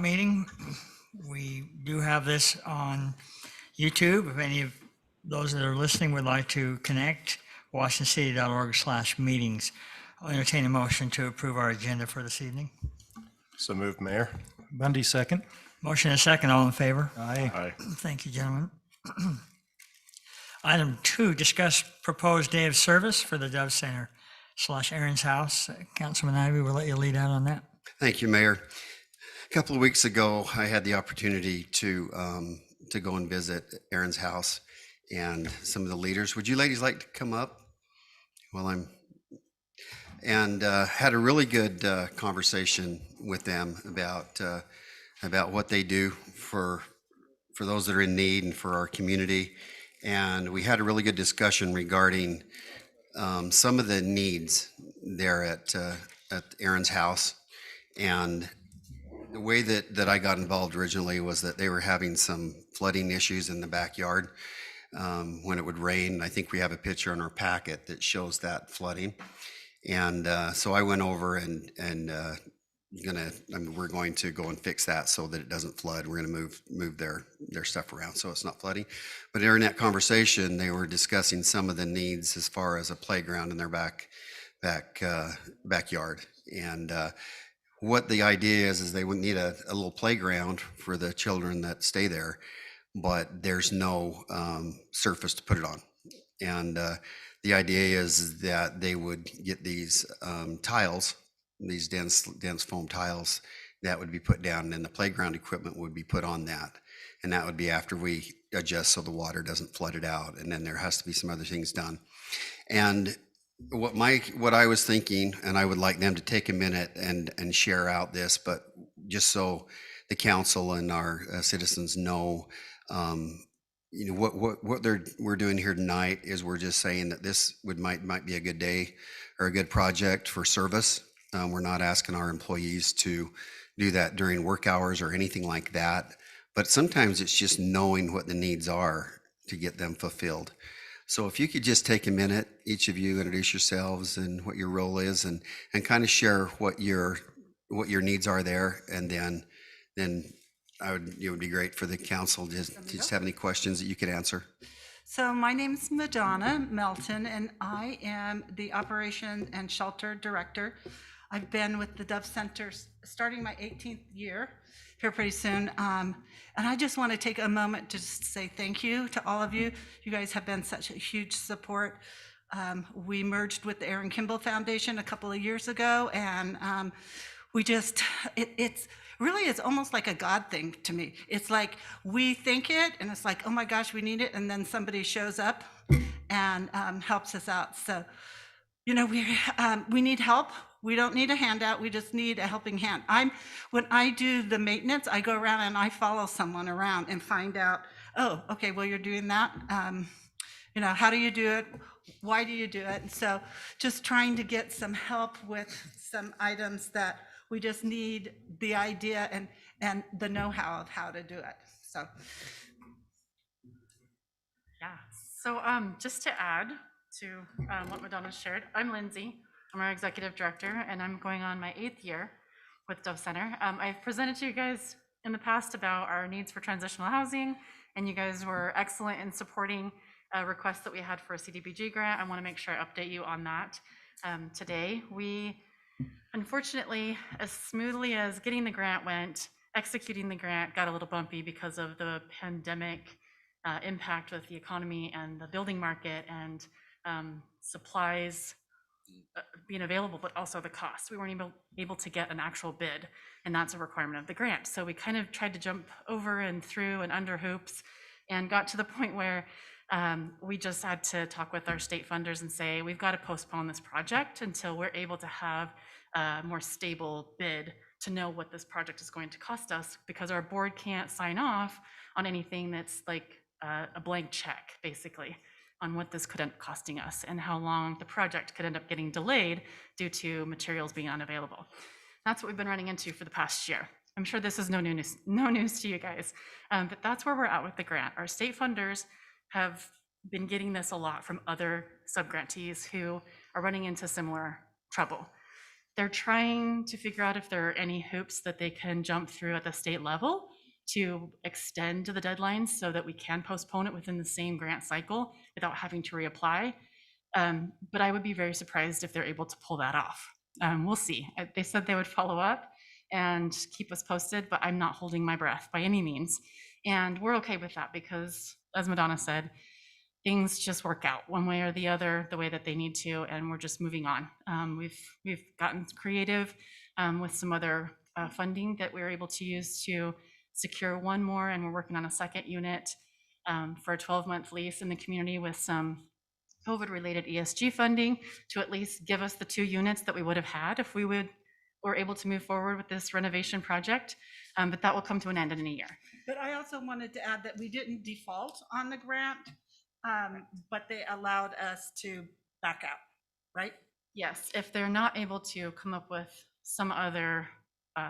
meeting. We do have this on YouTube. If any of those that are listening would like to connect, washingtoncity.org/meetings. I'll entertain a motion to approve our agenda for this evening. So moved, Mayor. Bundy, second. Motion and a second, all in favor? Aye. Aye. Thank you, gentlemen. Item 2, discuss proposed day of service for the Dove Center / Aaron's House. Councilman Ivy, we'll let you lead out on that. Thank you, Mayor. A couple of weeks ago, I had the opportunity to go and visit Aaron's house and some of the leaders. Would you ladies like to come up? Had a really good conversation with them about what they do for those that are in need and for our community. And we had a really good discussion regarding some of the needs there at Aaron's house. And the way that I got involved originally was that they were having some flooding issues in the backyard when it would rain. I think we have a picture in our packet that shows that flooding. And so I went over and we're going to go and fix that so that it doesn't flood. We're going to move their stuff around so it's not flooding. But during that conversation, they were discussing some of the needs as far as a playground in their backyard. And what the idea is they would need a little playground for the children that stay there, but there's no surface to put it on. And the idea is that they would get these tiles, these dense foam tiles that would be put down, and then the playground equipment would be put on that. And that would be after we adjust so the water doesn't flood it out. And then there has to be some other things done. And what I was thinking, and I would like them to take a minute and share out this, but just so the council and our citizens know, what we're doing here tonight is we're just saying that this might be a good day or a good project for service. We're not asking our employees to do that during work hours or anything like that, but sometimes it's just knowing what the needs are to get them fulfilled. So if you could just take a minute, each of you introduce yourselves and what your role is, and kind of share what your needs are there, and then it would be great for the council to just have any questions that you could answer. So my name is Madonna Melton, and I am the Operation and Shelter Director. I've been with the Dove Center starting my 18th year here pretty soon. And I just want to take a moment to just say thank you to all of you. You guys have been such a huge support. We merged with the Aaron Kimball Foundation a couple of years ago, and it's really, it's almost like a God thing to me. It's like we think it, and it's like, oh my gosh, we need it, and then somebody shows up and helps us out. So, we need help. We don't need a handout. We just need a helping hand. When I do the maintenance, I go around and I follow someone around and find out, oh, okay, well, you're doing that. How do you do it? Why do you do it? And so just trying to get some help with some items that we just need the idea and the know-how of how to do it. So. Yeah, so just to add to what Madonna shared, I'm Lindsay. I'm our executive director, and I'm going on my 8th year with Dove Center. I've presented to you guys in the past about our needs for transitional housing, and you guys were excellent in supporting a request that we had for a CDBG grant. I want to make sure I update you on that today. We, unfortunately, as smoothly as getting the grant went, executing the grant got a little bumpy because of the pandemic impact with the economy and the building market and supplies being available, but also the cost. We weren't able to get an actual bid, and that's a requirement of the grant. So we kind of tried to jump over and through and under hoops and got to the point where we just had to talk with our state funders and say, we've got to postpone this project until we're able to have a more stable bid to know what this project is going to cost us, because our board can't sign off on anything that's like a blank check, basically, on what this could end up costing us and how long the project could end up getting delayed due to materials being unavailable. That's what we've been running into for the past year. I'm sure this is no news to you guys, but that's where we're at with the grant. Our state funders have been getting this a lot from other subgrantees who are running into similar trouble. They're trying to figure out if there are any hoops that they can jump through at the state level to extend the deadlines so that we can postpone it within the same grant cycle without having to reapply. But I would be very surprised if they're able to pull that off. We'll see. They said they would follow up and keep us posted, but I'm not holding my breath by any means. And we're okay with that because, as Madonna said, things just work out one way or the other, the way that they need to, and we're just moving on. We've gotten creative with some other funding that we were able to use to secure one more, and we're working on a second unit for a 12-month lease in the community with some COVID-related ESG funding to at least give us the 2 units that we would have had if we were able to move forward with this renovation project. But that will come to an end in a year. But I also wanted to add that we didn't default on the grant, but they allowed us to back out, right? Yes, if they're not able to come up with some other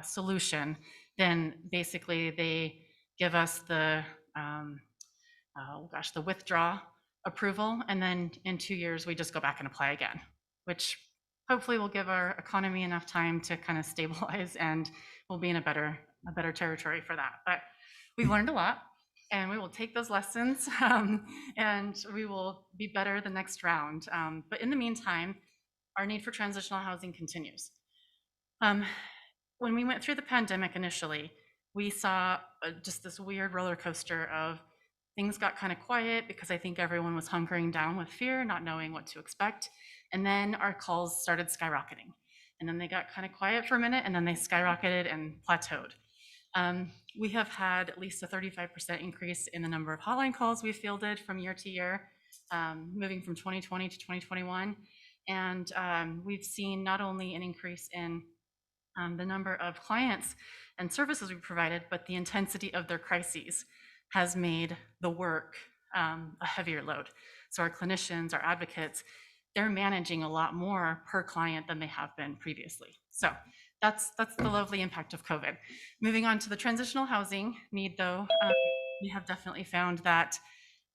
solution, then basically they give us the, the withdraw approval, and then in 2 years, we just go back and apply again, which hopefully will give our economy enough time to kind of stabilize, and we'll be in a better territory for that. But we've learned a lot, and we will take those lessons, and we will be better the next round. But in the meantime, our need for transitional housing continues. When we went through the pandemic initially, we saw just this weird roller coaster of things got kind of quiet because I think everyone was hunkering down with fear, not knowing what to expect. And then our calls started skyrocketing. And then they got kind of quiet for a minute, and then they skyrocketed and plateaued. We have had at least a 35% increase in the number of hotline calls we've fielded from year to year, moving from 2020 to 2021. And we've seen not only an increase in the number of clients and services we provided, but the intensity of their crises has made the work a heavier load. So our clinicians, our advocates, they're managing a lot more per client than they have been previously. So that's the lovely impact of COVID. Moving on to the transitional housing need, though, we have definitely found that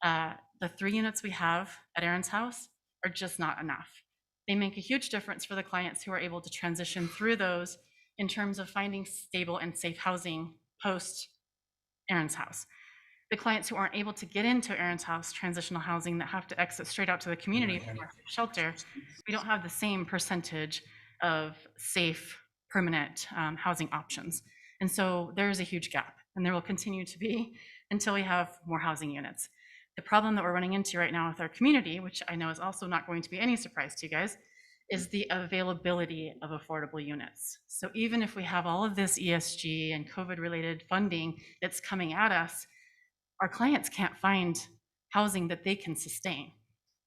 the 3 units we have at Aaron's house are just not enough. They make a huge difference for the clients who are able to transition through those in terms of finding stable and safe housing post Aaron's house. The clients who aren't able to get into Aaron's house transitional housing that have to exit straight out to the community from our shelter, we don't have the same percentage of safe, permanent housing options. And so there is a huge gap, and there will continue to be until we have more housing units. The problem that we're running into right now with our community, which I know is also not going to be any surprise to you guys, is the availability of affordable units. So even if we have all of this ESG and COVID-related funding that's coming at us, our clients can't find housing that they can sustain.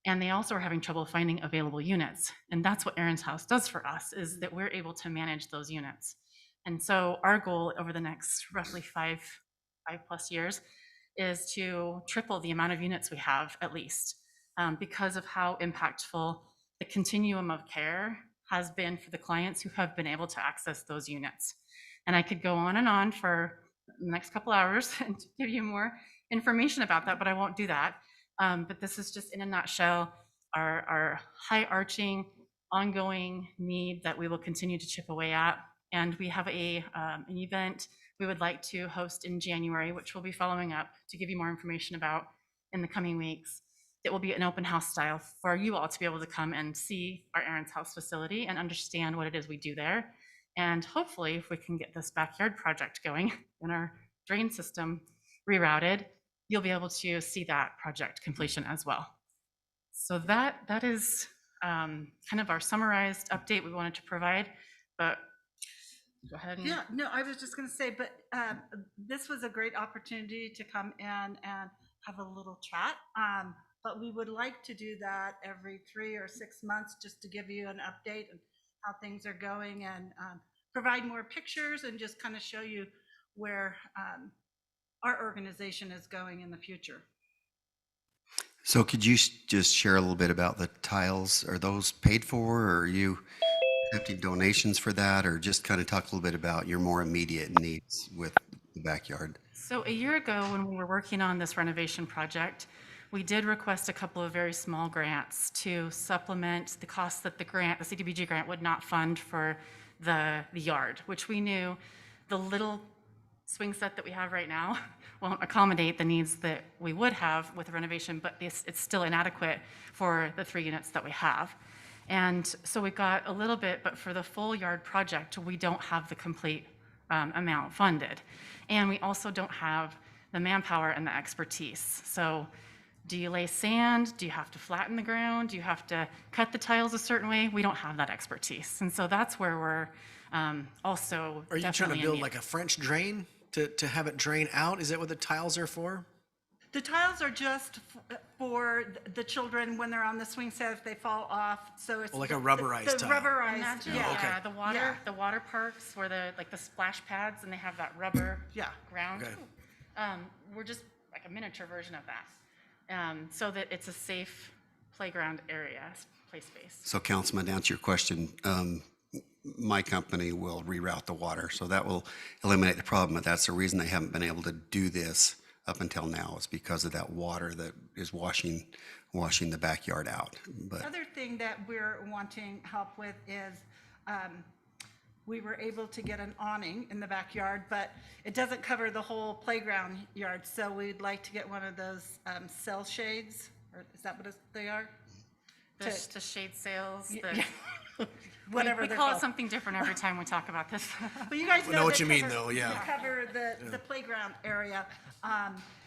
And they also are having trouble finding available units. And that's what Aaron's House does for us, is that we're able to manage those units. And so our goal over the next roughly five plus years is to triple the amount of units we have, at least, because of how impactful the continuum of care has been for the clients who have been able to access those units. And I could go on for the next couple hours and give you more information about that, but I won't do that. But this is just in a nutshell, our high arching, ongoing need that we will continue to chip away at. And we have an event we would like to host in January, which we'll be following up to give you more information about in the coming weeks. It will be an open house style for you all to be able to come and see our Aaron's House facility and understand what it is we do there. And hopefully, if we can get this backyard project going and our drain system rerouted, you'll be able to see that project completion as well. So that is kind of our summarized update we wanted to provide, but go ahead. Yeah, no, I was just going to say, but this was a great opportunity to come in and have a little chat. But we would like to do that every 3 or 6 months just to give you an update on how things are going and provide more pictures and just kind of show you where our organization is going in the future. So could you just share a little bit about the tiles? Are those paid for, or are you accepting donations for that, or just kind of talk a little bit about your more immediate needs with the backyard? So a year ago, when we were working on this renovation project, we did request a couple of very small grants to supplement the costs that the CDBG grant would not fund for the yard, which we knew the little swing set that we have right now won't accommodate the needs that we would have with renovation, but it's still inadequate for the 3 units that we have. And so we got a little bit, but for the full yard project, we don't have the complete amount funded. And we also don't have the manpower and the expertise. So do you lay sand? Do you have to flatten the ground? Do you have to cut the tiles a certain way? We don't have that expertise. And so that's where we're also Are you trying definitely to in build need. like a French drain to have it drain out? Is that what the tiles are for? The tiles are just for the children when they're on the swing set, if they fall off, so it's. Oh, like a the- rubberized the tile. rubberized, Imagine, yeah. okay. yeah, the water parks where the splash pads and they have that rubber Yeah. ground. Okay. We're just like a miniature version of that, so that it's a safe playground area, play space. So Councilman, to answer your question, my company will reroute the water, so that will eliminate the problem. But that's the reason they haven't been able to do this up until now, is because of that water that is washing the backyard out. But Other thing that we're wanting help with is, we were able to get an awning in the backyard, but it doesn't cover the whole playground yard, so we'd like to get one of those, cell shades, or is that what they are? The shade sails, Yeah. we Whatever they're call it called. something different every time we talk about this. But you guys I know. know what they you mean, cover- though, yeah. they cover the playground area.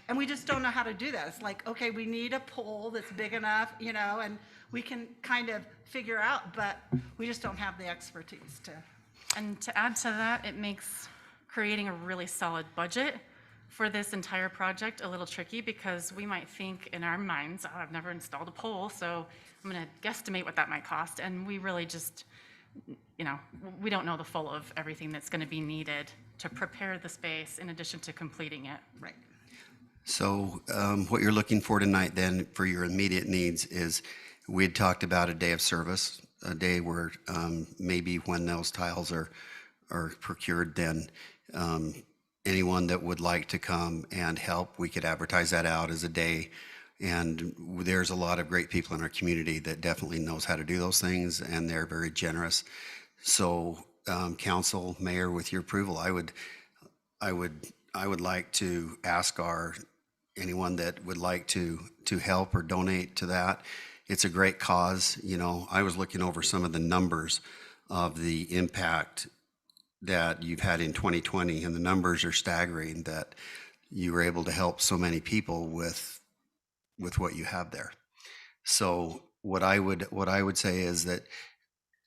And we just don't know how to do that. It's like, okay, we need a pole that's big enough, and we can kind of figure out, but we just don't have the expertise to. And to add to that, it makes creating a really solid budget for this entire project a little tricky, because we might think in our minds, oh, I've never installed a pole, so I'm gonna guesstimate what that might cost. And we really just, we don't know the full of everything that's gonna be needed to prepare the space in addition to completing it. Right. so what you're looking for tonight then for your immediate needs is, we had talked about a day of service, a day where maybe when those tiles are procured, then anyone that would like to come and help, we could advertise that out as a day. And there's a lot of great people in our community that definitely knows how to do those things, and they're very generous. So, council, mayor, with your approval, I would like to ask anyone that would like to help or donate to that. It's a great cause. I was looking over some of the numbers of the impact that you've had in 2020, and the numbers are staggering, that you were able to help so many people with what you have there. So what I would say is that,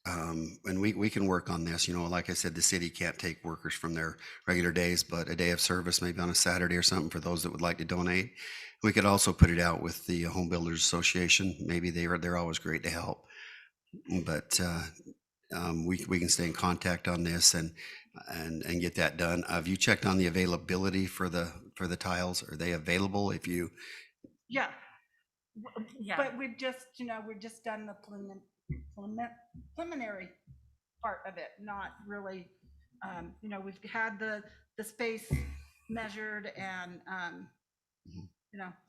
and we can work on this, like I said, the city can't take workers from their regular days, but a day of service, maybe on a Saturday or something, for those that would like to donate. We could also put it out with the Home Builders Association. Maybe they're always great to help. But we can stay in contact on this and get that done. Have you checked on the availability for the tiles? Are they available if you? Yeah. Yeah. But we're just done the preliminary part of it, not really, we've had the space measured and,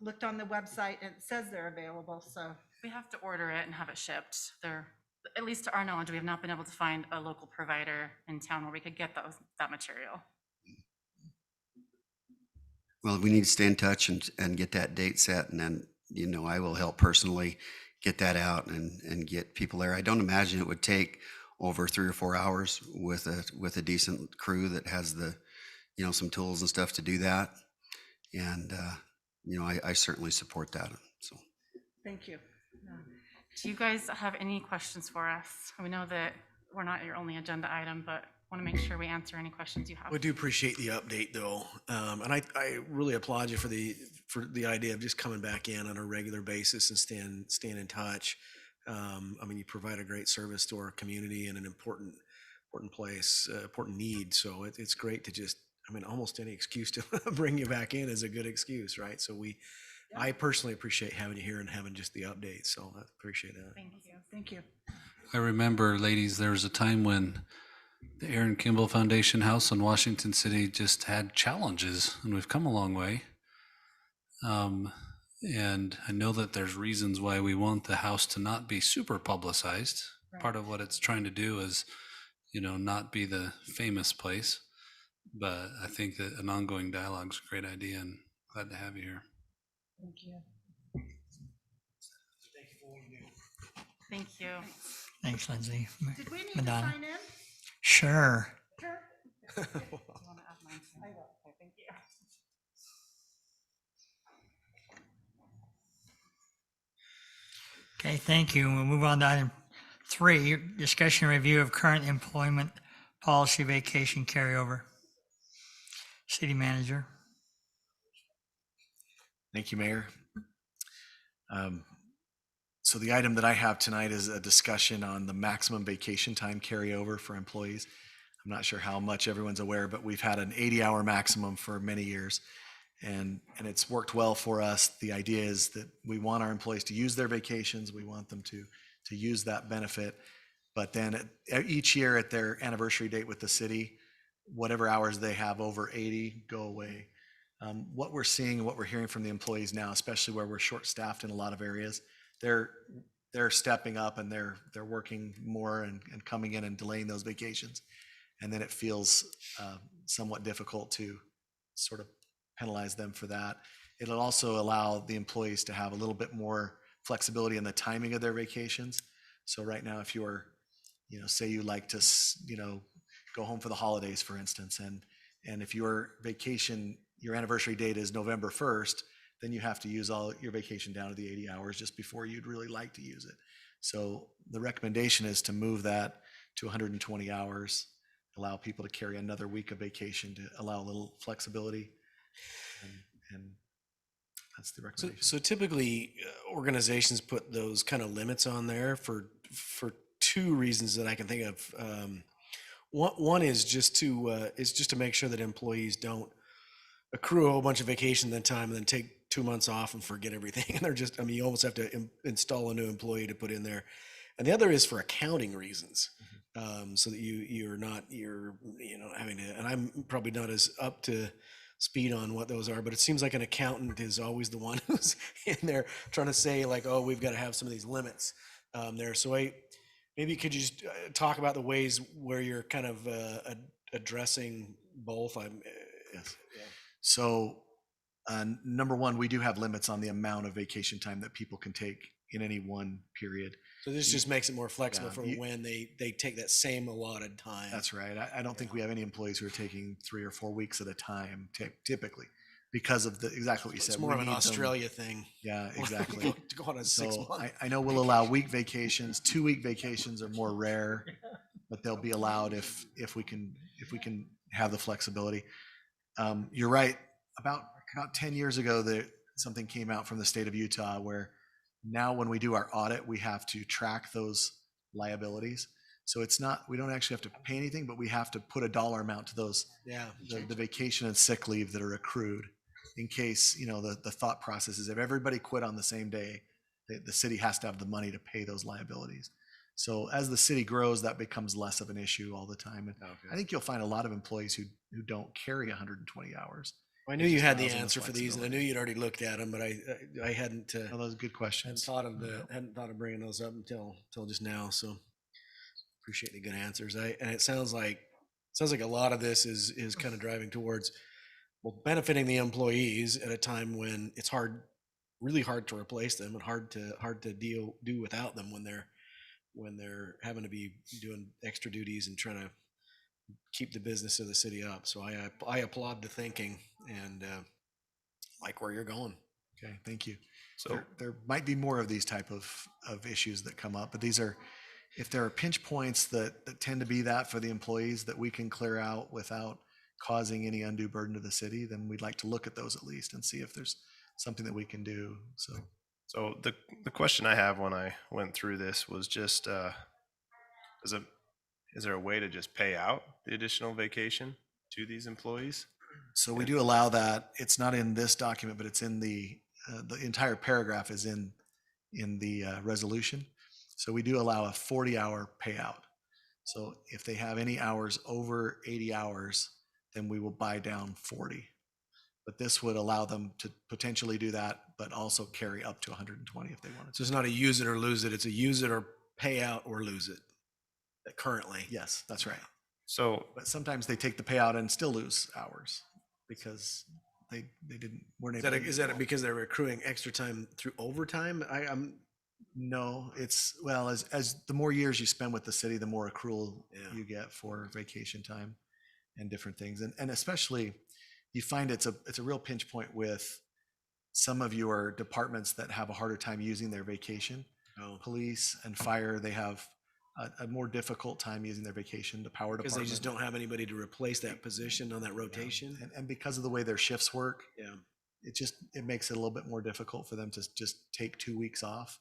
looked on the website, and it says they're available, so. We have to order it and have it shipped. At least to our knowledge, we have not been able to find a local provider in town where we could get that material. Well, we need to stay in touch and get that date set, and then, I will help personally get that out and get people there. I don't imagine it would take over 3 or 4 hours with a decent crew that has some tools and stuff to do that. And, I certainly support that, so. Thank you. Do you guys have any questions for us? We know that we're not your only agenda item, but want to make sure we answer any questions you have. We do appreciate the update, though, and I really applaud you for the idea of just coming back in on a regular basis and staying in touch. You provide a great service to our community in an important place, important need. So it's great to just, almost any excuse to bring you back in is a good excuse, right? So I personally appreciate having you here and having just the update. So I appreciate that. Thank you. Thank you. I remember, ladies, there was a time when the Aaron Kimball Foundation House in Washington City just had challenges, and we've come a long way. And I know that there's reasons why we want the house to not be super publicized. Part of what it's trying to do is, not be the famous place. But I think that an ongoing dialogue is a great idea, and glad to have you here. Thank you. Thanks, Lindsay. Did we need Madonna. to sign in? Sure. You wanna add mine too? I will. Okay, thank you. Okay, thank you. We'll move on to item 3, discussion and review of current employment policy vacation carryover. City manager. Thank you, Mayor. So the item that I have tonight is a discussion on the maximum vacation time carryover for employees. I'm not sure how much everyone's aware, but we've had an 80-hour maximum for many years, and it's worked well for us. The idea is that we want our employees to use their vacations. We want them to use that benefit. But then each year at their anniversary date with the city, whatever hours they have over 80 go away. What we're seeing, what we're hearing from the employees now, especially where we're short-staffed in a lot of areas, they're stepping up and they're working more and coming in and delaying those vacations. And then it feels somewhat difficult to sort of penalize them for that. It'll also allow the employees to have a little bit more flexibility in the timing of their vacations. So right now, if you're, say you like to, go home for the holidays, for instance, and if your vacation, your anniversary date is November 1st, then you have to use all your vacation down to the 80 hours just before you'd really like to use it. So the recommendation is to move that to 120 hours, allow people to carry another week of vacation to allow a little flexibility. And that's the recommendation. So typically, organizations put those kind of limits on there for two reasons that I can think of. One is just to make sure that employees don't accrue a whole bunch of vacation time and then take 2 months off and forget everything. And they're just, you almost have to install a new employee to put in there. And the other is for accounting reasons. So that you're not having to, and I'm probably not as up to speed on what those are, but it seems like an accountant is always the one who's in there trying to say like, oh, we've got to have some of these limits there. So maybe could you just talk about the ways where you're kind of addressing both? Yes. So number one, we do have limits on the amount of vacation time that people can take in any one period. So this just makes it more flexible Yeah, for when they take that same allotted time. That's right. I don't think we have any employees who are taking 3 or 4 weeks at a time, typically, because of exactly what you said. It's more We of an need them- Australia thing. Yeah, exactly. To go on a 6 So month. I know we'll allow week vacations. 2-week vacations are more rare, but they'll be allowed if we can have the flexibility. You're right. About 10 years ago, something came out from the state of Utah where now when we do our audit, we have to track those liabilities. So we don't actually have to pay anything, but we have to put a dollar amount to those, Yeah. the vacation and sick leave that are accrued in case, the thought process is if everybody quit on the same day, the city has to have the money to pay those liabilities. So as the city grows, that becomes less of an issue all the time. And I think you'll find a lot of employees who don't carry 120 hours. I knew It you just had the allows them the answer for these, and I knew you'd already looked at them, but I hadn't Oh, those are good hadn't questions. thought of bringing those up until just now. So appreciate the good answers. And it sounds like a lot of this is kind of driving towards benefiting the employees at a time when it's really hard to replace them and hard to do without them when they're having to be doing extra duties and trying to keep the business of the city up. So I applaud the thinking and like where you're going. Okay, thank you. So There might be more of these type of issues that come up, but if there are pinch points that tend to be that for the employees that we can clear out without causing any undue burden to the city, then we'd like to look at those at least and see if there's something that we can do. So the question I have when I went through this was just, is there a way to just pay out the additional vacation to these employees? So we do allow that. It's not in this document, but it's in the entire paragraph is in the resolution. So we do allow a 40-hour payout. So if they have any hours over 80 hours, then we will buy down 40. But this would allow them to potentially do that, but also carry up to 120 if they wanted So to. it's not a use it or lose it. It's a use it or pay out or lose it currently. Yes, that's right. So But sometimes they take the payout and still lose hours because they weren't Is able. that, is that because they're accruing extra time through overtime? I'm, No, it's, well, as the more years you spend with the city, the more accrual Yeah. you get for vacation time and different things. And especially you find it's a real pinch point with some of your departments that have a harder time using their vacation. oh, Police and fire, they have a more difficult time using their vacation. The power because department. they just don't have anybody to replace that position on that rotation. And because of the way their shifts work, Yeah. it makes it a little bit more difficult for them to just take 2 weeks off.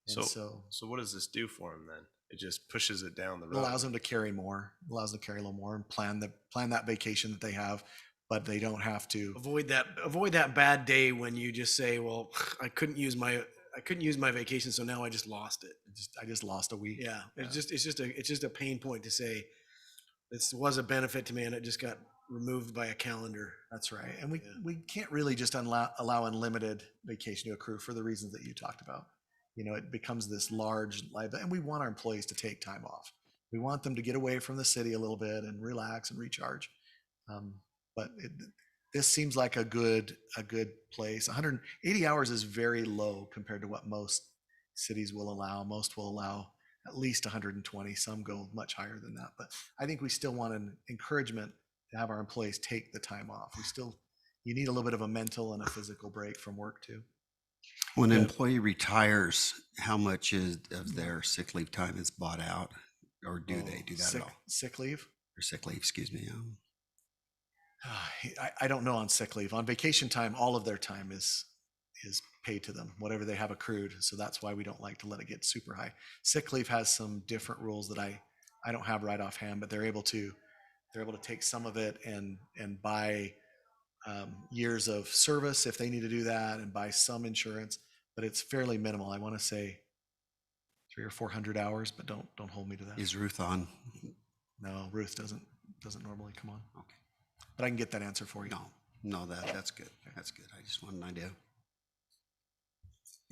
And so so what does this do for them then? It just pushes it down the it road. allows them to carry more, allows them to carry a little more and plan that vacation that they have, but they don't have to. Avoid that bad day when you just say, well, I couldn't use my vacation, so now I just lost it. I just lost a week. Yeah. It's just a pain point to say this was a benefit to me and it just got removed by a calendar. That's right. And we, Yeah. we can't really just allow unlimited vacation to accrue for the reasons that you talked about. You know, it becomes this large liability, and we want our employees to take time off. We want them to get away from the city a little bit and relax and recharge. But this seems like a good place. 180 hours is very low compared to what most cities will allow. Most will allow at least 120. Some go much higher than that. But I think we still want an encouragement to have our employees take the time off. You need a little bit of a mental and a physical break from work too. When an employee retires, how much of their sick leave time is bought out? Or do they do that at all? Sick leave? Or sick leave, excuse me. I don't know on sick leave. On vacation time, all of their time is paid to them, whatever they have accrued. So that's why we don't like to let it get super high. Sick leave has some different rules that I don't have right offhand, but they're able to take some of it and buy years of service if they need to do that, and buy some insurance, but it's fairly minimal. I want to say 300 or 400 hours, but don't hold me to that. Is Ruth on? No, Ruth doesn't normally come on. Okay. But I can get that answer for you. No, that's good. That's good. I just want an idea.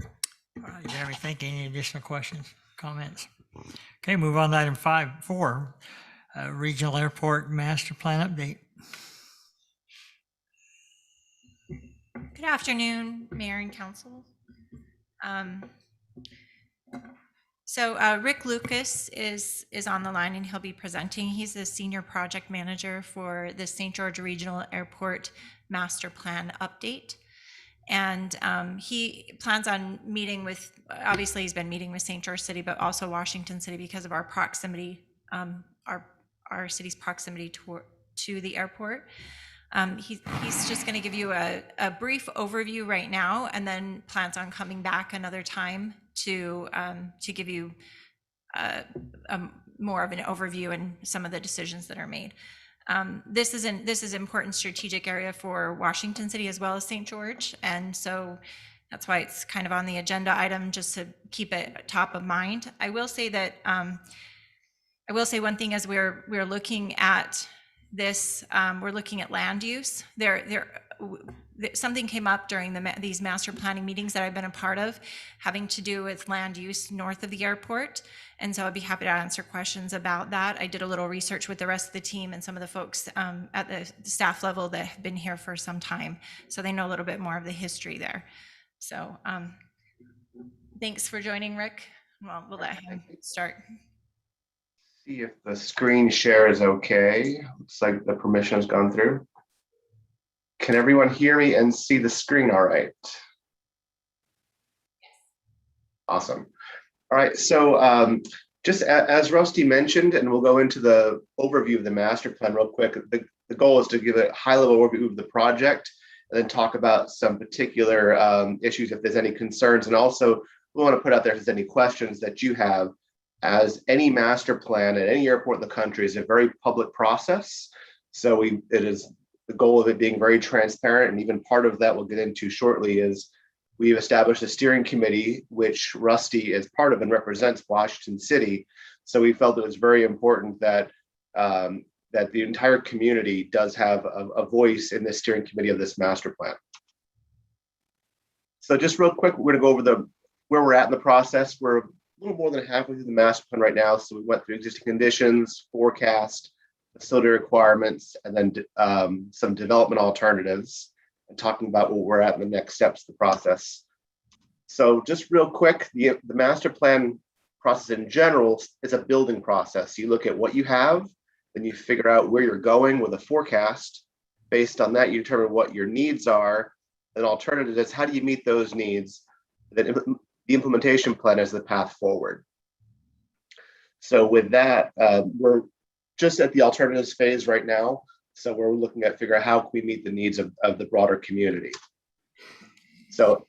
All right, Jeremy, thank you. Any additional questions, comments? Okay, move on to item 4, Regional Airport Master Plan Update. Good afternoon, Mayor and Council. So Rick Lucas is on the line and he'll be presenting. He's the Senior Project Manager for the St. George Regional Airport Master Plan Update. And he plans on meeting with, obviously he's been meeting with St. George City, but also Washington City because of our proximity, our city's proximity to the airport. He's just going to give you a brief overview right now, and then plans on coming back another time to give you more of an overview and some of the decisions that are made. This is an important strategic area for Washington City as well as St. George, and so that's why it's kind of on the agenda item, just to keep it top of mind. I will say that I will say one thing as we're looking at this, we're looking at land use. Something came up during these master planning meetings that I've been a part of, having to do with land use north of the airport. And so I'd be happy to answer questions about that. I did a little research with the rest of the team and some of the folks at the staff level that have been here for some time. So they know a little bit more of the history there. So thanks for joining, Rick. Well, we'll let him start. See if the screen share is okay. Looks like the permission has gone through. Can everyone hear me and see the screen all right? Awesome. All right, so just as Rusty mentioned, and we'll go into the overview of the master plan real quick. The goal is to give a high-level overview of the project and then talk about some particular issues if there's any concerns. And also, we want to put out there if there's any questions that you have, as any master plan at any airport in the country is a very public process. So it is the goal of it being very transparent, and even part of that we'll get into shortly is we've established a steering committee, which Rusty is part of and represents Washington City. So we felt it was very important that that the entire community does have a voice in the steering committee of this master plan. So just real quick, we're going to go over where we're at in the process. We're a little more than halfway through the master plan right now. So we went through existing conditions, forecast, facility requirements, and then some development alternatives, and talking about where we're at in the next steps of the process. So just real quick, the master plan process in general is a building process. You look at what you have, then you figure out where you're going with a forecast. Based on that, you determine what your needs are. An alternative is how do you meet those needs? Then the implementation plan is the path forward. So with that, we're just at the alternatives phase right now. So we're looking at figure out how can we meet the needs of the broader community. So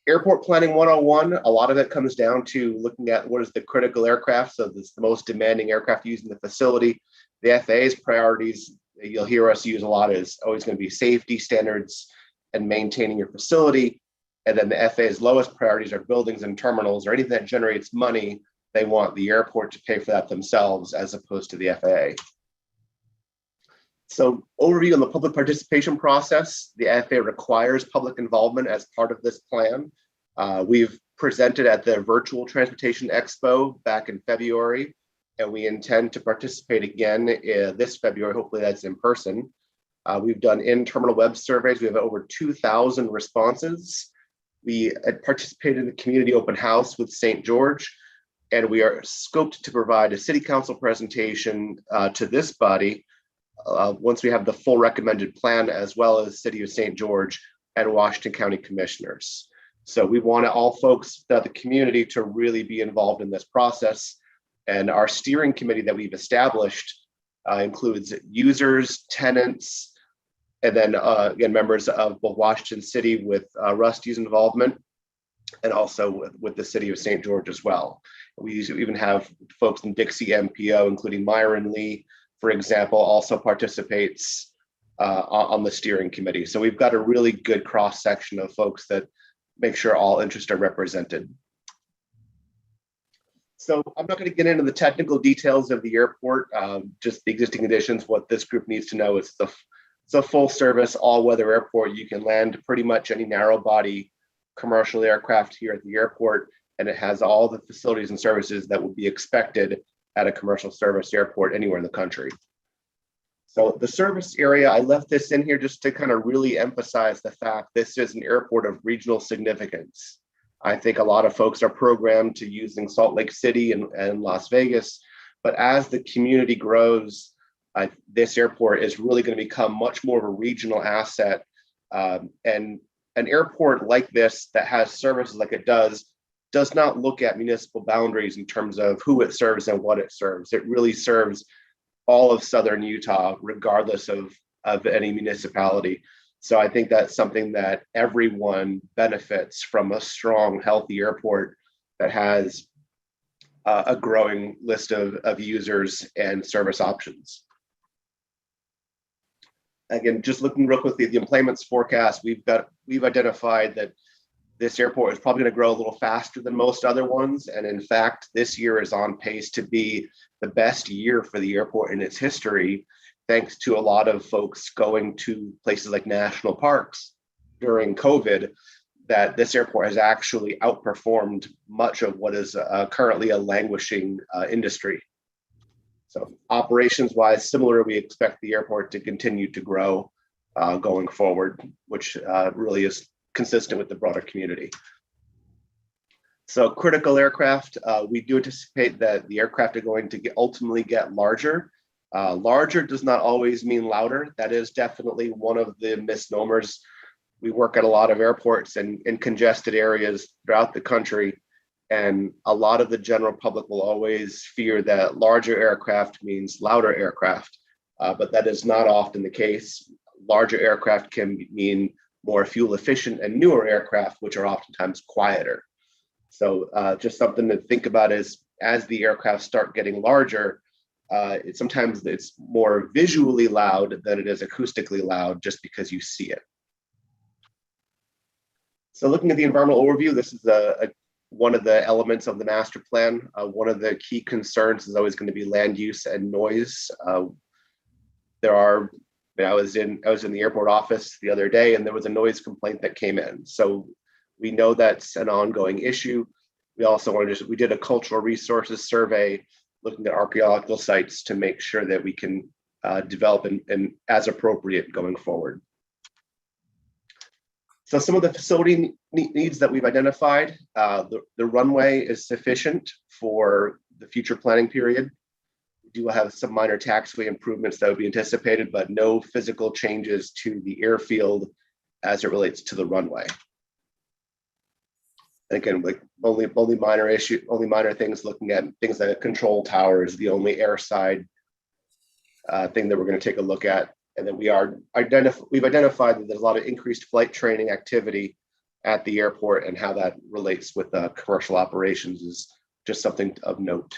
Airport Planning 101, a lot of it comes down to looking at what is the critical aircraft. So this is the most demanding aircraft used in the facility. The FAA's priorities, you'll hear us use a lot, is always going to be safety standards and maintaining your facility. And then the FAA's lowest priorities are buildings and terminals, or anything that generates money. They want the airport to pay for that themselves as opposed to the FAA. So overview on the public participation process. The FAA requires public involvement as part of this plan. We've presented at the Virtual Transportation Expo back in February, and we intend to participate again this February. Hopefully that's in person. We've done in-terminal web surveys. We have over 2,000 responses. We had participated in the community open house with St. George, and we are scoped to provide a city council presentation to this body once we have the full recommended plan, as well as City of St. George and Washington County Commissioners. So we want all folks, the community, to really be involved in this process. And our steering committee that we've established includes users, tenants, and then again, members of both Washington City with Rusty's involvement, and also with the City of St. George as well. We even have folks in Dixie MPO, including Myron Lee, for example, also participates on the steering committee. So we've got a really good cross section of folks that make sure all interests are represented. So I'm not going to get into the technical details of the airport, just the existing conditions. What this group needs to know is it's a full service, all weather airport. You can land pretty much any narrow body commercial aircraft here at the airport, and it has all the facilities and services that would be expected at a commercial service airport anywhere in the country. So the service area, I left this in here just to kind of really emphasize the fact this is an airport of regional significance. I think a lot of folks are programmed to using Salt Lake City and Las Vegas, but as the community grows, this airport is really going to become much more of a regional asset. And an airport like this that has services like it does not look at municipal boundaries in terms of who it serves and what it serves. It really serves all of Southern Utah, regardless of any municipality. So I think that's something that everyone benefits from, a strong, healthy airport that has a growing list of users and service options. Again, just looking real quickly at the employments forecast, we've identified that this airport is probably going to grow a little faster than most other ones. And in fact, this year is on pace to be the best year for the airport in its history, thanks to a lot of folks going to places like national parks during COVID, that this airport has actually outperformed much of what is currently a languishing industry. So operations wise, similar, we expect the airport to continue to grow going forward, which really is consistent with the broader community. So critical aircraft, we do anticipate that the aircraft are going to ultimately get larger. Larger does not always mean louder. That is definitely one of the misnomers. We work at a lot of airports and in congested areas throughout the country, and a lot of the general public will always fear that larger aircraft means louder aircraft, but that is not often the case. Larger aircraft can mean more fuel efficient and newer aircraft, which are oftentimes quieter. So just something to think about is as the aircraft start getting larger, sometimes it's more visually loud than it is acoustically loud just because you see it. So looking at the environmental overview, this is one of the elements of the master plan. One of the key concerns is always going to be land use and noise. I was in the airport office the other day, and there was a noise complaint that came in. So we know that's an ongoing issue. We also we did a cultural resources survey looking at archaeological sites to make sure that we can develop and as appropriate going forward. So some of the facility needs that we've identified, the runway is sufficient for the future planning period. We do have some minor taxiway improvements that would be anticipated, but no physical changes to the airfield as it relates to the runway. And again, like only minor things, looking at things like a control tower is the only airside thing that we're going to take a look at. And then we've identified that there's a lot of increased flight training activity at the airport, and how that relates with commercial operations is just something of note.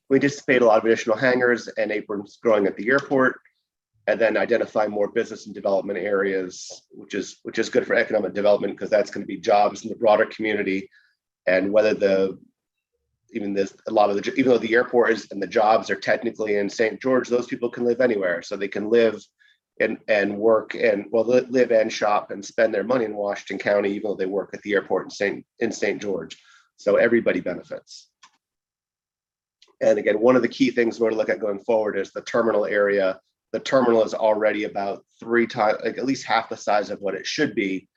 We anticipate a lot of additional hangars and aprons growing at the airport, and then identify more business and development areas, which is good for economic development, because that's going to be jobs in the broader community. And whether even though the airport is and the jobs are technically in St. George, those people can live anywhere. So they can live and work and live and shop and spend their money in Washington County, even though they work at the airport in St. George. So everybody benefits. And again, one of the key things we're going to look at going forward is the terminal area. The terminal is already about 3 times, like at least half the size of what it should be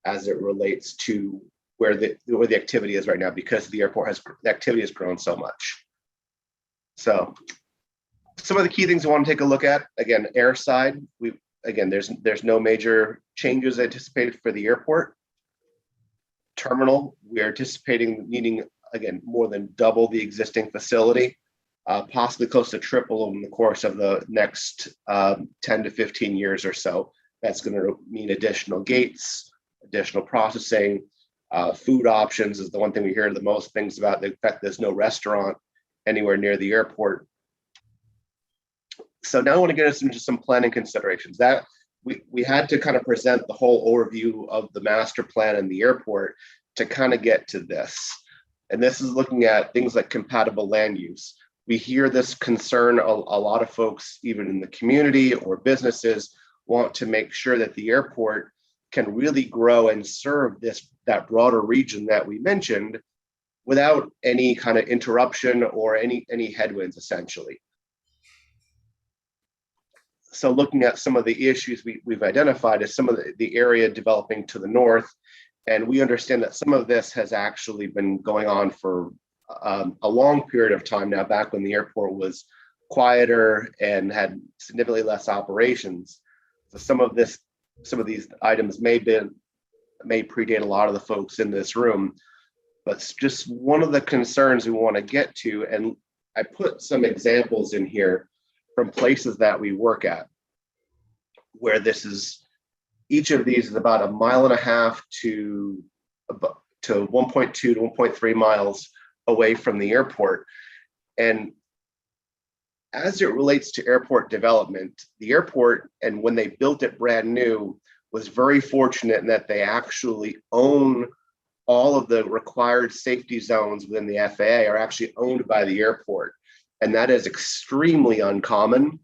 as it relates to where the activity is right now, because the activity has grown so much. So some of the key things we want to take a look at, again, airside, there's no major changes anticipated for the airport. Terminal, we are anticipating needing, again, more than double the existing facility, possibly close to triple in the course of the next 10 to 15 years or so. That's going to mean additional gates, additional processing. Food options is the one thing we hear the most things about. The fact there's no restaurant anywhere near the airport. So now I want to get us into some planning considerations. That we had to kind of present the whole overview of the master plan and the airport to kind of get to this. And this is looking at things like compatible land use. We hear this concern, a lot of folks, even in the community or businesses, want to make sure that the airport can really grow and serve that broader region that we mentioned without any kind of interruption or any headwinds, essentially. So looking at some of the issues we've identified is some of the area developing to the north, and we understand that some of this has actually been going on for a long period of time now, back when the airport was quieter and had significantly less operations. So some of these items may predate a lot of the folks in this room, but just one of the concerns we want to get to, and I put some examples in here from places that we work at, where each of these is about 1.5 miles to 1.2 to 1.3 miles away from the airport. And as it relates to airport development, the airport, and when they built it brand new, was very fortunate in that they actually own all of the required safety zones within the FAA are actually owned by the airport. And that is extremely uncommon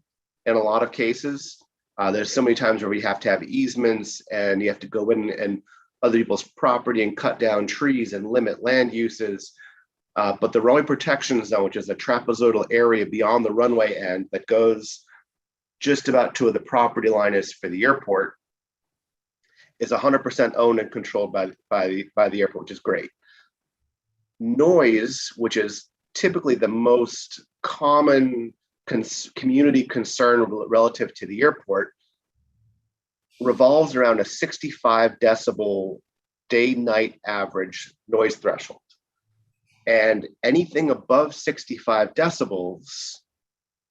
in a lot of cases. There's so many times where we have to have easements and you have to go in and other people's property and cut down trees and limit land uses. But the runway protection zone, which is a trapezoidal area beyond the runway end that goes just about to where the property line is for the airport, is 100% owned and controlled by the airport, which is great. Noise, which is typically the most common community concern relative to the airport, revolves around a 65 decibel day-night average noise threshold. And anything above 65 decibels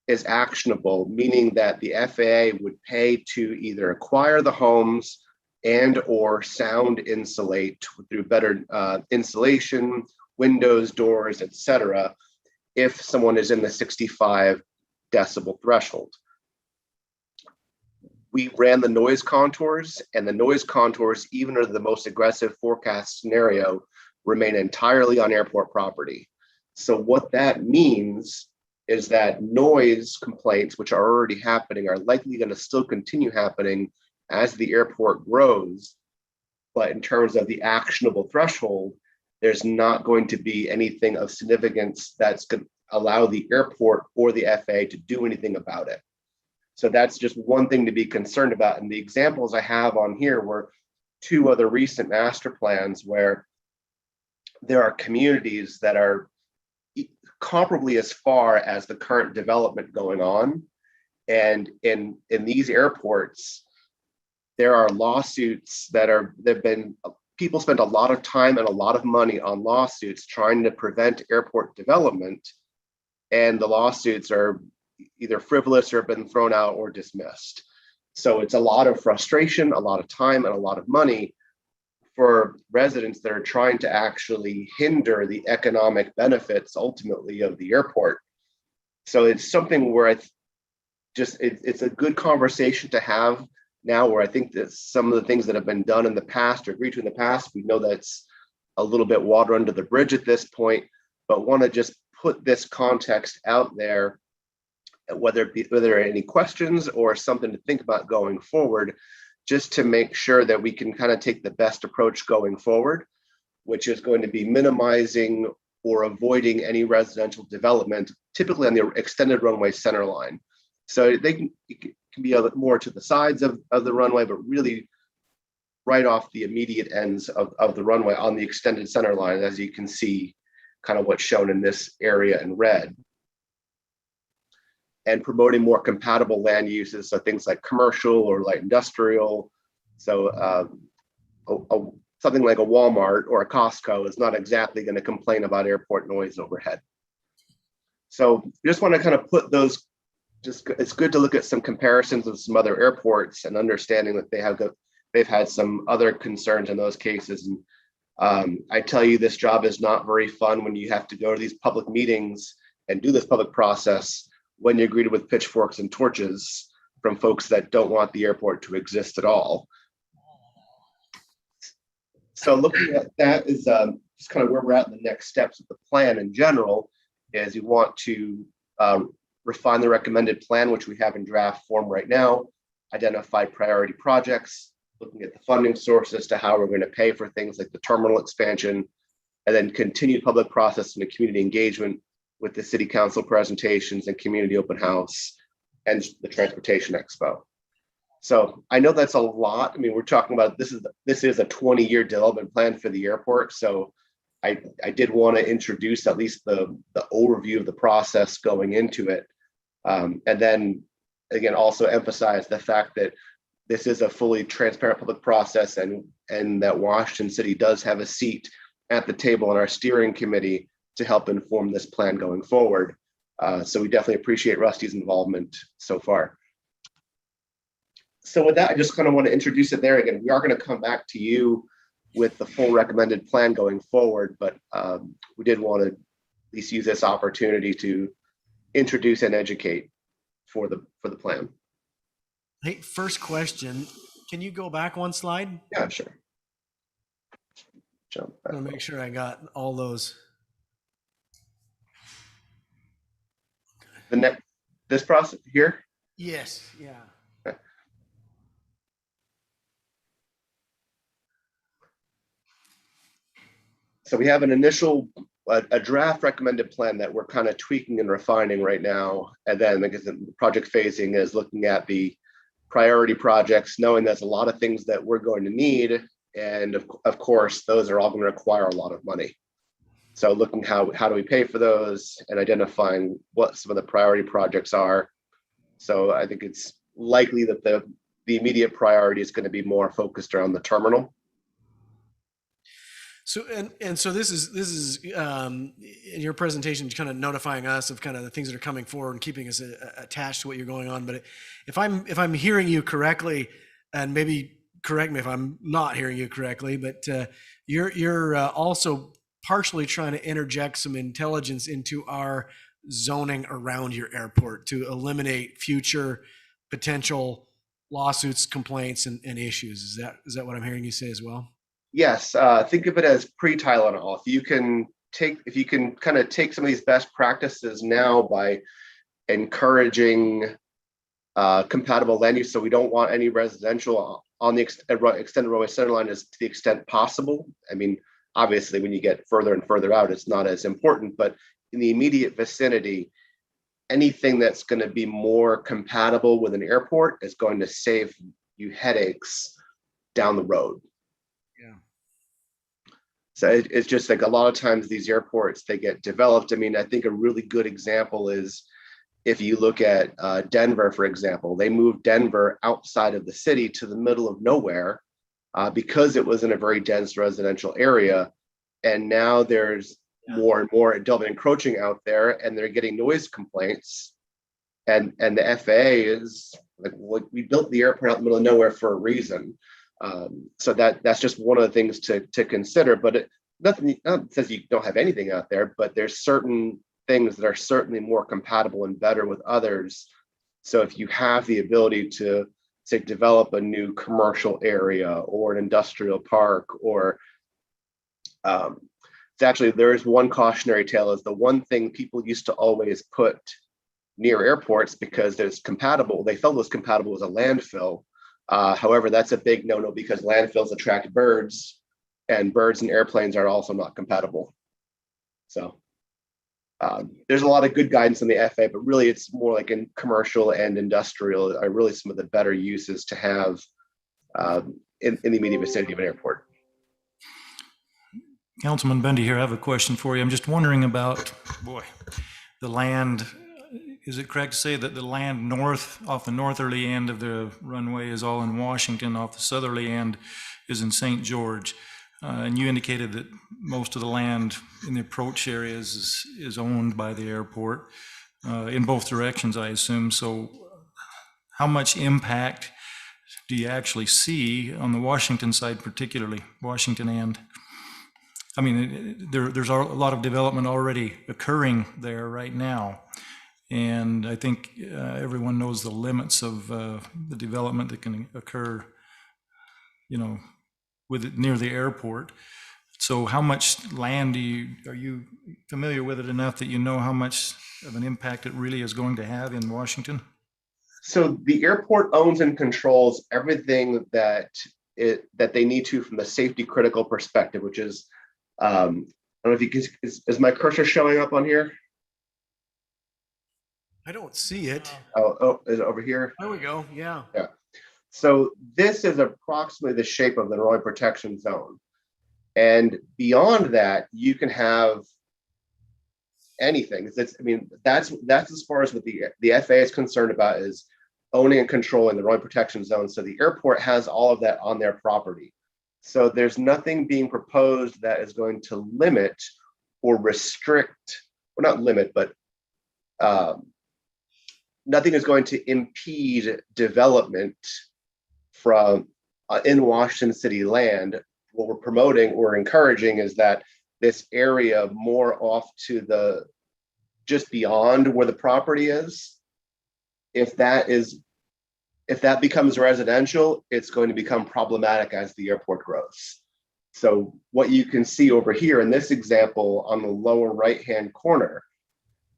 is actionable, meaning that the FAA would pay to either acquire the homes and or sound insulate through better insulation, windows, doors, etc., if someone is in the 65 decibel threshold. We ran the noise contours, and the noise contours, even under the most aggressive forecast scenario, remain entirely on airport property. So what that means is that noise complaints, which are already happening, are likely going to still continue happening as the airport grows. But in terms of the actionable threshold, there's not going to be anything of significance that's going to allow the airport or the FAA to do anything about it. So that's just one thing to be concerned about. And the examples I have on here were 2 other recent master plans where there are communities that are comparably as far as the current development going on. And in these airports, there are lawsuits there've been, people spend a lot of time and a lot of money on lawsuits trying to prevent airport development. And the lawsuits are either frivolous or have been thrown out or dismissed. So it's a lot of frustration, a lot of time, and a lot of money for residents that are trying to actually hinder the economic benefits ultimately of the airport. So it's something where it's a good conversation to have now, where I think that some of the things that have been done in the past or agreed to in the past, we know that's a little bit water under the bridge at this point, but want to just put this context out there, whether there are any questions or something to think about going forward, just to make sure that we can kind of take the best approach going forward, which is going to be minimizing or avoiding any residential development, typically on the extended runway center line. So it can be a little more to the sides of the runway, but really right off the immediate ends of the runway on the extended center line, as you can see kind of what's shown in this area in red. And promoting more compatible land uses, so things like commercial or light industrial. So something like a Walmart or a Costco is not exactly going to complain about airport noise overhead. So just want to kind of put those, it's good to look at some comparisons of some other airports and understanding that they've had some other concerns in those cases. And I tell you, this job is not very fun when you have to go to these public meetings and do this public process when you're greeted with pitchforks and torches from folks that don't want the airport to exist at all. So looking at that is just kind of where we're at in the next steps of the plan in general, is you want to refine the recommended plan, which we have in draft form right now, identify priority projects, looking at the funding sources to how we're going to pay for things like the terminal expansion, and then continue public process and community engagement with the city council presentations and community open house and the transportation expo. So I know that's a lot. I mean, we're talking about this is a 20-year development plan for the airport. So I did want to introduce at least the overview of the process going into it. And then again, also emphasize the fact that this is a fully transparent public process and that Washington City does have a seat at the table in our steering committee to help inform this plan going forward. So we definitely appreciate Rusty's involvement so far. So with that, I just kind of want to introduce it there. Again, we are going to come back to you with the full recommended plan going forward, but we did want to at least use this opportunity to introduce and educate for the plan. Hey, first question, can you go back one slide? Yeah, sure. Jump back. I want to make sure I got all those. This process here? Yes, yeah. Okay. So we have an initial, a draft recommended plan that we're kind of tweaking and refining right now. And then I guess the project phasing is looking at the priority projects, knowing there's a lot of things that we're going to need. And of course, those are all going to require a lot of money. So looking how do we pay for those and identifying what some of the priority projects are. So I think it's likely that the immediate priority is going to be more focused around the terminal. So and so this is in your presentation kind of notifying us of kind of the things that are coming forward and keeping us attached to what you're going on. But if I'm hearing you correctly, and maybe correct me if I'm not hearing you correctly, but you're also partially trying to interject some intelligence into our zoning around your airport to eliminate future potential lawsuits, complaints, and issues. Is that what I'm hearing you say as well? Yes, think of it as pre-Tylenol. If you can if you can kind of take some of these best practices now by encouraging compatible land use. So we don't want any residential on the extended roadway center line as to the extent possible. I mean, obviously when you get further and further out, it's not as important, but in the immediate vicinity, anything that's going to be more compatible with an airport is going to save you headaches down the road. Yeah. So it's just like a lot of times these airports, they get developed. I mean, I think a really good example is if you look at Denver, for example, they moved Denver outside of the city to the middle of nowhere because it was in a very dense residential area. And now there's more and more development encroaching out there, and they're getting noise complaints. And the FAA is like, well, we built the airport out in the middle of nowhere for a reason. So that's just one of the things to consider. But nothing says you don't have anything out there, but there's certain things that are certainly more compatible and better with others. So if you have the ability to, say, develop a new commercial area or an industrial park, or it's actually, there is one cautionary tale, is the one thing people used to always put near airports because it's compatible, they felt it was compatible with a landfill. However, that's a big no-no because landfills attract birds, and birds and airplanes are also not compatible. So there's a lot of good guidance in the FAA, but really it's more like in commercial and industrial are really some of the better uses to have in the immediate vicinity of an airport. Councilman Bundy here. I have a question for you. I'm just wondering about, the land. Is it correct to say that the land off the northerly end of the runway is all in Washington, off the southerly end is in St. George? And you indicated that most of the land in the approach areas is owned by the airport in both directions, I assume. So how much impact do you actually see on the Washington side, particularly Washington end? I mean, there's a lot of development already occurring there right now. And I think everyone knows the limits of the development that can occur, with it near the airport. So how much land are you familiar with it enough that you know how much of an impact it really is going to have in Washington? So the airport owns and controls everything that they need to from the safety critical perspective, which is, I don't know if you can, is my cursor showing up on here? I don't see it. Oh, is it over here? There we go. Yeah. Yeah. So this is approximately the shape of the Northern Protection Zone. And beyond that, you can have anything. That's as far as what the FAA is concerned about, is owning and controlling the Northern Protection Zone. So the airport has all of that on their property. So there's nothing being proposed that is going to limit or restrict, or not limit, but nothing is going to impede development from in Washington City land. What we're promoting or encouraging is that this area more off to just beyond where the property is, if that becomes residential, it's going to become problematic as the airport grows. So what you can see over here in this example on the lower right-hand corner,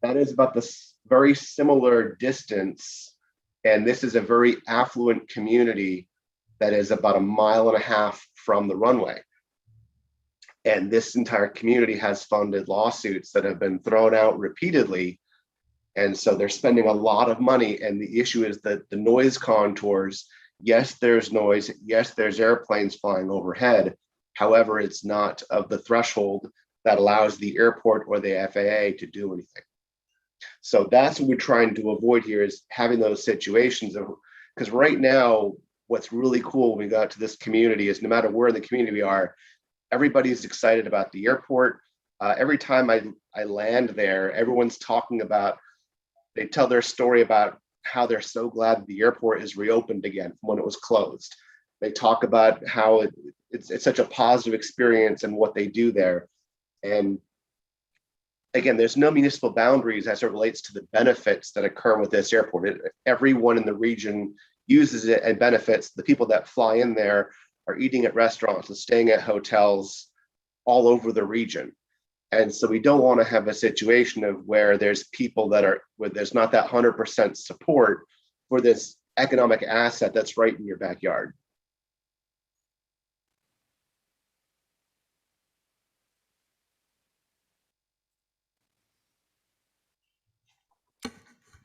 that is about this very similar distance. And this is a very affluent community that is about 1.5 miles from the runway. And this entire community has funded lawsuits that have been thrown out repeatedly. And so they're spending a lot of money. And the issue is that the noise contours, yes, there's noise. Yes, there's airplanes flying overhead. However, it's not of the threshold that allows the airport or the FAA to do anything. So that's what we're trying to avoid here, is having those situations of, because right now, what's really cool when we got to this community is no matter where in the community we are, everybody's excited about the airport. Every time I land there, everyone's talking about, they tell their story about how they're so glad the airport is reopened again from when it was closed. They talk about how it's such a positive experience and what they do there. And again, there's no municipal boundaries as it relates to the benefits that occur with this airport. Everyone in the region uses it and benefits. The people that fly in there are eating at restaurants and staying at hotels all over the region. And so we don't want to have a situation of where there's people that are, where there's not that 100% support for this economic asset that's right in your backyard.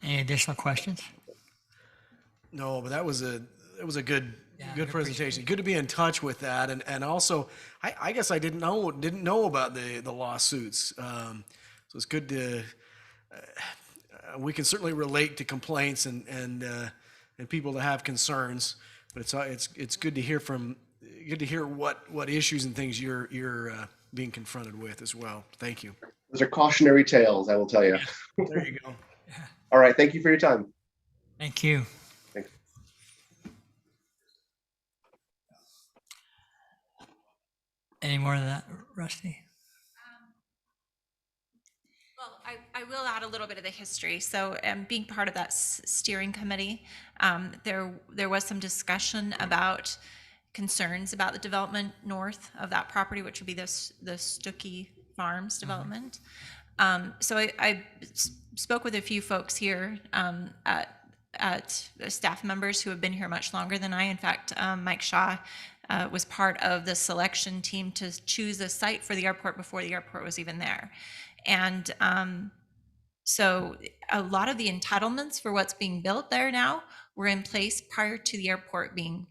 Any additional questions? No, but that was a good Yeah, I good appreciate presentation. Good to be in touch with that, and also I guess I didn't know about the lawsuits. So it's good to we can certainly relate to complaints and people that have concerns, but it's good to hear what issues and things you're being confronted with as well. Thank you. Those are cautionary tales, I will tell you. There you go. All right, thank you for your time. Thank you. Thanks. Any more of that, Rusty? Well, I will add a little bit of the history. So, being part of that steering committee, there was some discussion about concerns about the development north of that property, which would be the Stuckey Farms development. So I spoke with a few folks here at staff members who have been here much longer than I. In fact, Mike Shaw was part of the selection team to choose a site for the airport before the airport was even there. And so a lot of the entitlements for what's being built there now were in place prior to the airport being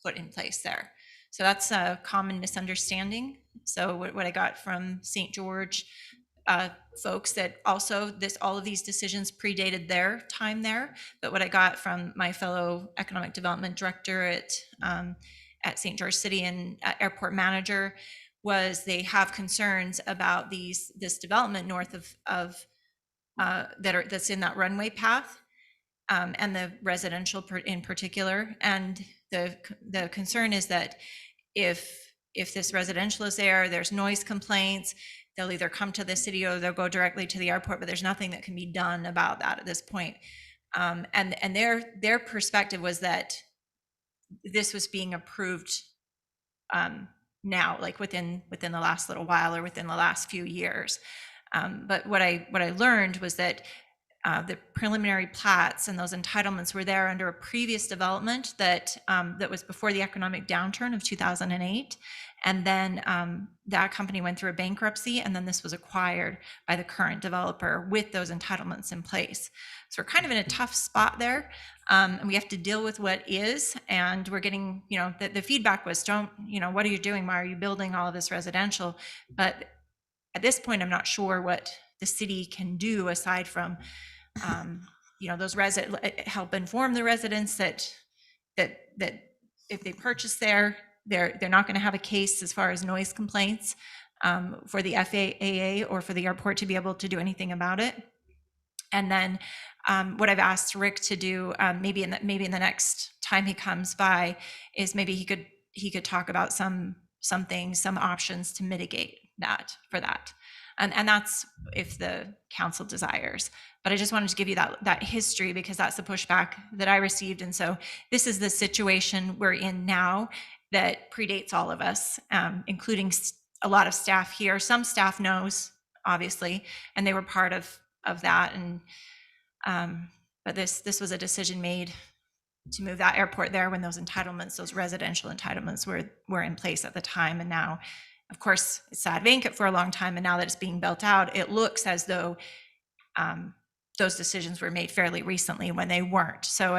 put in place there. So that's a common misunderstanding. So what I got from St. George folks, that also all of these decisions predated their time there. But what I got from my fellow economic development director at St. George City and airport manager was they have concerns about this development north of that's in that runway path, and the residential in particular. And the concern is that if this residential is there, there's noise complaints, they'll either come to the city or they'll go directly to the airport, but there's nothing that can be done about that at this point. And their perspective was that this was being approved now, like within the last little while or within the last few years. But what I learned was that the preliminary plats and those entitlements were there under a previous development that was before the economic downturn of 2008. And then that company went through a bankruptcy, and then this was acquired by the current developer with those entitlements in place. So we're kind of in a tough spot there, and we have to deal with what is. And we're getting, the feedback was, what are you doing? Why are you building all of this residential? But at this point, I'm not sure what the city can do aside from, those help inform the residents that if they purchase there, they're not going to have a case as far as noise complaints for the FAA or for the airport to be able to do anything about it. And then what I've asked Rick to do, maybe in the next time he comes by, is maybe he could talk about some things, some options to mitigate that for that. And that's if the council desires. But I just wanted to give you that history because that's the pushback that I received. And so this is the situation we're in now that predates all of us, including a lot of staff here. Some staff knows, obviously, and they were part of that. And but this was a decision made to move that airport there when those residential entitlements were in place at the time. And now, of course, it sat vacant for a long time, and now that it's being built out, it looks as though those decisions were made fairly recently when they weren't. So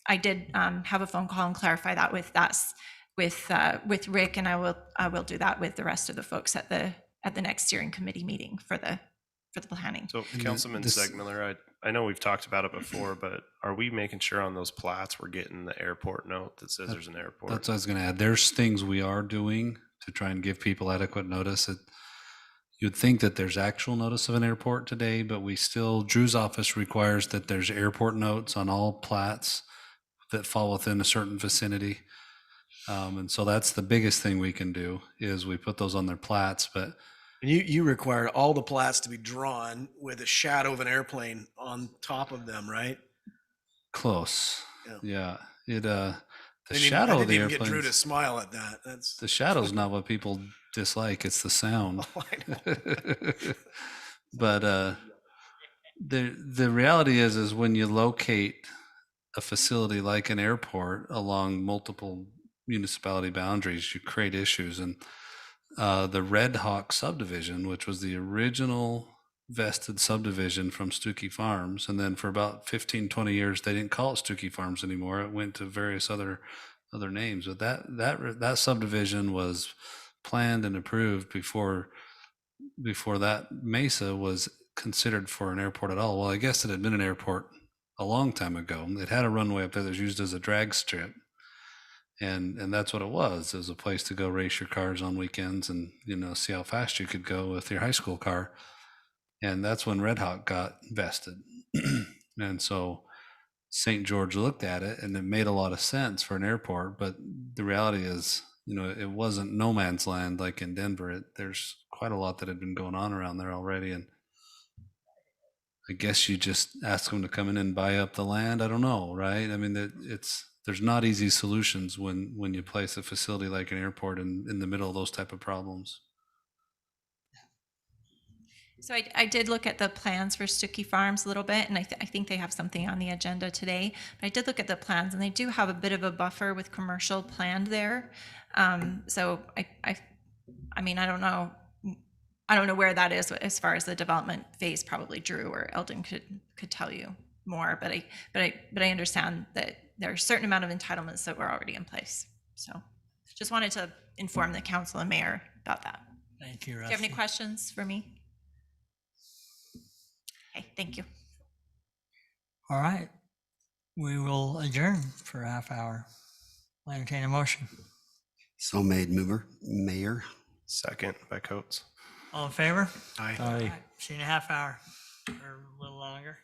I did have a phone call and clarify that with Rick, and I will do that with the rest of the folks at the next steering committee meeting for the planning. So Councilman Segmiller, I know we've talked about it before, but are we making sure on those plats we're getting the airport note that says there's an airport? That's what I was going to add. There's things we are doing to try and give people adequate notice. You'd think that there's actual notice of an airport today, but Drew's office requires that there's airport notes on all plats that fall within a certain vicinity. And so that's the biggest thing we can do is we put those on their plats. But you require all the plats to be drawn with a shadow of an airplane on top of them, right? Close. Yeah. The I shadow of the didn't even airplane. get Drew to smile at that. The shadow's not what people dislike, it's the sound. Oh, I know. But the reality is when you locate a facility like an airport along multiple municipality boundaries, you create issues. And the Red Hawk subdivision, which was the original vested subdivision from Stuckey Farms, and then for about 15, 20 years, they didn't call it Stuckey Farms anymore. It went to various other names. But that subdivision was planned and approved before that Mesa was considered for an airport at all. Well, I guess it had been an airport a long time ago. It had a runway up there that was used as a drag strip. And that's what it was. It was a place to go race your cars on weekends and, see how fast you could go with your high school car. And that's when Red Hawk got vested. And so St. George looked at it and it made a lot of sense for an airport. But the reality is, it wasn't no man's land like in Denver. There's quite a lot that had been going on around there already. And I guess you just ask them to come in and buy up the land. I don't know, right? I mean, there's not easy solutions when you place a facility like an airport in the middle of those type of problems. So I did look at the plans for Stuckey Farms a little bit, and I think they have something on the agenda today. But I did look at the plans, and they do have a bit of a buffer with commercial planned there. So I mean, I don't know where that is as far as the development phase. Probably Drew or Eldon could tell you more. But I understand that there are a certain amount of entitlements that were already in place. So just wanted to inform the council and mayor about that. Thank you, Do Rusty. you have any questions for me? Okay, thank you. All right. We will adjourn for a half hour. I'll entertain a motion. So made, Mayor. Second by Coates. All in favor? Aye. Aye. See you in a half hour or a little longer.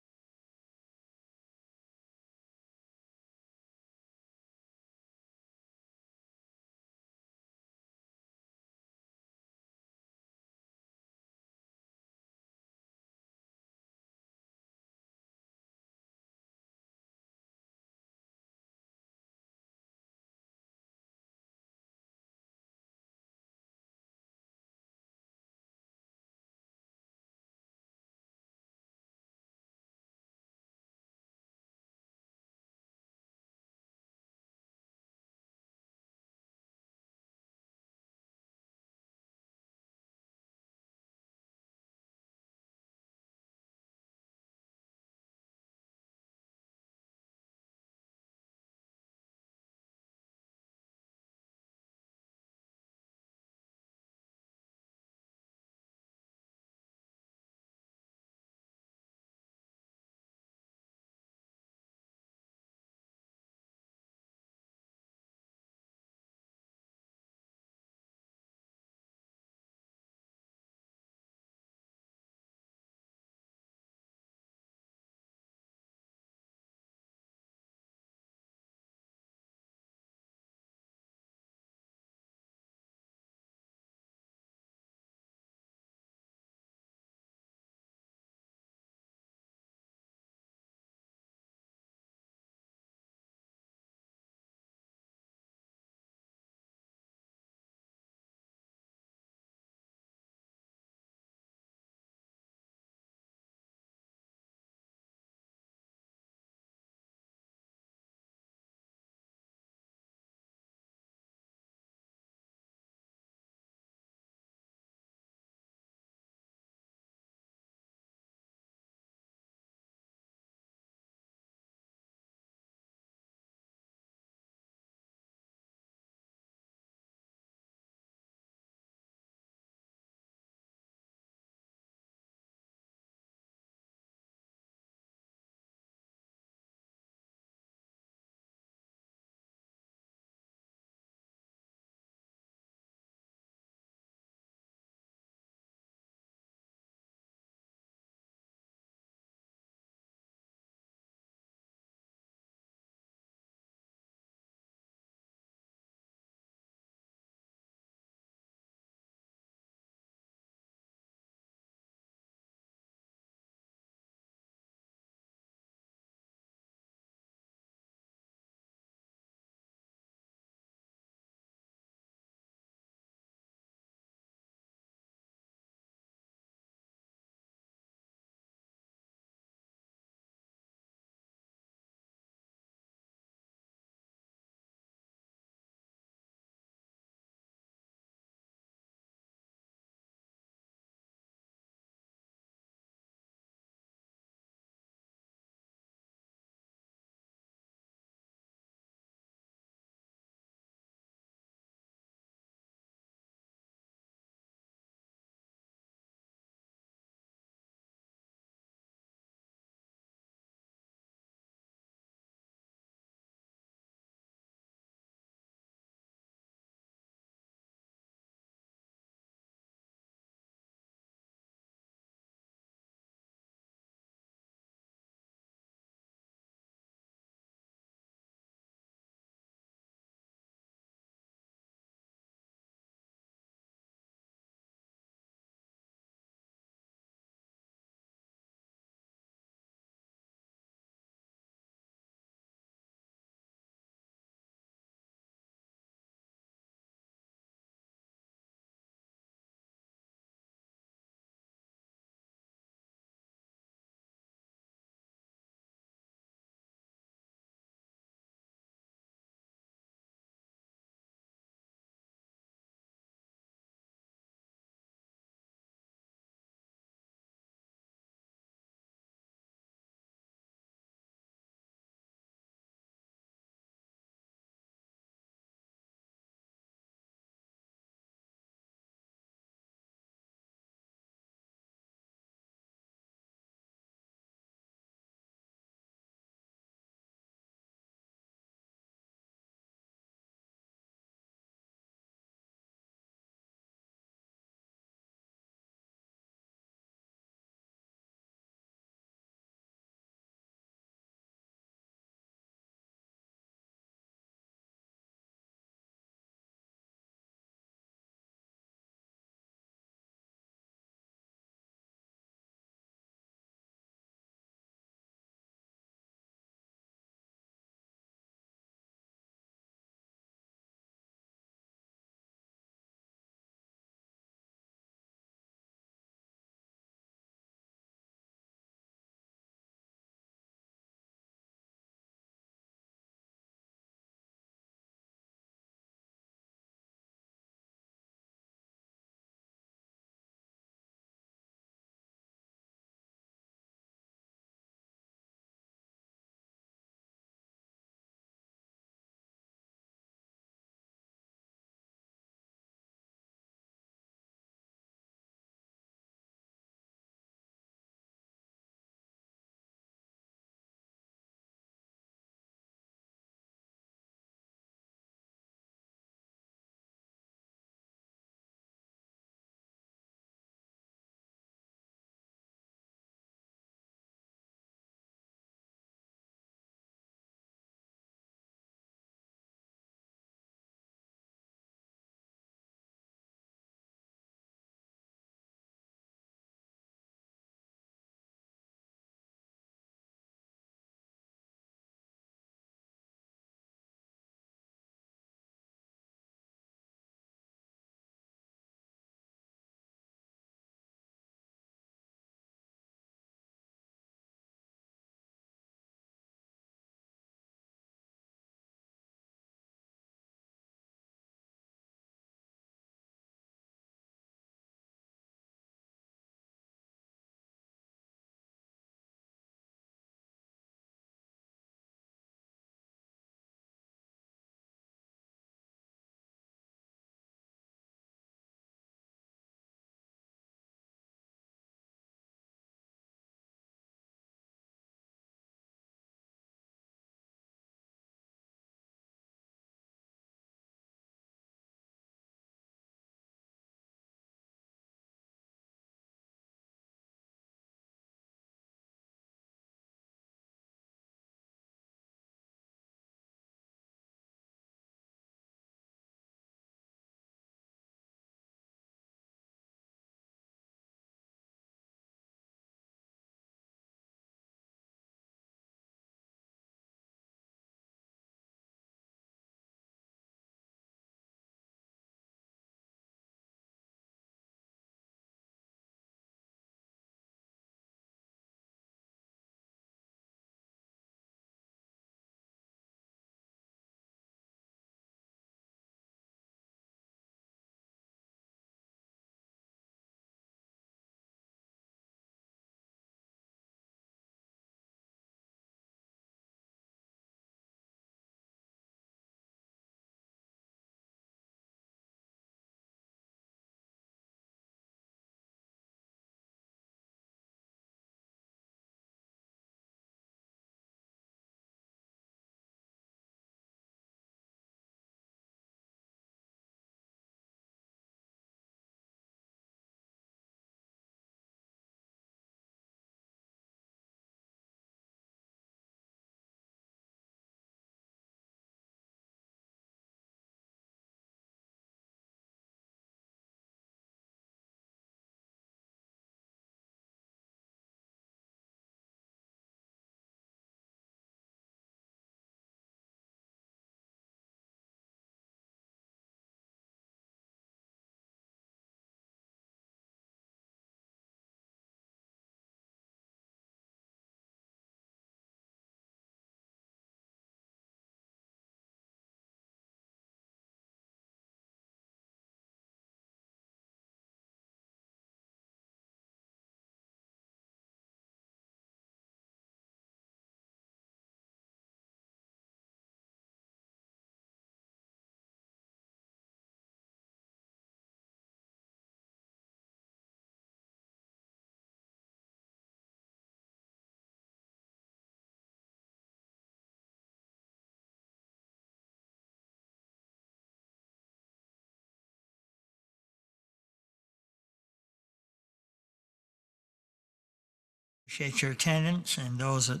Appreciate your attendance and those that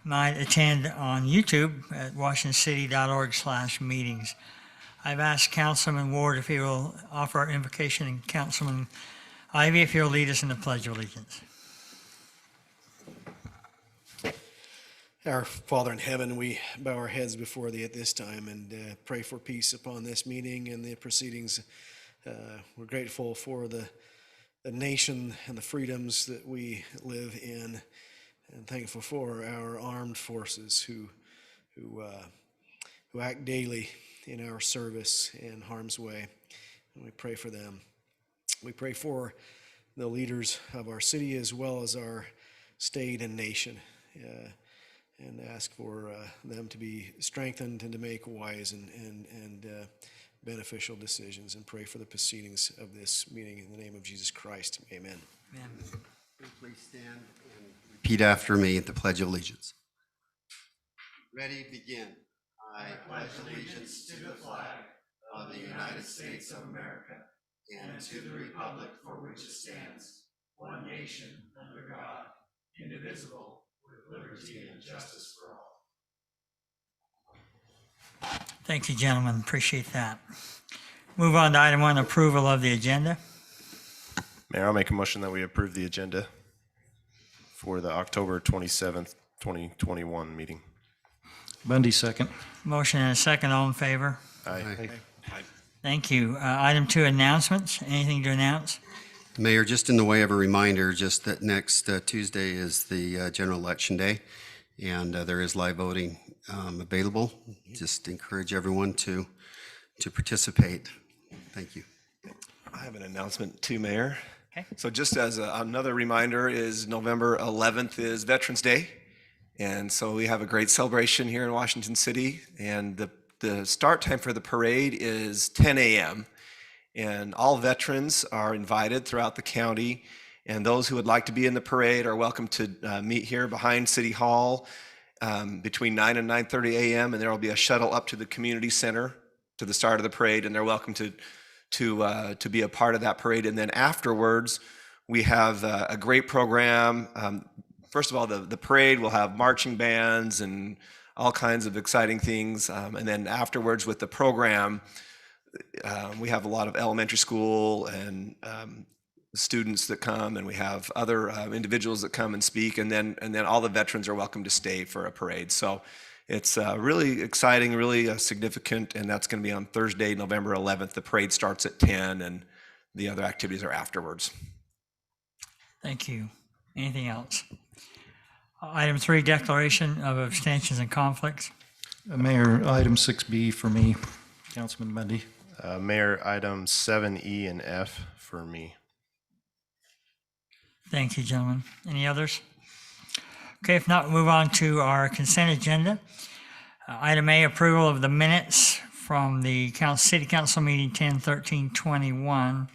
might attend on YouTube at washingtoncity.org/meetings. I've asked Councilman Ward if he will offer our invocation, and Councilman Ivy if he'll lead us in the Pledge of Allegiance. Our Father in heaven, we bow our heads before thee at this time and pray for peace upon this meeting and the proceedings. We're grateful for the nation and the freedoms that we live in, and thankful for our armed forces who act daily in our service in harm's way. And we pray for them. We pray for the leaders of our city as well as our state and nation. And ask for them to be strengthened and to make wise and beneficial decisions, and pray for the proceedings of this meeting in the name of Jesus Christ. Amen. Amen. Please stand and repeat after me at the Pledge of Allegiance. Ready, begin. I pledge allegiance to the flag of the United States of America and to the republic for which it stands, one nation, under God, indivisible, with liberty and justice for all. Thank you, gentlemen. Appreciate that. Move on to item 1, approval of the agenda. Mayor, I'll make a motion that we approve the agenda for the October 27th, 2021 meeting. Bundy, second. Motion and a second. All in favor? Aye. Thank you. Item 2, announcements. Anything to announce? Mayor, just in the way of a reminder, just that next Tuesday is the general election day, and there is live voting available. Just encourage everyone to participate. Thank you. I have an announcement too, Mayor. Okay. So just as another reminder, is November 11th is Veterans Day. And so we have a great celebration here in Washington City. And the start time for the parade is 10 a.m. And all veterans are invited throughout the county. And those who would like to be in the parade are welcome to meet here behind City Hall between 9 and 9:30 a.m. And there will be a shuttle up to the community center to the start of the parade. And they're welcome to be a part of that parade. And then afterwards, we have a great program. First of all, the parade will have marching bands and all kinds of exciting things. And then afterwards with the program, we have a lot of elementary school and students that come, and we have other individuals that come and speak. And then all the veterans are welcome to stay for a parade. So it's really exciting, really significant, and that's going to be on Thursday, November 11th. The parade starts at 10, and the other activities are afterwards. Thank you. Anything else? Item 3, declaration of abstentions and conflicts. Mayor, item 6B for me, Councilman Bundy. Mayor, items 7E and F for me. Thank you, gentlemen. Any others? Okay, if not, we'll move on to our consent agenda. Item A, approval of the minutes from the City Council meeting 10/13/21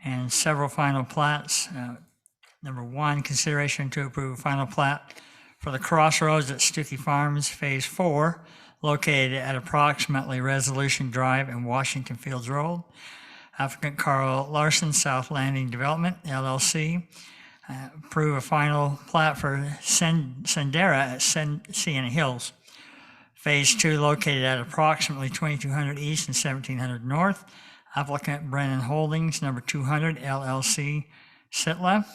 and several final plats. Number 1, consideration to approve a final plat for the Crossroads at Stuckey Farms Phase 4, located at approximately Resolution Drive and Washington Fields Road. Applicant Carl Larson, South Landing Development, LLC. Approve a final plat for Sendera at Sienna Hills. Phase 2, located at approximately 2200 East and 1700 North. Applicant Brennan Holdings, number 200, LLC, Sitla.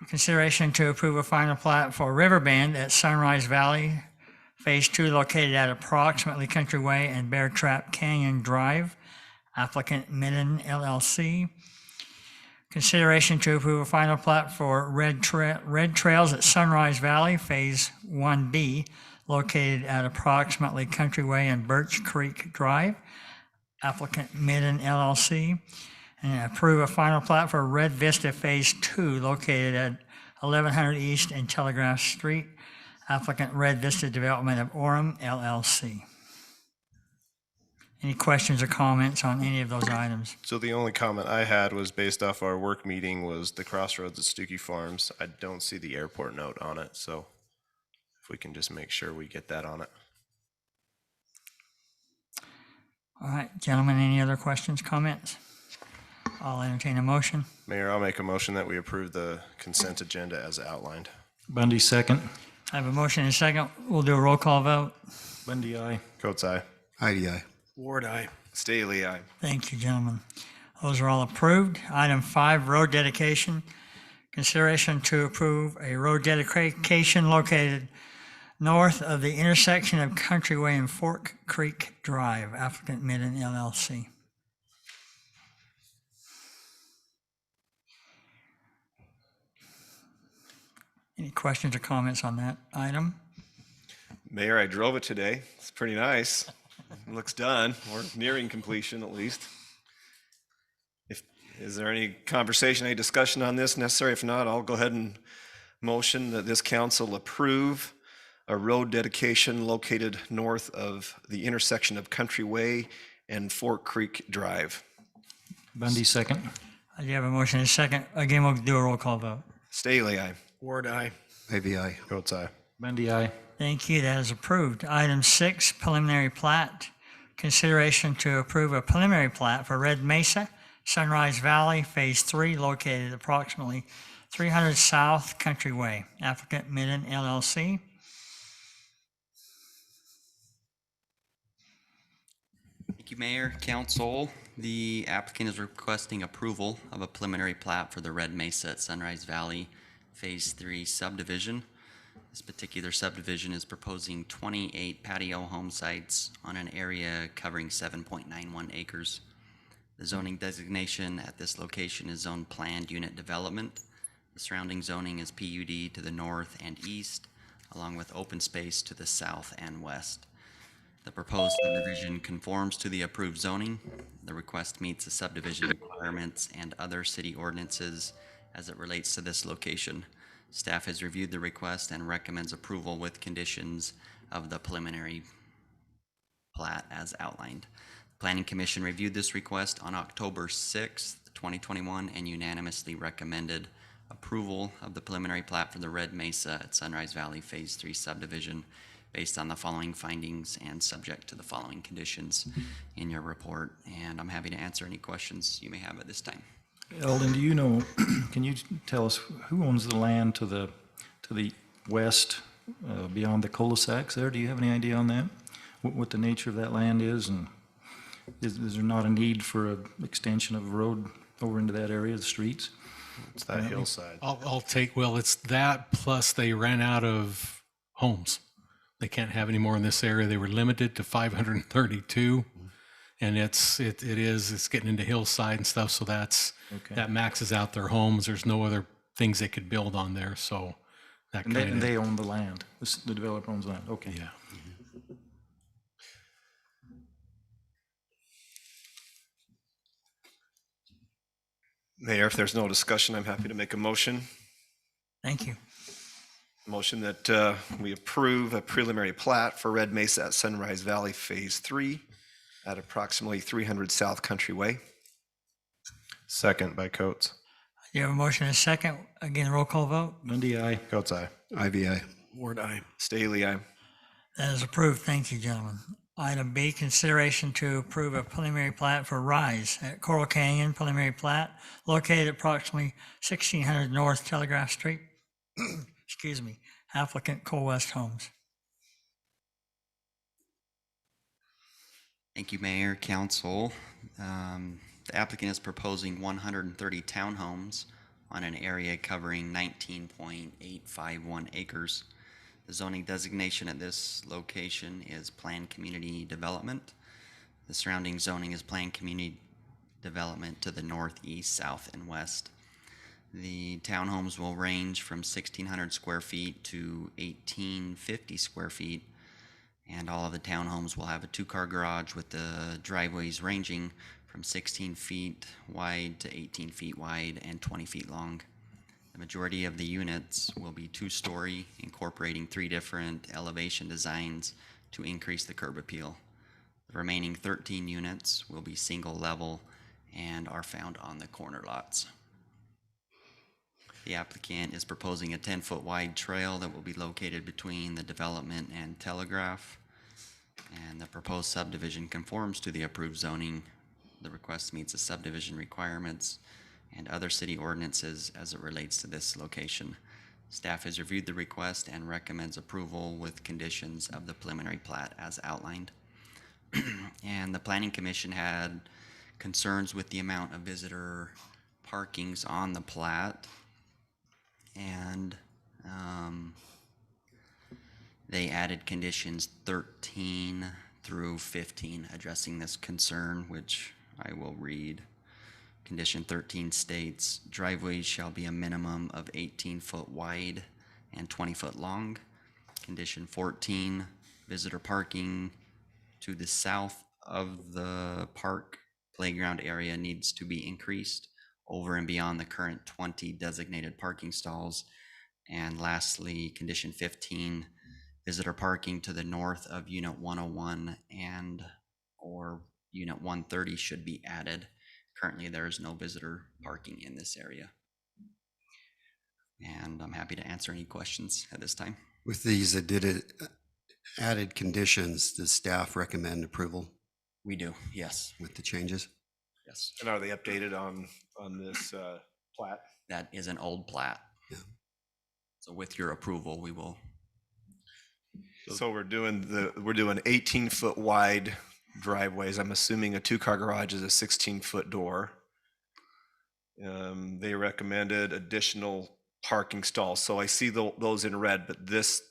Consideration to approve a final plat for Riverbend at Sunrise Valley, Phase 2, located at approximately Countryway and Bear Trap Canyon Drive. Applicant Midden, LLC. Consideration to approve a final plat for Red Trails at Sunrise Valley, Phase 1B, located at approximately Countryway and Birch Creek Drive. Applicant Midden, LLC. And approve a final plat for Red Vista Phase 2, located at 1100 East and Telegraph Street. Applicant Red Vista Development of Orem, LLC. Any questions or comments on any of those items? So the only comment I had was based off our work meeting was the Crossroads at Stuckey Farms. I don't see the airport note on it, so if we can just make sure we get that on it. All right, gentlemen, any other questions, comments? I'll entertain a motion. Mayor, I'll make a motion that we approve the consent agenda as outlined. Bundy, second. I have a motion and a second. We'll do a roll call vote. Bundy, aye. Coates, aye. IDI. Ward, aye. Staley, aye. Thank you, gentlemen. Those are all approved. Item 5, road dedication. Consideration to approve a road dedication located north of the intersection of Countryway and Fork Creek Drive, applicant Midden LLC. Any questions or comments on that item? Mayor, I drove it today. It's pretty nice. It looks done, or nearing completion at least. Is there any conversation, any discussion on this necessary? If not, I'll go ahead and motion that this council approve a road dedication located north of the intersection of Countryway and Fork Creek Drive. Bundy, second. I do have a motion and a second. Again, we'll do a roll call vote. Staley, aye. Ward, aye. IVI. Coates, aye. Bundy, aye. Thank you. That is approved. Item 6, preliminary plat. Consideration to approve a preliminary plat for Red Mesa, Sunrise Valley, Phase 3, located approximately 300 South Countryway. Applicant Midden LLC. Thank you, Mayor, Council. The applicant is requesting approval of a preliminary plat for the Red Mesa at Sunrise Valley Phase 3 subdivision. This particular subdivision is proposing 28 patio home sites on an area covering 7.91 acres. The zoning designation at this location is Zone Planned Unit Development. The surrounding zoning is PUD to the north and east, along with open space to the south and west. The proposed subdivision conforms to the approved zoning. The request meets the subdivision requirements and other city ordinances as it relates to this location. Staff has reviewed the request and recommends approval with conditions of the preliminary plat as outlined. Planning Commission reviewed this request on October 6th, 2021, and unanimously recommended approval of the preliminary plat for the Red Mesa at Sunrise Valley Phase 3 subdivision based on the following findings and subject to the following conditions in your report. And I'm happy to answer any questions you may have at this time. Eldon, do you know, can you tell us who owns the land to the west beyond the cul-de-sacs there? Do you have any idea on that? What the nature of that land is, and is there not a need for an extension of road over into that area, the streets? It's that hillside. I'll take, well, it's that plus they ran out of homes. They can't have any more in this area. They were limited to 532. And it's getting into hillside and stuff. So that maxes out their homes. There's no other things they could build on there. So that And kind of. they own the land. The developer owns the land. Okay. Yeah. Mayor, if there's no discussion, I'm happy to make a motion. Thank you. Motion that we approve a preliminary plat for Red Mesa at Sunrise Valley Phase 3 at approximately 300 South Countryway. Second by Coates. You have a motion and a second. Again, roll call vote. Bundy, aye. Coates, aye. IVI. Ward, aye. Staley, aye. That is approved. Thank you, gentlemen. Item B, consideration to approve a preliminary plat for Rise at Coral Canyon, preliminary plat located approximately 1600 North Telegraph Street. Excuse me. Applicant Cole West Homes. Thank you, Mayor, Council. The applicant is proposing 130 townhomes on an area covering 19.851 acres. The zoning designation at this location is Planned Community Development. The surrounding zoning is Planned Community Development to the northeast, south, and west. The townhomes will range from 1,600 square feet to 1,850 square feet. And all of the townhomes will have a 2-car garage with the driveways ranging from 16 feet wide to 18 feet wide and 20 feet long. The majority of the units will be 2-story, incorporating 3 different elevation designs to increase the curb appeal. The remaining 13 units will be single level and are found on the corner lots. The applicant is proposing a 10-foot wide trail that will be located between the development and Telegraph. And the proposed subdivision conforms to the approved zoning The request meets the subdivision requirements and other city ordinances as it relates to this location. Staff has reviewed the request and recommends approval with conditions of the preliminary plat as outlined. And the Planning Commission had concerns with the amount of visitor parkings on the plat. And they added conditions 13 through 15 addressing this concern, which I will read. Condition 13 states, driveways shall be a minimum of 18-foot wide and 20-foot long. Condition 14, visitor parking to the south of the park playground area needs to be increased over and beyond the current 20 designated parking stalls. And lastly, condition 15, visitor parking to the north of Unit 101 and or Unit 130 should be added. Currently, there is no visitor parking in this area. And I'm happy to answer any questions at this time. With these added conditions, does staff recommend approval We do, yes, with the changes? yes. And are they updated on this plat? That is an old plat. Yeah. So with your approval, we will. So we're doing 18-foot wide driveways. I'm assuming a 2-car garage is a 16-foot door. They recommended additional parking stalls. So I see those in red, but this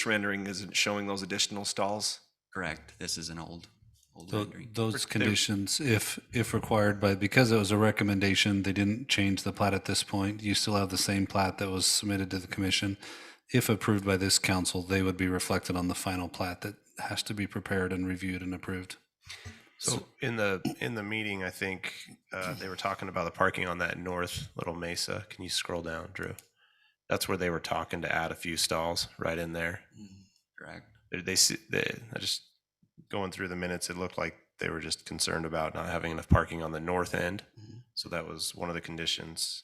rendering isn't showing those additional stalls. Correct. This is an old Tho- rendering. Those conditions, if required by, because it was a recommendation, they didn't change the plat at this point. You still have the same plat that was submitted to the commission. If approved by this council, they would be reflected on the final plat that has to be prepared and reviewed and approved. So in the meeting, I think they were talking about the parking on that north Little Mesa. Can you scroll down, Drew? That's where they were talking to add a few stalls right in there. Correct. I just going through the minutes, it looked like they were just concerned about not having enough parking on the north end. So that was one of the conditions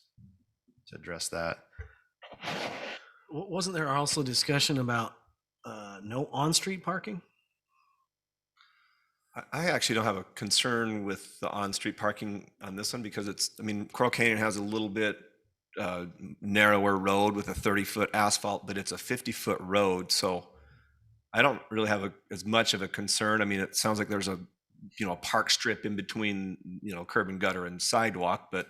to address that. Wasn't there also discussion about no on-street parking? I actually don't have a concern with the on-street parking on this one because Coral Canyon has a little bit narrower road with a 30-foot asphalt, but it's a 50-foot road. So I don't really have as much of a concern. I mean, it sounds like there's a park strip in between, curb and gutter and sidewalk, but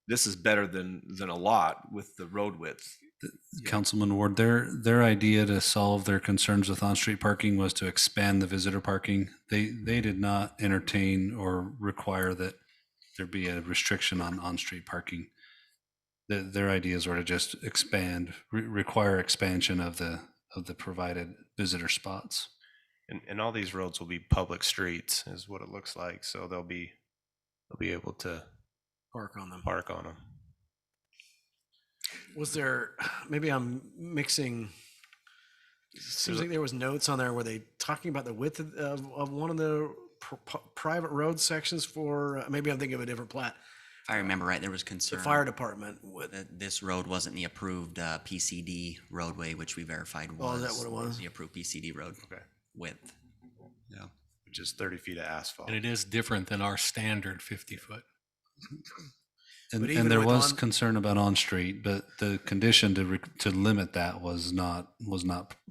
this is better than a lot with the road width. Councilman Ward, their idea to solve their concerns with on-street parking was to expand the visitor parking. They did not entertain or require that there be a restriction on on-street parking. Their ideas were to just require expansion of the provided visitor spots. And all these roads will be public streets is what it looks like. So they'll be able to Park on them. Was there, maybe I'm mixing, seems like there was notes on there where they talking about the width of one of the private road sections for, maybe I'm thinking of a different plat. If I remember right, there was concern. The fire department. That this road wasn't the approved PCD roadway, which we verified was. Oh, is that what it was? The approved PCD road Okay. width. Yeah. Which is 30 feet of asphalt. And it is different than our standard 50-foot. And But even there with was on- concern about on-street, but the condition to limit that was not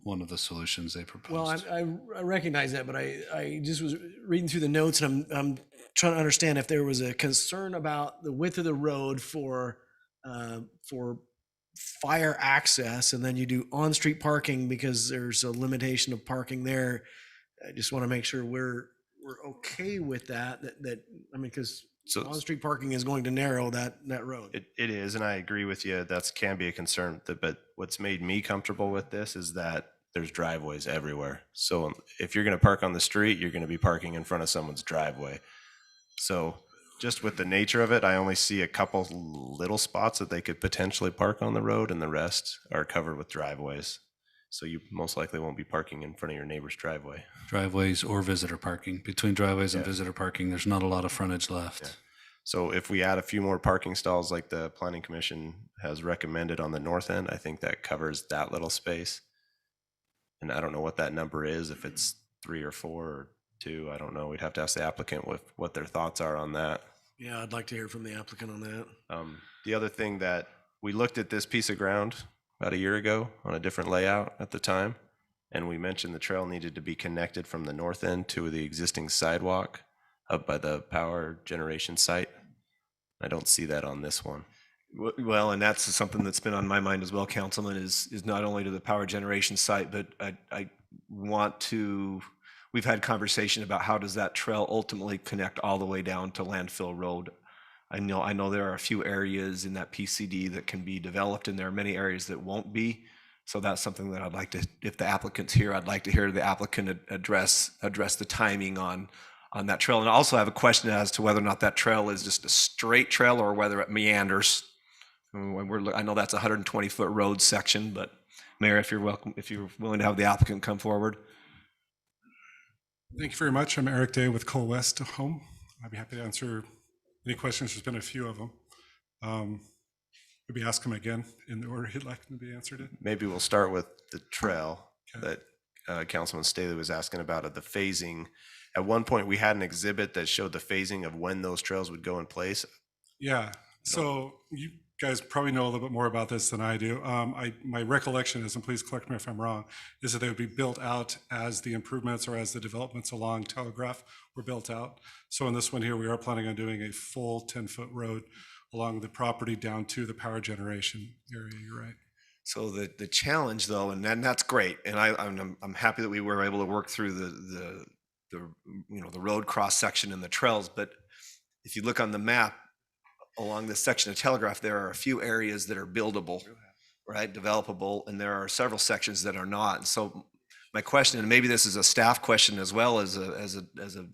one of the solutions they proposed. Well, I recognize that, but I just was reading through the notes and I'm trying to understand if there was a concern about the width of the road for fire access, and then you do on-street parking because there's a limitation of parking there. I just want to make sure we're okay with that because So- on-street parking is going to narrow that road. It is, and I agree with you. That can be a concern. But what's made me comfortable with this is that there's driveways everywhere. So if you're going to park on the street, you're going to be parking in front of someone's driveway. So just with the nature of it, I only see a couple little spots that they could potentially park on the road, and the rest are covered with driveways. So you most likely won't be parking in front of your neighbor's driveway. Driveways or visitor parking. Between driveways and Yeah. visitor parking, there's not a lot of frontage left. Yeah. So if we add a few more parking stalls like the Planning Commission has recommended on the north end, I think that covers that little space. And I don't know what that number is, if it's 3 or 4 or too. I don't know. We'd have to ask the applicant what their thoughts are on that. Yeah, I'd like to hear from the applicant on that. The other thing that we looked at this piece of ground about a year ago on a different layout at the time, and we mentioned the trail needed to be connected from the north end to the existing sidewalk up by the power generation site. I don't see that on this one. Well, and that's something that's been on my mind as well, Councilman, is not only to the power generation site, but I want to, we've had conversation about how does that trail ultimately connect all the way down to Landfill Road. I know there are a few areas in that PCD that can be developed, and there are many areas that won't be. So that's something that I'd like to, if the applicant's here, I'd like to hear the applicant address the timing on that trail. And I also have a question as to whether or not that trail is just a straight trail or whether it meanders. I know that's a 120-foot road section, but Mayor, if you're willing to have the applicant come forward. Thank you very much. I'm Eric Day with Coal West Home. I'd be happy to answer any questions. There's been a few of them. Maybe ask them again in the order he'd like them to be answered in. Maybe we'll start with the trail that Councilman Staley was asking about, of the phasing. At one point, we had an exhibit that showed the phasing of when those trails would go in place. Yeah, so you guys probably know a little bit more about this than I do. My recollection is, and please correct me if I'm wrong, is that they would be built out as the improvements or as the developments along Telegraph were built out. So in this one here, we are planning on doing a full 10-foot road along the property down to the power generation area. You're right. So the challenge though, and that's great, and I'm happy that we were able to work through the road cross section and the trails. But if you look on the map along this section of Telegraph, there are a few areas that are buildable, right, developable, and there are several sections that are not. And so my question, and maybe this is a staff question as well as a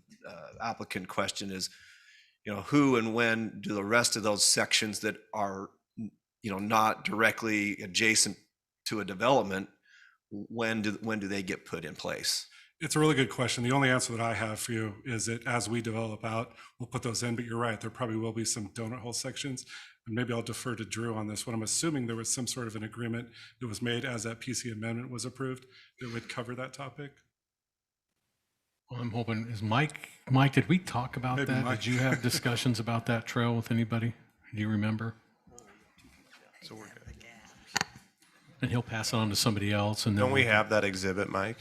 applicant question, is, who and when do the rest of those sections that are, not directly adjacent to a development, when do they get put in place? It's a really good question. The only answer that I have for you is that as we develop out, we'll put those in, but you're right, there probably will be some donut hole sections. And maybe I'll defer to Drew on this one. I'm assuming there was some sort of an agreement that was made as that PC amendment was approved that would cover that topic. Well, I'm hoping, is Mike, did we talk about Maybe that? Mike. Did you have discussions about that trail with anybody? Do you remember? So we're good. And he'll pass it on to somebody else, and then. Don't we have that exhibit, Mike?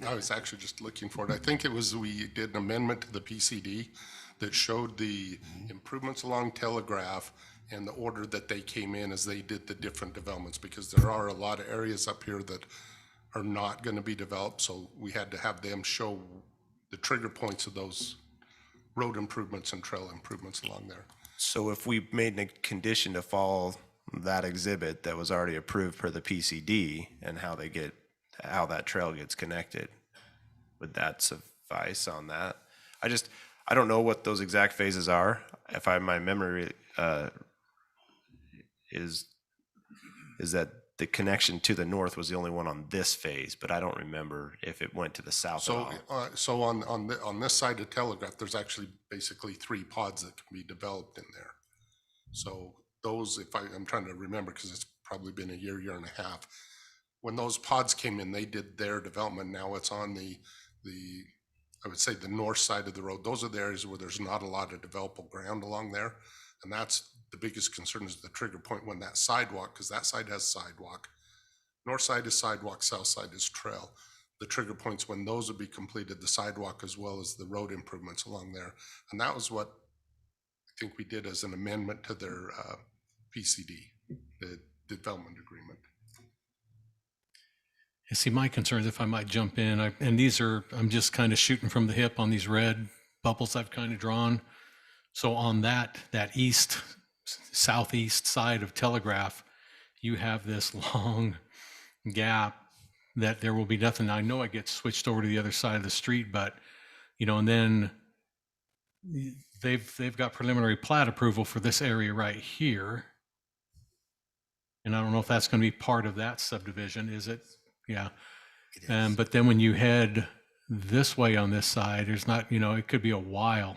I was actually just looking for it. I think it was, we did an amendment to the PCD that showed the improvements along Telegraph and the order that they came in as they did the different developments, because there are a lot of areas up here that are not going to be developed. So we had to have them show the trigger points of those road improvements and trail improvements along there. So if we made a condition to follow that exhibit that was already approved per the PCD and how how that trail gets connected, would that suffice on that? I don't know what those exact phases are. If my memory is that the connection to the north was the only one on this phase, but I don't remember if it went to the south at all. So on this side of Telegraph, there's actually basically 3 pods that can be developed in there. So those, I'm trying to remember because it's probably been a year and a half. When those pods came in, they did their development. Now it's on the I would say the north side of the road. Those are the areas where there's not a lot of developable ground along there. And that's the biggest concern, is the trigger point when that sidewalk, because that side has sidewalk. North side is sidewalk, south side is trail. The trigger points when those would be completed, the sidewalk as well as the road improvements along there. And that was what I think we did as an amendment to their PCD, the development agreement. You see, my concerns, if I might jump in, and these are, I'm just kind of shooting from the hip on these red bubbles I've kind of drawn. So on that southeast side of Telegraph, you have this long gap that there will be nothing. I know it gets switched over to the other side of the street, but, and then they've got preliminary plat approval for this area right here. And I don't know if that's going to be part of that subdivision, is it? Yeah. But then when you head this way on this side, there's not, it could be a while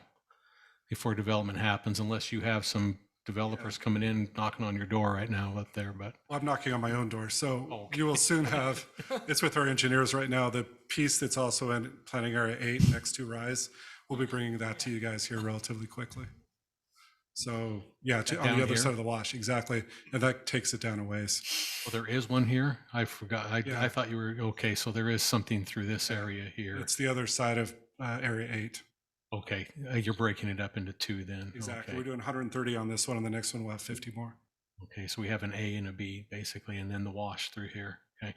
before development happens unless you have some developers coming in, knocking on your door right now up there, but Well, I'm knocking on my own door, so okay. you will soon have, it's with our engineers right now, the piece that's also in planning area 8 next to Rise, we'll be bringing that to you guys here relatively quickly. So, yeah, on Down the other here? side of the wash, exactly, and that takes it down a ways. well, there is one here. I forgot. Yeah. I thought you were, okay, so there is something through this area here. It's the other side of area 8. Okay, you're breaking it up into two then. Exactly, Okay. we're doing 130 on this one, and the next one will have 50 more. Okay, so we have an A and a B basically, and then the wash through here. Okay.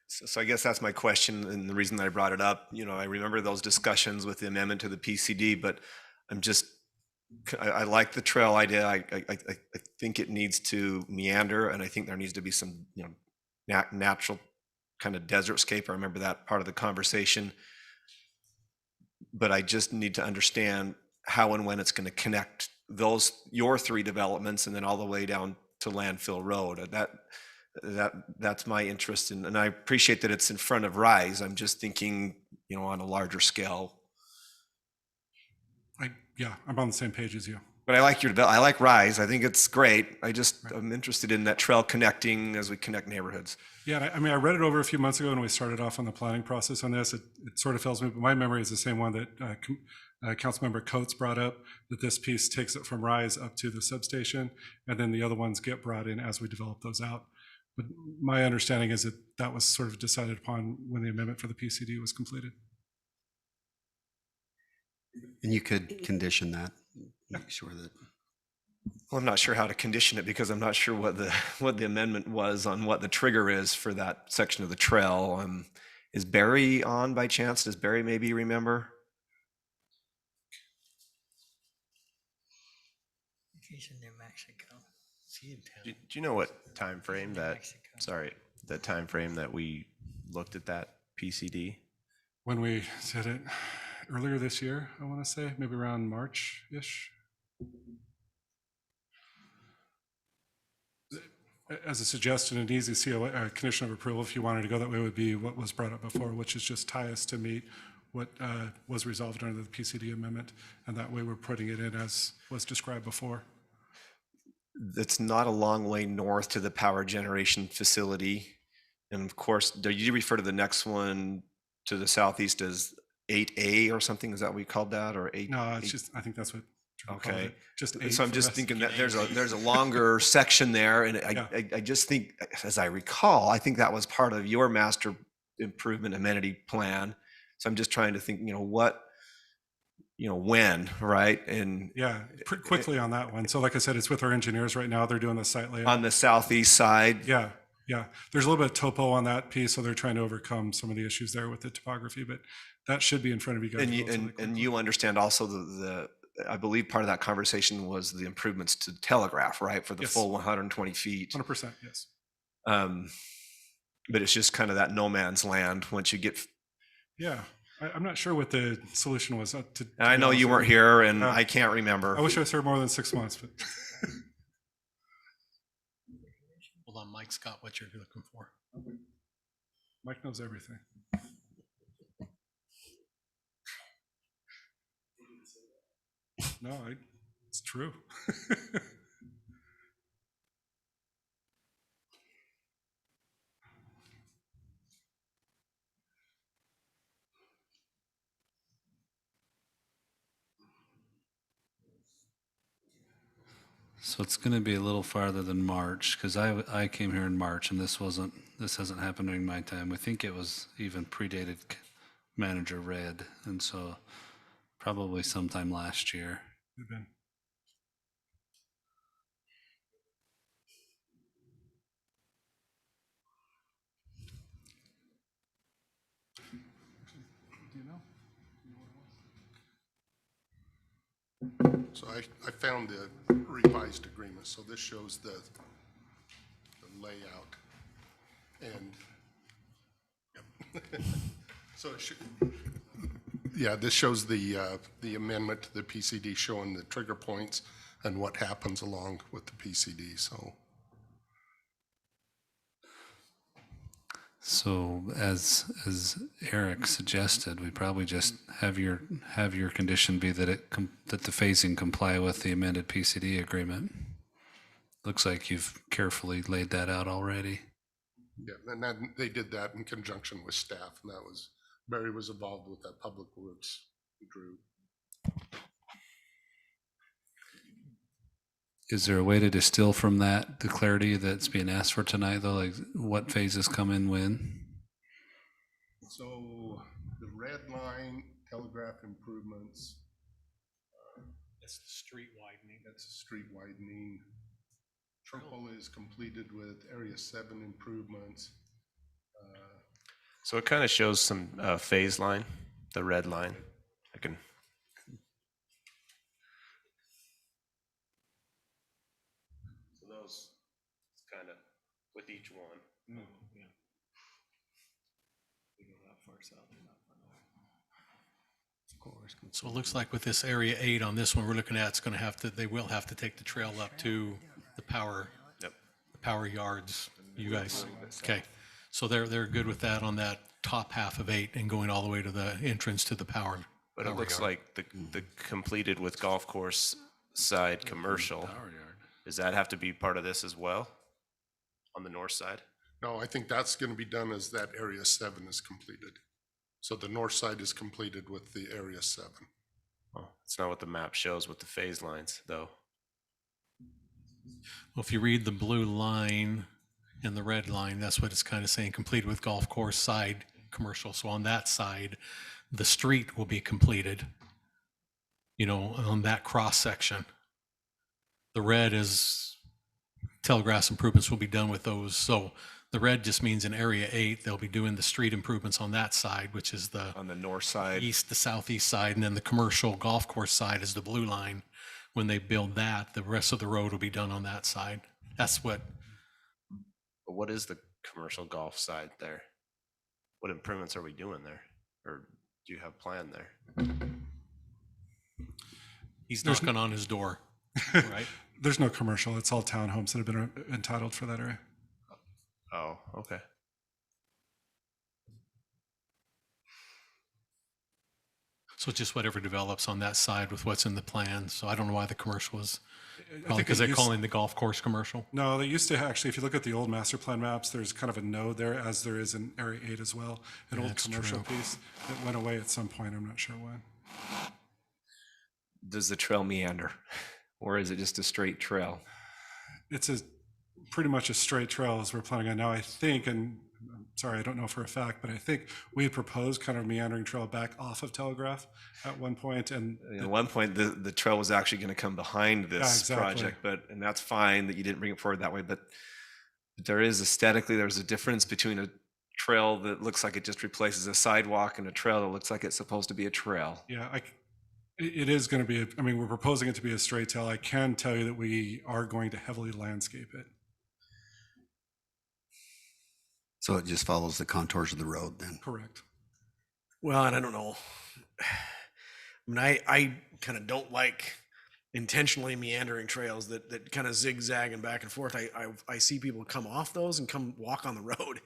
So I guess that's my question, and the reason that I brought it up. I remember those discussions with the amendment to the PCD, but I like the trail idea. I think it needs to meander, and I think there needs to be some, natural kind of desert scape. I remember that part of the conversation. But I just need to understand how and when it's going to connect your 3 developments and then all the way down to Landfill Road. That's my interest in, and I appreciate that it's in front of Rise. I'm just thinking, on a larger scale. I'm on the same page as you. But I like Rise. I think it's great. I'm interested in that trail connecting as we connect neighborhoods. Yeah, I mean, I read it over a few months ago when we started off on the planning process on this. It sort of fails me, but my memory is the same one that Councilmember Coates brought up, that this piece takes it from Rise up to the substation, and then the other ones get brought in as we develop those out. But my understanding is that was sort of decided upon when the amendment for the PCD was completed. And you could condition that, make sure that. Well, I'm not sure how to condition it because I'm not sure what the amendment was on what the trigger is for that section of the trail. Is Barry on by chance? Does Barry maybe remember? He's in New Mexico. Do you know what time frame that we looked at that PCD? When we did it earlier this year, I want to say, maybe around March-ish. As a suggestion, an easy COA, condition of approval, if you wanted to go that way, would be what was brought up before, which is just tie us to meet what was resolved under the PCD amendment, and that way we're putting it in as was described before. It's not a long way north to the power generation facility. And of course, do you refer to the next one to the southeast as 8A or something? Is that what we called that, or 8? No, it's just, I think that's what. Drew called Okay. it. Just 8 So I'm for just us. thinking that there's a longer section there, and I just think, as I recall, I think that was part of your master improvement amenity plan. So I'm just trying to think, when, right? And Yeah, pretty quickly on that one. So like I said, it's with our engineers right now. They're doing the site layout. on the southeast side. Yeah. There's a little bit of topo on that piece, so they're trying to overcome some of the issues there with the topography, but that should be in front of you guys. And you understand also I believe part of that conversation was the improvements to Telegraph, right? For the Yes. full 120 feet. 100%, yes. But it's just kind of that no man's land once you get. Yeah, I'm not sure what the solution was. And I know you weren't here, and Yeah. I can't remember. I wish I was here more than 6 months, but Hold on, Mike's got what you're looking for. Mike knows everything. No, it's true. So it's going to be a little farther than March, because I came here in March, and this hasn't happened during my time. We think it was even predated Manager Red, and so probably sometime last year. We've been- Do you know? So I found the revised agreement, so this shows the layout. And, yep. So it should, yeah, this shows the amendment to the PCD showing the trigger points and what happens along with the PCD, so. So as Eric suggested, we probably just have your condition be that that the phasing comply with the amended PCD agreement. Looks like you've carefully laid that out already. Yeah, and then they did that in conjunction with staff, and that was, Barry was involved with that Public Works group. Is there a way to distill from that the clarity that's being asked for tonight, though? Like what phases come in when? So the red line, telegraph improvements. That's the street widening. That's the street widening. Triple is completed with Area 7 improvements. So it kind of shows some phase line, the red line. I can. So those kind of with each one. Yeah. We go that far south and that far north. Of course. So it looks like with this area 8 on this one we're looking at, it's going to have to, they will have to take the trail up to the power. Yep. The power yards. You guys, okay. So they're good with that on that top half of 8 and going all the way to the entrance to the power. But it looks like the completed with golf course side commercial. Does that have to be part of this as well? On the north side? No, I think that's going to be done as that Area 7 is completed. So the north side is completed with the Area 7. Oh, it's not what the map shows with the phase lines, though. Well, if you read the blue line and the red line, that's what it's kind of saying, completed with golf course side commercial. So on that side, the street will be completed, you know, on that cross section. The red is telegrass improvements will be done with those. So the red just means in Area 8, they'll be doing the street improvements on that side, which is On the north side. east, the southeast side, and then the commercial golf course side is the blue line. When they build that, the rest of the road will be done on that side. That's what, But what is the commercial golf side there? What improvements are we doing there? Or do you have planned there? he's knocking on his door, right? There's no commercial. It's all townhomes that have been entitled for that area. Oh, okay. So it's just whatever develops on that side with what's in the plan. So I don't know why the commercial was, I probably think because it they're used- calling the golf course commercial. No, they used to actually, if you look at the old master plan maps, there's kind of a node there, as there is in Area 8 as well. An old That's commercial true. piece that went away at some point. I'm not sure when. Does the trail meander? Or is it just a straight trail? It's pretty much a straight trail as we're planning on now, I think, and I'm sorry, I don't know for a fact, but I think we had proposed kind of meandering trail back off of Telegraph at one point, and At one point, the trail was actually going to come behind this exactly. project, and that's fine that you didn't bring it forward that way, but there is aesthetically, there's a difference between a trail that looks like it just replaces a sidewalk and a trail that looks like it's supposed to be a trail. yeah, it is going to be, I mean, we're proposing it to be a straight trail. I can tell you that we are going to heavily landscape it. So it just follows the contours of the road then? Correct. Well, and I don't know. I mean, I kind of don't like intentionally meandering trails that kind of zigzag and back and forth. I see people come off those and come walk on the road.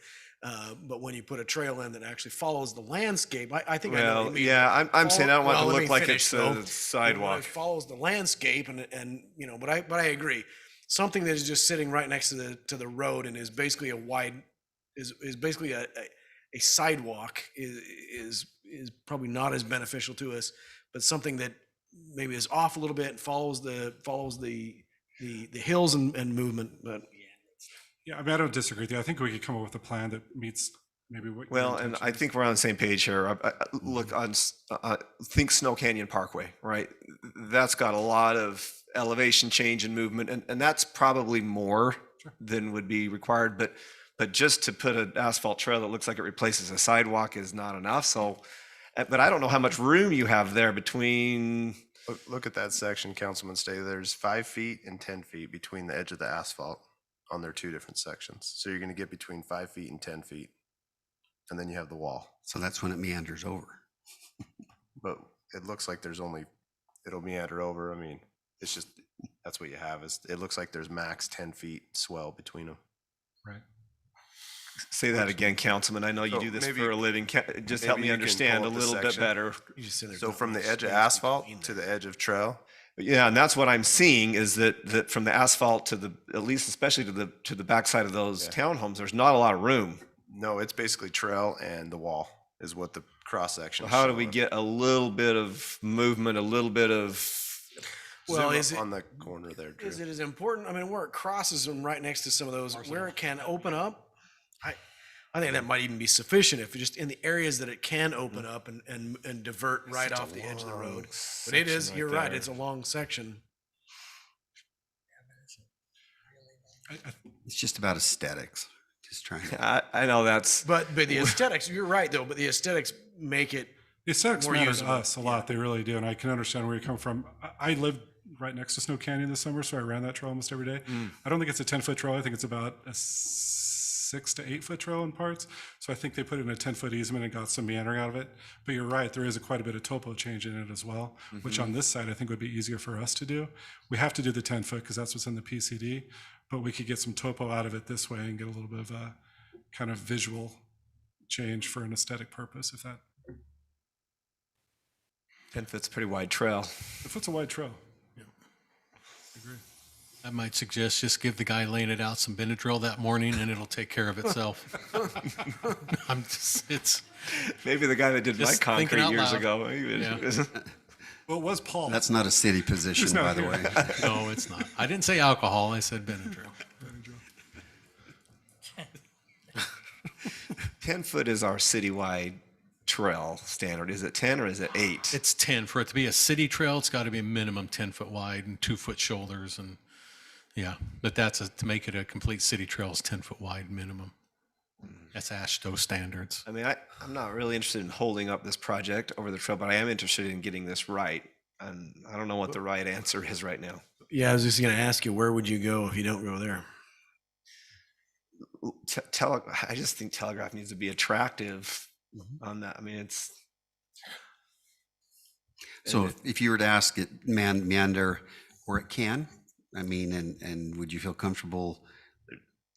But when you put a trail in that actually follows the landscape, I think I know what you Well, mean. yeah, I'm saying I don't want it to Well, let look me like finish, it's though. a When sidewalk. it follows the landscape and you know, but I agree. Something that is just sitting right next to the road and is basically a wide is basically a sidewalk is probably not as beneficial to us, but something that maybe is off a little bit and follows the hills and movement. But Yeah, I mean, I don't disagree with you. I think we could come up with a plan that meets maybe what. your Well, and intention I is. think we're on the same page here. Look, think Snow Canyon Parkway, right? That's got a lot of elevation change and movement, and that's probably more than would be required. But just to put an asphalt trail that looks like it replaces a sidewalk is not enough. So, but I don't know how much room you have there between. Look at that section, Councilman Stay. There's 5 feet and 10 feet between the edge of the asphalt on their 2 different sections. So you're going to get between 5 feet and 10 feet. And then you have the wall. So that's when it meanders over. But it looks like it'll meander over. I mean, it's just, that's what you have. It looks like there's max 10 feet swell between them. Right. Say that again, Councilman. I know you So do this maybe- for a living. Just help maybe me you can understand a pull up the little bit section. better. You just say there's So not from much the edge of space asphalt between to there. the edge of trail, Yeah, and that's what I'm seeing is that from the asphalt to the, at least especially to the backside of those Yeah. townhomes, there's not a lot of room. no, it's basically trail and the wall is what the cross section. So how do we get a little bit of movement, a little bit of, Well, is it, on the corner there, Drew? is it as important? I mean, where it crosses them right next to some of those, where it can open up, I think that might even be sufficient if just in the areas that it can open up and divert right such a off the edge of the long road. But it is, section right you're right, there. it's a long section. It's just about aesthetics. Just trying. I know that's, But the aesthetics, you're right though, but the aesthetics make it The aesthetics more matter to usable. us a lot. They really do. And I can understand where you come from. I lived right next to Snow Canyon this summer, so I ran that trail almost every day. I don't think it's a 10-foot trail. I think it's about a 6 to 8 foot trail in parts. So I think they put in a 10-foot easement and got some meandering out of it. But you're right, there is quite a bit of topo change in it as well, which on this side I think would be easier for us to do. We have to do the 10-foot because that's what's in the PCD, but we could get some topo out of it this way and get a little bit of a kind of visual change for an aesthetic purpose, if that. 10 foot's a pretty wide trail. If it's a wide trail. Yeah, I agree. I might suggest just give the guy laying it out some Benadryl that morning and it'll take care of itself. I'm just, it's, Maybe the guy that did my Just thinking concrete out years loud. ago. maybe Yeah. Well, it was Paul. That's not a city position, not by the here. way. no, it's not. I didn't say alcohol, I said Benadryl. 10 foot is our citywide trail standard. Is it 10 or is it 8? It's 10. For it to be a city trail, it's got to be a minimum 10 foot wide and 2 foot shoulders. And yeah, but to make it a complete city trail is 10 foot wide minimum. That's AASHTO standards. I mean, I'm not really interested in holding up this project over the trail, but I am interested in getting this right. And I don't know what the right answer is right now. Yeah, I was just gonna ask you, where would you go if you don't go there? I just think Telegraph needs to be attractive on that. I mean, it's. So if you were to ask it meander where it can, I mean, and would you feel comfortable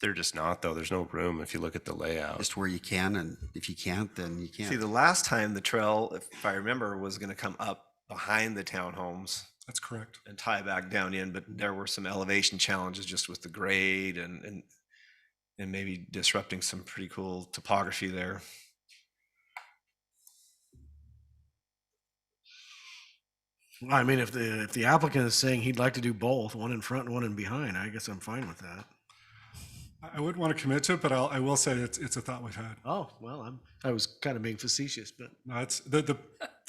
They're just not though. There's no room if you look at the layout. just where you can, and if you can't, then you can't? See, the last time the trail, if I remember, was going to come up behind the townhomes That's correct. and tie back down in, but there were some elevation challenges just with the grade and maybe disrupting some pretty cool topography there. Well, I mean, if the applicant is saying he'd like to do both, one in front and one in behind, I guess I'm fine with that. I wouldn't want to commit to it, but I will say it's a thought we've had. Oh, well, I was kind of being facetious, but No, it's the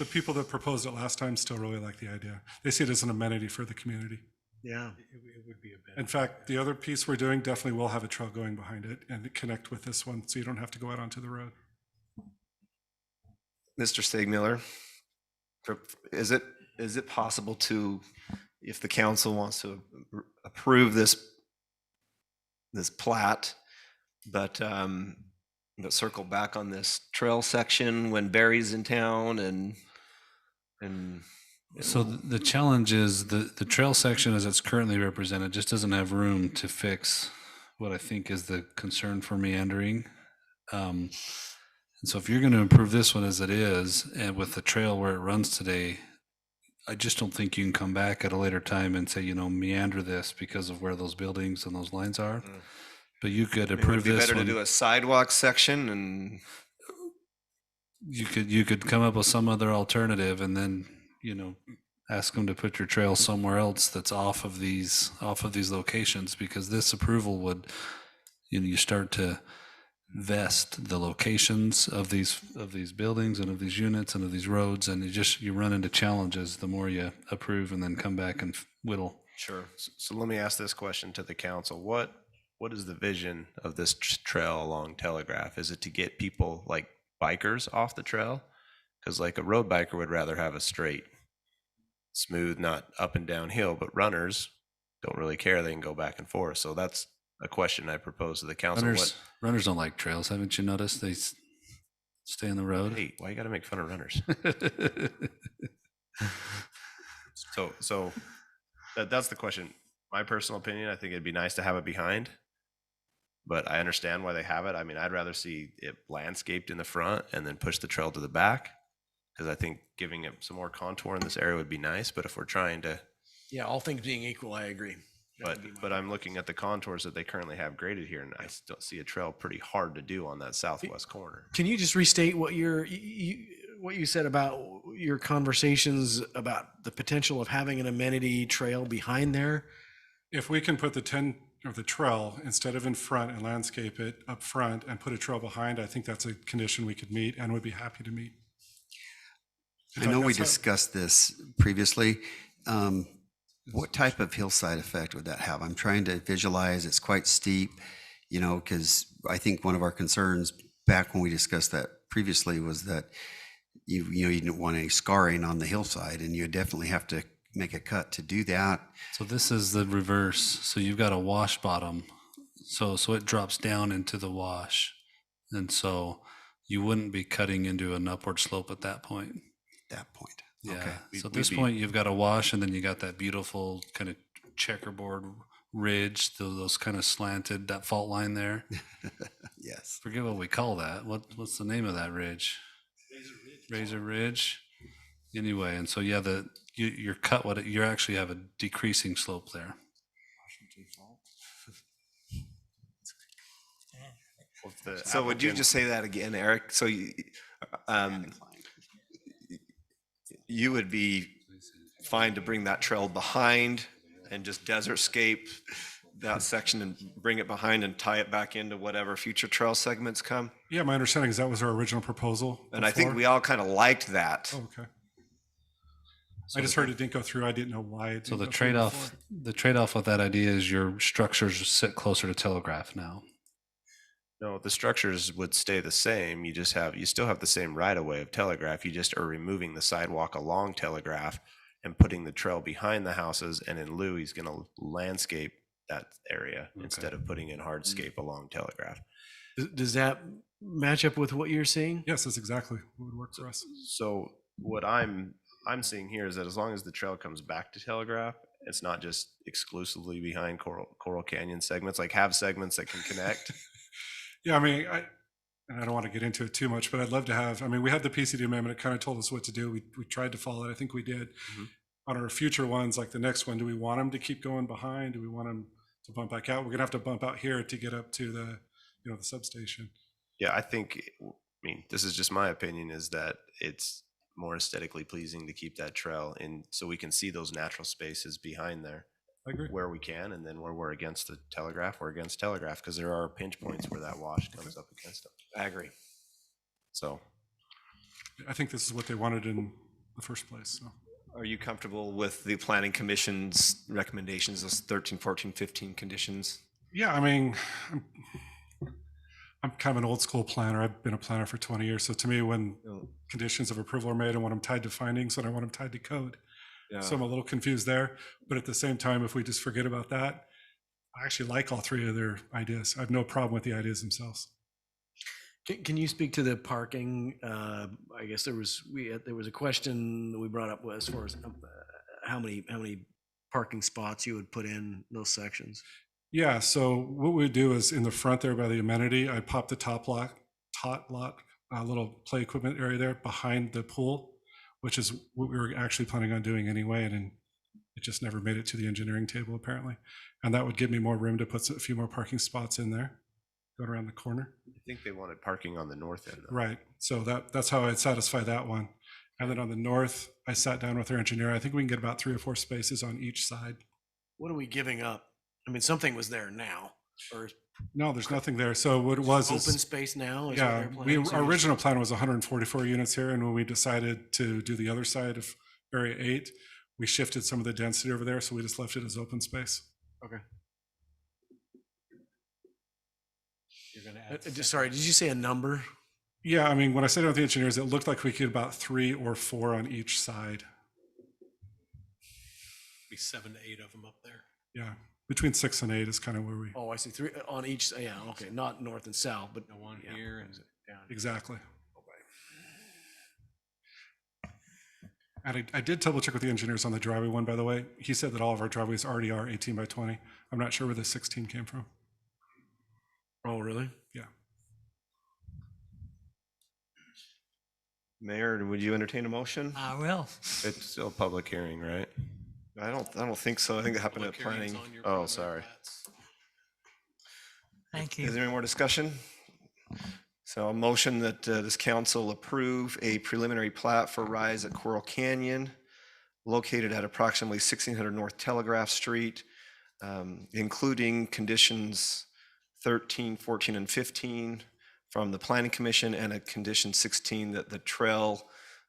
people that proposed it last time still really like the idea. They see it as an amenity for the community. yeah. It would be a bit. In fact, the other piece we're doing definitely will have a trail going behind it and connect with this one, so you don't have to go out onto the road. Mr. Stegmiller, is it possible to, if the council wants to approve this plat, but circle back on this trail section when Barry's in town and So the challenge is the trail section as it's currently represented just doesn't have room to fix what I think is the concern for meandering. And so if you're going to improve this one as it is, and with the trail where it runs today, I just don't think you can come back at a later time and say, meander this because of where those buildings and those lines are. But you could It would approve be this better to one. do a sidewalk section and You could come up with some other alternative and then, ask them to put your trail somewhere else that's off of these locations, because this approval would, you start to vest the locations of these buildings and of these units and of these roads, and you run into challenges the more you approve and then come back and whittle. sure. So let me ask this question to the council. What is the vision of this trail along Telegraph? Is it to get people like bikers off the trail? Because like a road biker would rather have a straight, smooth, not up and down hill, but runners don't really care. They can go back and forth. So that's a question I propose to the council. Runners don't like trails. Haven't you noticed? They stay on the road. Hey, why you got to make fun of runners? So that's the question. My personal opinion, I think it'd be nice to have it behind. but I understand why they have it. I mean, I'd rather see it landscaped in the front and then push the trail to the back, because I think giving it some more contour in this area would be nice. But if we're trying to, Yeah, all things being equal, I agree. That would be my but I'm looking at the contours that they currently have graded here, and I still see a trail pretty hard to do on that southwest corner. Can you just restate what what you said about your conversations about the potential of having an amenity trail behind there? If we can put the trail instead of in front and landscape it up front and put a trail behind, I think that's a condition we could meet and would be happy to meet. I know we That's not- discussed this previously. What type of hillside effect would that have? I'm trying to visualize. It's quite steep, because I think one of our concerns back when we discussed that previously was that you didn't want any scarring on the hillside, and you definitely have to make a cut to do that. So this is the reverse. So you've got a wash bottom. So it drops down into the wash. And so you wouldn't be cutting into an upward slope at that point. Yeah. Okay. So at this point, you've got a wash, and then you got that beautiful kind of checkerboard ridge, those kind of slanted, that fault line there. Yes. Forget what we call that. What's the name of that ridge? Razor Ridge. Anyway, and so yeah, your cut, you actually have a decreasing slope there. So would you just say that again, Eric? So you would be fine to bring that trail behind and just desert scape that section and bring it behind and tie it back into whatever future trail segments come? Yeah, my understanding is that was our original proposal. And I think before. we all kind of liked that. Oh, okay. I just heard it didn't go through. I didn't know why it So didn't the go through trade-off, with that idea is your structures sit closer to Telegraph now. No, the structures would stay the same. You still have the same right of way of Telegraph. You just are removing the sidewalk along Telegraph and putting the trail behind the houses. And in lieu, he's going to landscape that area instead of putting in hardscape along Telegraph. Does that match up with what you're seeing? Yes, that's exactly what would work for us. So what I'm seeing here is that as long as the trail comes back to Telegraph, it's not just exclusively behind Coral Canyon segments, like have segments that can connect. Yeah, I mean, and I don't want to get into it too much, but I'd love to have, we had the PCD amendment. It kind of told us what to do. We tried to follow it. I think we did. Mm-hmm. On our future ones, like the next one, do we want them to keep going behind? Do we want them to bump back out? We're gonna have to bump out here to get up to the substation. Yeah, this is just my opinion, is that it's more aesthetically pleasing to keep that trail in so we can see those natural spaces behind there. I agree. Where we can, and then where we're against the Telegraph, we're against Telegraph, because there are pinch points where that wash comes up against them. I agree. So I think this is what they wanted in the first place. So. Are you comfortable with the planning commission's recommendations, those 13, 14, 15 conditions? Yeah, I'm kind of an old school planner. I've been a planner for 20 years. So to me, when conditions of approval are made, I want them tied to findings and I want them tied to code. Yeah. So I'm a little confused there. But at the same time, if we just forget about that, I actually like all three of their ideas. I have no problem with the ideas themselves. Can you speak to the parking? I guess there was a question that we brought up as far as how many parking spots you would put in those sections. Yeah, so what we do is in the front there by the amenity, I pop the tot lot, little play equipment area there behind the pool, which is what we were actually planning on doing anyway, and it just never made it to the engineering table apparently. And that would give me more room to put a few more parking spots in there, going around the corner. I think they wanted parking on the north end, though. Right, so that's how I'd satisfy that one. And then on the north, I sat down with our engineer. I think we can get about 3 or 4 spaces on each side. What are we giving up? Something was there now, or no, there's nothing there. So what it was open is, space now. Is yeah, what they're planning? So our original plan was 144 units here, and when we decided to do the other side of Area 8, we shifted some of the density over there, so we just left it as open space. Okay. Sorry, did you say a number? Yeah, when I sat down with the engineers, it looked like we could get about 3 or 4 on each side. Be 7 to 8 of them up there. Yeah, between 6 and 8 is kind of where we. Oh, I see. 3 on each. Yeah, okay, not north and south, but one here and down. Exactly. And I did double check with the engineers on the driveway one, by the way. He said that all of our driveways already are 18 by 20. I'm not sure where the 16 came from. Oh, really? Yeah. Mayor, would you entertain a motion? I will. It's still a public hearing, right? I don't think so. I think it happened at planning. Oh, sorry. Thank you. Is there any more discussion? So a motion that this council approve a preliminary plat for Rise at Coral Canyon located at approximately 1600 North Telegraph Street, including conditions 13, 14, and 15 from the Planning Commission, and a condition 16 that the trail,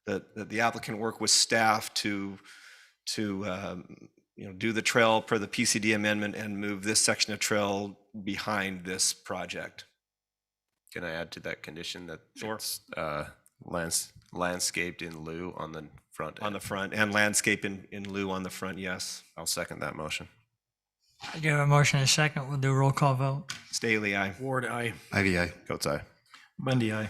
that the applicant work with staff to do the trail per the PCD amendment and move this section of trail behind this project. Can I add to that condition that it's landscaped in lieu on the front? On the front, and landscape in lieu on the front, yes. I'll second that motion. I do have a motion and a second. We'll do a roll call vote. Staley, aye. Ward, aye. Ivy, aye. Coates, aye. Bundy, aye.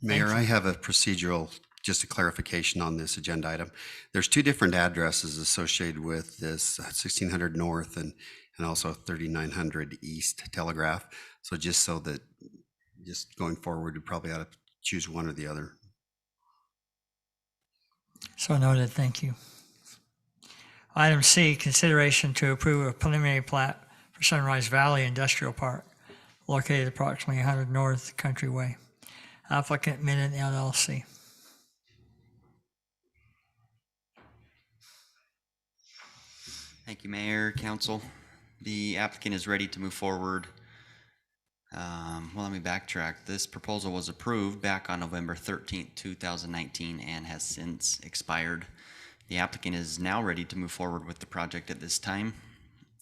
Mayor, I have a procedural, just a clarification on this agenda item. There's two different addresses associated with this 1600 North and also 3900 East Telegraph. So just so that, just going forward, we probably ought to choose one or the other. So noted, thank you. Item C, consideration to approve a preliminary plat for Sunrise Valley Industrial Park located approximately 100 North Country Way. Applicant Minute LLC. Thank you, Mayor, Council. The applicant is ready to move forward. Well, let me backtrack. This proposal was approved back on November 13th, 2019, and has since expired. The applicant is now ready to move forward with the project at this time.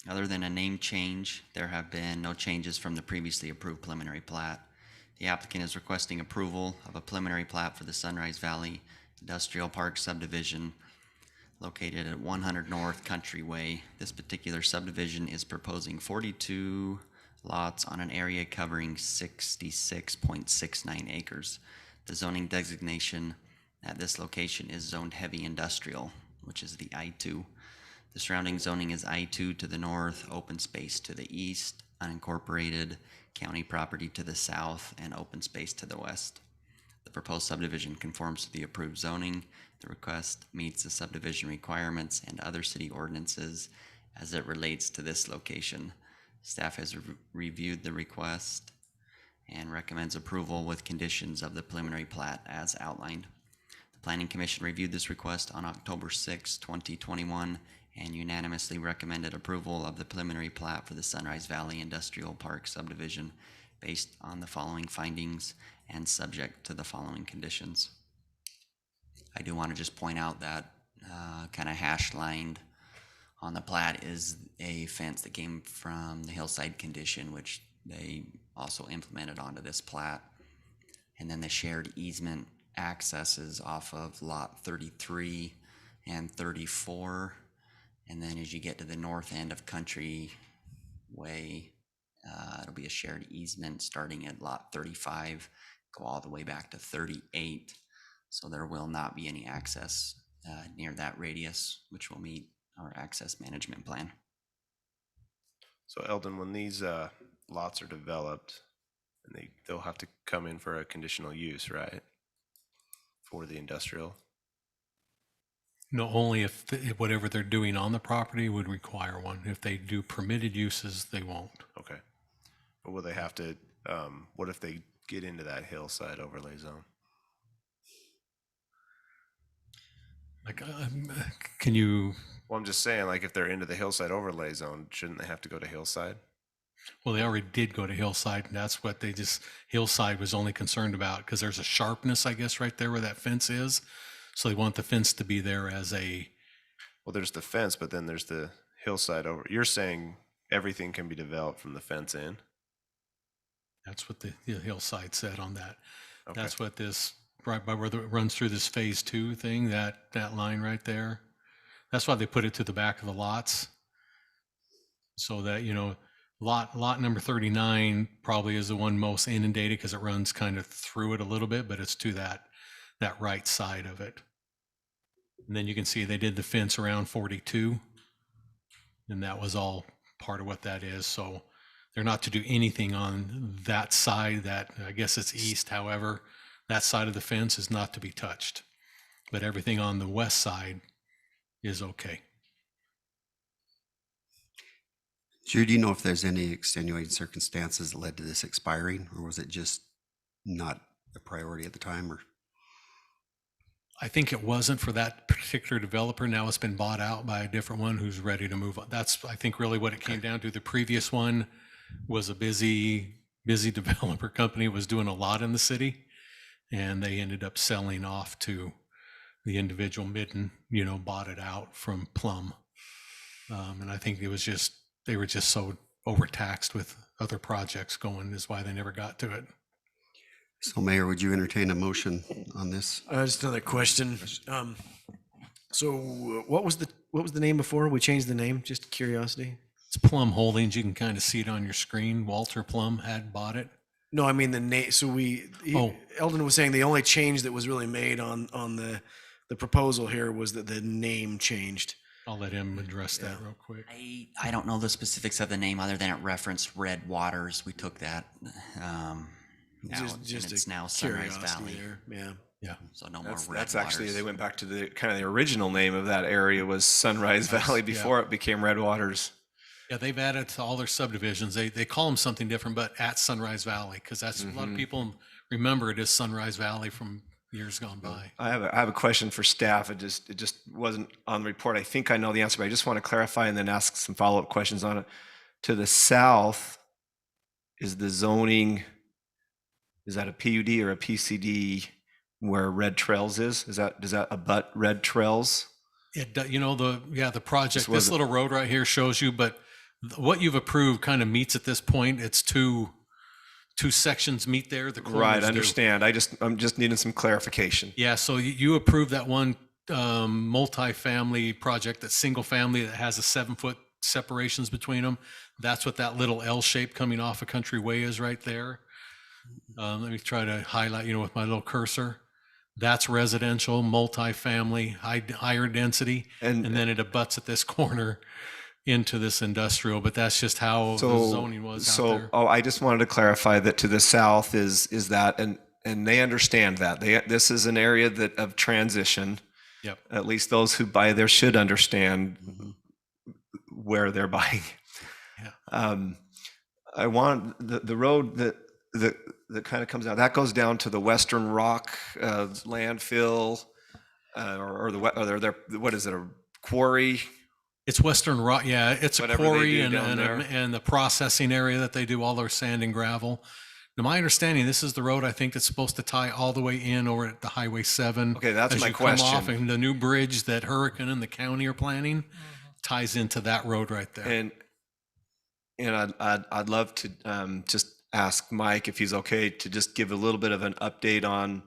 Other than a name change, there have been no changes from the previously approved preliminary plat. The applicant is requesting approval of a preliminary plat for the Sunrise Valley Industrial Park subdivision located at 100 North Country Way. This particular subdivision is proposing 42 lots on an area covering 66.69 acres. The zoning designation at this location is zoned heavy industrial, which is the I-2. The surrounding zoning is I-2 to the north, open space to the east, unincorporated county property to the south, and open space to the west. The proposed subdivision conforms to the approved zoning. The request meets the subdivision requirements and other city ordinances as it relates to this location. Staff has reviewed the request and recommends approval with conditions of the preliminary plat as outlined. The Planning Commission reviewed this request on October 6, 2021, and unanimously recommended approval of the preliminary plat for the Sunrise Valley Industrial Park subdivision based on the following findings and subject to the following conditions. I do want to just point out that kind of hash lined on the plat is a fence that came from the hillside condition, which they also implemented onto this plat. And then the shared easement accesses off of lot 33 and 34. And then as you get to the north end of Country Way, it'll be a shared easement starting at lot 35, go all the way back to 38. So there will not be any access near that radius, which will meet our access management plan. So Eldon, when these lots are developed, and they'll have to come in for a conditional use, right? For the industrial? No, only if whatever they're doing on the property would require one. If they do permitted uses, they won't. Okay. But will they have to, what if they get into that hillside overlay zone? Like, can you? Well, I'm just saying, like, if they're into the hillside overlay zone, shouldn't they have to go to hillside? Well, they already did go to hillside, and that's what hillside was only concerned about, because there's a sharpness, I guess, right there where that fence is. So they want the fence to be there as a. Well, there's the fence, but then there's the hillside over. You're saying everything can be developed from the fence in? That's what the hillside said on that. Okay. That's what this, right by where it runs through this phase 2 thing, that line right there. That's why they put it to the back of the lots. So that, lot number 39 probably is the one most inundated because it runs kind of through it a little bit, but it's to that right side of it. And then you can see they did the fence around 42, and that was all part of what that is. So They're not to do anything on that side that, I guess it's east, however, that side of the fence is not to be touched. But everything on the west side is okay. Jude, do you know if there's any extenuating circumstances that led to this expiring, or was it just not a priority at the time? Or I think it wasn't for that particular developer. Now it's been bought out by a different one who's ready to move on. That's, I think, really what it came down to. The previous one was a busy developer company, was doing a lot in the city, and they ended up selling off to the individual. Midden, bought it out from Plum. And I think it was just, they were just so overtaxed with other projects going, is why they never got to it. so, Mayor, would you entertain a motion on this? Just another question. So what was the name before? We changed the name, just curiosity. It's Plum Holdings. You can kind of see it on your screen. Walter Plum had bought it. No, I mean the name. So Eldon was saying the only change that was really made on the proposal here was that the name changed. I'll let him address that real quick. I don't know the specifics of the name other than it referenced Red Waters. We took that. It's now Sunrise Valley. There. Yeah. So no more Red That's Waters. actually, they went back to the kind of the original name of that area was Sunrise Valley before it became Red Waters. Yeah, they've added to all their subdivisions. They call them something different, but at Sunrise Valley, because that's a lot of people remember it as Sunrise Valley from years gone by. I have a question for staff. It just wasn't on the report. I think I know the answer, but I just want to clarify and then ask some follow-up questions on it. To the south, is the zoning, is that a PUD or a PCD where Red Trails is? Does that abut Red Trails? The project, this little road right here shows you, but what you've approved kind of meets at this point. It's two sections meet there. The corners Right, I do. understand. I'm just needing some clarification. Yeah, so you approved that one multi-family project, that single family that has a 7-foot separations between them. That's what that little L shape coming off of Country Way is right there. Let me try to highlight, with my little cursor. That's residential, multi-family, higher density, and then it abuts at this corner into this industrial. But that's just how the zoning was out there. I just wanted to clarify that to the south is that, and they understand that this is an area of transition. Yep. At least those who buy there should understand where they're buying. Yeah. I want the road that kind of comes out, that goes down to the Western Rock landfill, what is it, a quarry? It's Western Rock, yeah. It's a Whatever they quarry do down there. and the processing area that they do all their sand and gravel. Now, my understanding, this is the road I think that's supposed to tie all the way in over at the Highway 7. Okay, that's as my you come off, question. and the new bridge that Hurricane and the county are planning ties into that road right there. And I'd love to just ask Mike if he's okay to just give a little bit of an update on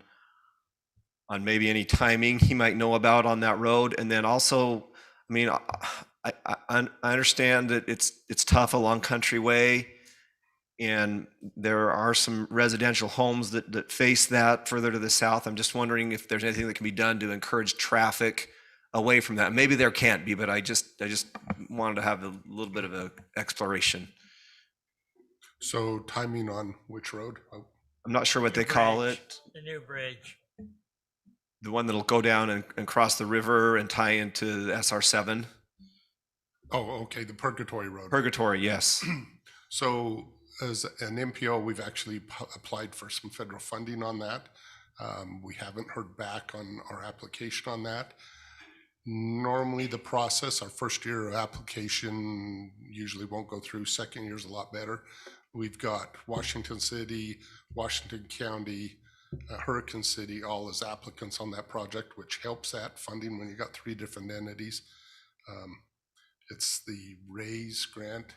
maybe any timing he might know about on that road. And then also, I mean, I understand that it's tough along Country Way, and there are some residential homes that face that further to the south. I'm just wondering if there's anything that can be done to encourage traffic away from that. Maybe there can't be, but I just wanted to have a little bit of an exploration. So timing on which road? Oh, I'm not sure what they call it. The new bridge. The one that'll go down and cross the river and tie into the SR7. Oh, okay, the Purgatory Road. Purgatory, yes. So as an MPO, we've actually applied for some federal funding on that. We haven't heard back on our application on that. Normally the process, our first year of application usually won't go through. Second year's a lot better. We've got Washington City, Washington County, Hurricane City, all as applicants on that project, which helps that funding when you got 3 different entities. It's the RAISE grant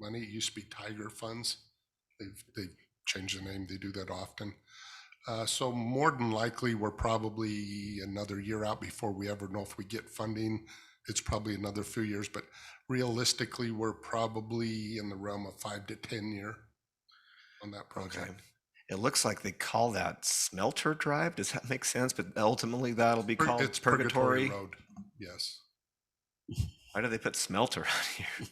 money. It used to be Tiger Funds. They've changed the name. They do that often. So more than likely, we're probably another year out before we ever know if we get funding. It's probably another few years, but realistically, we're probably in the realm of 5 to 10 year on that project. Okay. It looks like they call that Smelter Drive. Does that make sense? But ultimately, that'll be called It's Purgatory. Road. Yes. Why do they put Smelter on here?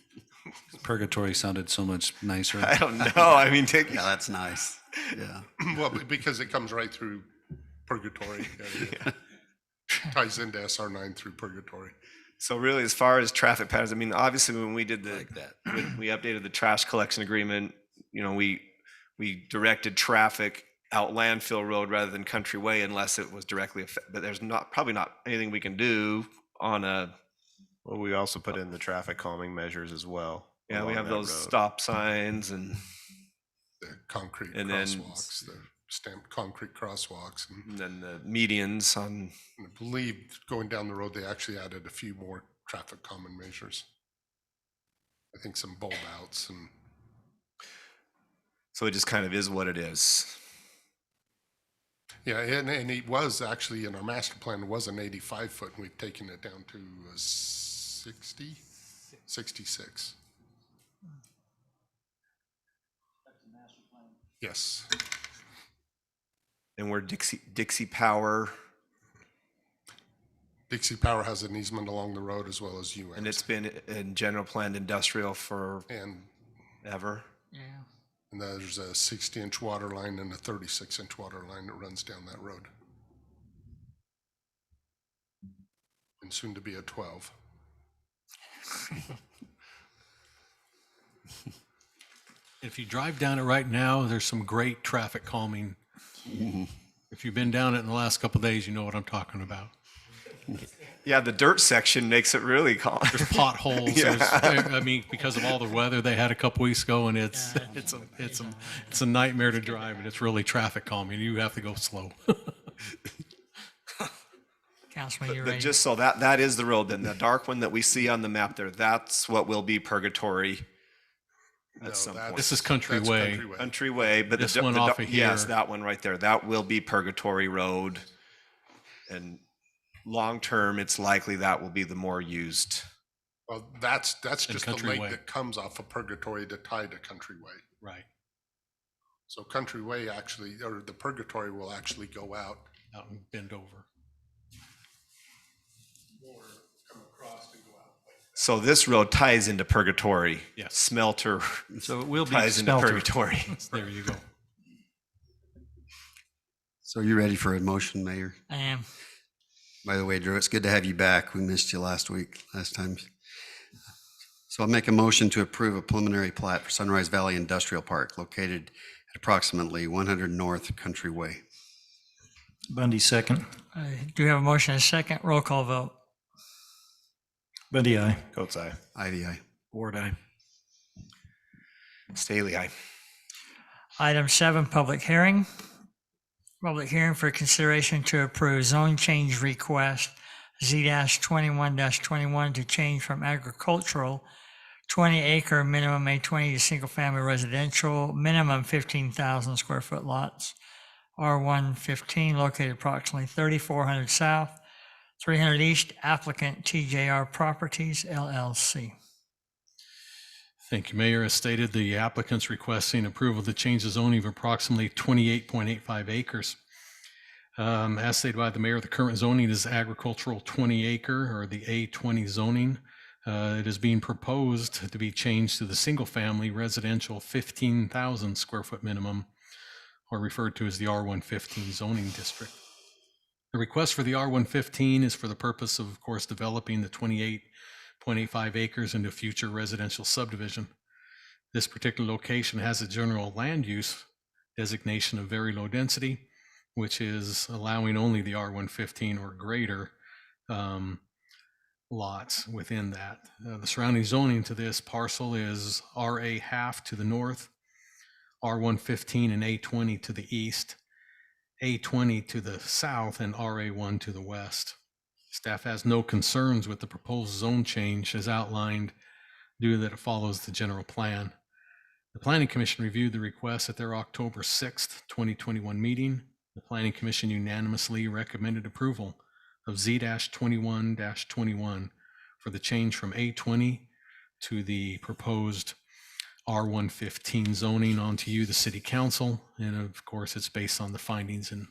Purgatory sounded so much nicer. I don't know. I mean, take, Yeah, that's nice. Yeah. Well, because it comes right through Purgatory. Area. Ties into SR9 through Purgatory. so really, as far as traffic patterns, I mean, obviously, when we did when we updated the trash collection agreement, you know, we directed traffic out Landfill Road rather than Country Way unless it was directly but there's probably not anything we can do on a. Well, we also put in the traffic calming measures as well. Yeah, we along have that those road. stop signs and The concrete And then- crosswalks, the stamped concrete crosswalks. And then the medians on. I believe going down the road, they actually added a few more traffic calming measures. I think some bulb outs and So it just kind of is what it is. yeah, and it was actually in our master plan, it was an 85 foot, and we've taken it down to 66. Yes. And we're Dixie Power, Dixie Power has an easement along the road as well as UN. and it's been in general planned industrial for And ever. Yeah. And there's a 60-inch water line and a 36-inch water line that runs down that road. And soon to be a 12. If you drive down it right now, there's some great traffic calming. If you've been down it in the last couple of days, you know what I'm talking about. Yeah, the dirt section makes it really calm. There's potholes. Yeah. I mean, because of all the weather they had a couple weeks ago, and it's a nightmare to drive, and it's really traffic calming. You have to go slow. Councilman, you But ready? just so that is the road, then the dark one that we see on the map there, that's what will be Purgatory at some point. This is Country That's Way. Country Way. Country Way, but This one off of yes, here. that one right there, that will be Purgatory Road. And long-term, it's likely that will be the more used. Well, that's And just the Country lake Way. that comes off of Purgatory to tie to Country Way. Right. So Country Way actually, or the Purgatory will actually go out. Out and bend over. Or come across and go out. So this road ties into Purgatory. Yes. Smelter So it will be ties into Smelter. Purgatory. There you go. So you ready for a motion, Mayor? I am. By the way, Drew, it's good to have you back. We missed you last time. So I'll make a motion to approve a preliminary plat for Sunrise Valley Industrial Park located at approximately 100 North Country Way. Bundy, second. Do we have a motion and a second? Roll call vote. Bundy, aye. Coates eye. Ivy, aye. Ward, aye. Staley, aye. Item 7, public hearing. Public hearing for consideration to approve zone change request Z-21-21 to change from agricultural 20-acre minimum A20 to single-family residential, minimum 15,000 square foot lots. R115 located approximately 3400 South, 300 East, applicant TJR Properties LLC. Thank you, Mayor. As stated, the applicant's requesting approval to change the zoning of approximately 28.85 acres. As stated by the mayor, the current zoning is agricultural 20 acre or the A20 zoning. It is being proposed to be changed to the single family residential 15,000 square foot minimum, or referred to as the R115 zoning district. The request for the R115 is for the purpose of course, developing the 28.85 acres into future residential subdivision. This particular location has a general land use designation of very low density, which is allowing only the R115 or greater lots within that. The surrounding zoning to this parcel is RA half to the north, R115 and A20 to the east, A20 to the south, and RA1 to the west. Staff has no concerns with the proposed zone change as outlined due that it follows the general plan. The Planning Commission reviewed the request at their October 6th, 2021 meeting. The Planning Commission unanimously recommended approval of Z-21-21 for the change from A20 to the proposed R115 zoning onto you, the City Council. And of course, it's based on the findings in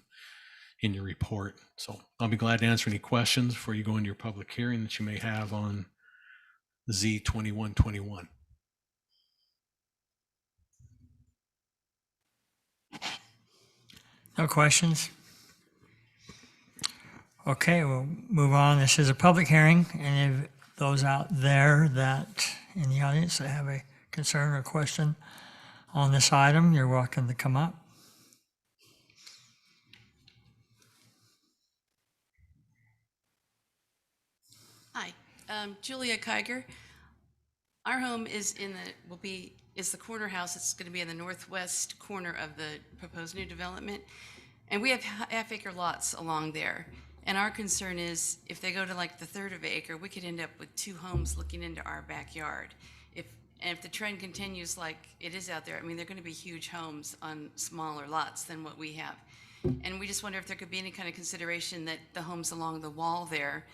your report. So I'll be glad to answer any questions before you go into your public hearing that you may have on Z-21-21. No questions? Okay, we'll move on. This is a public hearing, and if those out there that, in the audience, that have a concern or question on this item, you're welcome to come up. Hi, Julia Kiger. Our home is is the corner house. It's going to be in the northwest corner of the proposed new development. And we have half-acre lots along there. And our concern is if they go to like the third of an acre, we could end up with 2 homes looking into our backyard. If the trend continues like it is out there, I mean, they're going to be huge homes on smaller lots than what we have. And we just wonder if there could be any kind of consideration that the homes along the wall there,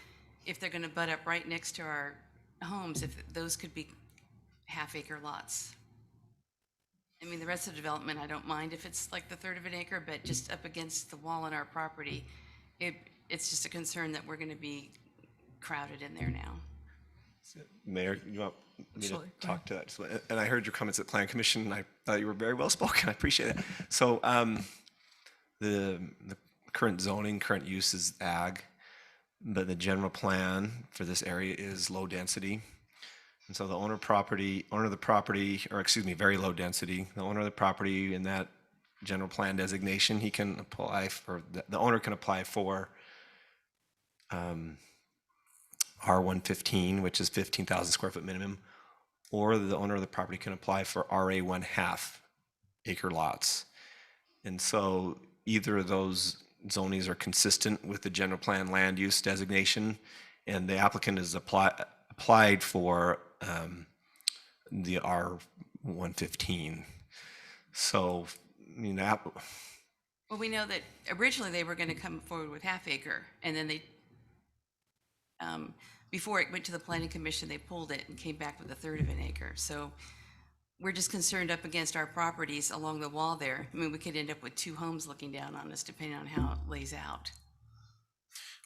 if they're going to butt up right next to our homes, if those could be half-acre lots. I mean, the rest of the development, I don't mind if it's like the third of an acre, but just up against the wall in our property, it's just a concern that we're going to be crowded in there now. Mayor, you want me to Absolutely. talk to that? And I heard your comments at Plan Commission, and I thought you were very well spoken. I appreciate it. So the current zoning, current use is ag, but the general plan for this area is low density. And so the owner of the property, or excuse me, very low density, the owner of the property in that general plan designation, he can apply for, the owner can apply for R115, which is 15,000 square foot minimum, or the owner of the property can apply for RA 1/2 acre lots. And so either of those zonings are consistent with the general plan land use designation, and the applicant has applied for the R115. So, I mean, Well, we know that originally they were going to come forward with half-acre, and then they, before it went to the Planning Commission, they pulled it and came back with a third of an acre. So we're just concerned up against our properties along the wall there. I mean, we could end up with 2 homes looking down on us, depending on how it lays out.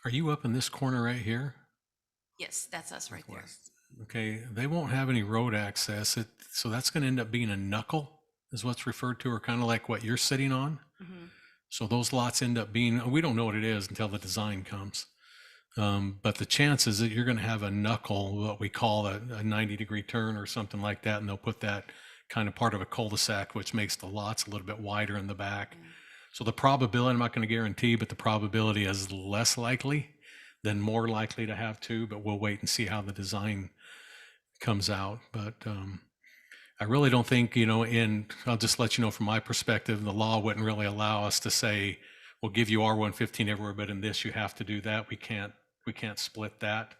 Are you up in this corner right here? Yes, that's us right there. Okay, they won't have any road access, so that's going to end up being a knuckle, is what's referred to, or kind of like what you're sitting on. So those lots end up being, we don't know what it is until the design comes. But the chances that you're going to have a knuckle, what we call a 90-degree turn or something like that, and they'll put that kind of part of a cul-de-sac, which makes the lots a little bit wider in the back. So the probability, I'm not going to guarantee, but the probability is less likely than more likely to have 2, but we'll wait and see how the design comes out. But I really don't think, I'll just let you know from my perspective, the law wouldn't really allow us to say, we'll give you R115 everywhere, but in this you have to do that. We can't split that.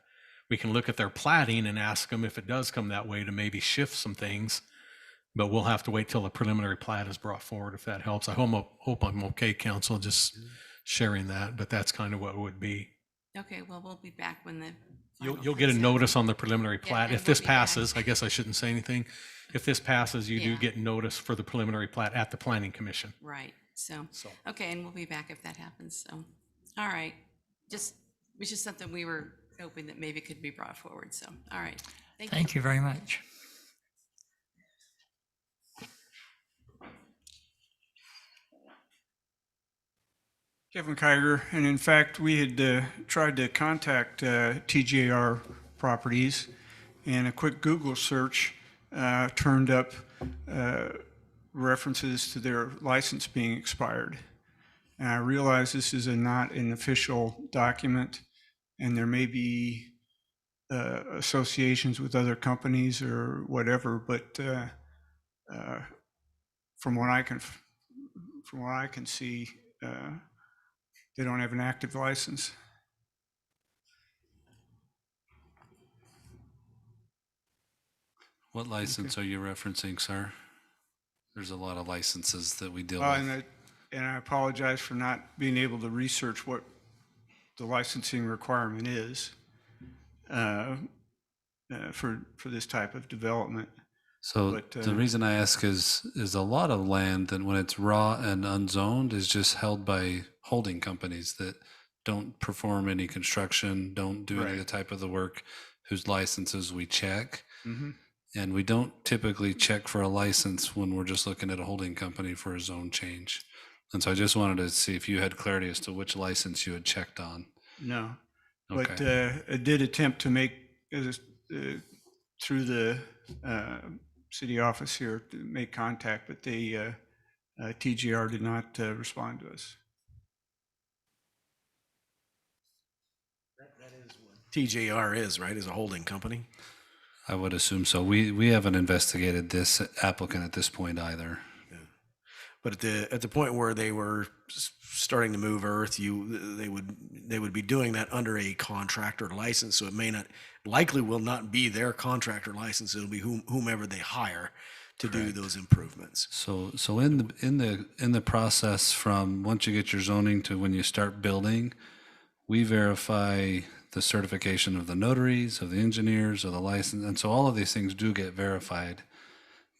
We can look at their plating and ask them if it does come that way to maybe shift some things, but we'll have to wait till the preliminary plat is brought forward if that helps. I hope I'm okay, council, just sharing that, but that's kind of what it would be. Okay, well, we'll be back when the. You'll get a notice on the preliminary Yeah, plat. and If this we'll be back. passes, I guess I shouldn't say anything. If this passes, you do Yeah. get notice for the preliminary plat at the Planning Commission. Right, so, okay, and we'll be back if that happens, so, all right. It's just something we were hoping that maybe could be brought forward, so, all right. Thank you very much. Kevin Kiger, and in fact, we had tried to contact TJR Properties, and a quick Google search turned up references to their license being expired. And I realize this is not an official document, and there may be associations with other companies or whatever, but from what I can see, they don't have an active license. What license are you referencing, sir? There's a lot of licenses that we deal And with. I apologize for not being able to research what the licensing requirement is for this type of development. So But, the reason I ask is a lot of land that when it's raw and unzoned is just held by holding companies that don't perform any construction, don't do any of the type of the work, whose licenses we check. Mhm. And we don't typically check for a license when we're just looking at a holding company for a zone change. And so I just wanted to see if you had clarity as to which license you had checked on. No. But Okay. I did attempt to make, through the city office here, to make contact, but they, TGR did not respond to us. TJR is, right, is a holding company. I would assume so. We haven't investigated this applicant at this point either. But at the point where they were starting to move earth, they would be doing that under a contractor license. So it may not, likely will not be their contractor license. It'll be whomever they hire to do those improvements. So in the process from once you get your zoning to when you start building, we verify the certification of the notaries, of the engineers, of the license, and so all of these things do get verified.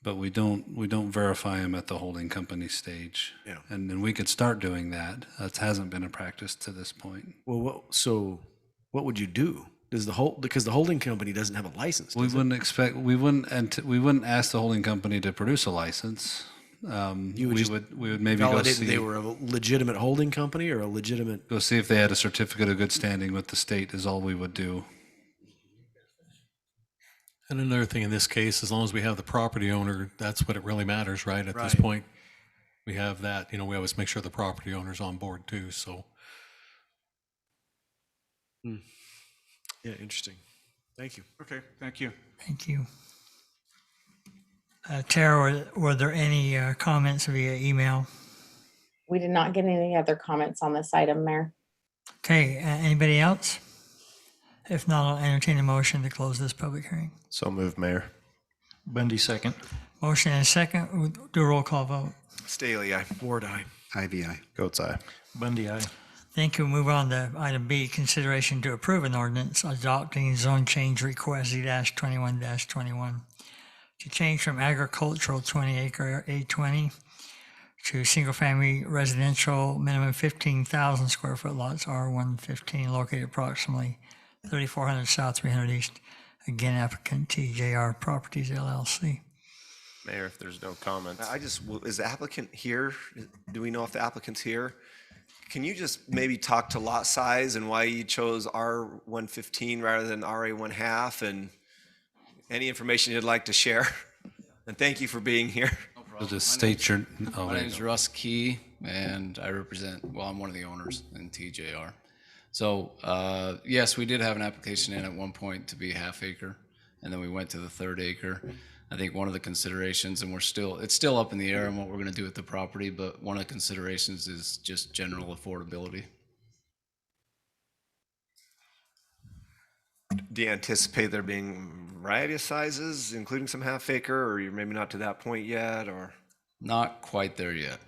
But we don't verify them at the holding company stage. Yeah. And then we could start doing that. That hasn't been a practice to this point. Well, what would you do? Because the holding company doesn't have a license. We does it? we wouldn't ask the holding company to produce a license. We would maybe go validate see. that they were a legitimate holding company or a legitimate. Go see if they had a certificate of good standing with the state is all we would do. And another thing in this case, as long as we have the property owner, that's what it really matters, right? At this Right. point, we have that, we always make sure the property owner's on board too, so. Yeah, interesting. Thank you. Okay, thank you. Thank you. Tara, were there any comments via email? We did not get any other comments on this item, Mayor. Okay, anybody else? If not, I'll entertain a motion to close this public hearing. So moved, Mayor. Bundy, second. Motion and a second. We'll do a roll call vote. Staley, aye. Ward, aye. Ivy, aye. Goat's eye. Bundy, aye. Thank you. Move on to item B, consideration to approve an ordinance adopting zone change request Z-21-21 to change from agricultural 20-acre A20 to single-family residential minimum 15,000 square foot lots R115 located approximately 3400 South 300 East. Again, applicant TJR Properties LLC. Mayor, if there's no comments. Is the applicant here? Do we know if the applicant's here? Can you just maybe talk to lot size and why you chose R115 rather than RA 1/2 and any information you'd like to share? And thank you for being here. So just state your. My name is Russ Key, and I represent, I'm one of the owners in TJR. So, yes, we did have an application in at one point to be half acre, and then we went to the third acre. I think one of the considerations, and it's still up in the air on what we're going to do with the property, but one of the considerations is just general affordability. Do you anticipate there being a variety of sizes, including some half acre, or you're maybe not to that point yet, or? Not quite there yet.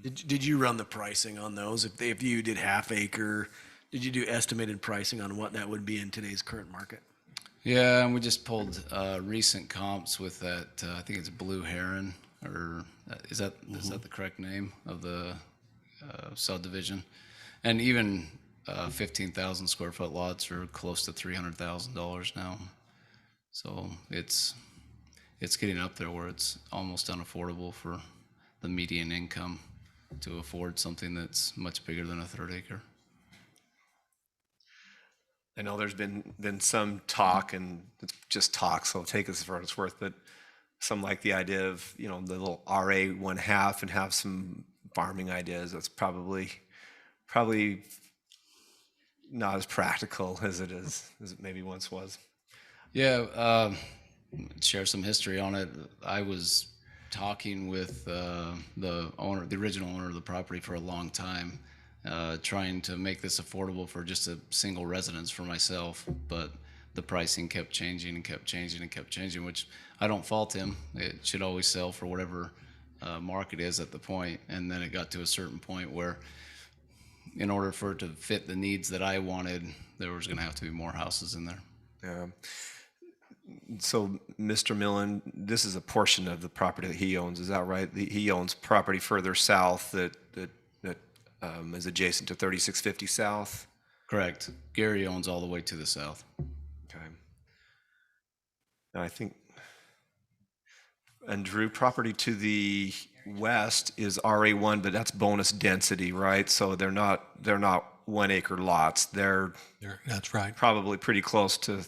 Did you run the pricing on those? If you did half acre, did you do estimated pricing on what that would be in today's current market? Yeah, and we just pulled recent comps with that. I think it's Blue Heron, or is that the correct name of the subdivision? And even 15,000 square foot lots are close to $300,000 now. So it's getting up there where it's almost unaffordable for the median income to afford something that's much bigger than a third acre. I know there's been some talk, and it's just talk, so take this for what it's worth, but some like the idea of, the little RA 1/2 and have some farming ideas. That's probably not as practical as it maybe once was. Yeah, share some history on it. I was talking with the original owner of the property for a long time, trying to make this affordable for just a single residence for myself, but the pricing kept changing and kept changing and kept changing, which I don't fault him. It should always sell for whatever market is at the point, and then it got to a certain point where in order for it to fit the needs that I wanted, there was going to have to be more houses in there. Yeah. So, Mr. Millen, this is a portion of the property that he owns, is that right? He owns property further south that is adjacent to 3650 South? Correct. Gary owns all the way to the south. Okay. And I think, and Drew, property to the west is RA1, but that's bonus density, right? So they're not 1 acre lots. They're That's right. probably pretty close to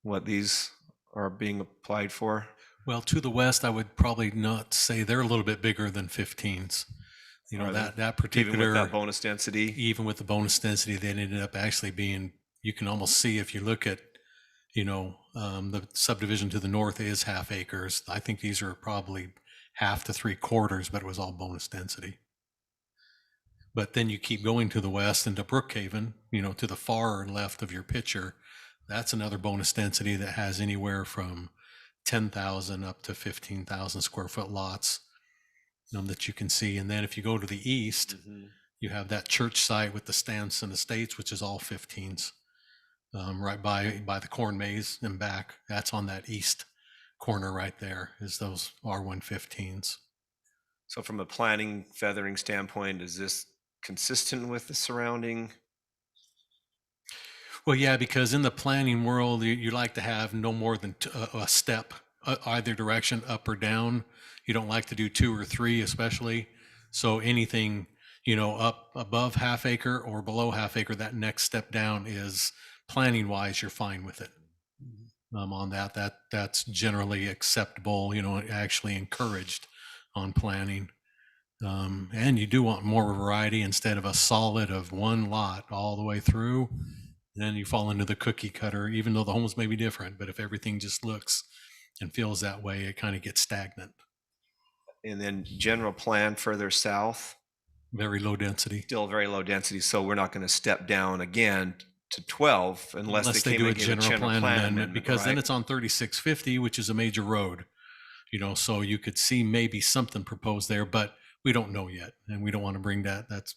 what these are being applied for. Well, to the west, I would probably not say they're a little bit bigger than 15s. You know, Are they? that particular, Even with that bonus density? even with the bonus density, they ended up actually being, you can almost see if you look at, the subdivision to the north is half acres. I think these are probably half to 3/4, but it was all bonus density. But then you keep going to the west into Brookhaven, to the far left of your picture. That's another bonus density that has anywhere from 10,000 up to 15,000 square foot lots that you can see. And then if you go to the east, you have that church site with the Stanson Estates, which is all 15s, right by the corn maze and back. That's on that east corner right there is those R115s. So from a planning feathering standpoint, is this consistent with the surrounding? Well, yeah, because in the planning world, you like to have no more than a step either direction, up or down. You don't like to do 2 or 3, especially. So anything, up above half acre or below half acre, that next step down is planning wise, you're fine with it. On that's generally acceptable, actually encouraged on planning. And you do want more variety instead of a solid of one lot all the way through. And then you fall into the cookie cutter, even though the homes may be different. But if everything just looks and feels that way, it kind of gets stagnant. And then general plan further south? Very low density. Still very low density, so we're not going to step down again to 12 unless they do a give general plan amendment, because then right? it's on 3650, which is a major road. So you could see maybe something proposed there, but we don't know yet, and we don't want to bring that. That's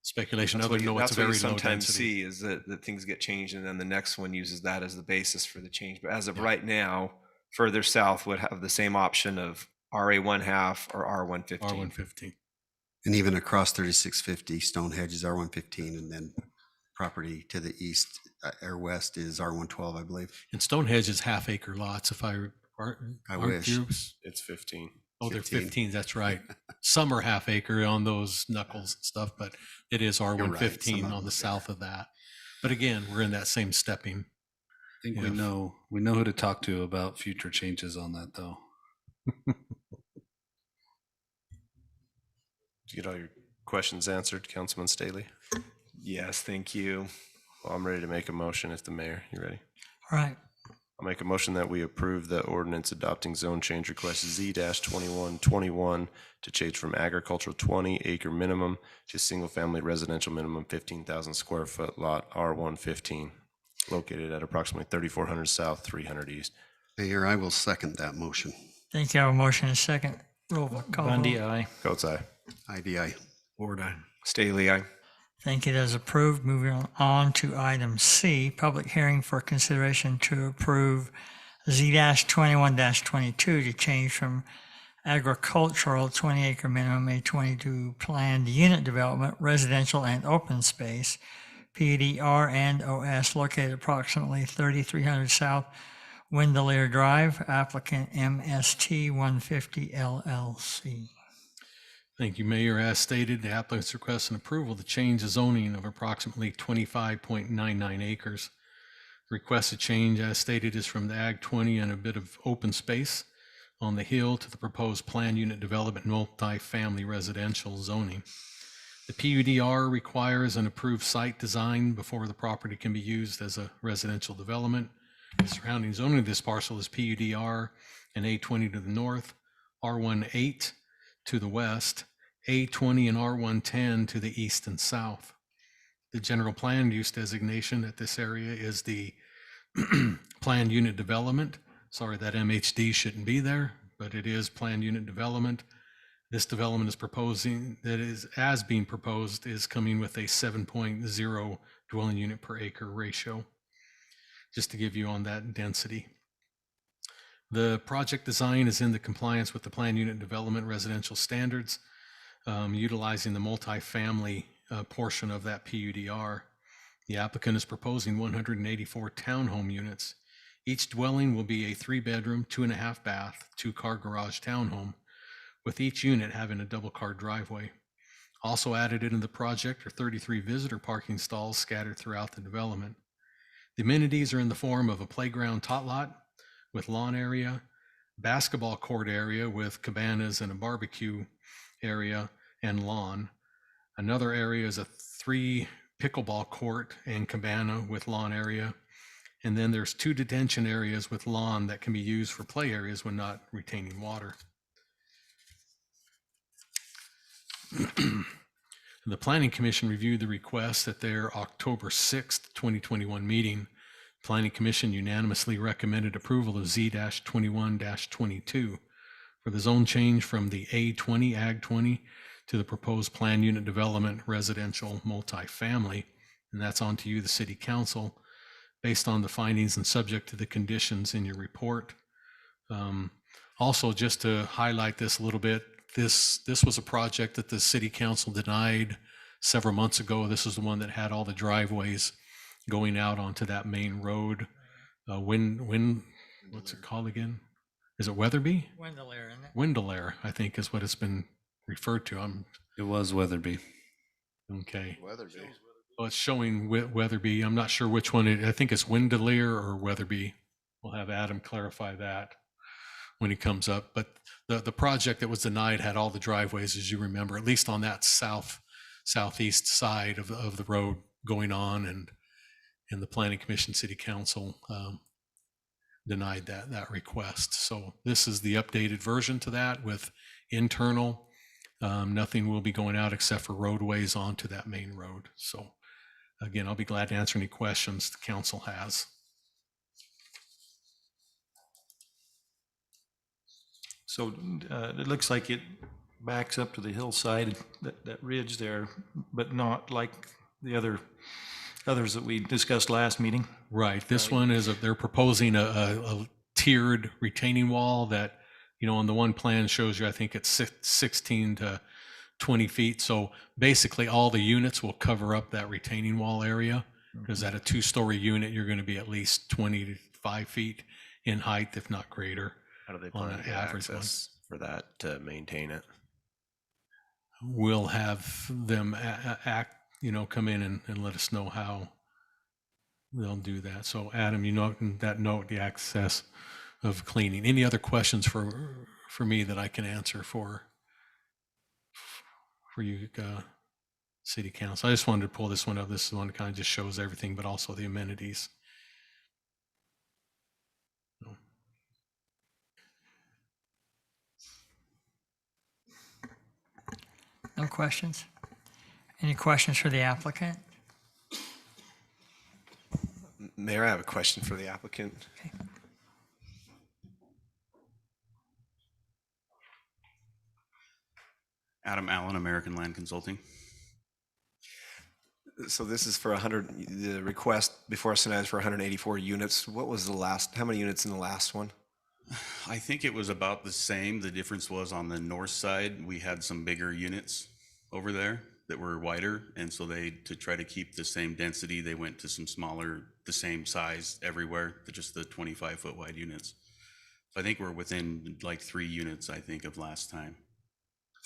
speculation. That's Other than know it's that's what very you low sometimes density. see is that things get changed and then the next one uses that as the basis for the change. But as of right now, further south would have the same option of RA1 half or R115. R115. And even across 3650, Stonehenge is R115, and then property to the east or west is R112, I believe. And Stonehenge is half acre lots. If I wish. It's 15. Oh, they're 15. That's right. Some are half acre on those knuckles and stuff, but it is R115 Some of on the them south of that. But again, we're in that same stepping. I think we know who to talk to about future changes on that, though. Did you get all your questions answered, Councilman Staley? Yes, thank you. Well, I'm ready to make a motion if the mayor, you ready? All right. I'll make a motion that we approve the ordinance adopting zone change request Z-2121 to change from agricultural 20 acre minimum to single family residential minimum 15,000 square foot lot R115, located at approximately 3400 South, 300 East. Mayor, I will second that motion. Thank you. I have a motion and a second. Roll call. Bundy, vote. aye. Coates, aye. IDI. Ward, aye. Staley, aye. Thank you. That is approved. Moving on to item C, public hearing for consideration to approve Z-21-22 to change from agricultural 20 acre minimum A22 planned unit development, residential and open space, PUD-R and OS located approximately 3300 South Windermere Drive, applicant MST 150 LLC. Thank you, Mayor. As stated, the applicant's requesting approval to change the zoning of approximately 25.99 acres. The requested change, as stated, is from the Ag 20 and a bit of open space on the hill to the proposed planned unit development multifamily residential zoning. The PUD-R requires an approved site design before the property can be used as a residential development. The surrounding zoning of this parcel is PUD-R and A20 to the north, R18 to the west, A20 and R110 to the east and south. The general plan use designation at this area is the planned unit development. Sorry, that MHD shouldn't be there, but it is planned unit development. This development is proposing, that is as being proposed, is coming with a 7.0 dwelling unit per acre ratio, just to give you on that density. The project design is in the compliance with the planned unit development residential standards, utilizing the multifamily portion of that PUD-R. The applicant is proposing 184 townhome units. Each dwelling will be a 3-bedroom, 2.5 bath, 2-car garage townhome with each unit having a double car driveway. Also added into the project are 33 visitor parking stalls scattered throughout the development. The amenities are in the form of a playground tot lot with lawn area, basketball court area with cabanas and a barbecue area and lawn. Another area is a 3 pickleball court and cabana with lawn area. And then there's 2 detention areas with lawn that can be used for play areas when not retaining water. The Planning Commission reviewed the request at their October 6th, 2021 meeting. Planning Commission unanimously recommended approval of Z-21-22 for the zone change from the A20 Ag 20 to the proposed plan unit development residential multifamily. And that's on to you, the City Council, based on the findings and subject to the conditions in your report. Also, just to highlight this a little bit, this was a project that the City Council denied several months ago. This is the one that had all the driveways going out onto that main road. What's it called again? Is it Weatherby? Wendelair, isn't it? Wendelair, I think is what it's been referred to. It was Weatherby. Okay. Weatherby. Well, it's showing Weatherby. I'm not sure which one. I think it's Wendelair or Weatherby. We'll have Adam clarify that when he comes up. But the project that was denied had all the driveways, as you remember, at least on that southeast side of the road going on, and the Planning Commission, City Council denied that request. So this is the updated version to that with internal. Nothing will be going out except for roadways onto that main road. So again, I'll be glad to answer any questions the council has. So it looks like it backs up to the hillside, that ridge there, but not like the others that we discussed last meeting. Right. This one is they're proposing a tiered retaining wall that, on the one plan shows you, I think it's 16 to 20 feet. So basically all the units will cover up that retaining wall area, because at a 2-story unit, you're going to be at least 25 feet in height, if not greater. How do they on plan an to get average one. access for that to maintain it? We'll have them come in and let us know how they'll do that. So Adam, that note, the access of cleaning. Any other questions for me that I can answer for you, City Council? I just wanted to pull this one up. This is one that kind of just shows everything, but also the amenities. No questions? Any questions for the applicant? Mayor, I have a question for the applicant. Okay. Adam Allen, American Land Consulting. So this is for 100, the request before us tonight is for 184 units. What was how many units in the last one? I think it was about the same. The difference was on the north side, we had some bigger units over there that were wider. And so to try to keep the same density, they went to some smaller, the same size everywhere, just the 25-foot wide units. So I think we're within like 3 units, I think, of last time.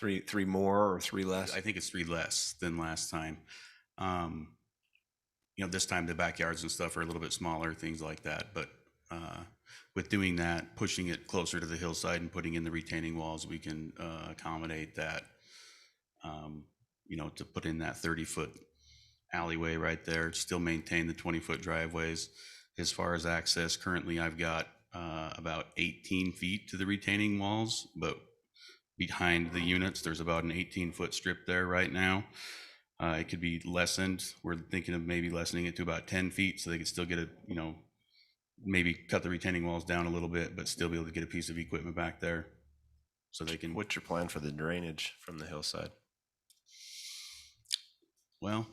Three more or 3 less? I think it's 3 less than last time. This time the backyards and stuff are a little bit smaller, things like that. But with doing that, pushing it closer to the hillside and putting in the retaining walls, we can accommodate that. To put in that 30-foot alleyway right there, still maintain the 20-foot driveways. As far as access, currently I've got about 18 feet to the retaining walls, but behind the units, there's about an 18-foot strip there right now. It could be lessened. We're thinking of maybe lessening it to about 10 feet so they could still get maybe cut the retaining walls down a little bit, but still be able to get a piece of equipment back there so they can. What's your plan for the drainage from the hillside? Well,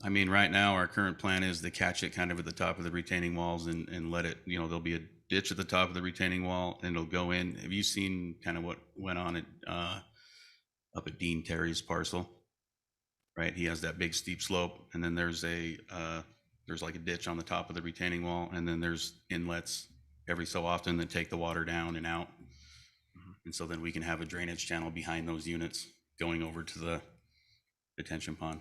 right now our current plan is to catch it kind of at the top of the retaining walls and let it, there'll be a ditch at the top of the retaining wall and it'll go in. Have you seen kind of what went on up at Dean Terry's parcel? Right, he has that big steep slope, and then there's like a ditch on the top of the retaining wall, and then there's inlets every so often that take the water down and out. And so then we can have a drainage channel behind those units going over to the detention pond.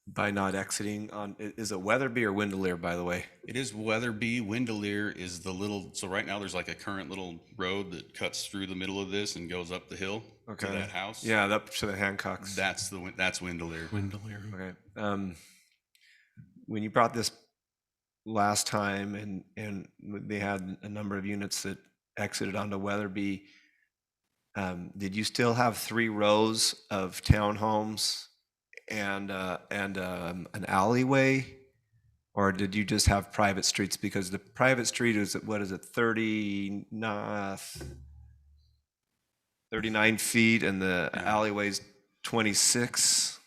By not exiting on, is it Weatherby or Windermere, by the way? It is Weatherby. Windermere is the little, so right now there's like a current little road that cuts through the middle of this and goes up the hill to that house. Yeah, up to the Hancocks. That's Windermere. Okay. When you brought this last time and they had a number of units that exited onto Weatherby, did you still have 3 rows of townhomes and an alleyway, or did you just have private streets? Because the private street is, what is it, 39 feet, and the alleyway's 26?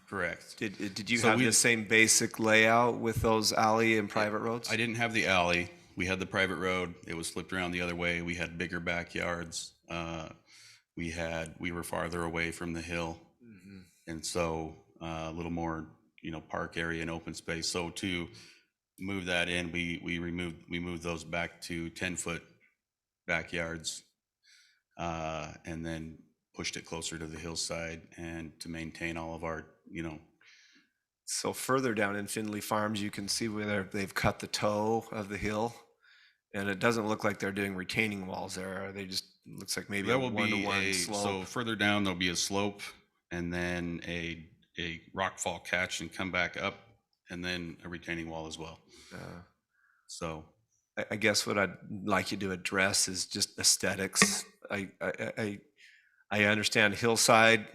Correct. Did you So have the same basic layout with those alley and private roads? I didn't have the alley. We had the private road. It was flipped around the other way. We had bigger backyards. We were farther away from the hill. And so a little more, park area and open space. So to move that in, we moved those back to 10-foot backyards, and then pushed it closer to the hillside and to maintain all of our, So further down in Findlay Farms, you can see where they've cut the toe of the hill, and it doesn't look like they're doing retaining walls there. They just, looks like maybe there a will be one-to-one slope. so further down there'll be a slope, and then a rockfall catch and come back up, and then a retaining wall as well. So I guess what I'd like you to address is just aesthetics. I understand hillside,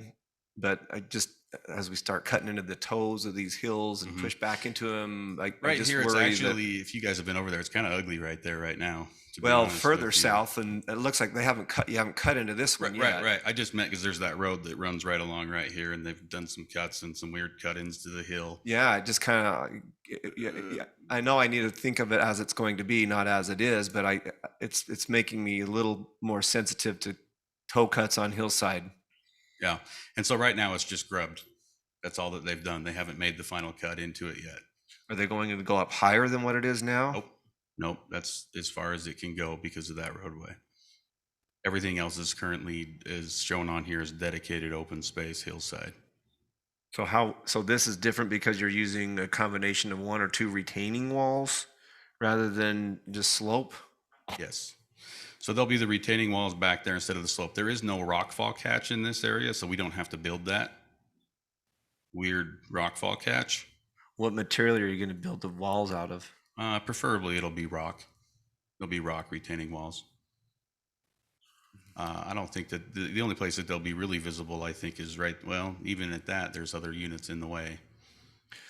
but I just, as we start cutting into the toes of these hills and push back into them, I right just here, it's worry actually, if you guys have been over there, it's kind of ugly right there right now. to be well, honest further with you. south, and it looks like you haven't cut into this one yet. Right. I just meant because there's that road that runs right along right here, and they've done some cuts and some weird cut-ins to the hill. Yeah, I just kind of, I know I need to think of it as it's going to be, not as it is, but it's making me a little more sensitive to toe cuts on hillside. Yeah, and so right now it's just grubbed. That's all that they've done. They haven't made the final cut into it yet. Are they going to go up higher than what it is now? Nope, that's as far as it can go because of that roadway. Everything else is currently, is shown on here as dedicated open space hillside. So this is different because you're using a combination of 1 or 2 retaining walls rather than just slope? Yes. So there'll be the retaining walls back there instead of the slope. There is no rockfall catch in this area, so we don't have to build that weird rockfall catch. What material are you going to build the walls out of? Preferably it'll be rock. There'll be rock retaining walls. I don't think that the only place that they'll be really visible, I think, is right, well, even at that, there's other units in the way.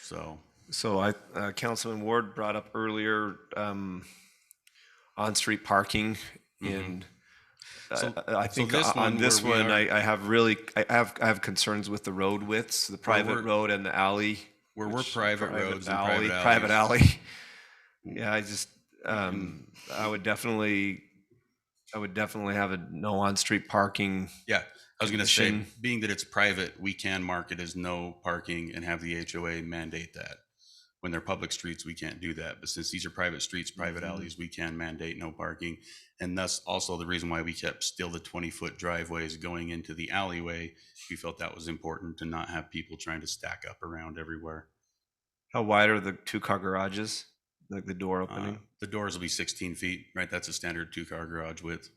So Councilman Ward brought up earlier on-street parking, and I think on this one, I have concerns with the road widths, the private road and the alley. Where we're private roads and private alley. Yeah, I just I would definitely have a no on-street parking. Yeah, I was going to say, being that it's private, we can mark it as no parking and have the HOA mandate that. When they're public streets, we can't do that. But since these are private streets, private alleys, we can mandate no parking. And thus also the reason why we kept still the 20-foot driveways going into the alleyway. We felt that was important to not have people trying to stack up around everywhere. How wide are the 2-car garages? Like the door opening? The doors will be 16 feet, right? That's a standard 2-car garage width.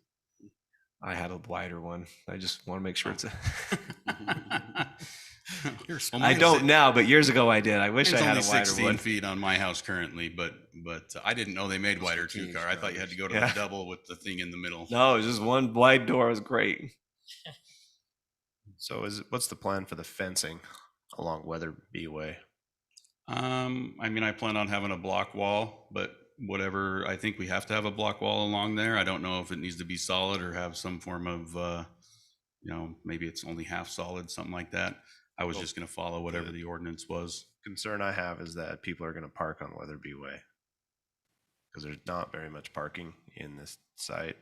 I had a wider one. I just want to make sure it's a... I don't now, but years ago I did. I wish I had a wider one. It's only 16 feet on my house currently, but I didn't know they made wider 2-car. I thought you had to go to the double with the thing in the middle. No, it was just one wide door. It was great. So what's the plan for the fencing along Weatherby Way? I mean, I plan on having a block wall, but whatever, I think we have to have a block wall along there. I don't know if it needs to be solid or have some form of, maybe it's only half solid, something like that. I was just going to follow whatever the ordinance was. Concern I have is that people are going to park on Weatherby Way because there's not very much parking in this site.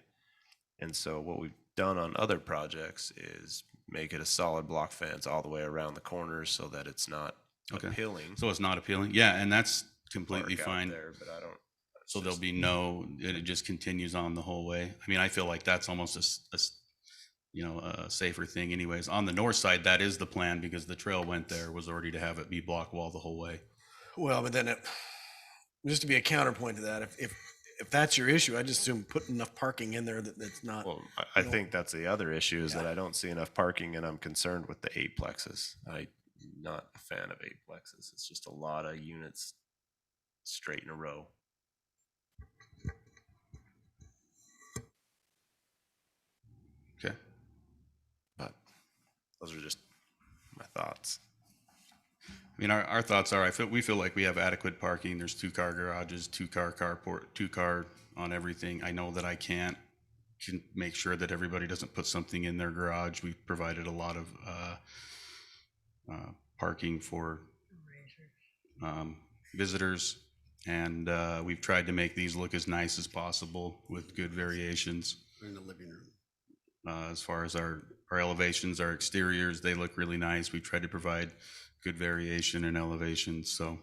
And so what we've done on other projects is make it a solid block fence all the way around the corners so that it's not appealing. So it's not appealing. Yeah, and that's completely Park out fine. there, but I don't. So there'll be no, it just continues on the whole way. I mean, I feel like that's almost a safer thing anyways. On the north side, that is the plan because the trail went there, was already to have it be block wall the whole way. Well, but then just to be a counterpoint to that, if that's your issue, I just assume put enough parking in there that's not. Well, I think that's the other issue is that I don't see enough parking and I'm concerned with the eightplexes. I'm not a fan of eightplexes. It's just a lot of units straight in a row. Okay. But those are just my thoughts. I mean, our thoughts are, we feel like we have adequate parking. There's 2-car garages, 2-car carport, 2-car on everything. I know that I can make sure that everybody doesn't put something in their garage. We've provided a lot of parking for visitors, and we've tried to make these look as nice as possible with good variations. In the living room. As far as our elevations, our exteriors, they look really nice. We tried to provide good variation in elevation, so.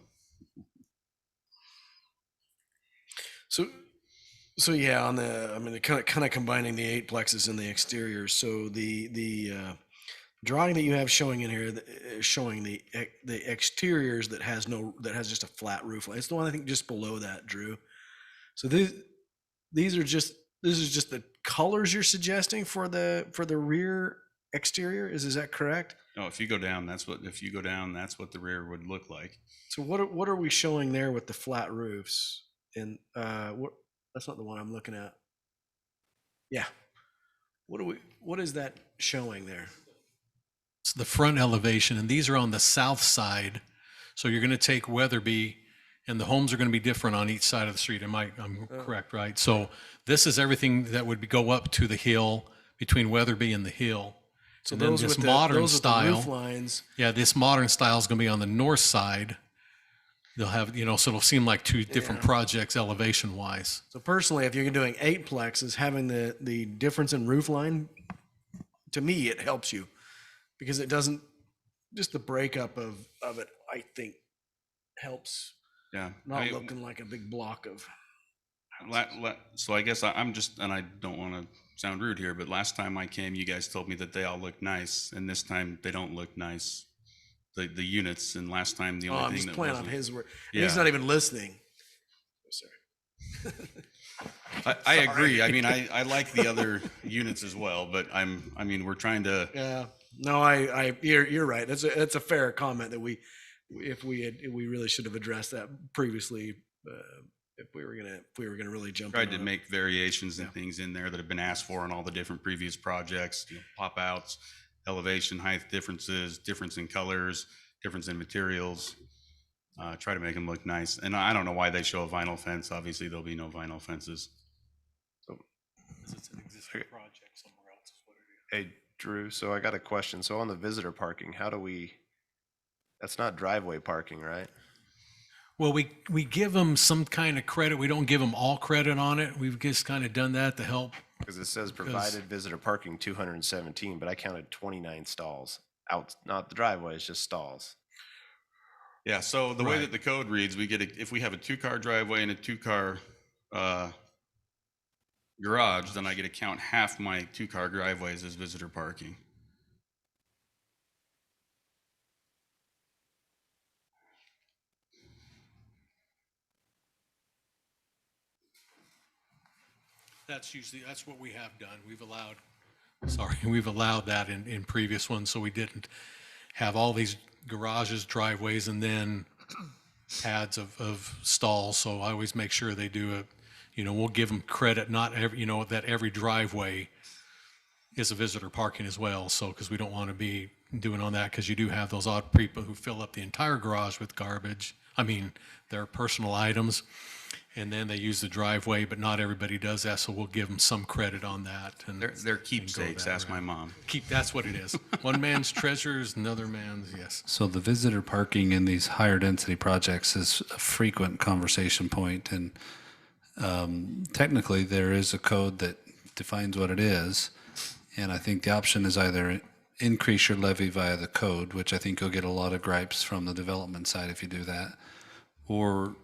So yeah, on the kind of combining the 8plexes and the exteriors. So the drawing that you have showing in here showing the exteriors that has just a flat roof line. It's the one I think just below that, Drew. So this is just the colors you're suggesting for the rear exterior. Is that correct? No, if you go down, that's what the rear would look like. So what are we showing there with the flat roofs? And that's not the one I'm looking at. Yeah. What is that showing there? It's the front elevation, and these are on the south side. So you're going to take Weatherby, and the homes are going to be different on each side of the street. I'm correct, right? So this is everything that would go up to the hill between Weatherby and the hill. So and then those this with modern those style, with the roof lines. yeah, this modern style is going to be on the north side. They'll have, so it'll seem like two different projects elevation wise. So personally, if you're doing 8plexes, having the difference in roof line, to me, it helps you because it doesn't, just the breakup of it, I think helps. Yeah. Not looking like a big block of. So I guess I'm just, and I don't want to sound rude here, but last time I came, you guys told me that they all look nice, and this time they don't look nice. The units, and last time the only I'm thing just that playing on wasn't. his word. Yeah. He's not even listening. Sorry. I agree. I mean, I like the other units as well, but we're trying to. Yeah. No, you're right. That's a fair comment that we really should have addressed that previously. If we were gonna really jump. Tried to make variations and things in there that have been asked for in all the different previous projects, pop outs, elevation, height differences, difference in colors, difference in materials, try to make them look nice. And I don't know why they show a vinyl fence. Obviously there'll be no vinyl fences. So It's an existing project somewhere else is what it is. Hey, Drew, so I got a question. So on the visitor parking, that's not driveway parking, right? Well, we give them some kind of credit. We don't give them all credit on it. We've just kind of done that to help. Because it says provided visitor parking 217, but I counted 29 stalls out, not the driveway, it's just stalls. yeah, so the way that the code reads, if we have a 2-car driveway and a 2-car garage, then I get to count half my 2-car driveways as visitor parking. That's what we have done. We've allowed that in previous ones, so we didn't have all these garages, driveways, and then pads of stalls. So I always make sure they do we'll give them credit, not every, that every driveway is a visitor parking as well. So, because we don't want to be doing on that, because you do have those odd people who fill up the entire garage with garbage. Their personal items. And then they use the driveway, but not everybody does that, so we'll give them some credit on that. And they're keepsakes, ask my mom. That's what it is. One man's treasure is another man's, yes. So the visitor parking in these higher density projects is a frequent conversation point, and technically there is a code that defines what it is, and I think the option is either increase your levy via the code, which I think you'll get a lot of gripes from the development side if you do that, or,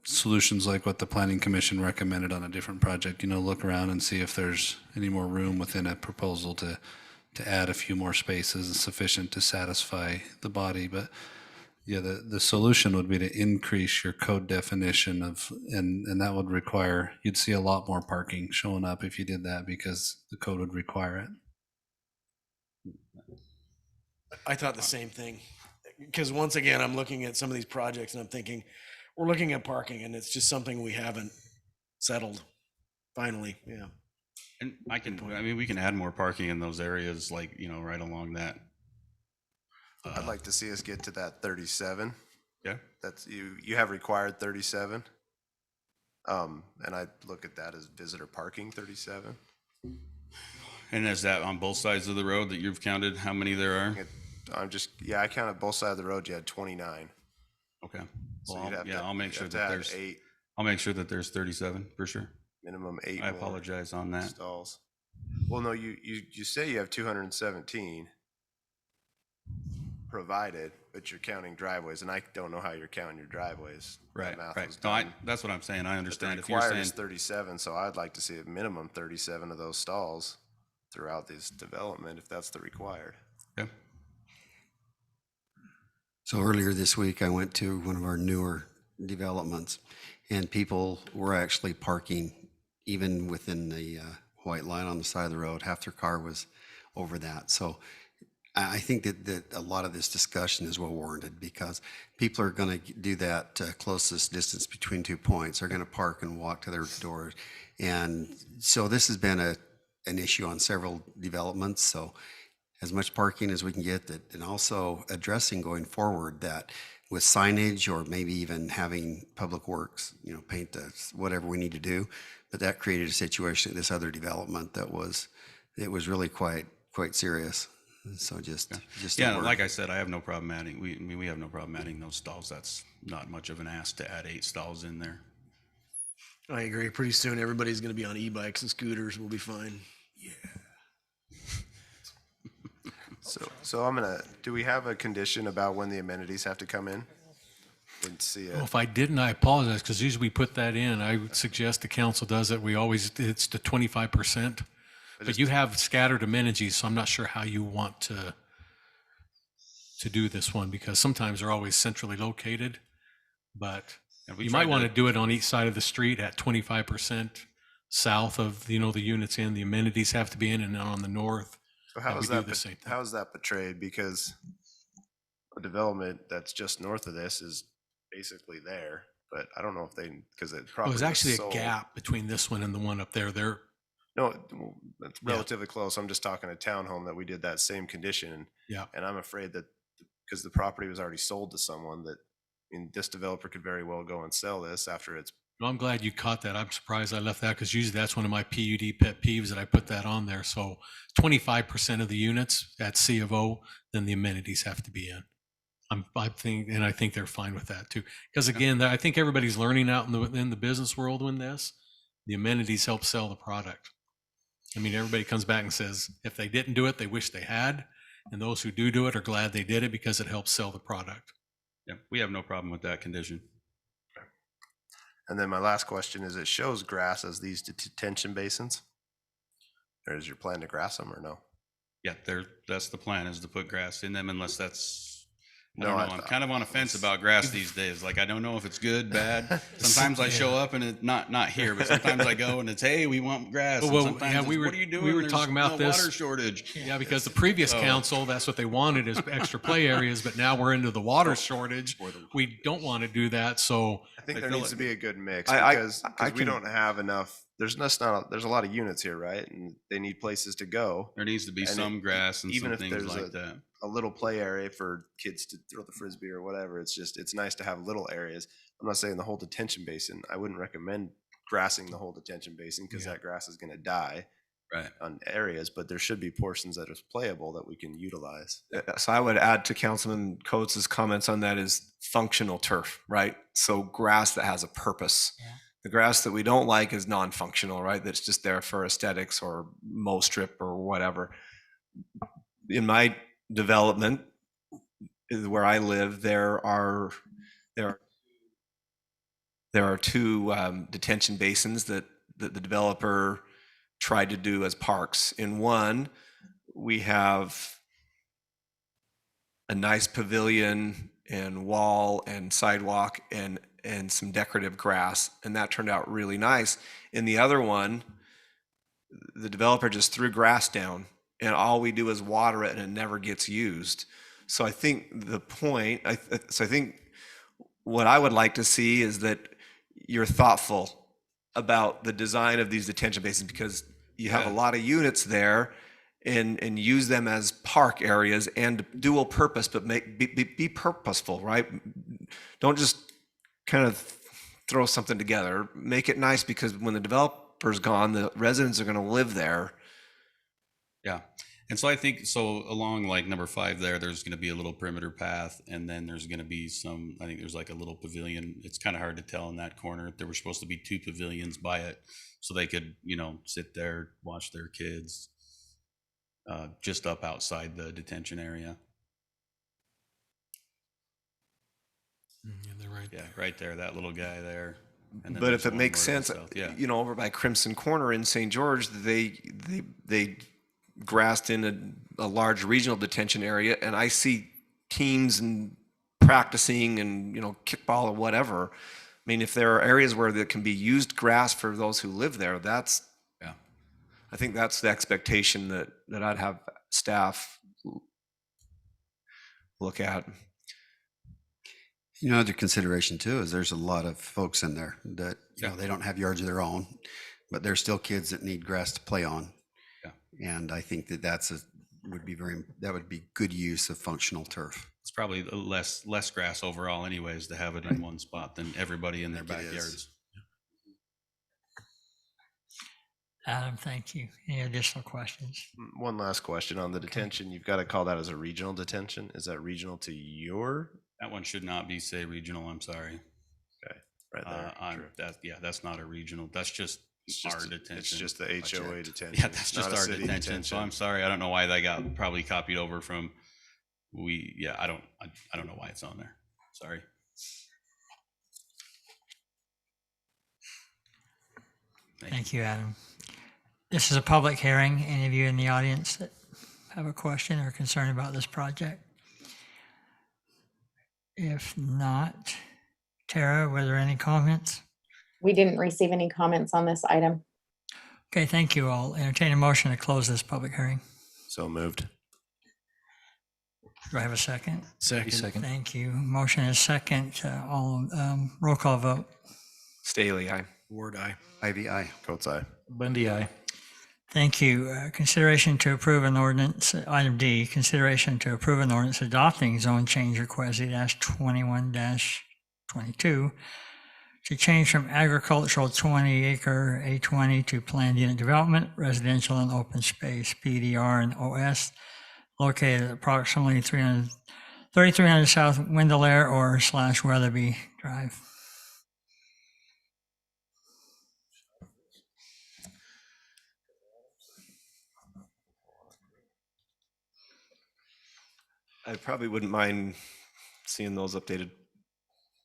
solutions like what the planning commission recommended on a different project, look around and see if there's any more room within a proposal to add a few more spaces sufficient to satisfy the body. But yeah, the solution would be to increase your code definition and that would require, you'd see a lot more parking showing up if you did that because the code would require it. I thought the same thing. Because once again, I'm looking at some of these projects and I'm thinking, we're looking at parking and it's just something we haven't settled finally. Yeah. And we can add more parking in those areas, like, right along that. I'd like to see us get to that 37. Yeah. That's you have required 37. And I look at that as visitor parking 37. And is that on both sides of the road that you've counted how many there are? I counted both sides of the road. You had 29. Okay. So Well, you'd have I'll make sure you'd that have to there's add 8, I'll make sure that there's 37 for sure. minimum 8 I more apologize on that. stalls. Well, no, you say you have 217 provided, but you're counting driveways, and I don't know how you're counting your driveways. That Right, math right. was No, done. that's what I'm saying. I But the understand. If you're required saying, is 37, so I'd like to see a minimum 37 of those stalls throughout this development, if that's the required. yeah, So earlier this week, I went to one of our newer developments, and people were actually parking even within the white line on the side of the road. Half their car was over that. So I think that a lot of this discussion is well warranted because people are going to do that closest distance between 2 points. They're going to park and walk to their doors. And so this has been an issue on several developments. So as much parking as we can get that, and also addressing going forward that with signage or maybe even having Public Works, paint whatever we need to do. But that created a situation at this other development it was really quite serious. So just yeah. Like I said, I have no problem adding. We have no problem adding those stalls. That's not much of an ask to add 8 stalls in there. I agree. Pretty soon, everybody's going to be on e-bikes and scooters. We'll be fine. So do we have a condition about when the amenities have to come in? Didn't see it. Well, if I didn't, I apologize, because usually we put that in. I would suggest the council does it. It's the 25%. But you have scattered amenities, so I'm not sure how you want to do this one, because sometimes they're always centrally located. But you might want to do it on each side of the street at 25% south of, the units in. The amenities have to be in, and then on the north. So how is we do that? the same thing. How is that portrayed? Because a development that's just north of this is basically there, but I don't know if because it Well, probably there's actually was a sold. gap between this one and the one up there. No, it's relatively close. I'm just talking a townhome that we did that same condition. Yeah. And I'm afraid that because the property was already sold to someone that, this developer could very well go and sell this after it's. Well, I'm glad you caught that. I'm surprised I left that, because usually that's one of my PUD pet peeves that I put that on there. So 25% of the units at C of O, then the amenities have to be in. I think they're fine with that too. Because again, I think everybody's learning out in the business world when the amenities help sell the product. I mean, everybody comes back and says, if they didn't do it, they wish they had. And those who do it are glad they did it because it helps sell the product. Yeah, we have no problem with that condition. And then my last question is, it shows grass as these detention basins. Or is your plan to grass them or no? Yeah, that's the plan, is to put grass in them, unless that's. No, I don't I know. I'm thought- kind of on a fence about grass these days. Like, I don't know if it's good, bad. Sometimes I show up and it's not here, but sometimes I go and it's, hey, we want grass. And sometimes it's, what are you doing? We were There's talking about no this. water shortage. Yeah, because the previous So- council, that's what they wanted, is extra play areas, but now we're into the water shortage. We don't want to do that, so. I think I there feel needs like- to be a good mix I because we can- don't have enough. There's a lot of units here, right? And they need places to go. There needs to be And some grass and even some if things there's like that. a little play area for kids to throw the frisbee or whatever, it's nice to have little areas. I'm not saying the whole detention basin. I wouldn't recommend grassing the whole detention basin because that grass is going to die Right. on areas, but there should be portions that are playable that we can utilize. So I would add to Councilman Coates' comments on that is functional turf, right? So grass that has a purpose. The grass that we don't like is non-functional, right? That's just there for aesthetics or mow strip or whatever. In my development, where I live, there are there are two detention basins that the developer tried to do as parks. In one, we have a nice pavilion and wall and sidewalk and some decorative grass, and that turned out really nice. In the other one, the developer just threw grass down, and all we do is water it, and it never gets used. So I think the point, I think what I would like to see is that you're thoughtful about the design of these detention basins, because you have a lot of units there, and use them as park areas and dual purpose, but be purposeful, right? Don't just kind of throw something together. Make it nice, because when the developer's gone, the residents are going to live there. Yeah. And so I think, so along like number 5 there's going to be a little perimeter path, and then there's going to be some, I think there's like a little pavilion. It's kind of hard to tell in that corner. There were supposed to be 2 pavilions by it, so they could, sit there, watch their kids, just up outside the detention area. Yeah, they're right. Yeah, right there, that little guy there. And then But there's if it one makes more to the sense, south. Yeah. over by Crimson Corner in St. George, they grassed in a large regional detention area, and I see teams and practicing and, kickball or whatever. I mean, if there are areas where there can be used grass for those who live there, I think that's the expectation that I'd have staff look at. Other consideration too is there's a lot of folks in there that, they don't have yards of their own, but there's still kids that need grass to play on. Yeah. And I think that would be good use of functional turf. It's probably less grass overall anyways to have it in one spot than everybody in their backyards. Adam, thank you. Any additional questions? One last question on the detention. You've got to call that as a regional detention. Is that regional to your? That one should not be, say, regional, I'm sorry. Okay, right there. That's not a regional, that's just our detention. It's just the HOA detention. Yeah, that's just our detention, so I'm sorry, I don't know why that got probably copied over from, I don't know why it's on there, sorry. Thank you, Adam. This is a public hearing. Any of you in the audience that have a question or concern about this project? If not, Tara, were there any comments? We didn't receive any comments on this item. Okay, thank you. I'll entertain a motion to close this public hearing. So moved. Do I have a second? Second. Thank you. Motion is second. Roll call vote. Staley, aye. Ward, aye. Ivy, aye. Coates, aye. Bundy, aye. Thank you. Consideration to approve an ordinance, item D, consideration to approve an ordinance adopting zone change request Z-21-22 to change from agricultural 20-acre A20 to planned unit development, residential and open space, PDR and OS, located at approximately 3300 South Windermere or / Weatherby Drive. I probably wouldn't mind seeing those updated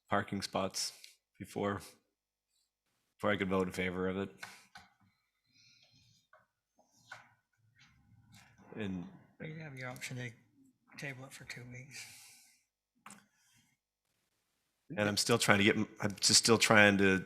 parking spots before I could vote in favor of it. And You have your option to table it for 2 weeks. I'm still trying to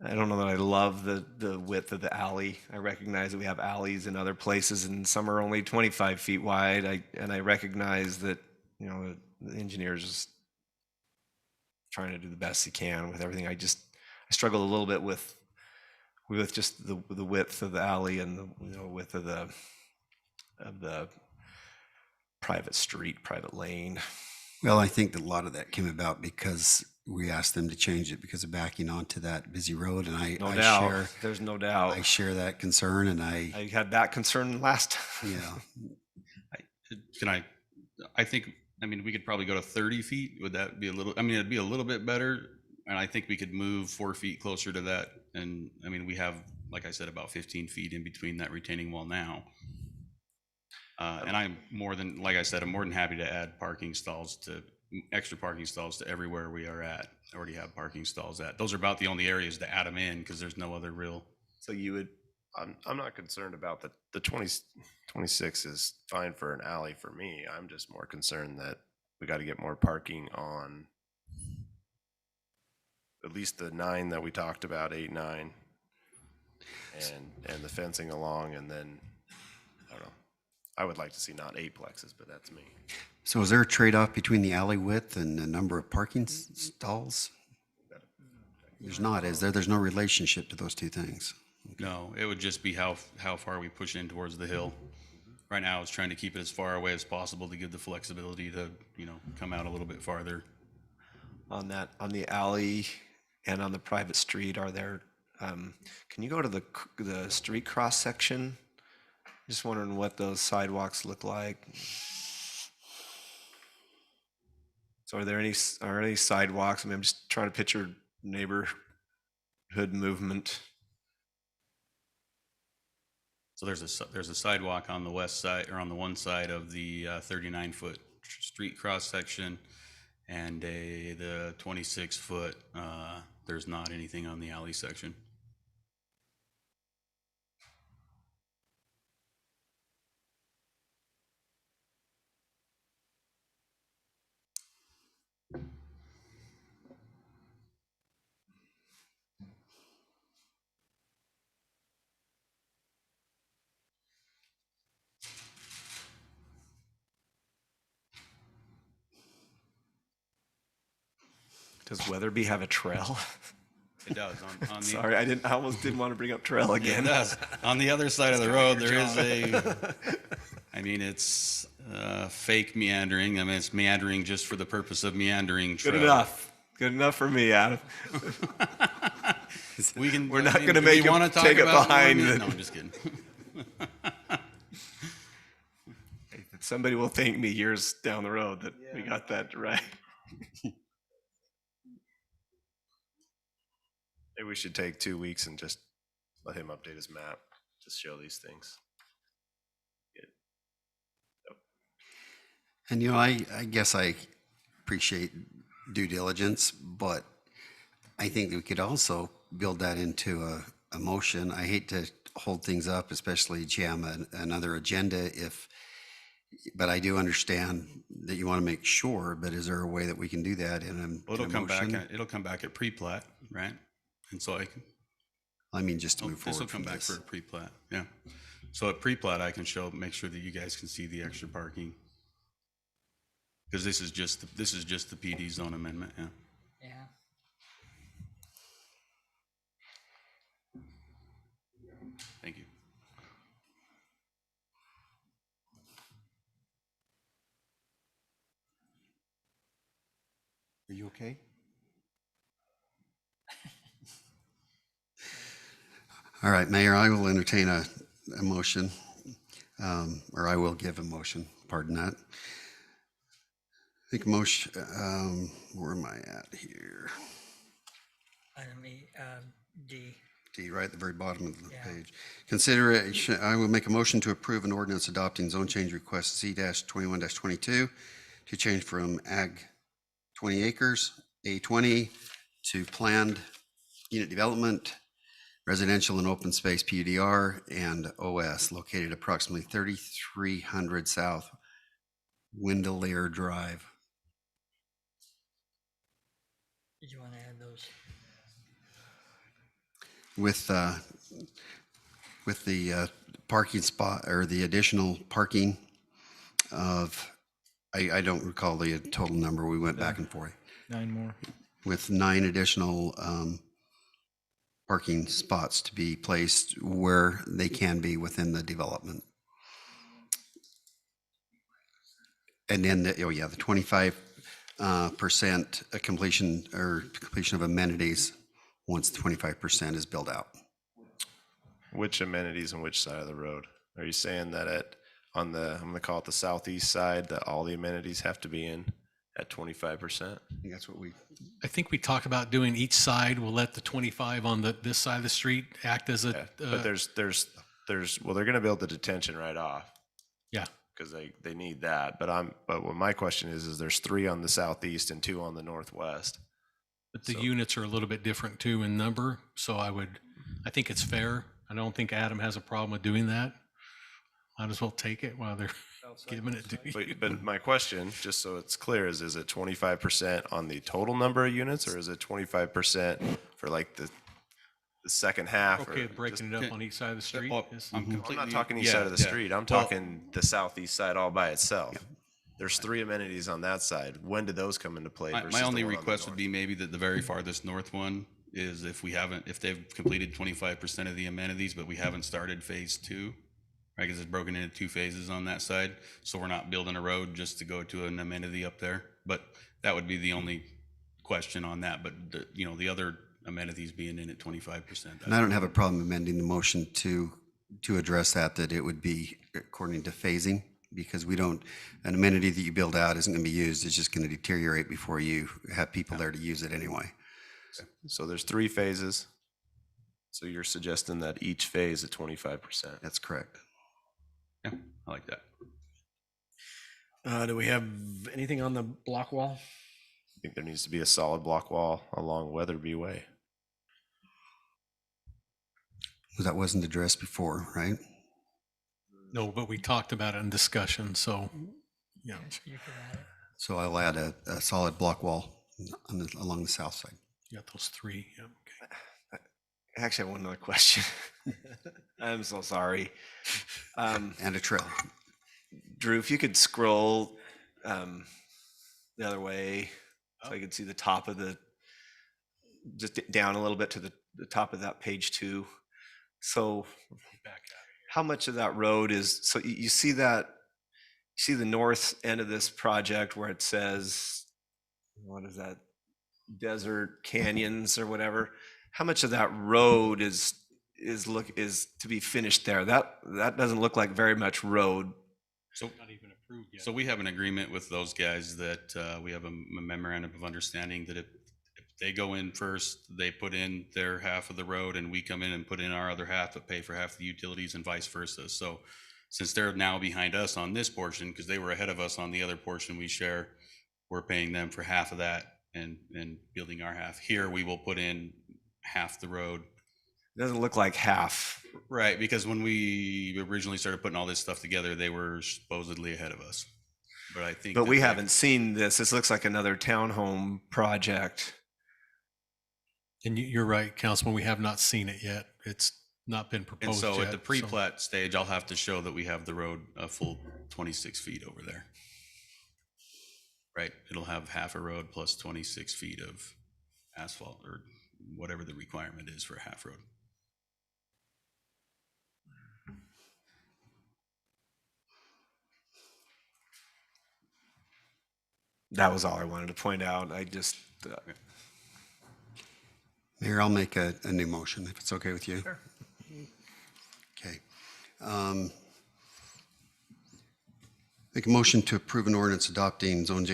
I don't know that I love the width of the alley. I recognize that we have alleys in other places, and some are only 25 feet wide. I recognize that, the engineer's just trying to do the best he can with everything. I struggle a little bit with just the width of the alley and the width of the private street, private lane. Well, I think that a lot of that came about because we asked them to change it because of backing onto that busy road, and There's no doubt. I share that concern, and I had that concern last time. Yeah. I think we could probably go to 30 feet. Would that be it'd be a little bit better, and I think we could move 4 feet closer to that. And we have, like I said, about 15 feet in between that retaining wall now. And I'm more than happy to add parking stalls to extra parking stalls to everywhere we are at, already have parking stalls at. Those are about the only areas to add them in because there's no other real. So you would, I'm not concerned about the 26 is fine for an alley for me. I'm just more concerned that we got to get more parking on at least the 9 that we talked about, 8, 9, and the fencing along, and then, I don't know. I would like to see not 8 plexes, but that's me. So is there a trade-off between the alley width and the number of parking stalls? There's not, is there? There's no relationship to those two things. No, it would just be how far we push in towards the hill. Right now, it's trying to keep it as far away as possible to give the flexibility to, come out a little bit farther. on the alley and on the private street, are there, can you go to the street cross section? Just wondering what those sidewalks look like. So are there any sidewalks? I mean, I'm just trying to picture neighborhood movement. So there's a sidewalk on the west side, or on the one side of the 39-foot street cross section, and the 26-foot. There's not anything on the alley section. Does Weatherby have a trail? It does. On the, Sorry, I almost didn't want to bring up trail again. It does. On the other side of the road, there is it's fake meandering. I mean, it's meandering just for the purpose of meandering. Good enough. Good enough for me, Adam. We're not going to make him take it behind. No, I'm just kidding. Somebody will thank me years down the road that we got that right. Maybe we should take 2 weeks and just let him update his map to show these things. And I guess I appreciate due diligence, but I think that we could also build that into a motion. I hate to hold things up, especially jam another agenda but I do understand that you want to make sure, but is there a way that we can do that in a motion? It'll come back at pre-plat, right? And so I mean, just to move forward. This will come back for a pre-plat, yeah. So at pre-plat, I can make sure that you guys can see the extra parking. Because this is just the PD zone amendment, yeah. Yeah. Thank you. Are you okay? All right, Mayor, I will entertain a motion, or I will give a motion, pardon that. I think motion, where am I at here? Item D. D, right at the very bottom of the page. Consideration, I will make a motion to approve an ordinance adopting zone change request Z-21-22 to change from Ag 20 acres, A20, to planned unit development, residential and open space PUDR, and OS located approximately 3300 South Windermere Drive. Did you want to add those? With the parking spot, or the additional parking of, I don't recall the total number, we went back and forth. 9 more. With 9 additional parking spots to be placed where they can be within the development. And then the 25% completion of amenities once 25% is built out. Which amenities on which side of the road? Are you saying that I'm gonna call it the southeast side, that all the amenities have to be in at 25%? I think that's what I think we talked about doing each side. We'll let the 25 on this side of the street act as a. But they're gonna build the detention right off. Yeah. because they need that. But what my question is there's 3 on the southeast and 2 on the northwest. But the units are a little bit different too in number, so I think it's fair. I don't think Adam has a problem with doing that. Might as well take it while they're giving it to you. But my question, just so it's clear, is it 25% on the total number of units, or is it 25% for like the second half? Okay, or breaking it up on each side of the street? I'm not talking each side of the street. I'm talking the southeast side all by itself. There's 3 amenities on that side. When do those come into play? My only request would be maybe that the very farthest north one is if they've completed 25% of the amenities, but we haven't started phase 2, right? Because it's broken into 2 phases on that side. So we're not building a road just to go to an amenity up there. But that would be the only question on that. But the other amenities being in at 25%. And I don't have a problem amending the motion to address that it would be according to phasing, because an amenity that you build out isn't going to be used. It's just going to deteriorate before you have people there to use it anyway. So there's 3 phases. So you're suggesting that each phase at 25%. That's correct. Yeah, I like that. Do we have anything on the block wall? I think there needs to be a solid block wall along Weatherby Way. That wasn't addressed before, right? No, but we talked about it in discussion, so, yeah. So I'll add a solid block wall along the south side. You got those 3, yeah, okay. I actually have one other question. I'm so sorry. And a trail. Drew, if you could scroll the other way so I could see the top of just down a little bit to the top of that page 2. So how much of that road so you see the north end of this project where it says, what is that? Desert Canyons or whatever. How much of that road is to be finished there? That doesn't look like very much road. So not even approved yet. So we have an agreement with those guys that we have a memorandum of understanding that if they go in first, they put in their half of the road, and we come in and put in our other half, but pay for half the utilities and vice versa. So since they're now behind us on this portion, because they were ahead of us on the other portion we share, we're paying them for half of that and building our half. Here, we will put in half the road. It doesn't look like half. Right, because when we originally started putting all this stuff together, they were supposedly ahead of us. But I think. But we haven't seen this. This looks like another townhome project. And you're right, Councilman, we have not seen it yet. It's not been And proposed so yet. at the pre-plat stage, I'll have to show that we have the road a full 26 feet over there. Right, it'll have half a road plus 26 feet of asphalt or whatever the requirement is for a half road. That was all I wanted to point out. I just. Mayor, I'll make a new motion if it's okay with you. Sure. Okay. Make a motion to approve an ordinance adopting zone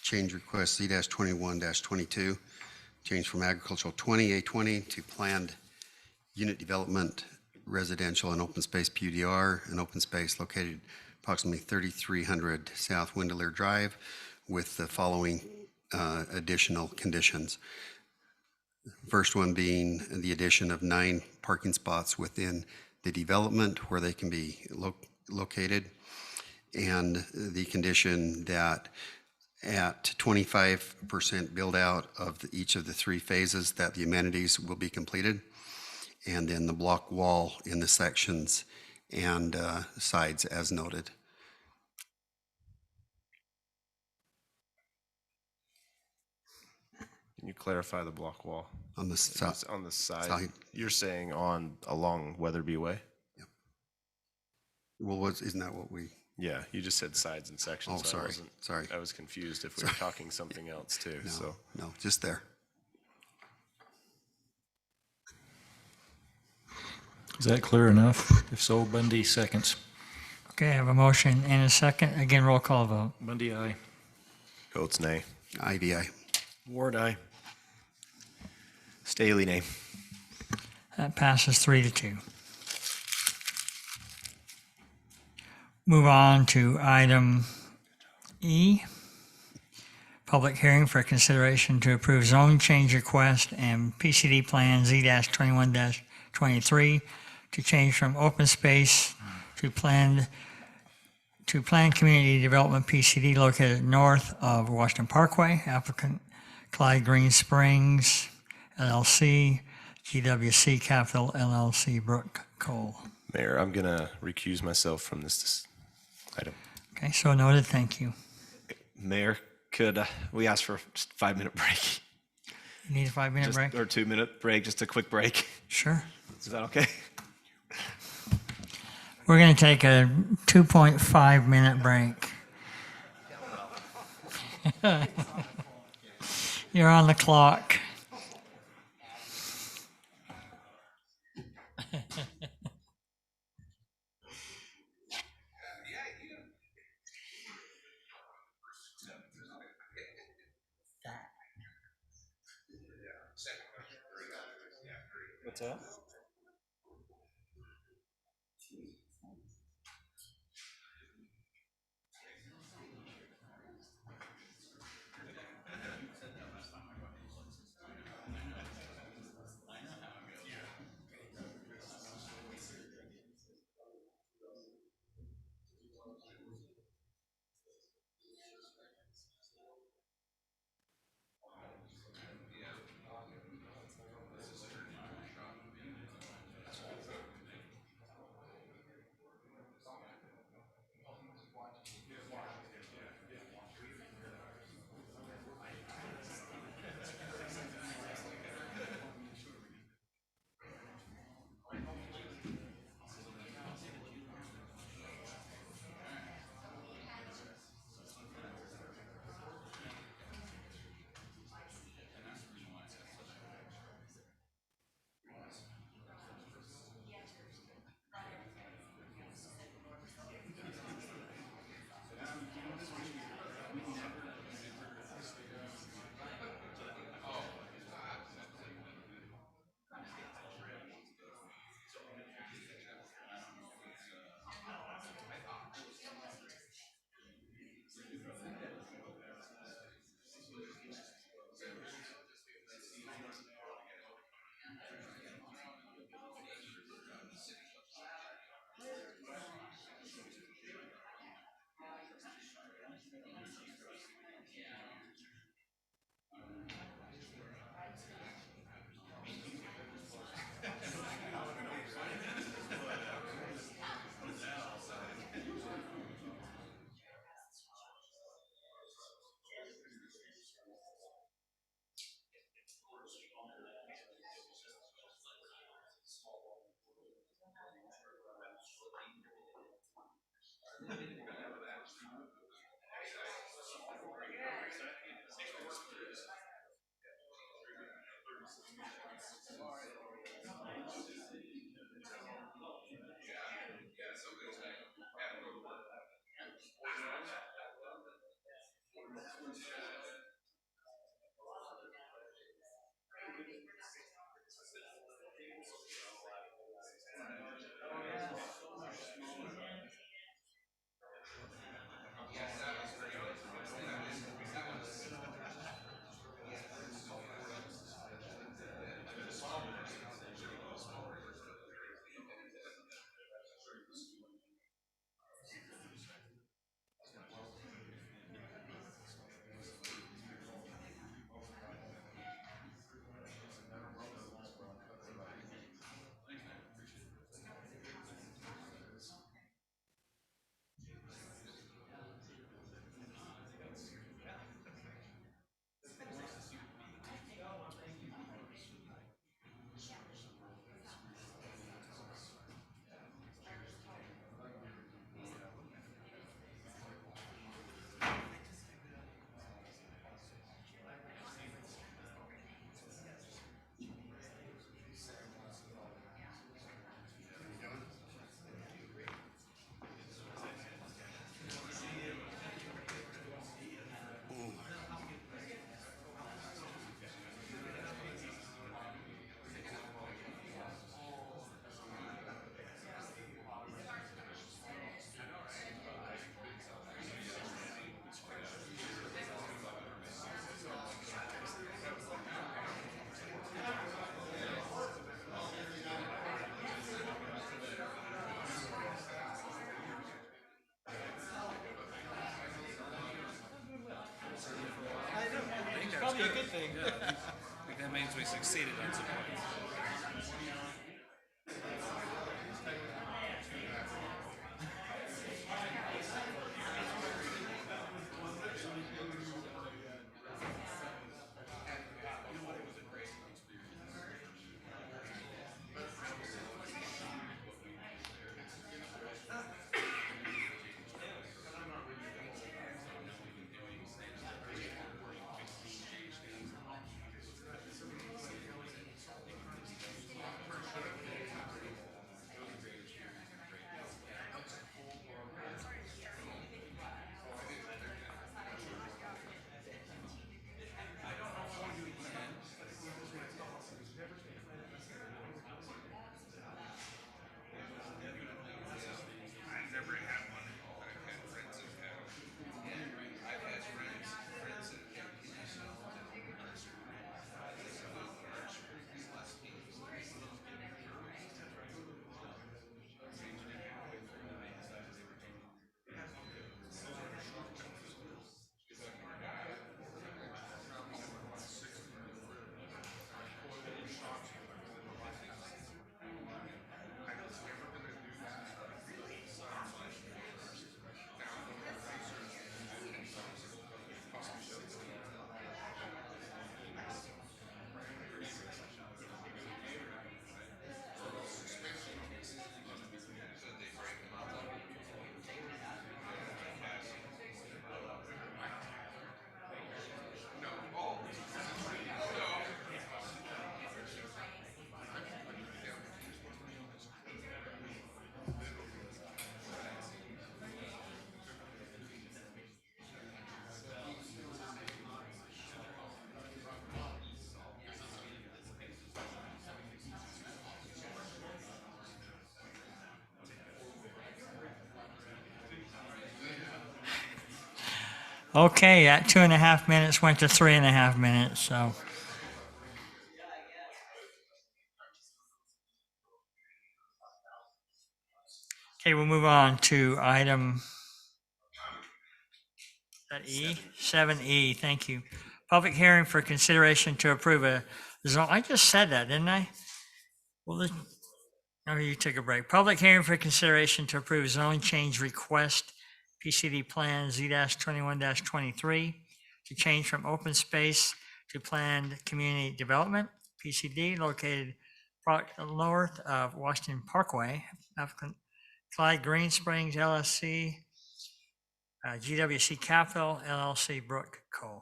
change request Z-21-22, change from agricultural 20A20 to planned unit development, residential and open space PUDR, and open space located approximately 3300 South Windermere Drive with the following additional conditions. First one being the addition of 9 parking spots within the development where they can be located, and the condition that at 25% build out of each of the 3 phases that the amenities will be completed, and then the block wall in the sections and sides as noted. Can you clarify the block wall? On the south. On the side. Side. You're saying along Weatherby Way? Yep. Well, isn't that what we? Yeah, you just said sides and sections. Oh, sorry. Sorry. I was confused if we were talking something else too. No, So no, just there. Is that clear enough? If so, Bundy seconds. Okay, I have a motion and a second. Again, roll call vote. Bundy, aye. Coates, nay. Ivy, aye. Ward, aye. Staley, nay. That passes 3-2. move on to item E, public hearing for consideration to approve zone change request and PCD plan Z-21-23 to change from open space to planned community development PCD located north of Washington Parkway. Applicant Clyde Green Springs LLC, GWC Capital LLC, Brooke Cole. Mayor, I'm going to recuse myself from this item. Okay, so noted. Thank you. Mayor, could we ask for just a 5-minute break? You need a 5-minute break? Or 2-minute break, just a quick break? Sure. Is that okay? We're going to take a 2.5-minute break. You're on the clock. What's that? we succeeded on some points. Okay, that 2.5 minutes went to 3.5 minutes, so. Okay, we'll move on to item, is that E? 7E, thank you. Public hearing for consideration to approve a zone, I just said that, didn't I? Well, oh, you took a break. Public hearing for consideration to approve zone change request, PCD Plan Z-21-23, to change from open space to planned community development, PCD, located north of Washington Parkway, applicant Clyde Green Springs LLC, GWC Capital LLC, Brook Cole.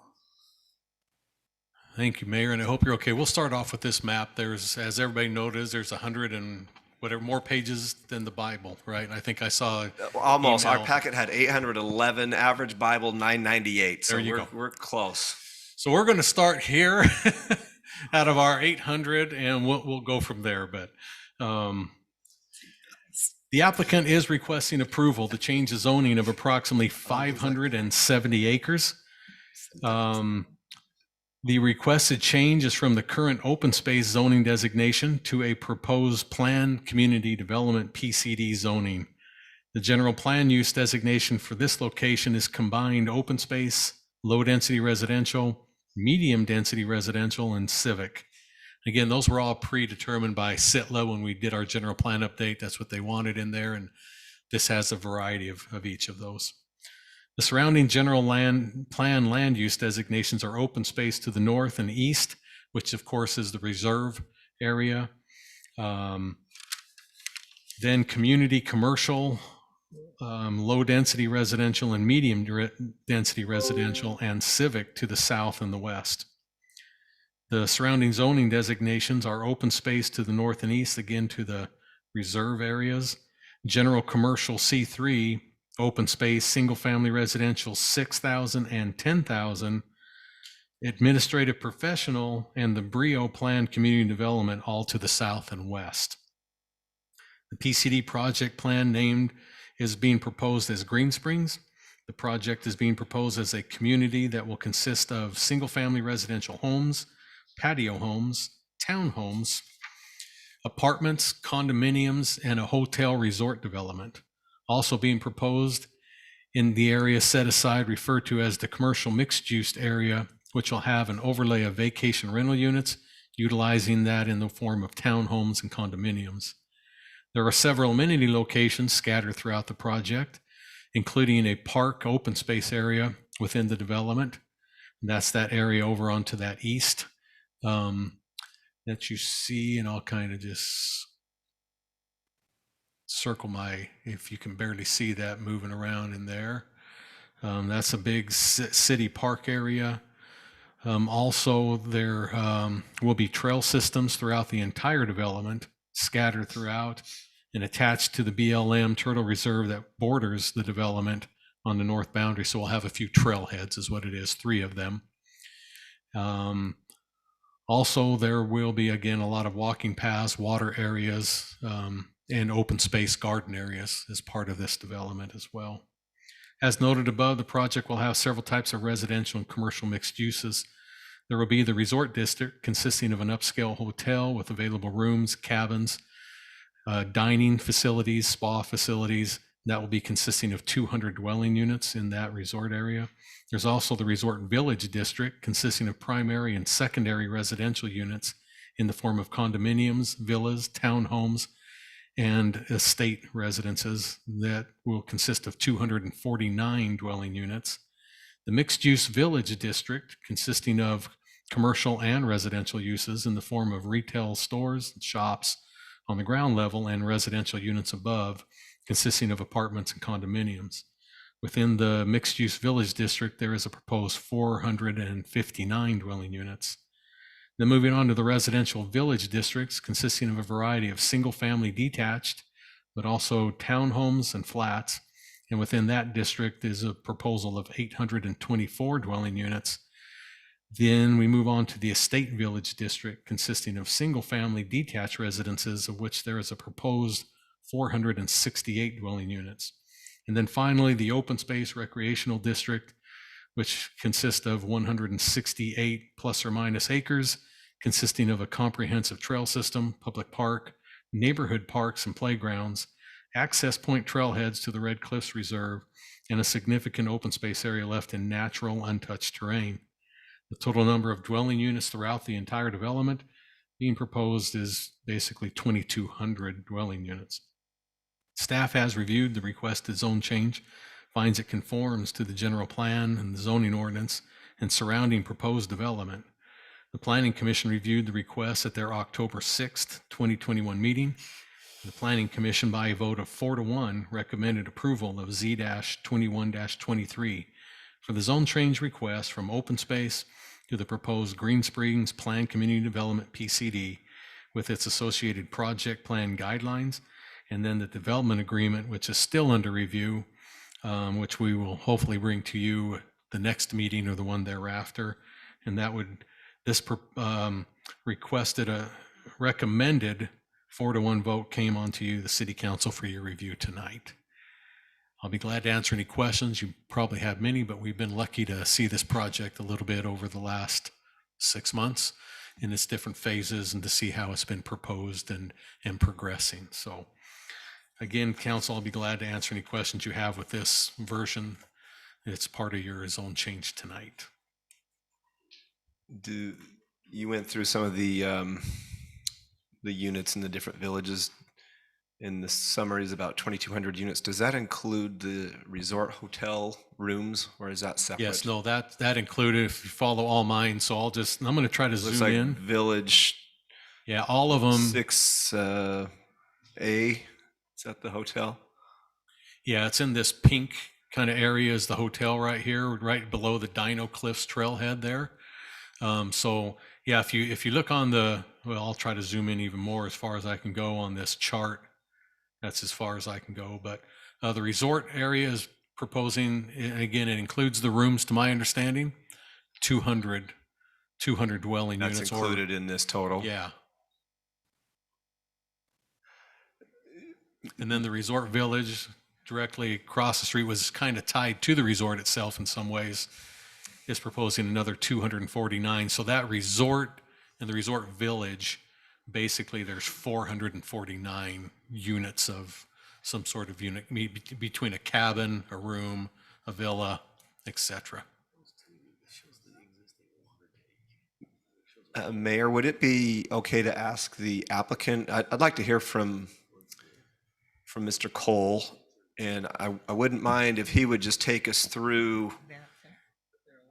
Thank you, Mayor, and I hope you're okay. We'll start off with this map. There's, as everybody noticed, there's 100 and whatever more pages than the Bible, right? I think I saw Almost. Our email. packet had 811, average Bible 998. So There you go. we're close. So we're going to start here out of our 800, and we'll go from there. But the applicant is requesting approval to change the zoning of approximately 570 acres. The requested change is from the current open space zoning designation to a proposed planned community development PCD zoning. The general plan use designation for this location is combined open space, low density residential, medium density residential, and civic. Again, those were all predetermined by SITLA when we did our general plan update. That's what they wanted in there, and this has a variety of each of those. The surrounding general plan land use designations are open space to the north and east, which of course is the reserve area. Then community commercial, low density residential, and medium density residential, and civic to the south and the west. The surrounding zoning designations are open space to the north and east, again to the reserve areas. General commercial C3, open space, single family residential 6,000 and 10,000, administrative professional, and the BRIO planned community development all to the south and west. The PCD project plan named is being proposed as Green Springs. The project is being proposed as a community that will consist of single family residential homes, patio homes, townhomes, apartments, condominiums, and a hotel resort development. Also being proposed in the area set aside referred to as the commercial mixed use area, which will have an overlay of vacation rental units, utilizing that in the form of townhomes and condominiums. There are several amenity locations scattered throughout the project, including a park open space area within the development. And that's that area over onto that east that you see, and I'll kind of just circle if you can barely see that moving around in there. That's a big city park area. Also, there will be trail systems throughout the entire development, scattered throughout and attached to the BLM Turtle Reserve that borders the development on the north boundary. So we'll have a few trailheads is what it is, 3 of them. Also, there will be, again, a lot of walking paths, water areas, and open space garden areas as part of this development as well. As noted above, the project will have several types of residential and commercial mixed uses. There will be the resort district consisting of an upscale hotel with available rooms, cabins, dining facilities, spa facilities. That will be consisting of 200 dwelling units in that resort area. There's also the resort village district consisting of primary and secondary residential units in the form of condominiums, villas, townhomes, and estate residences that will consist of 249 dwelling units. The mixed-use village district consisting of commercial and residential uses in the form of retail stores and shops on the ground level and residential units above, consisting of apartments and condominiums. Within the mixed-use village district, there is a proposed 459 dwelling units. Then moving on to the residential village districts, consisting of a variety of single-family detached, but also townhomes and flats. And within that district is a proposal of 824 dwelling units. Then we move on to the estate village district, consisting of single-family detached residences, of which there is a proposed 468 dwelling units. And then finally, the open space recreational district, which consists of 168 plus or minus acres, consisting of a comprehensive trail system, public park, neighborhood parks and playgrounds, access point trailheads to the Red Cliffs Reserve, and a significant open space area left in natural, untouched terrain. The total number of dwelling units throughout the entire development being proposed is basically 2,200 dwelling units. Staff has reviewed the requested zone change, finds it conforms to the general plan and the zoning ordinance and surrounding proposed development. The Planning Commission reviewed the request at their October 6th, 2021 meeting. The Planning Commission, by a vote of 4-1, recommended approval of Z-21-23 for the zone change request from open space to the proposed Green Springs Planned Community Development PCD with its associated project plan guidelines, and then the development agreement, which is still under review, which we will hopefully bring to you at the next meeting or the one thereafter. And that would, this requested a recommended 4-1 vote came onto you, the City Council, for your review tonight. I'll be glad to answer any questions. You probably have many, but we've been lucky to see this project a little bit over the last 6 months in its different phases and to see how it's been proposed and progressing. So again, Council, I'll be glad to answer any questions you have with this version. It's part of your zone change tonight. You went through some of the units in the different villages. In the summary is about 2,200 units. Does that include the resort hotel rooms, or is that separate? Yes, no, that included, if you follow all mine. So I'm going to try to zoom like in. Village. Yeah, all of them. 6A, is that the hotel? Yeah, it's in this pink kind of area is the hotel right here, right below the Dino Cliffs trailhead there. So yeah, if you look on the, well, I'll try to zoom in even more as far as I can go on this chart. That's as far as I can go. But the resort area is proposing, and again, it includes the rooms, to my understanding, 200 dwelling units. That's included in this total? Yeah. And then the resort village directly across the street was kind of tied to the resort itself in some ways, is proposing another 249. So that resort and the resort village, basically there's 449 units of some sort of unit between a cabin, a room, a villa, etc. Mayor, would it be okay to ask the applicant, I'd like to hear from Mr. Cole, and I wouldn't mind if he would just take us through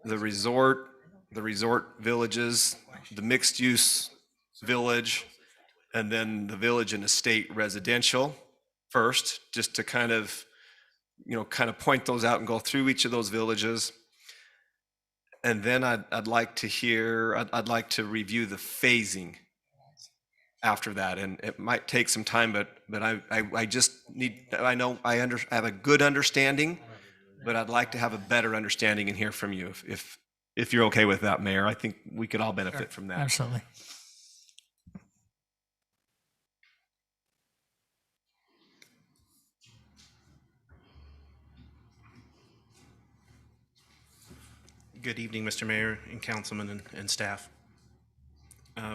the resort villages, the mixed-use village, and then the village and estate residential first, just to kind of point those out and go through each of those villages. And then I'd like to review the phasing after that. And it might take some time, but I just need, I have a good understanding, but I'd like to have a better understanding and hear from you if you're okay with that, Mayor. I think we could all benefit from that. Absolutely. Good evening, Mr. Mayor and councilmen and staff.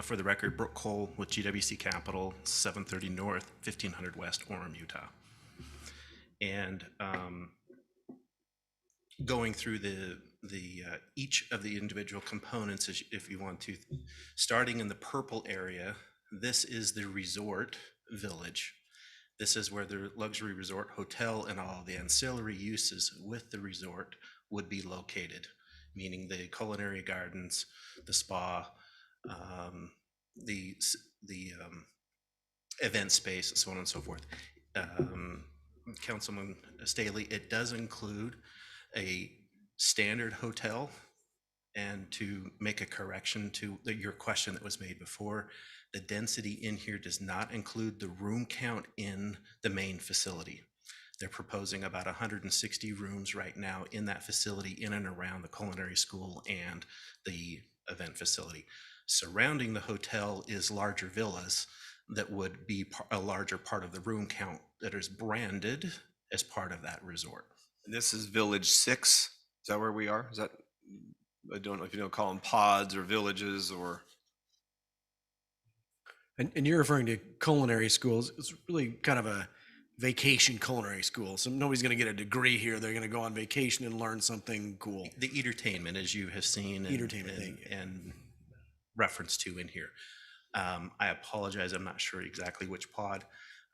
For the record, Brooke Cole with GWC Capital, 730 North, 1500 West, Orem, Utah. And going through each of the individual components, if you want to, starting in the purple area, this is the resort village. This is where the luxury resort hotel and all the ancillary uses with the resort would be located, meaning the culinary gardens, the spa, the event space, so on and so forth. Councilman Staley, it does include a standard hotel. And to make a correction to your question that was made before, the density in here does not include the room count in the main facility. They're proposing about 160 rooms right now in that facility in and around the culinary school and the event facility. Surrounding the hotel is larger villas that would be a larger part of the room count that is branded as part of that resort. And this is Village 6. Is that where we are? Is that, I don't know if you don't call them pods or villages or. And you're referring to culinary schools. It's really kind of a vacation culinary school. So nobody's going to get a degree here. They're going to go on vacation and learn something cool. The entertainment, as you have seen and reference to in here. I apologize, I'm not sure exactly which pod.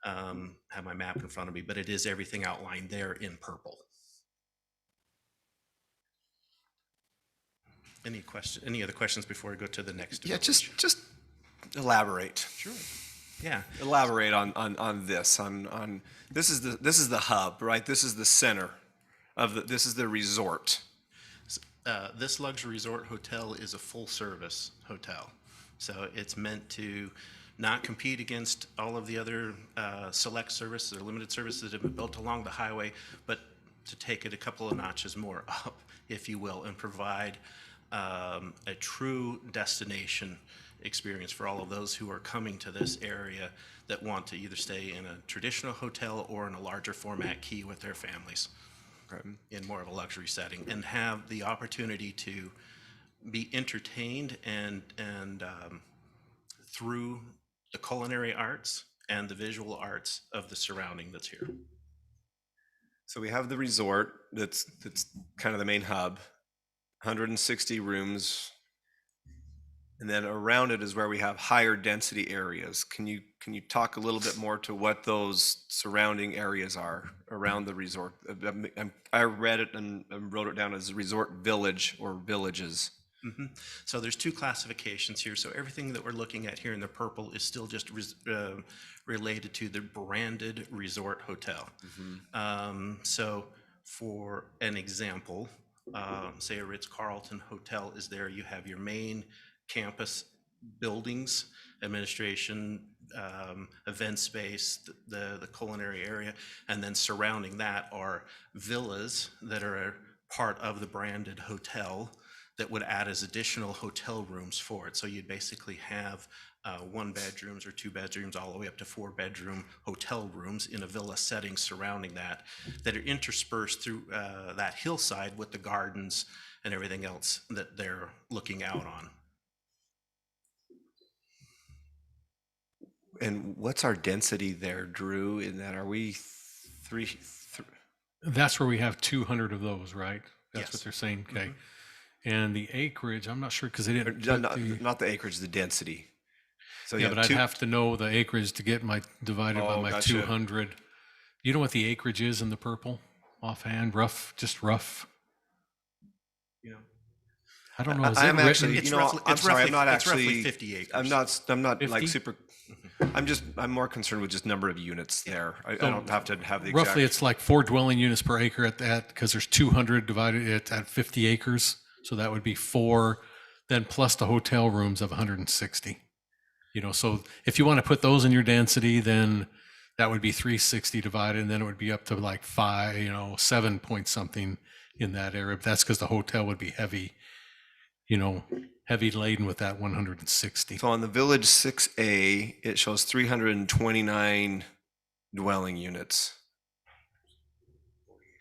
Have my map in front of me, but it is everything outlined there in purple. Any other questions before I go to the next? Yeah, just elaborate. Sure. Yeah. Elaborate on this. This is the hub, right? This is the center of this is the resort. This luxury resort hotel is a full service hotel. So it's meant to not compete against all of the other select services or limited services that have been built along the highway, but to take it a couple of notches more up, if you will, and provide a true destination experience for all of those who are coming to this area that want to either stay in a traditional hotel or in a larger format key with their families in more of a luxury setting, and have the opportunity to be entertained and through the culinary arts and the visual arts of the surrounding that's here. So we have the resort that's kind of the main hub, 160 rooms, and then around it is where we have higher density areas. Can you talk a little bit more to what those surrounding areas are around the resort? I read it and wrote it down as resort village or villages. Mm-hmm. So there's two classifications here. So everything that we're looking at here in the purple is still just related to the branded resort hotel. Mm-hmm. So for an example, say a Ritz-Carlton hotel is there. You have your main campus buildings, administration, event space, the culinary area, and then surrounding that are villas that are part of the branded hotel that would add as additional hotel rooms for it. So you'd basically have 1 bedrooms or 2 bedrooms all the way up to 4 bedroom hotel rooms in a villa setting surrounding that are interspersed through that hillside with the gardens and everything else that they're looking out on. And what's our density there, Drew? In that, are we three? That's where we have 200 of those, right? That's Yes. what they're saying. Okay. And the acreage, I'm not sure because they didn't Or put Not, the, not the acreage, the density. So you yeah, have but I'd two- have to know the acreage to get my, divided by Oh, my gotcha. 200. You know what the acreage is in the purple offhand, just rough? Yeah. I don't know. Is I'm it written? actually, It's you know, roughly- I'm it's sorry, I'm roughly- not it's roughly actually. 50 acres. I'm not 50? like super, I'm more concerned with just number of units there. I So don't have to have the exact. Roughly, it's like 4 dwelling units per acre at that, because there's 200 divided at 50 acres. So that would be 4, then plus the hotel rooms of 160. You know, so if you want to put those in your density, then that would be 360 divided, and then it would be up to like 7 point something in that area. But that's because the hotel would be heavy, heavy laden with that 160. So on the Village 6A, it shows 329 dwelling units.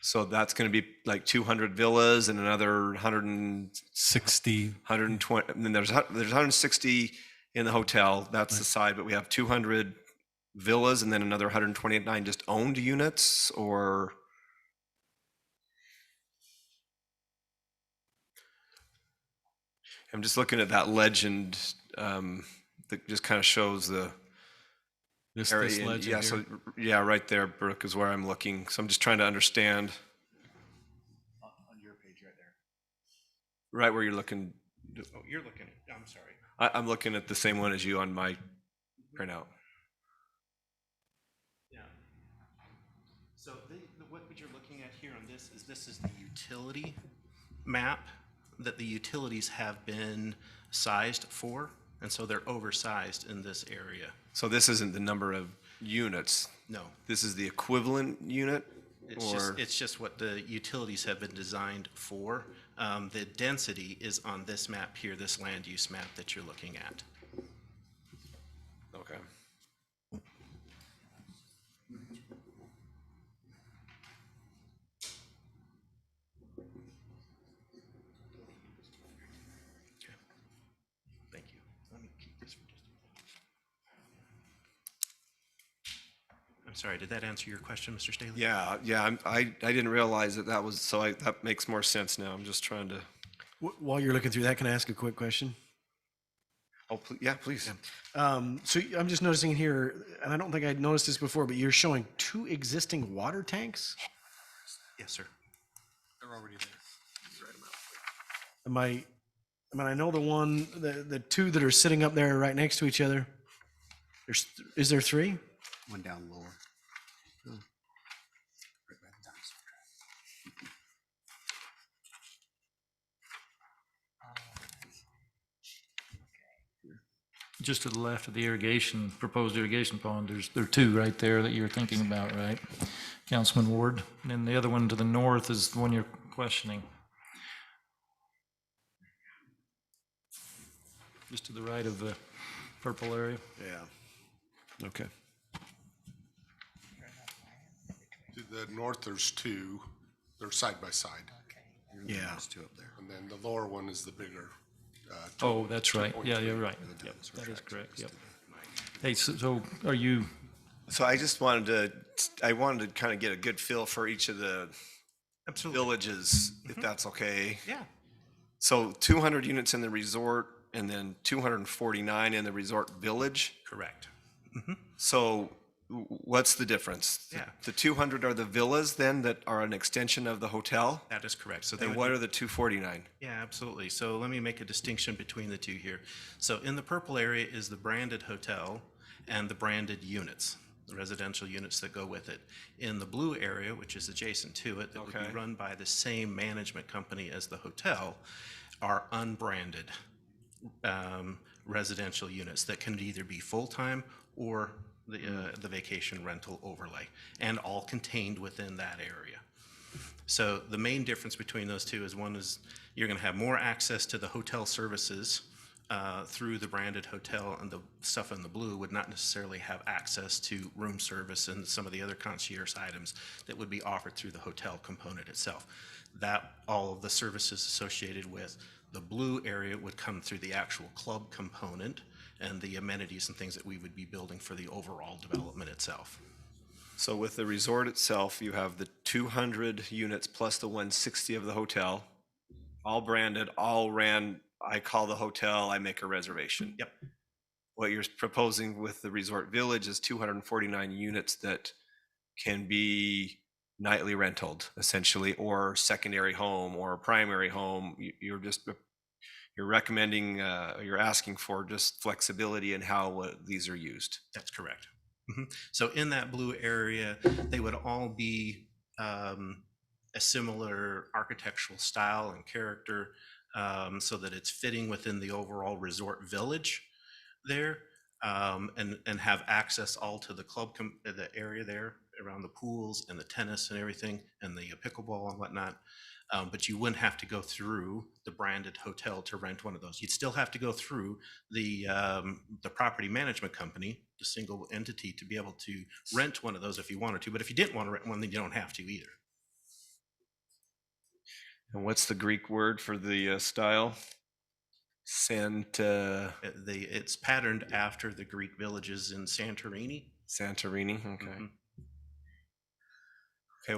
So that's going to be like 200 villas and another 60, 120. And then there's 160 in the hotel. That's the side, but we have 200 villas and then another 129 just owned units, or I'm just looking at that legend that just kind of shows the This area. and- legend yeah, here? so yeah, right there, Brooke, is where I'm looking. So I'm just trying to understand. On your page right there. Right where you're looking. Oh, you're looking at, I'm sorry. I'm looking at the same one as you on my printout. Yeah. So what you're looking at here on this is the utility map that the utilities have been sized for, and so they're oversized in this area. So this isn't the number of units. No. This is the equivalent unit, It's just what the utilities have been designed for. The density is on this map here, this land use map that you're looking at. Okay. Thank you. Let me keep this for just a moment. I'm sorry, did that answer your question, Mr. Staley? Yeah, I didn't realize that was, so that makes more sense now. I'm just trying to. While you're looking through that, can I ask a quick question? Oh, yeah, please. So I'm just noticing here, and I don't think I'd noticed this before, but you're showing 2 existing water tanks? Yes, sir. They're already there. I know the 2 that are sitting up there right next to each other. Is there 3? One down lower. Just to the left of the proposed irrigation pond, there are 2 right there that you're thinking about, right? Councilman Ward. And then the other one to the north is the one you're questioning. Just to the right of the purple area. Yeah. Okay. To the north, there's 2. They're side by side. Yeah. There's 2 up there. And then the lower one is the bigger. Oh, that's right. Yeah, 2.3. you're right. Yep, that is correct, yep. Hey, so are you, So I wanted to kind of get a good feel for each of the villages, if that's okay. Yeah. So 200 units in the resort and then 249 in the resort village? Correct. So what's the difference? Yeah. The 200 are the villas then that are an extension of the hotel? That is correct. So they And would what be- are the 249? Yeah, absolutely. So let me make a distinction between the 2 here. So in the purple area is the branded hotel and the branded units, the residential units that go with it. In the blue area, which is adjacent to it, that would Okay. be run by the same management company as the hotel, are unbranded residential units that can either be full-time or the vacation rental overlay, and all contained within that area. So the main difference between those 2 is one is you're going to have more access to the hotel services through the branded hotel, and the stuff in the blue would not necessarily have access to room service and some of the other concierge items that would be offered through the hotel component itself. That all of the services associated with the blue area would come through the actual club component and the amenities and things that we would be building for the overall development itself. So with the resort itself, you have the 200 units plus the 160 of the hotel. all branded, all ran, I call the hotel, I make a reservation. Yep. What you're proposing with the Resort Village is 249 units that can be nightly rented, essentially, or secondary home or primary home. You're recommending, you're asking for just flexibility in how these are used. That's correct. So in that blue area, they would all be a similar architectural style and character, so that it's fitting within the overall resort village there, and have access all to the the area there around the pools and the tennis and everything and the pickleball and whatnot. But you wouldn't have to go through the branded hotel to rent one of those. You'd still have to go through the property management company, the single entity, to be able to rent one of those if you wanted to. But if you didn't want to rent one, then you don't have to either. And what's the Greek word for the style? It's patterned after the Greek villages in Santorini. Santorini, okay. Okay,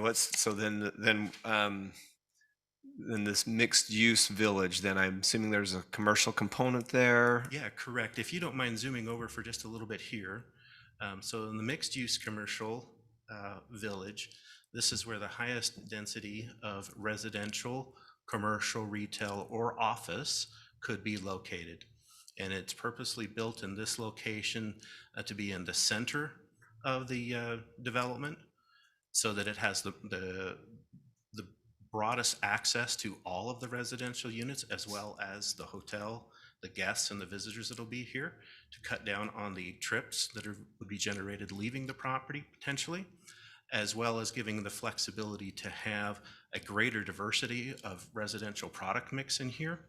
then this mixed use village, then I'm assuming there's a commercial component there. Yeah, correct. If you don't mind zooming over for just a little bit here. So in the mixed use commercial village, this is where the highest density of residential, commercial, retail, or office could be located. And it's purposely built in this location to be in the center of the development, so that it has the broadest access to all of the residential units, as well as the hotel, the guests and the visitors that'll be here, to cut down on the trips that would be generated leaving the property potentially, as well as giving the flexibility to have a greater diversity of residential product mix in here,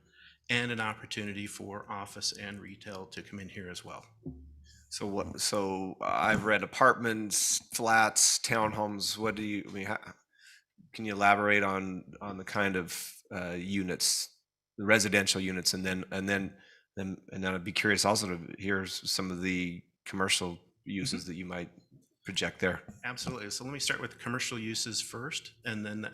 and an opportunity for office and retail to come in here as well. So I've read apartments, flats, townhomes. Can you elaborate on the kind of units, the residential units, and then I'd be curious also to hear some of the commercial uses that you might project there. Absolutely. So let me start with the commercial uses first, and then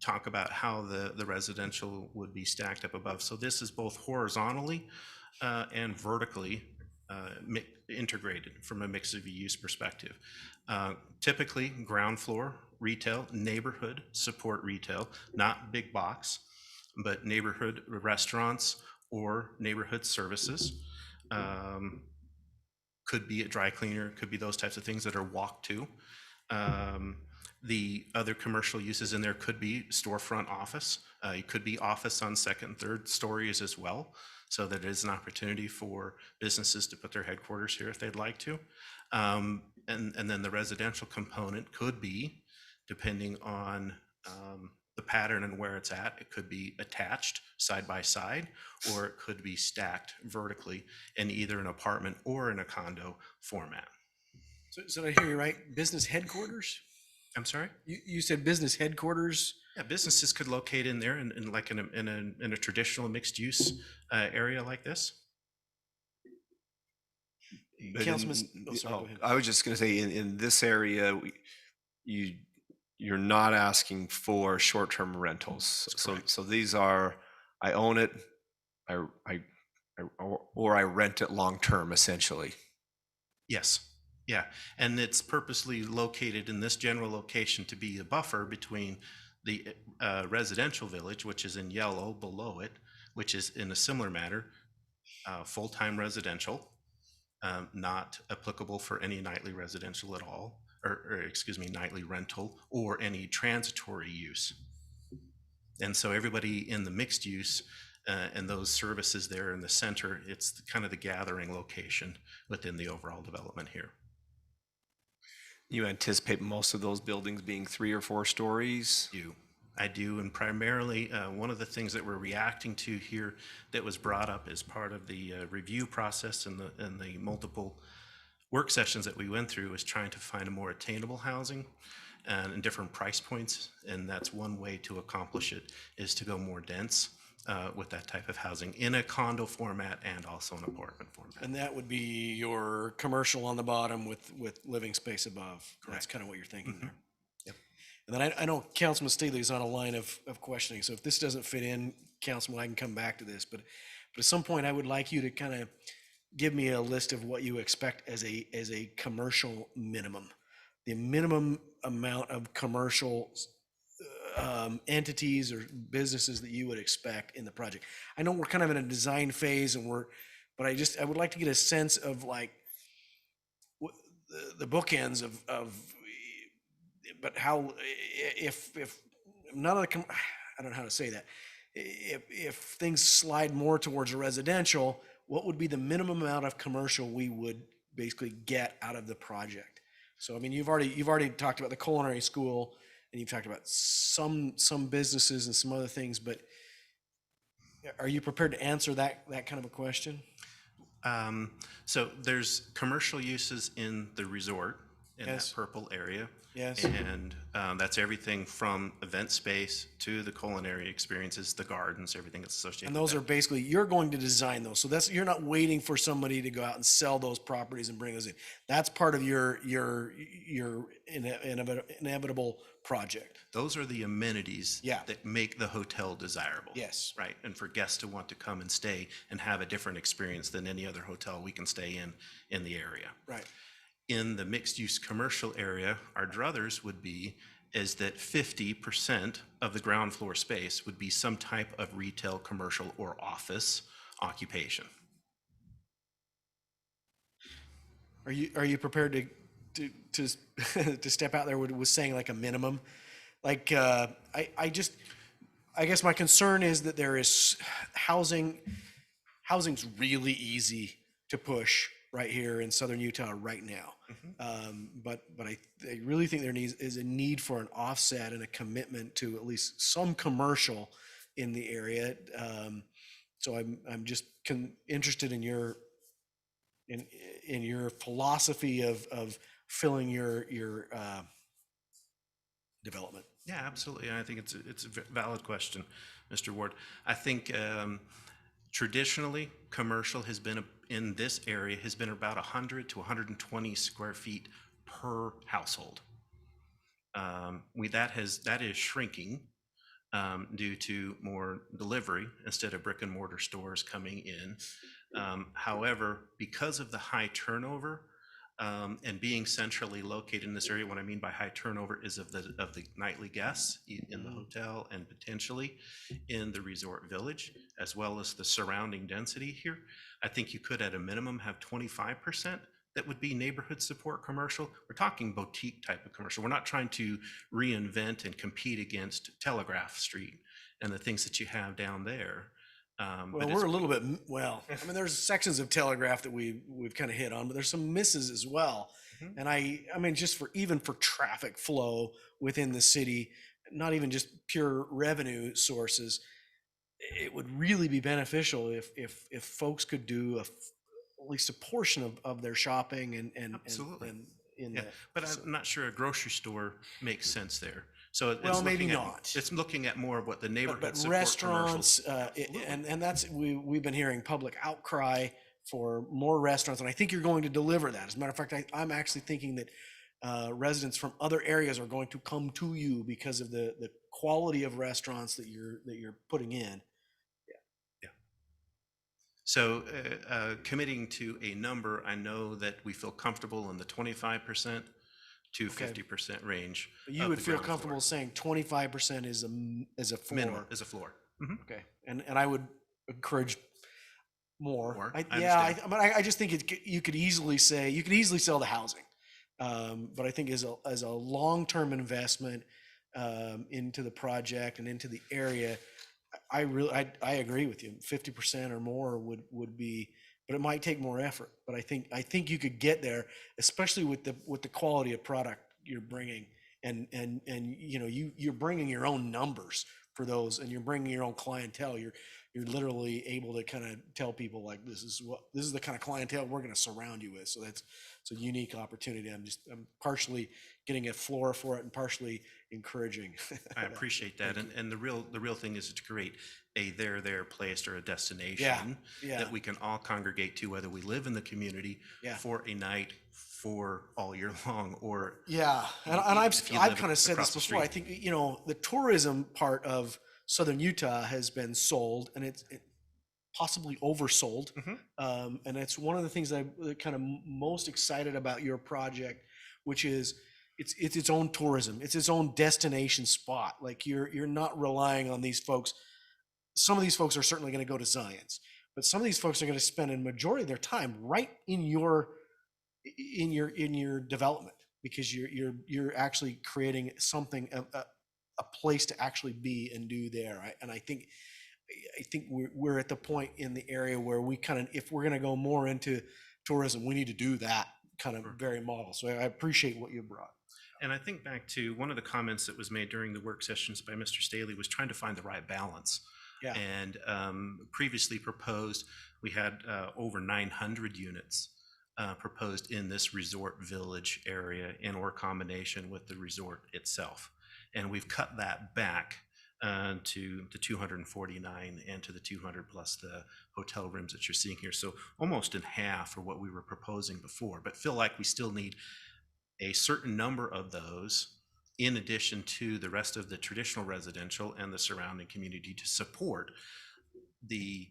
talk about how the residential would be stacked up above. So this is both horizontally and vertically integrated from a mix of use perspective. Typically ground floor retail, neighborhood support retail, not big box, but neighborhood restaurants or neighborhood services. Could be a dry cleaner, could be those types of things that are walked to. The other commercial uses in there could be storefront office. It could be office on second and third stories as well, so that it is an opportunity for businesses to put their headquarters here if they'd like to. And then the residential component could be, depending on the pattern and where it's at, it could be attached side by side, or it could be stacked vertically in either an apartment or in a condo format. So did I hear you right? Business headquarters? I'm sorry? You said business headquarters? Yeah, businesses could locate in there in a traditional mixed use area like this. Councilman, sorry, go ahead. I was just going to say, in this area, you're not asking for short-term rentals. So these are, I own it, or I rent it long-term, essentially. Yes. Yeah, and it's purposely located in this general location to be a buffer between the residential village, which is in yellow below it, which is in a similar manner, full-time residential, not applicable for any nightly residential at all, or excuse me, nightly rental, or any transitory use. And so everybody in the mixed use and those services there in the center, it's kind of the gathering location within the overall development here. You anticipate most of those buildings being 3 or 4 stories? I do, and primarily one of the things that we're reacting to here that was brought up as part of the review process and the multiple work sessions that we went through is trying to find a more attainable housing and different price points, and that's one way to accomplish it, is to go more dense with that type of housing in a condo format and also an apartment format. And that would be your commercial on the bottom with living space above. Correct. That's kind of what you're thinking there. Yep. And then I know Councilman Staley's on a line of questioning. So if this doesn't fit in, Councilman, I can come back to this. But at some point, I would like you to kind of give me a list of what you expect as a commercial minimum. The minimum amount of commercial entities or businesses that you would expect in the project. I know we're kind of in a design phase but I would like to get a sense of like the bookends of but how, if none of the, I don't know how to say that. If things slide more towards a residential, what would be the minimum amount of commercial we would basically get out of the project? So, I mean, you've already talked about the culinary school, and you've talked about some businesses and some other things, but are you prepared to answer that kind of a question? So there's commercial uses in the resort in that purple area. Yes. And that's everything from event space to the culinary experiences, the gardens, everything that's associated. And those are basically, you're going to design those. So you're not waiting for somebody to go out and sell those properties and bring those in. That's part of your inevitable project. Those are the amenities Yeah. that make the hotel desirable. Yes. Right. And for guests to want to come and stay and have a different experience than any other hotel we can stay in the area. Right. In the mixed-use commercial area, our druthers would be is that 50% of the ground floor space would be some type of retail, commercial, or office occupation. Are you prepared to step out there with saying like a minimum? Like I guess my concern is that there is housing's really easy to push right here in southern Utah right now. But I really think there is a need for an offset and a commitment to at least some commercial in the area. So I'm just interested in your philosophy of filling your development. Yeah, absolutely. I think it's a valid question, Mr. Ward. I think traditionally, commercial has been in this area has been about 100 to 120 square feet per household. That is shrinking due to more delivery instead of brick and mortar stores coming in. However, because of the high turnover and being centrally located in this area, what I mean by high turnover is of the nightly guests in the hotel and potentially in the resort village, as well as the surrounding density here. I think you could at a minimum have 25% that would be neighborhood support commercial. We're talking boutique type of commercial. We're not trying to reinvent and compete against Telegraph Street and the things that you have down there. Well, we're a little bit, I mean, there's sections of Telegraph that we've kind of hit on, but there's some misses as well. And I mean, just for traffic flow within the city, not even just pure revenue sources, it would really be beneficial if folks could do at least a portion of their shopping and absolutely. But I'm not sure a grocery store makes sense there. So well, maybe not. It's looking at more of what the neighborhood but support restaurants, and that's we've been hearing public outcry for more restaurants, and I think you're going to deliver that. As a matter of fact, I'm actually thinking that residents from other areas are going to come to you because of the quality of restaurants that you're putting in. So committing to a number, I know that we feel comfortable in the 25% to 50% range. But you would feel comfortable saying 25% is a floor. Minimum is a floor. Okay, and I would encourage more. I just think you could easily sell the housing, but I think as a long-term investment into the project and into the area, I agree with you. 50% or more would be, but it might take more effort. But I think you could get there, especially with the quality of product you're bringing, and you're bringing your own numbers for those, and you're bringing your own clientele. you're literally able to kind of tell people like, this is the kind of clientele we're going to surround you with. So it's a unique opportunity. I'm partially getting a floor for it and partially encouraging. I appreciate that. And the real thing is to create a there place or a destination Yeah. that we can all congregate to, whether we live in the community Yeah. for a night, for all year long, or Yeah, and if you I've live kind of said across this the before. I street. think the tourism part of Southern Utah has been sold, and it's possibly oversold. And it's one of the things I'm kind of most excited about your project, which is it's its own tourism, it's its own destination spot. Like you're not relying on these folks. Some of these folks are certainly going to go to Zions, but some of these folks are going to spend a majority of their time right in your development, because you're actually creating something, a place to actually be and do there. And I think we're at the point in the area where we kind of, if we're going to go more into tourism, we need to do that kind of very model. So I appreciate what you brought. And I think back to one of the comments that was made during the work sessions by Mr. Staley was trying to find the right balance. Yeah. And previously proposed, we had over 900 units proposed in this resort village area in or combination with the resort itself. And we've cut that back to the 249 and to the 200 plus the hotel rooms that you're seeing here. So almost in half of what we were proposing before, but feel like we still need a certain number of those in addition to the rest of the traditional residential and the surrounding community to support the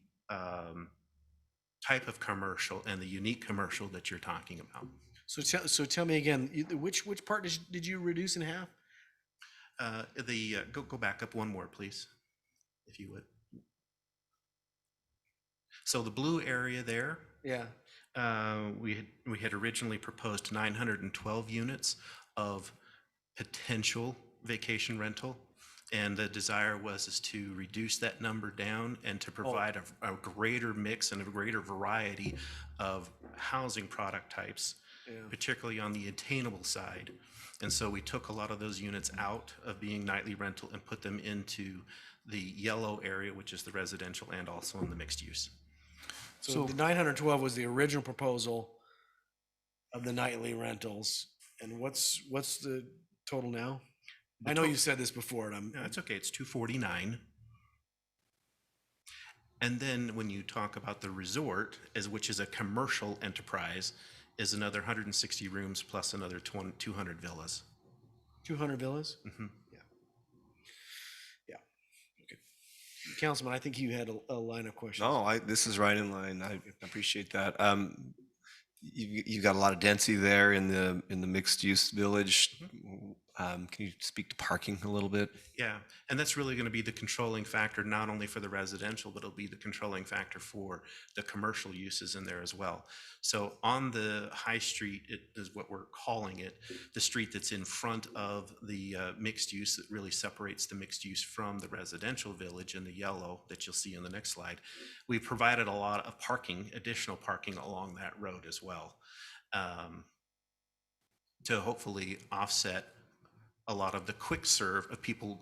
type of commercial and the unique commercial that you're talking about. So tell me again, which part did you reduce in half? Go back up one more, please, if you would. So the blue area there. Yeah. We had originally proposed 912 units of potential vacation rental, and the desire was to reduce that number down and to provide a greater mix and a greater variety of housing product types, particularly on the attainable side. And so we took a lot of those units out of being nightly rental and put them into the yellow area, which is the residential, and also in the mixed use. So the 912 was the original proposal of the nightly rentals. And what's the total now? I know you said this before, and No, it's okay. It's 249. And then when you talk about the resort, which is a commercial enterprise, is another 160 rooms plus another 200 villas. 200 villas? Mm-hmm. Yeah. Okay. Councilman, I think you had a line of questions. No, this is right in line. I appreciate that. You've got a lot of density there in the mixed use village. Can you speak to parking a little bit? Yeah, and that's really going to be the controlling factor, not only for the residential, but it'll be the controlling factor for the commercial uses in there as well. So on the high street, it is what we're calling it, the street that's in front of the mixed use that really separates the mixed use from the residential village in the yellow that you'll see in the next slide. We've provided a lot of parking, additional parking along that road as well, to hopefully offset a lot of the quick serve of people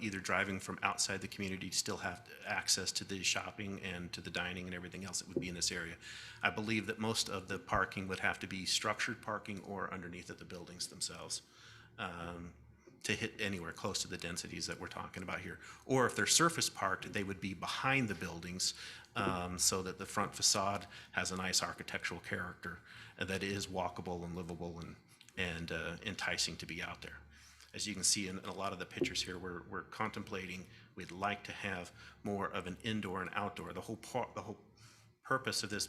either driving from outside the community to still have access to the shopping and to the dining and everything else that would be in this area. I believe that most of the parking would have to be structured parking or underneath of the buildings themselves to hit anywhere close to the densities that we're talking about here. Or if they're surface parked, they would be behind the buildings so that the front facade has a nice architectural character that is walkable and livable and enticing to be out there. As you can see in a lot of the pictures here, we're contemplating, we'd like to have more of an indoor and outdoor. The whole purpose of this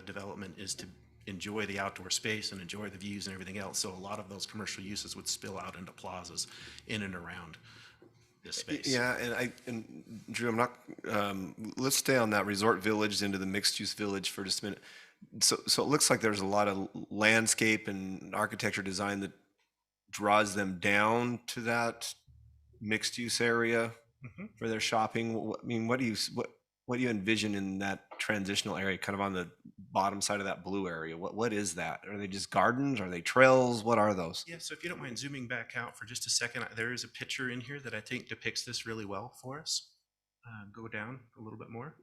development is to enjoy the outdoor space and enjoy the views and everything else. So a lot of those commercial uses would spill out into plazas in and around this space. Yeah, and Drew, I'm not. Let's stay on that resort village into the mixed use village for just a minute. So it looks like there's a lot of landscape and architecture design that draws them down to that mixed use area for their shopping. I mean, what do you envision in that transitional area, kind of on the bottom side of that blue area? What is that? Are they just gardens? Are they trails? What are those? Yeah, so if you don't mind zooming back out for just a second, there is a picture in here that I think depicts this really well for us. go down a little bit more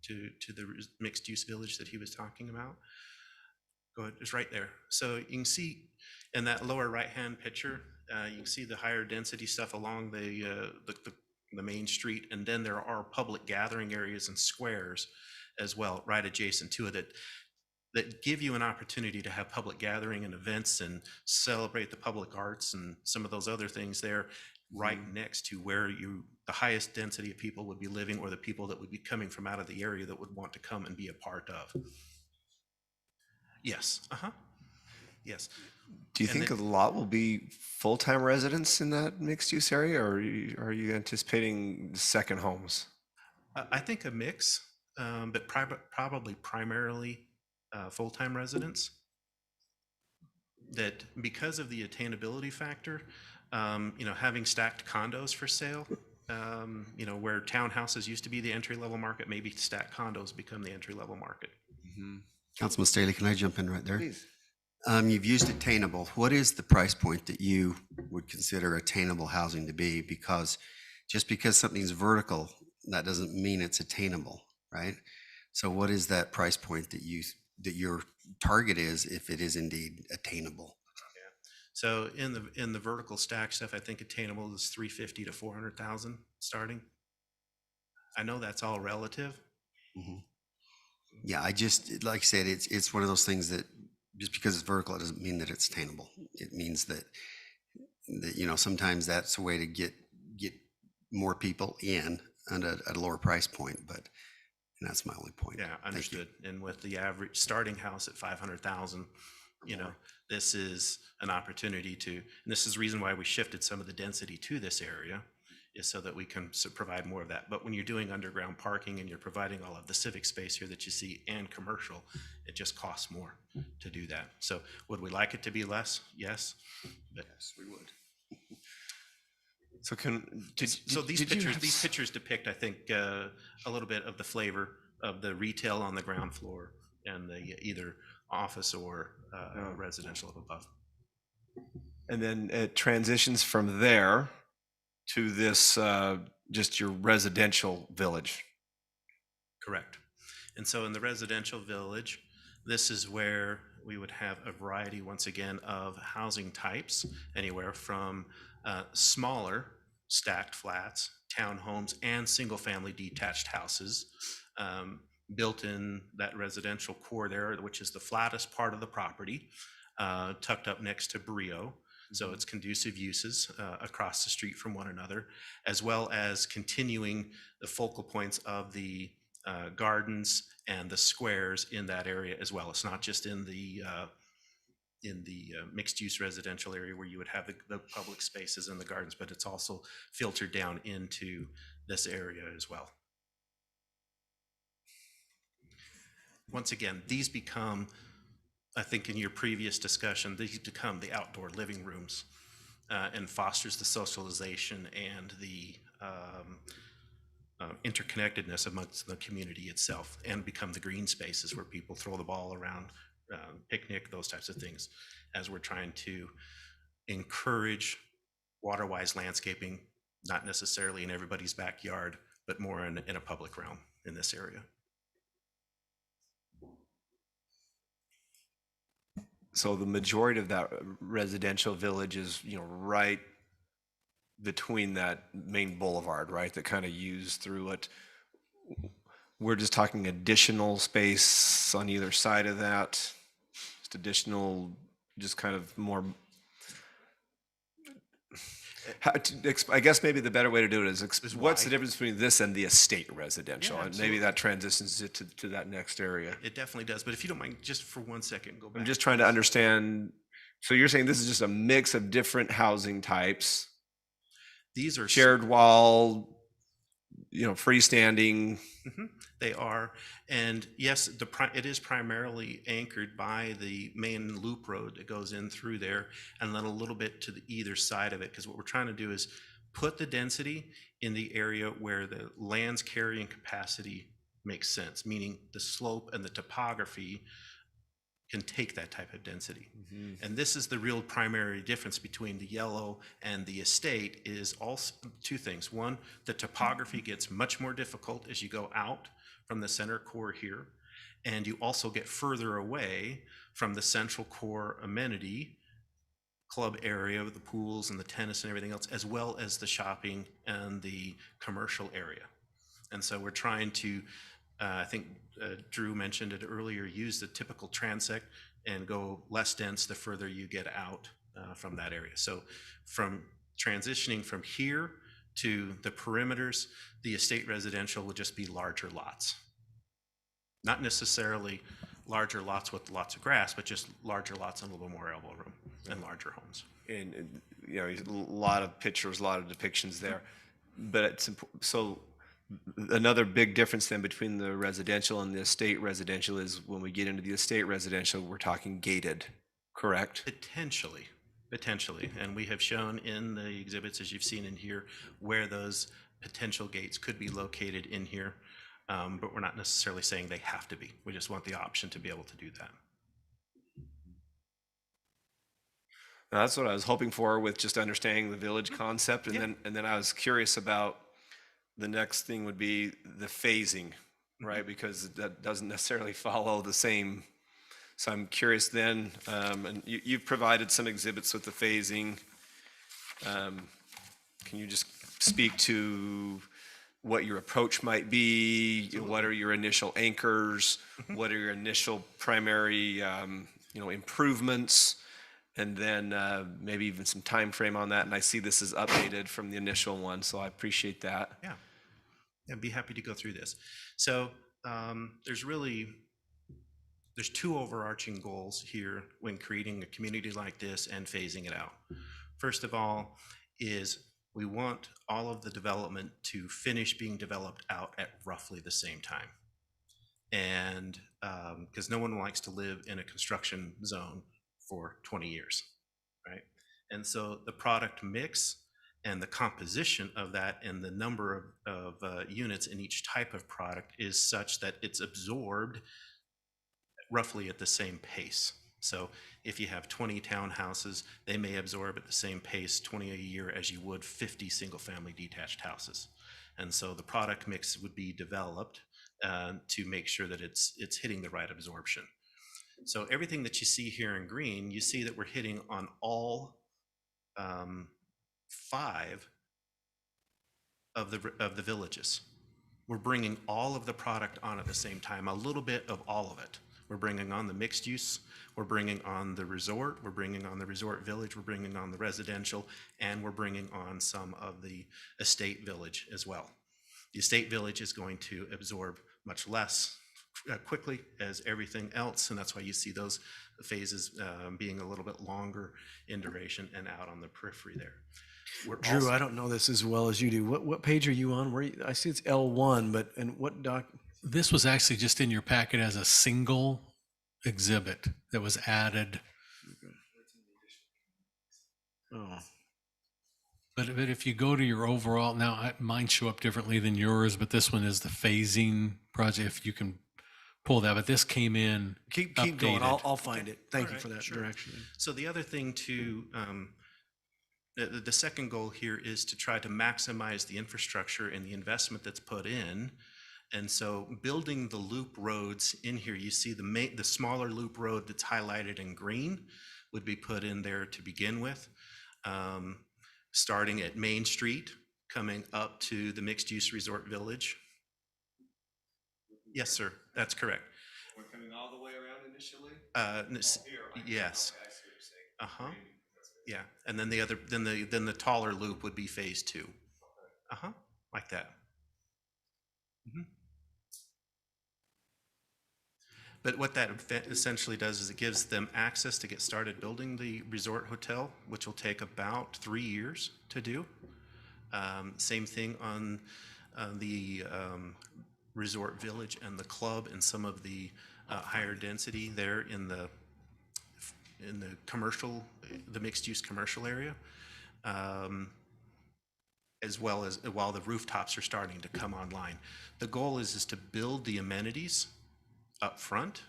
to the mixed-use village that he was talking about. Go ahead, it's right there. So you can see in that lower right-hand picture, you can see the higher density stuff along the main street, and then there are public gathering areas and squares as well, right adjacent to it, that give you an opportunity to have public gathering and events and celebrate the public arts and some of those other things there, right next to where the highest density of people would be living, or the people that would be coming from out of the area that would want to come and be a part of. Yes, yes. Do you think a lot will be full-time residents in that mixed-use area, or are you anticipating second homes? I think a mix, but probably primarily full-time residents. That because of the attainability factor, having stacked condos for sale, where townhouses used to be the entry-level market, maybe stacked condos become the entry-level market. Councilman Staley, can I jump in right there? Please. You've used attainable. What is the price point that you would consider attainable housing to be? Because just because something's vertical, that doesn't mean it's attainable, right? So what is that price point that your target is, if it is indeed attainable? So in the vertical stack stuff, I think attainable is 350 to 400,000 starting. I know that's all relative. Yeah, I just, like I said, it's one of those things that just because it's vertical, it doesn't mean that it's attainable. It means that sometimes that's a way to get more people in at a lower price point, but that's my only point. Yeah, understood. And with the average starting house at 500,000, this is an opportunity and this is the reason why we shifted some of the density to this area, is so that we can provide more of that. But when you're doing underground parking and you're providing all of the civic space here that you see and commercial, it just costs more to do that. So would we like it to be less? Yes. But yes, we would. So these pictures depict, I think, a little bit of the flavor of the retail on the ground floor and the either office or residential up above. And then it transitions from there to this, just your residential village. Correct. And so in the residential village, this is where we would have a variety, once again, of housing types, anywhere from smaller stacked flats, townhomes, and single-family detached houses built in that residential core there, which is the flattest part of the property, tucked up next to Brio. So it's conducive uses across the street from one another, as well as continuing the focal points of the gardens and the squares in that area as well. It's not just in the mixed-use residential area where you would have the public spaces and the gardens, but it's also filtered down into this area as well. Once again, these become, I think in your previous discussion, these become the outdoor living rooms and fosters the socialization and the interconnectedness amongst the community itself, and become the green spaces where people throw the ball around, picnic, those types of things, as we're trying to encourage water-wise landscaping, not necessarily in everybody's backyard, but more in a public realm in this area. So the majority of that residential village is, right between that main boulevard, right? That kind of used through it. We're just talking additional space on either side of that, just additional, just kind of more. I guess maybe the better way to do it is what's the difference between this and the estate residential? Yeah, and maybe that transitions it to that next area. It definitely does. But if you don't mind, just for 1 second, go back. I'm just trying to understand. So you're saying this is just a mix of different housing types. These are shared wall, freestanding. They are. And yes, it is primarily anchored by the main loop road that goes in through there, and then a little bit to the either side of it, because what we're trying to do is put the density in the area where the land's carrying capacity makes sense, meaning the slope and the topography can take that type of density. And this is the real primary difference between the yellow and the estate is also two things. One, the topography gets much more difficult as you go out from the center core here. And you also get further away from the central core amenity club area with the pools and the tennis and everything else, as well as the shopping and the commercial area. And so we're trying to, I think Drew mentioned it earlier, use the typical transect and go less dense the further you get out from that area. So from transitioning from here to the perimeters, the estate residential will just be larger lots. Not necessarily larger lots with lots of grass, but just larger lots and a little more elbow room and larger homes. And you know, a lot of pictures, a lot of depictions there. But it's so another big difference then between the residential and the estate residential is when we get into the estate residential, we're talking gated, correct? Potentially. And we have shown in the exhibits, as you've seen in here, where those potential gates could be located in here. But we're not necessarily saying they have to be. We just want the option to be able to do that. Now, that's what I was hoping for with just understanding the village concept. And then I was curious about the next thing would be the phasing, right? Because that doesn't necessarily follow the same. So I'm curious then, and you've provided some exhibits with the phasing. Can you just speak to what your approach might be? What are your initial anchors? What are your initial primary, improvements? And then maybe even some time frame on that. And I see this is updated from the initial one, so I appreciate that. Yeah, I'd be happy to go through this. So there's two overarching goals here when creating a community like this and phasing it out. First of all is we want all of the development to finish being developed out at roughly the same time. And because no one likes to live in a construction zone for 20 years, right? And so the product mix and the composition of that and the number of units in each type of product is such that it's absorbed roughly at the same pace. So if you have 20 townhouses, they may absorb at the same pace 20 a year as you would 50 single-family detached houses. And so the product mix would be developed to make sure that it's hitting the right absorption. So everything that you see here in green, you see that we're hitting on all 5 of the villages. We're bringing all of the product on at the same time, a little bit of all of it. We're bringing on the mixed use, we're bringing on the resort, we're bringing on the resort village, we're bringing on the residential, and we're bringing on some of the estate village as well. The estate village is going to absorb much less quickly as everything else, and that's why you see those phases being a little bit longer in duration and out on the periphery there. Drew, I don't know this as well as you do. What page are you on? I see it's L1, but and what doc? This was actually just in your packet as a single exhibit that was added. Oh. But if you go to your overall, now mine show up differently than yours, but this one is the phasing project, if you can pull that. But this came in Keep updated. going. I'll find it. Thank you All for right, that sure. direction. So the other thing the second goal here is to try to maximize the infrastructure and the investment that's put in. And so building the loop roads in here, you see the smaller loop road that's highlighted in green would be put in there to begin with. Starting at Main Street, coming up to the mixed use resort village. Yes, sir, that's correct. We're coming all the way around initially? Yes. Uh-huh. Yeah, and then the taller loop would be phase 2. Uh-huh, like that. But what that essentially does is it gives them access to get started building the resort hotel, which will take about 3 years to do. Same thing on the resort village and the club and some of the higher density there in the commercial, the mixed use commercial area, as well as while the rooftops are starting to come online. The goal is to build the amenities up front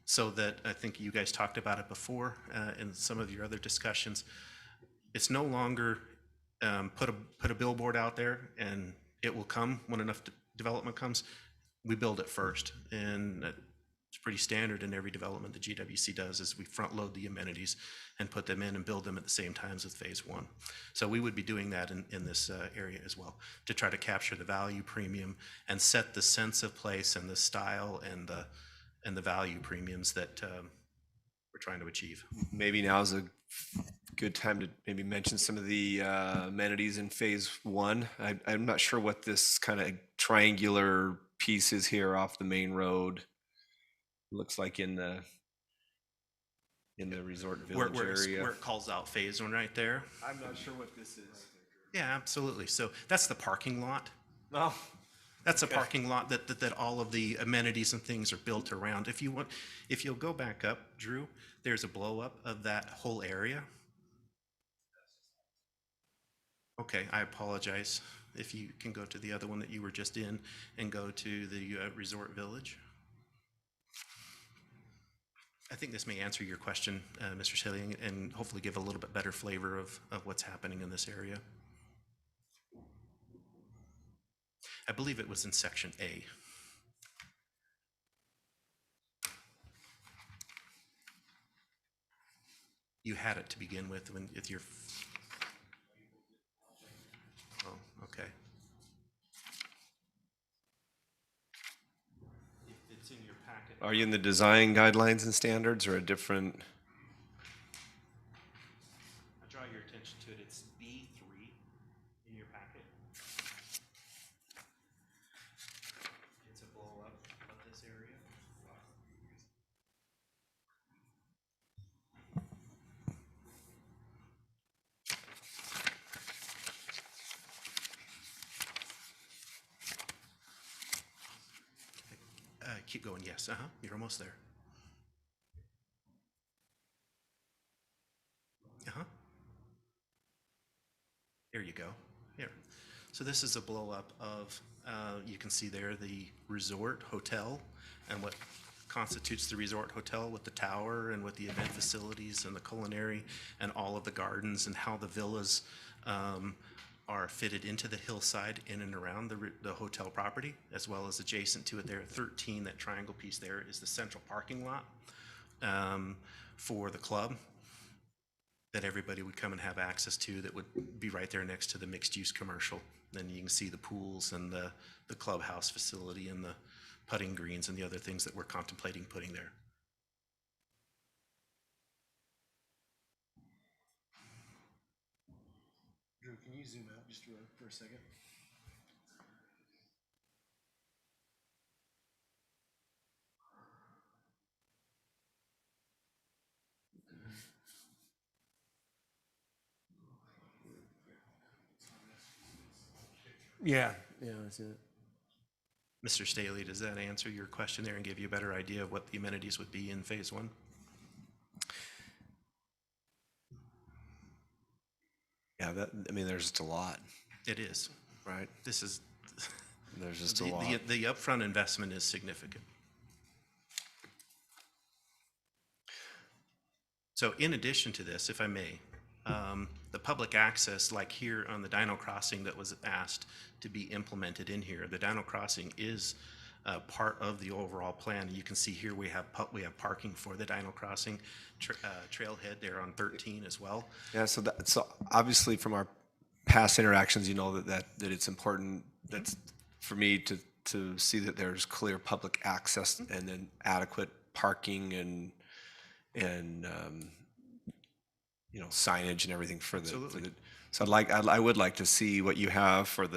so that I think you guys talked about it before in some of your other discussions. It's no longer put a billboard out there and it will come when enough development comes. We build it first, and it's pretty standard in every development the GWC does is we front load the amenities and put them in and build them at the same times as phase one. So we would be doing that in this area as well to try to capture the value premium and set the sense of place and the style and the value premiums that we're trying to achieve. Maybe now is a good time to maybe mention some of the amenities in phase one. I'm not sure what this kind of triangular piece is here off the main road. Looks like in the resort village area. Where it calls out phase one right there. I'm not sure what this is. Yeah, absolutely. So that's the parking lot. Oh. That's a parking lot that all of the amenities and things are built around. If you'll go back up, Drew, there's a blow up of that whole area. Okay, I apologize. If you can go to the other one that you were just in and go to the resort village. I think this may answer your question, Mr. Shelley, and hopefully give a little bit better flavor of what's happening in this area. I believe it was in section A. You had it to begin with with your. Oh, okay. It's in your packet. Are you in the design guidelines and standards or a different? I draw your attention to it. It's B3 in your packet. It's a blow up of this area. Keep going. Yes. You're almost there. There you go. Here. So this is a blow up of, you can see there the resort hotel and what constitutes the resort hotel with the tower and with the event facilities and the culinary and all of the gardens and how the villas are fitted into the hillside in and around the hotel property, as well as adjacent to it there. 13, that triangle piece there, is the central parking lot for the club that everybody would come and have access to, that would be right there next to the mixed-use commercial. Then you can see the pools and the clubhouse facility and the putting greens and the other things that we're contemplating putting there. Drew, can you zoom out just for a second? Yeah, I see it. Mr. Staley, does that answer your question there and give you a better idea of what the amenities would be in phase one? Yeah, there's just a lot. It is. Right. This is. There's just a lot. The upfront investment is significant. So in addition to this, if I may, the public access, like here on the Dino Crossing that was asked to be implemented in here, the Dino Crossing is part of the overall plan. You can see here we have parking for the Dino Crossing, trailhead there on 13 as well. Yeah, so obviously from our past interactions, you know that it's important. That's for me to see that there's clear public access and then adequate parking and signage and everything for the. So I would like to see what you have for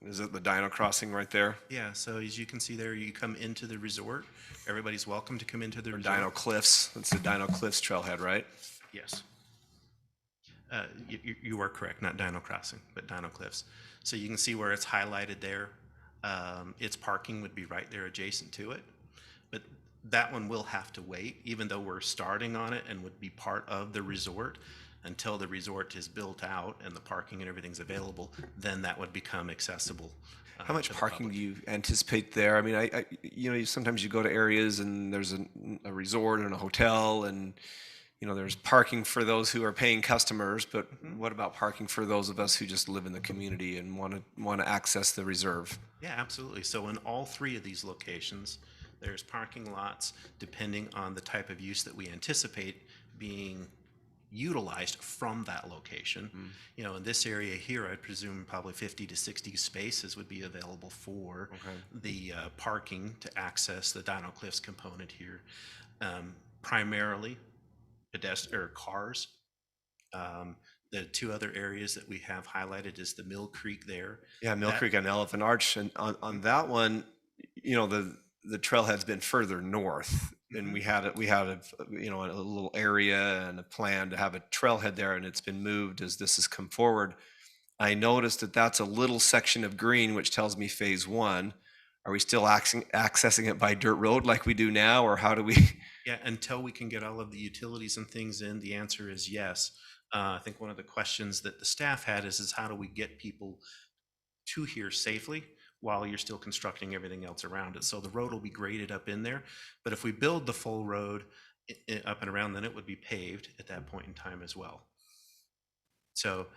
is it the Dino Crossing right there? Yeah, so as you can see there, you come into the resort. Everybody's welcome to come into the resort. Dino Cliffs. It's the Dino Cliffs trailhead, right? Yes. You are correct, not Dino Crossing, but Dino Cliffs. So you can see where it's highlighted there. Its parking would be right there adjacent to it. But that one will have to wait, even though we're starting on it and would be part of the resort. until the resort is built out and the parking and everything's available, then that would become accessible. How much to the parking public. do you anticipate there? I mean, sometimes you go to areas and there's a resort and a hotel and, there's parking for those who are paying customers, but what about parking for those of us who just live in the community and want to access the reserve? Yeah, absolutely. So in all three of these locations, there's parking lots depending on the type of use that we anticipate being utilized from that location. In this area here, I presume probably 50 to 60 spaces would be available for the parking to access the Dino Cliffs component here. Primarily cars. The two other areas that we have highlighted is the Mill Creek there. Yeah, Mill Creek and Elephant Arch, and on that one, the trailhead's been further north, and we had a little area and a plan to have a trailhead there, and it's been moved as this has come forward. I noticed that that's a little section of green, which tells me phase one. Are we still accessing it by dirt road like we do now, or how do we? Yeah, until we can get all of the utilities and things in, the answer is yes. I think one of the questions that the staff had is how do we get people to here safely while you're still constructing everything else around it? So the road will be graded up in there, but if we build the full road up and around, then it would be paved at that point in time as well. So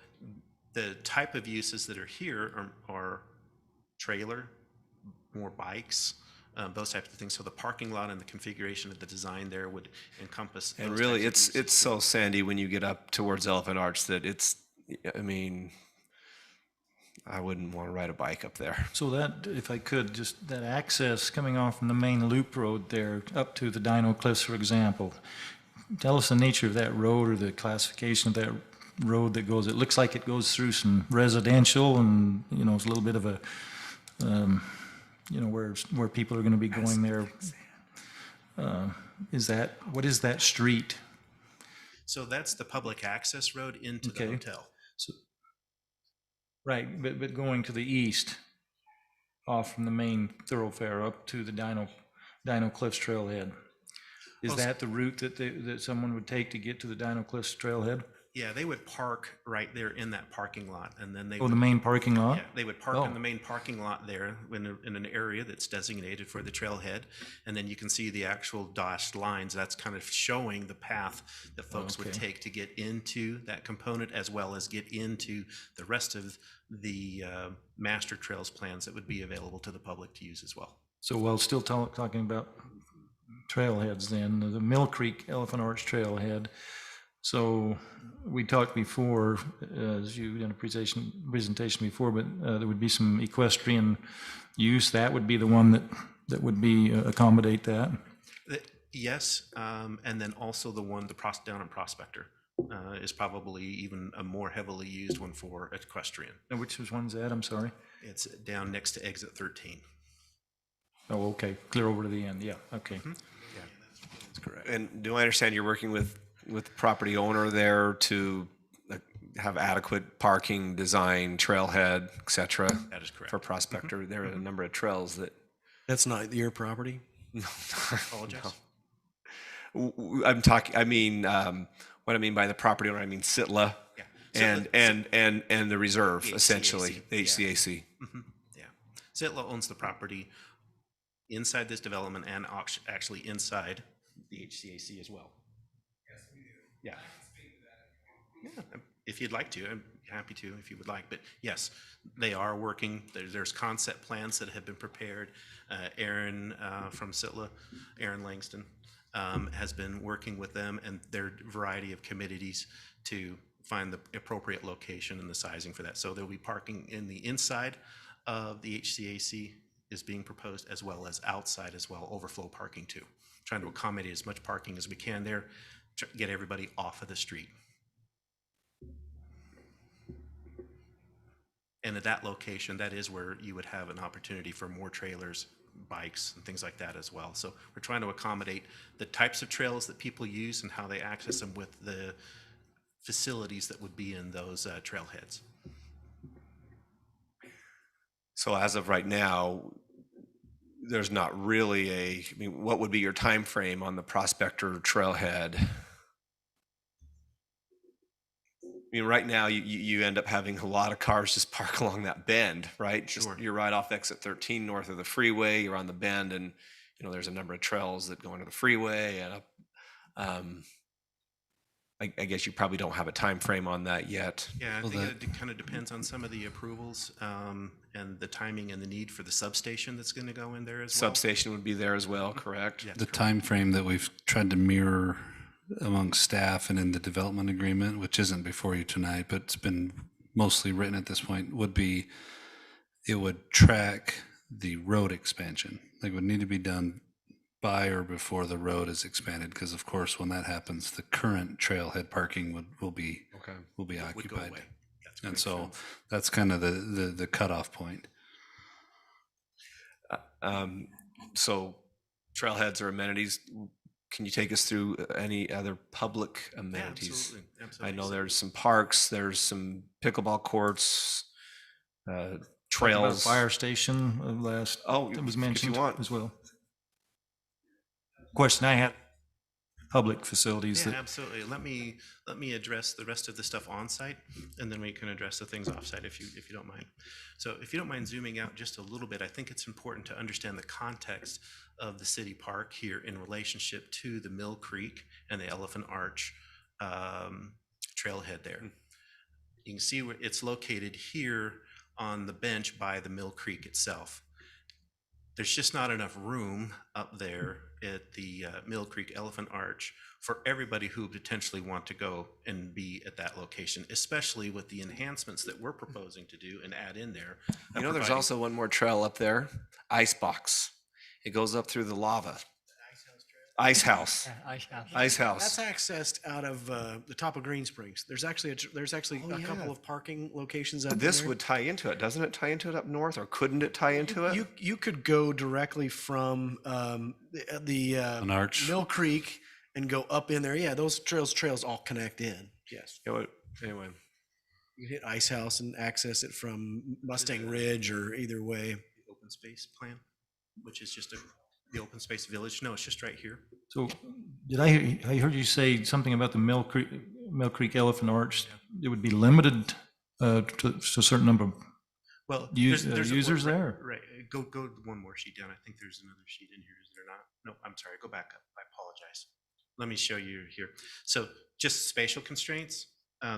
the type of uses that are here are trailer, more bikes, those types of things. So the parking lot and the configuration of the design there would encompass. And those really, types of it's so sandy when you get up towards Elephant Arch that I wouldn't want to ride a bike up there. So that, if I could, just that access coming off from the main loop road there up to the Dino Cliffs, for example, tell us the nature of that road or the classification of that road that goes. It looks like it goes through some residential and, it's a little bit of a, where people are going to be going there. What is that street? So that's the public access road into the hotel. So, right, but going to the east, off from the main thoroughfare up to the Dino Cliffs trailhead. Is that the route that someone would take to get to the Dino Cliffs trailhead? Yeah, they would park right there in that parking lot, and then they the main parking lot? Yeah, they would park in the main parking lot there in an area that's designated for the trailhead, and then you can see the actual dashed lines. That's kind of showing the path that folks would take to get into that component, as well as get into the rest of the master trails plans that would be available to the public to use as well. So while still talking about trailheads then, the Mill Creek Elephant Arch trailhead. So we talked before, as you did a presentation before, but there would be some equestrian use. That would be the one that would be accommodate that. Yes, and then also the one down in Prospector is probably even a more heavily used one for equestrian. And which one's that? I'm sorry. It's down next to exit 13. Oh, okay. Clear over to the end. Yeah. Okay. Yeah, that's correct. And do I understand you're working with the property owner there to have adequate parking, design, trailhead, et cetera? That is correct. For Prospector, there are a number of trails that. That's not your property? No. Apologize. No. What I mean by the property owner, I mean Sitla. Yeah. And the reserve, The HCAC. essentially, the HCAC. Mm-hmm. Yeah. Sitla owns the property inside this development and actually inside the HCAC as well. Yes, we do. Yeah. Yeah. If you'd like to, I'm happy to if you would like. But yes, they are working. There's concept plans that have been prepared. Aaron from Sitla, Aaron Langston, has been working with them and their variety of committees to find the appropriate location and the sizing for that. So there'll be parking in the inside of the HCAC is being proposed, as well as outside as well, overflow parking too. Trying to accommodate as much parking as we can there, get everybody off of the street. And at that location, that is where you would have an opportunity for more trailers, bikes, and things like that as well. So we're trying to accommodate the types of trails that people use and how they access them with the facilities that would be in those trailheads. So as of right now, there's not really what would be your time frame on the Prospector trailhead? mean, right now, you end up having a lot of cars just park along that bend, right? Just, Sure. you're right off exit 13 north of the freeway, you're on the bend, and, there's a number of trails that go into the freeway and up. I guess you probably don't have a time frame on that yet. Yeah, I Well, think it kind of depends on some of the approvals and the timing and the need for the substation that's going to go in there as well. Substation would be there as well, correct? Yes, The correct. time frame that we've tried to mirror among staff and in the development agreement, which isn't before you tonight, but it's been mostly written at this point, would be, it would track the road expansion. Like, it would need to be done by or before the road is expanded, because of course, when that happens, the current trailhead parking will be Would go occupied. away. That's And correct, so Vince. that's kind of the cutoff point. So trailheads or amenities, can you take us through any other public amenities? absolutely, I absolutely. know So- there's some parks, there's some pickleball courts, Talked about trails. Fire station last, Oh, that was if you mentioned want. as well. Question I had, public facilities Yeah, that, absolutely. Let me address the rest of the stuff on site, and then we can address the things off site if you don't mind. So if you don't mind zooming out just a little bit, I think it's important to understand the context of the city park here in relationship to the Mill Creek and the Elephant Arch trailhead there. You can see where it's located here on the bench by the Mill Creek itself. There's just not enough room up there at the Mill Creek Elephant Arch for everybody who would potentially want to go and be at that location, especially with the enhancements that we're proposing to do and add in there. There's providing- also one more trail up there, Icebox. It goes up through the lava. Ice House. Ice House. That's accessed out of the top of Green Springs. There's actually a couple of parking locations up This there. would tie into it, doesn't it tie into it up north, or couldn't it tie into it? You could go directly from An arch. Mill Creek and go up in there. Yeah, those trails all connect in. Yes. Anyway. You hit Ice House and access it from Mustang Ridge or either way. The open space plan, which is just the open space village. No, it's just right here. so I heard you say something about the Mill Creek Elephant Arch. It would be limited to a certain number of Well, users right, there? Right. Go one more sheet down. I think there's another sheet in here. Is there not? No, I'm sorry. Go back up. I apologize. Let me show you here. So just spatial constraints.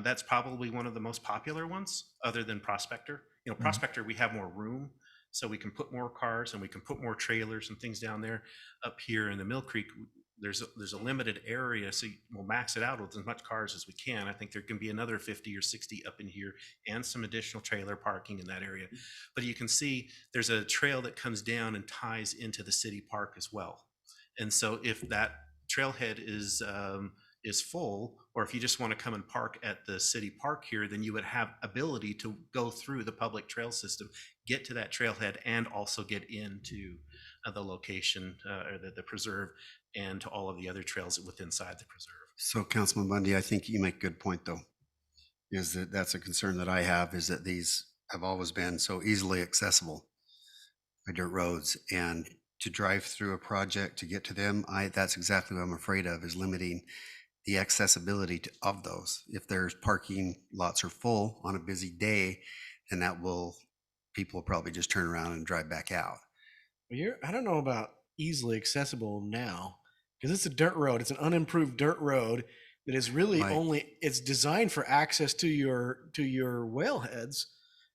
That's probably one of the most popular ones, other than Prospector. Prospector, we have more room, so we can put more cars and we can put more trailers and things down there. Up here in the Mill Creek, there's a limited area, so we'll max it out with as much cars as we can. I think there can be another 50 or 60 up in here and some additional trailer parking in that area. But you can see there's a trail that comes down and ties into the city park as well. And so if that trailhead is full, or if you just want to come and park at the city park here, then you would have ability to go through the public trail system, get to that trailhead, and also get into the location or the preserve, and to all of the other trails within inside the preserve. So Councilman Bundy, I think you make a good point though, is that's a concern that I have, is that these have always been so easily accessible by dirt roads, and to drive through a project to get to them, that's exactly what I'm afraid of, is limiting the accessibility of those. If there's parking lots are full on a busy day, then people will probably just turn around and drive back out. I don't know about easily accessible now, because it's a dirt road. It's an unimproved dirt road that is really Right. it's designed for access to your whaleheads.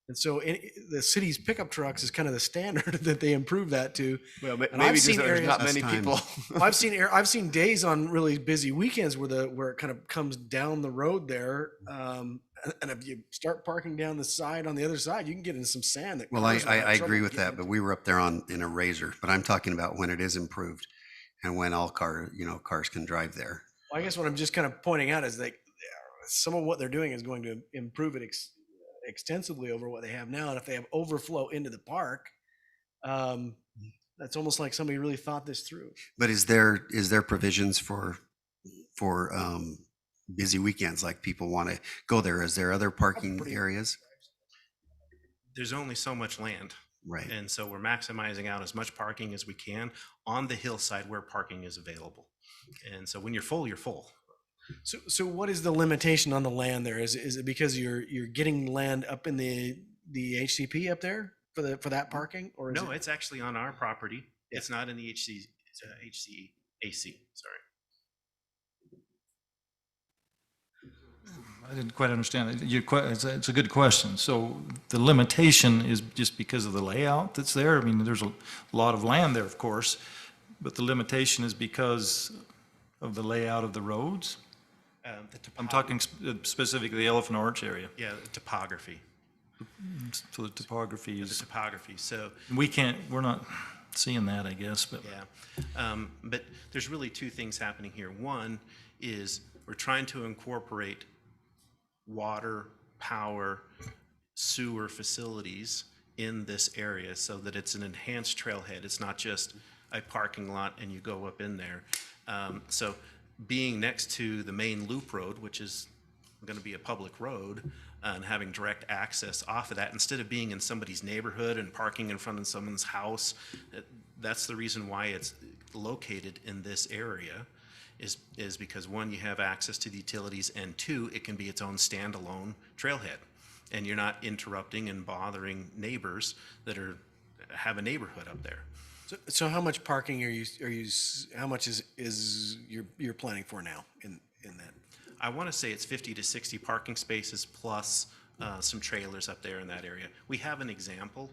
And so the city's pickup trucks is kind of the standard that they improve that to. Well, And maybe I've just seen there's areas- not many Less time. people. I've seen days on really busy weekends where it kind of comes down the road there. And if you start parking down the side on the other side, you can get into some sand. That Well, cars will have I agree trouble with that, getting but we were up there in a Razor, but I'm talking about when it is improved and when all cars can drive there. Well, I guess what I'm just kind of pointing out is that some of what they're doing is going to improve it extensively over what they have now. And if they have overflow into the park, that's almost like somebody really thought this through. But is there provisions for busy weekends, like people want to go there? Is there other parking areas? There's only so much land. Right. And so we're maximizing out as much parking as we can on the hillside where parking is available. And so when you're full, you're full. So what is the limitation on the land there? Is it because you're getting land up in the HCP up there for that parking, or is No, it? it's actually on our property. It's not in the HCAC, sorry. I didn't quite understand. It's a good question. So the limitation is just because of the layout that's there? I mean, there's a lot of land there, of course, but the limitation is because of the layout of the roads? I'm talking specifically the Elephant Arch area. Yeah, the topography. So the topography is. The topography, so. We're not seeing that, I guess, but. Yeah, but there's really two things happening here. One is we're trying to incorporate water, power, sewer facilities in this area so that it's an enhanced trailhead. It's not just a parking lot and you go up in there. So being next to the main loop road, which is going to be a public road, and having direct access off of that, instead of being in somebody's neighborhood and parking in front of someone's house, that's the reason why it's located in this area, is because one, you have access to the utilities, and two, it can be its own standalone trailhead. And you're not interrupting and bothering neighbors that have a neighborhood up there. So how much parking how much is you're planning for now in that? I want to say it's 50 to 60 parking spaces plus some trailers up there in that area. We have an example.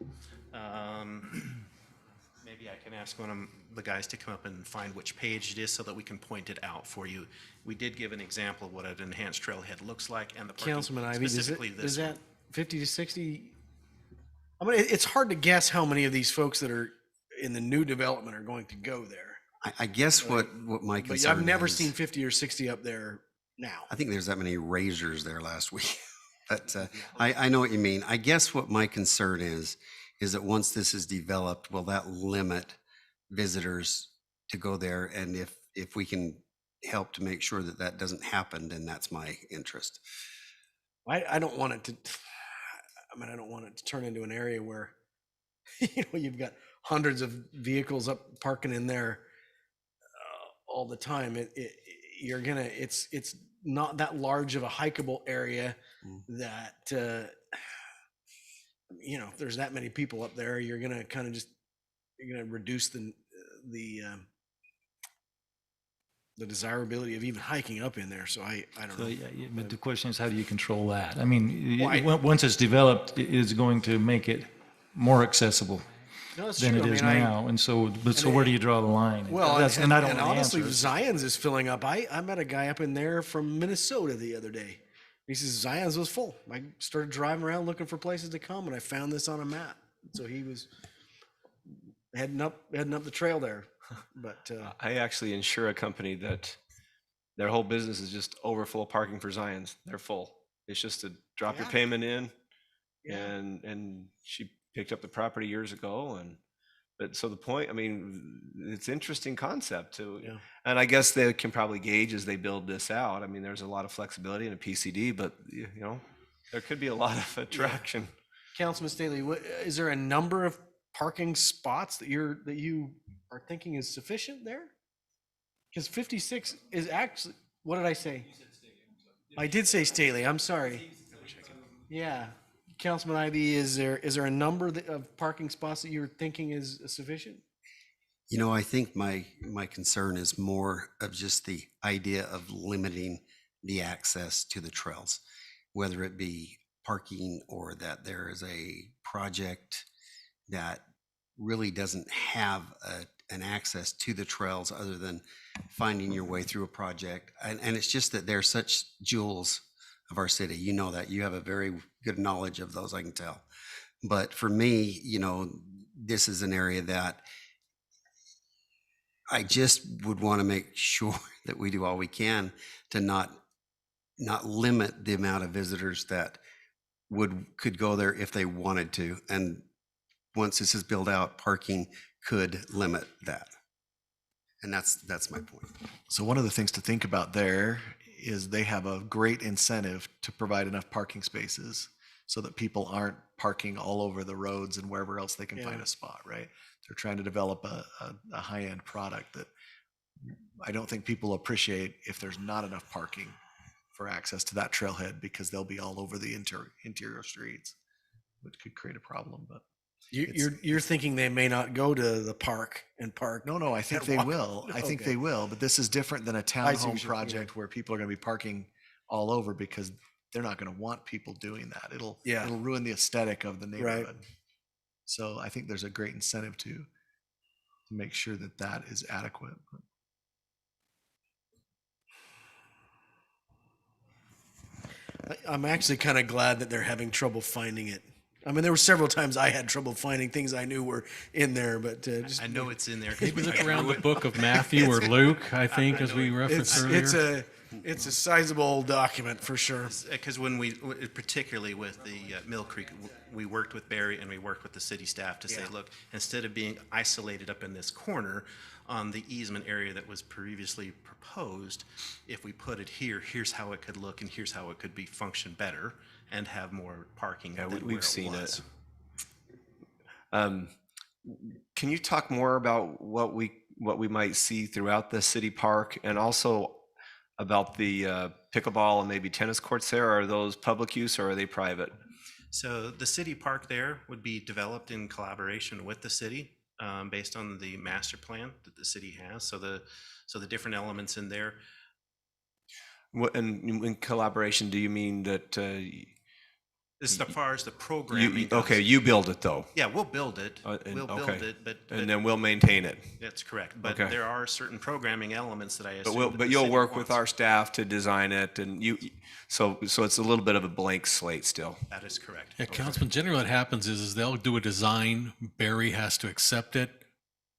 Maybe I can ask one of the guys to come up and find which page it is so that we can point it out for you. We did give an example of what an enhanced trailhead looks like, and the parking Councilman Ivey, specifically does this that 50 to 60? I mean, it's hard to guess how many of these folks that are in the new development are going to go there. I guess what my But concern I've never is- seen 50 or 60 up there now. I think there's that many razors there last week. But I know what you mean. I guess what my concern is that once this is developed, will that limit visitors to go there? And if we can help to make sure that that doesn't happen, then that's my interest. I don't want it to, I don't want it to turn into an area where, you've got hundreds of vehicles up parking in there all the time. It's not that large of a hikeable area that, if there's that many people up there, you're going to kind of you're going to reduce the desirability of even hiking up in there. So I don't So, know. yeah, but the question is, how do you control that? I mean, Well, once it's developed, it is going to make it more accessible No, that's than true. it I is mean, now. And so where do you draw the line? Well, That's- and I don't know the honestly, answer. Zion's is filling up. I met a guy up in there from Minnesota the other day. He says Zion's was full. I started driving around looking for places to come, and I found this on a map. So he was heading up the trail there. But I actually insure a company that their whole business is just overflow parking for Zions. They're full. It's just to drop your Yeah. payment in, and she picked up the property years ago. But so the point, I mean, it's interesting concept too. Yeah. And I guess they can probably gauge as they build this out. I mean, there's a lot of flexibility in a PCD, but there could be a lot of attraction. Councilman Staley, is there a number of parking spots that you are thinking is sufficient there? Because 56 is actually, what did I say? I did say Staley. I'm sorry. Yeah. Councilman Ivey, is there a number of parking spots that you're thinking is sufficient? I think my concern is more of just the idea of limiting the access to the trails, whether it be parking or that there is a project that really doesn't have an access to the trails other than finding your way through a project. And it's just that they're such jewels of our city. You know that. You have a very good knowledge of those, I can tell. But for me, this is an area that I just would want to make sure that we do all we can to not limit the amount of visitors that could go there if they wanted to. And once this is built out, parking could limit that. And that's my point. So one of the things to think about there is they have a great incentive to provide enough parking spaces so that people aren't parking all over the roads and wherever else they can find Yeah. a spot, right? They're trying to develop a high-end product that I don't think people appreciate if there's not enough parking for access to that trailhead because they'll be all over the interior streets, which could create a problem, but. You're thinking they may not go to the park and park. No, I think and they walk- will. I think Okay. they will, but this is different than a I see townhome what you're- project where people are gonna be parking all over because they're not gonna want people doing that. It'll ruin the aesthetic of the neighborhood. So I think there's a great incentive to make sure that that is adequate. I'm actually kind of glad that they're having trouble finding it. I mean, there were several times I had trouble finding things I knew were in there, but just I know it's in there. 'cause Maybe we look drew around the it. book of Matthew or Luke, I think, as we referenced earlier. it's a sizable document for sure. Because when particularly with the Mill Creek, we worked with Barry and we worked with the city staff to say, look, instead of being isolated up in this corner on the easement area that was previously proposed, if we put it here, here's how it could look and here's how it could be function better and have more parking. Yeah, than where we've seen was. it. Can you talk more about what we might see throughout the city park, and also about the pickleball and maybe tennis courts there? Are those public use or are they private? So the city park there would be developed in collaboration with the city based on the master plan that the city has. So the different elements in there. And in collaboration, do you mean that As far as the programming goes. okay, you build it though? Yeah, we'll build it. We'll build okay. it, but And then we'll maintain it? That's correct. But Okay. there are certain programming elements that I assume. that But the you'll city work with wants. our staff to design it, and so it's a little bit of a blank slate still. That is correct. Yeah, Councilman, generally what happens is they'll do a design, Barry has to accept it.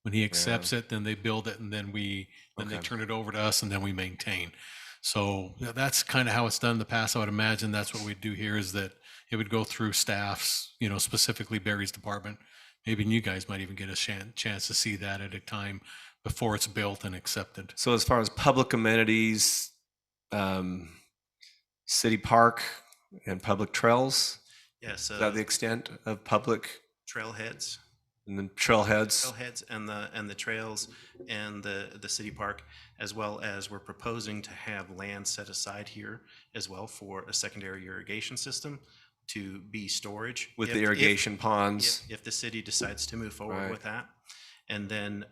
When he accepts it, then they build it, and then they turn it over to us, and then we maintain. So that's kind of how it's done in the past. I would imagine that's what we'd do here, is that it would go through staffs, specifically Barry's department. Maybe you guys might even get a chance to see that at a time before it's built and accepted. So as far as public amenities, city park and public trails? Yes. Is that the extent of public? Trailheads. And then trailheads? Trailheads and the trails and the city park, as well as we're proposing to have land set aside here as well for a secondary irrigation system to be storage. With if- the irrigation ponds? If the city decides to move forward Right. with that. And then,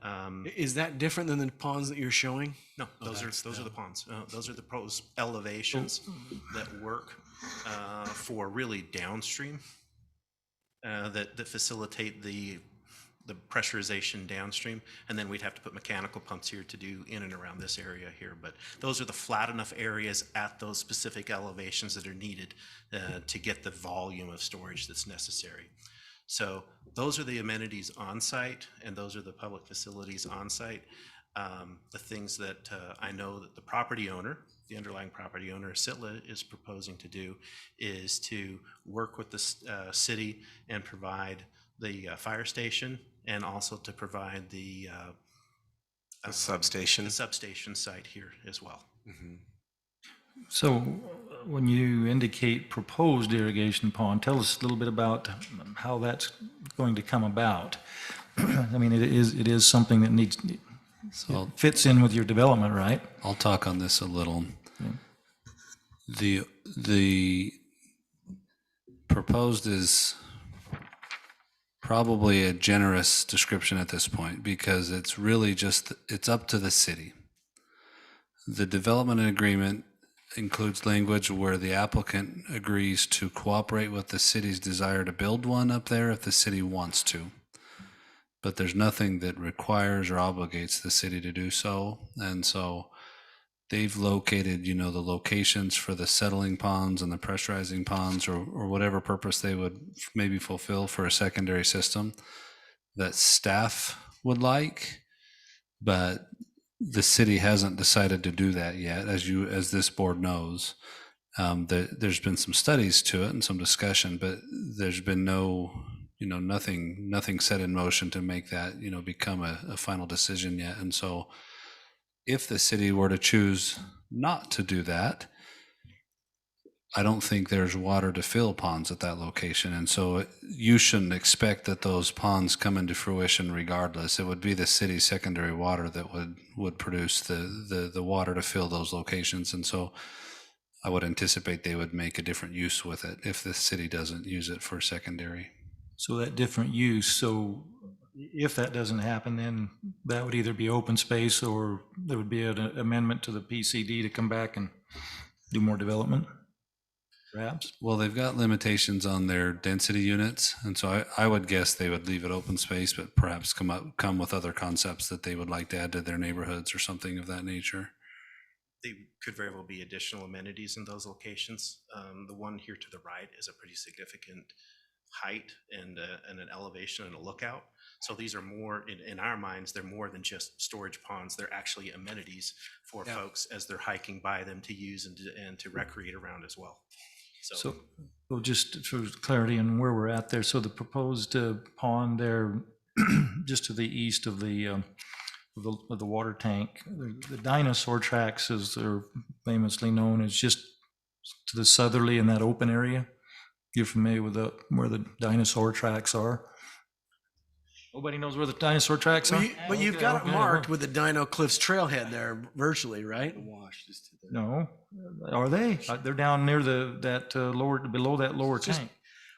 Is that different than the ponds that you're showing? no, those are the ponds. Those are the proposed elevations that work for really downstream, that facilitate the pressurization downstream. And then we'd have to put mechanical pumps here to do in and around this area here. But those are the flat enough areas at those specific elevations that are needed to get the volume of storage that's necessary. So those are the amenities on site, and those are the public facilities on site. The things that I know that the property owner, the underlying property owner, Sitla, is proposing to do is to work with the city and provide the fire station, and also to provide the substation. The substation site here as well. So when you indicate proposed irrigation pond, tell us a little bit about how that's going to come about. I mean, it is something that needs, it fits in with your development, right? I'll talk on this a little. The proposed is probably a generous description at this point, because it's really just, it's up to the city. The development agreement includes language where the applicant agrees to cooperate with the city's desire to build one up there if the city wants to. But there's nothing that requires or obligates the city to do so. And so they've located, the locations for the settling ponds and the pressurizing ponds, or whatever purpose they would maybe fulfill for a secondary system that staff would like, but the city hasn't decided to do that yet, as this board knows. There's been some studies to it and some discussion, but there's been nothing set in motion to make that, become a final decision yet. And so if the city were to choose not to do that, I don't think there's water to fill ponds at that location. And so you shouldn't expect that those ponds come into fruition regardless. It would be the city's secondary water that would produce the water to fill those locations. And so I would anticipate they would make a different use with it if the city doesn't use it for secondary. So that different use, so if that doesn't happen, then that would either be open space or there would be an amendment to the PCD to come back and do more development, perhaps? Well, they've got limitations on their density units, and so I would guess they would leave it open space, but perhaps come with other concepts that they would like to add to their neighborhoods or something of that nature. They could very well be additional amenities in those locations. The one here to the right is a pretty significant height and an elevation and a lookout. So these are more, in our minds, they're more than just storage ponds. They're actually amenities for folks as they're hiking by them to use and to recreate around as well. So just for clarity on where we're at there, so the proposed pond there, just to the east of the water tank, the dinosaur tracks, as they're famously known, is just to the southerly in that open area. You're familiar with where the dinosaur tracks are? Nobody knows where the dinosaur tracks are? But you've Okay, got it okay, marked with the Dino Cliffs trailhead there virtually, right? No, are they? They're down near below that lower tank.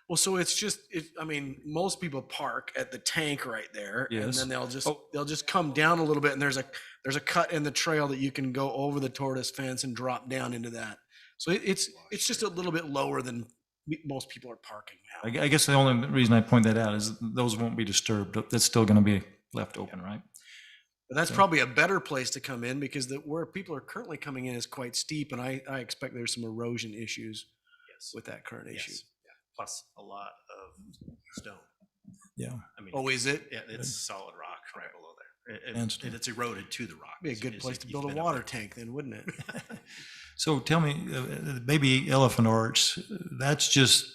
Well, so it's just, I mean, most people park at the tank right there, and Yes. then they'll just come down a little bit, and there's a cut in the trail that you can go over the tortoise fence and drop down into that. So it's just a little bit lower than most people are parking now. I guess the only reason I point that out is those won't be disturbed. That's still going to be left open, right? But that's probably a better place to come in because where people are currently coming in is quite steep, and I expect there's some erosion issues with that current issue. Plus a lot of stone. Yeah. I mean, Oh, is it? Yeah, it's solid rock right below there. And stone. It's eroded to the rock. Be a good place to build a water tank then, wouldn't it? So tell me, Baby Elephant Arch, that's just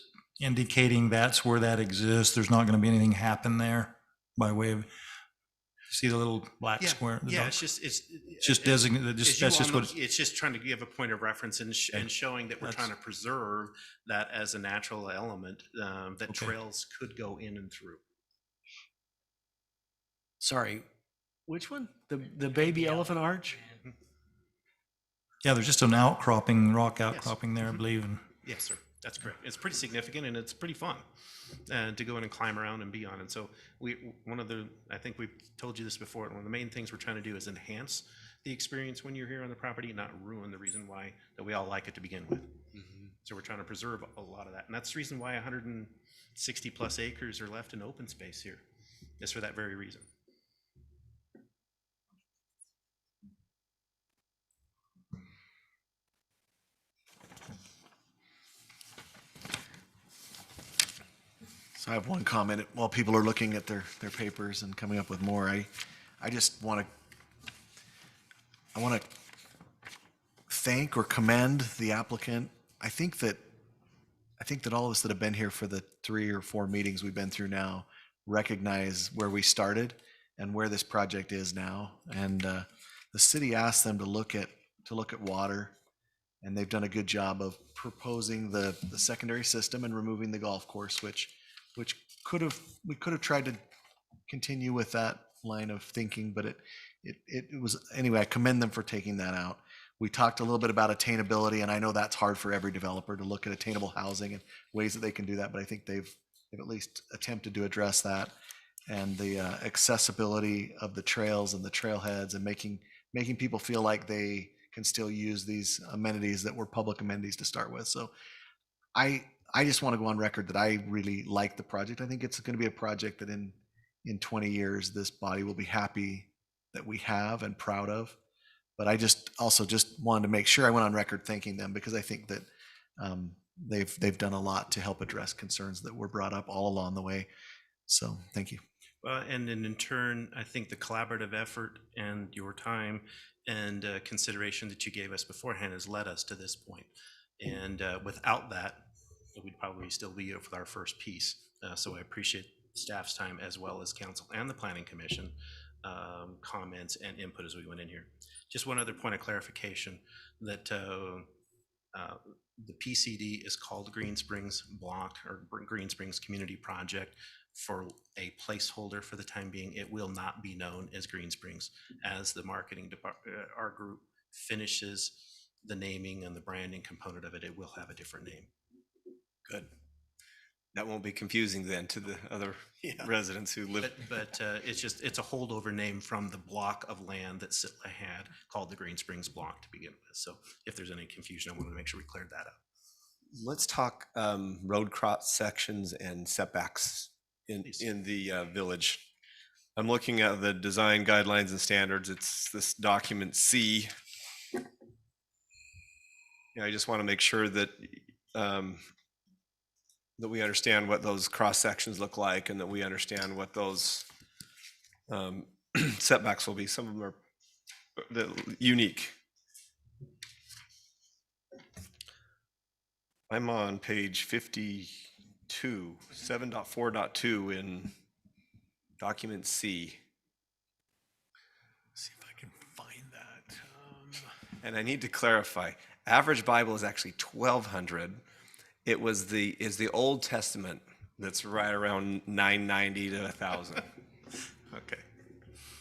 indicating that's where that exists. There's not going to be anything happen there by way of, see the little black square? Yeah, it's just designated, that's just what. It's just trying to give a point of reference and showing that we're trying to preserve that as a natural element that trails could go in and through. Sorry, which one? The Baby Elephant Arch? Yeah, there's just an outcropping, rock outcropping there, I believe. And Yes, sir. That's correct. It's pretty significant and it's pretty fun to go in and climb around and be on. And so I think we've told you this before, one of the main things we're trying to do is enhance the experience when you're here on the property, not ruin the reason why that we all like it to begin with. So we're trying to preserve a lot of that. And that's the reason why 160 plus acres are left in open space here, is for that very reason. So I have one comment while people are looking at their papers and coming up with more. I just want to thank or commend the applicant. I think that all of us that have been here for the 3 or 4 meetings we've been through now recognize where we started and where this project is now. And the city asked them to look at water, and they've done a good job of proposing the secondary system and removing the golf course, which we could have tried to continue with that line of thinking, but it was, anyway, I commend them for taking that out. We talked a little bit about attainability, and I know that's hard for every developer to look at attainable housing and ways that they can do that, but I think they've at least attempted to address that, and the accessibility of the trails and the trailheads, and making people feel like they can still use these amenities that were public amenities to start with. So I just want to go on record that I really like the project. I think it's going to be a project that in 20 years, this body will be happy that we have and proud of. But I just wanted to make sure I went on record thanking them, because I think that they've done a lot to help address concerns that were brought up all along the way. So thank you. And then in turn, I think the collaborative effort and your time and consideration that you gave us beforehand has led us to this point. And without that, we'd probably still be here for our first piece. So I appreciate staff's time as well as council and the planning commission comments and input as we went in here. Just one other point of clarification, that The PCD is called Green Springs Block or Green Springs Community Project for a placeholder for the time being. It will not be known as Green Springs. As the marketing department, our group finishes the naming and the branding component of it, it will have a different name. Good. That won't be confusing then to the other residents who live. But it's a holdover name from the block of land that Sitla had called the Green Springs Block to begin with. So if there's any confusion, I wanted to make sure we cleared that up. Let's talk road cross sections and setbacks in the village. I'm looking at the design guidelines and standards. It's this document C. I just want to make sure that that we understand what those cross sections look like, and that we understand what those setbacks will be. Some of them are unique. I'm on page 52, 7.4.2 in document C. See if I can find that. And I need to clarify, average Bible is actually 1,200. It was is the Old Testament that's right around 990 to 1,000. Okay.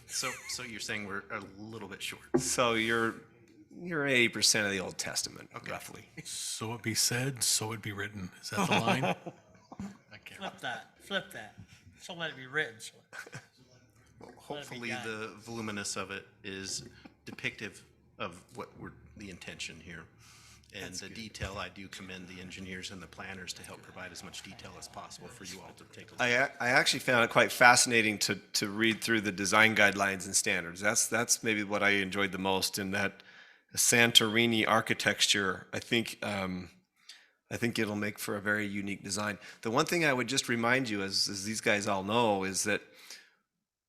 So you're saying we're a little bit short. So you're 80% of the Old Testament, roughly. So it be said, so it be written. Is that the line? I can't. Flip that. So let it be written. So Hopefully the voluminous of it is depictive of what the intention here. And the detail, I do commend the engineers and the planners to help provide as much detail as possible for you all to take a look at. I actually found it quite fascinating to read through the design guidelines and standards. That's maybe what I enjoyed the most, in that Santorini architecture. I think it'll make for a very unique design. The one thing I would just remind you, as these guys all know, is that,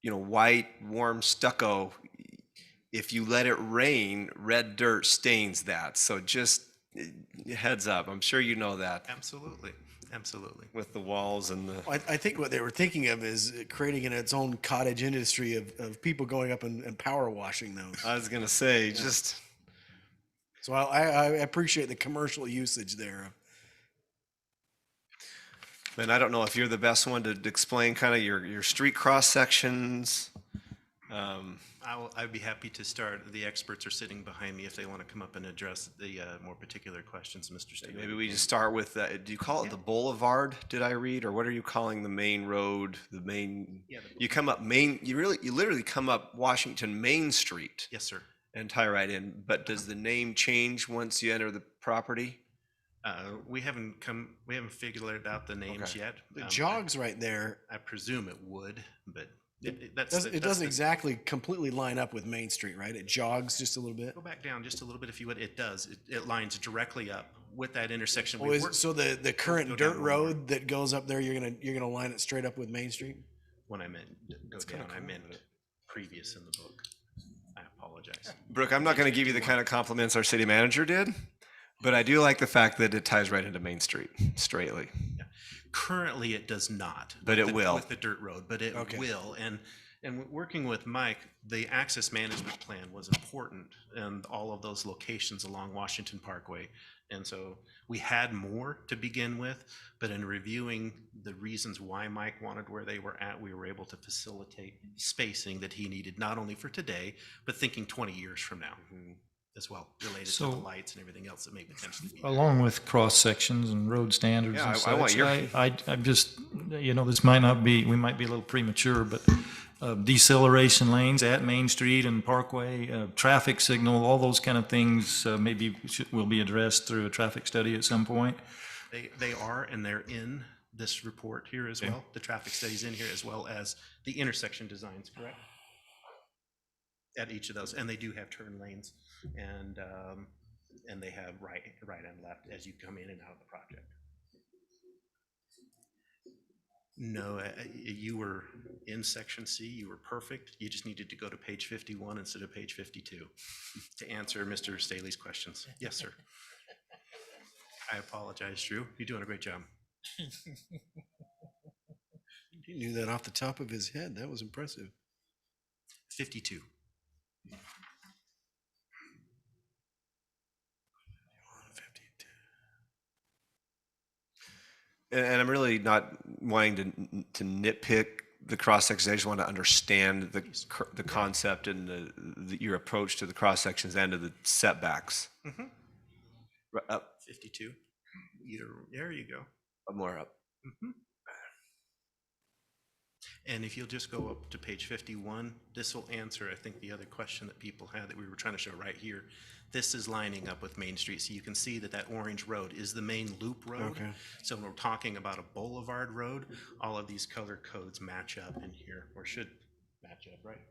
white, warm stucco, if you let it rain, red dirt stains that. So just heads up. I'm sure you know that. Absolutely. With the walls and the... I think what they were thinking of is creating its own cottage industry of people going up and power washing those. I was going to say, just... So I appreciate the commercial usage there. And I don't know if you're the best one to explain kind of your street cross sections. I'd be happy to start. The experts are sitting behind me if they want to come up and address the more particular questions, Mr. Staley. Maybe we just start with, do you call it the boulevard, did I read? Or what are you calling the main road, the main? You come up you literally come up Washington Main Street. Yes, sir. And tie right in. But does the name change once you enter the property? We haven't figured out the names yet. The jog's right there. I presume it would, but it doesn't exactly completely line up with Main Street, right? It jogs just a little bit. Go back down just a little bit if you would. It does. It lines directly up with that intersection. So the current dirt road that goes up there, you're gonna line it straight up with Main Street? When I meant go down, I meant previous in the book. I apologize. Brooke, I'm not going to give you the kind of compliments our city manager did, but I do like the fact that it ties right into Main Street straightly. Yeah. Currently, it does not. But it will. With the dirt road, but it will. And working with Mike, the access management plan was important in all of those locations along Washington Parkway. And so we had more to begin with, but in reviewing the reasons why Mike wanted where they were at, we were able to facilitate spacing that he needed, not only for today, but thinking 20 years from now as well, related to the lights and everything else that may potentially be. Along with cross sections and road standards and such, I want your... I'm just, this might not be, we might be a little premature, but deceleration lanes at Main Street and Parkway, traffic signal, all those kind of things maybe will be addressed through a traffic study at some point. They are, and they're in this report here as well. The traffic study's in here, as well as the intersection designs, correct? At each of those, and they do have turn lanes, and they have right and left as you come in and out of the project. No, you were in section C. You were perfect. You just needed to go to page 51 instead of page 52 to answer Mr. Staley's questions. Yes, sir. I apologize, Drew. You're doing a great job. He knew that off the top of his head. That was impressive. 52. And I'm really not wanting to nitpick the cross sections. I just want to understand the concept and your approach to the cross sections and to the setbacks. Mhm. Up 52. There you go. more up. Mhm. And if you'll just go up to page 51, this will answer, I think, the other question that people had that we were trying to show right here. This is lining up with Main Street, so you can see that that orange road is the main loop road. Okay. So when we're talking about a boulevard road, all of these color codes match up in here, or should match up, right?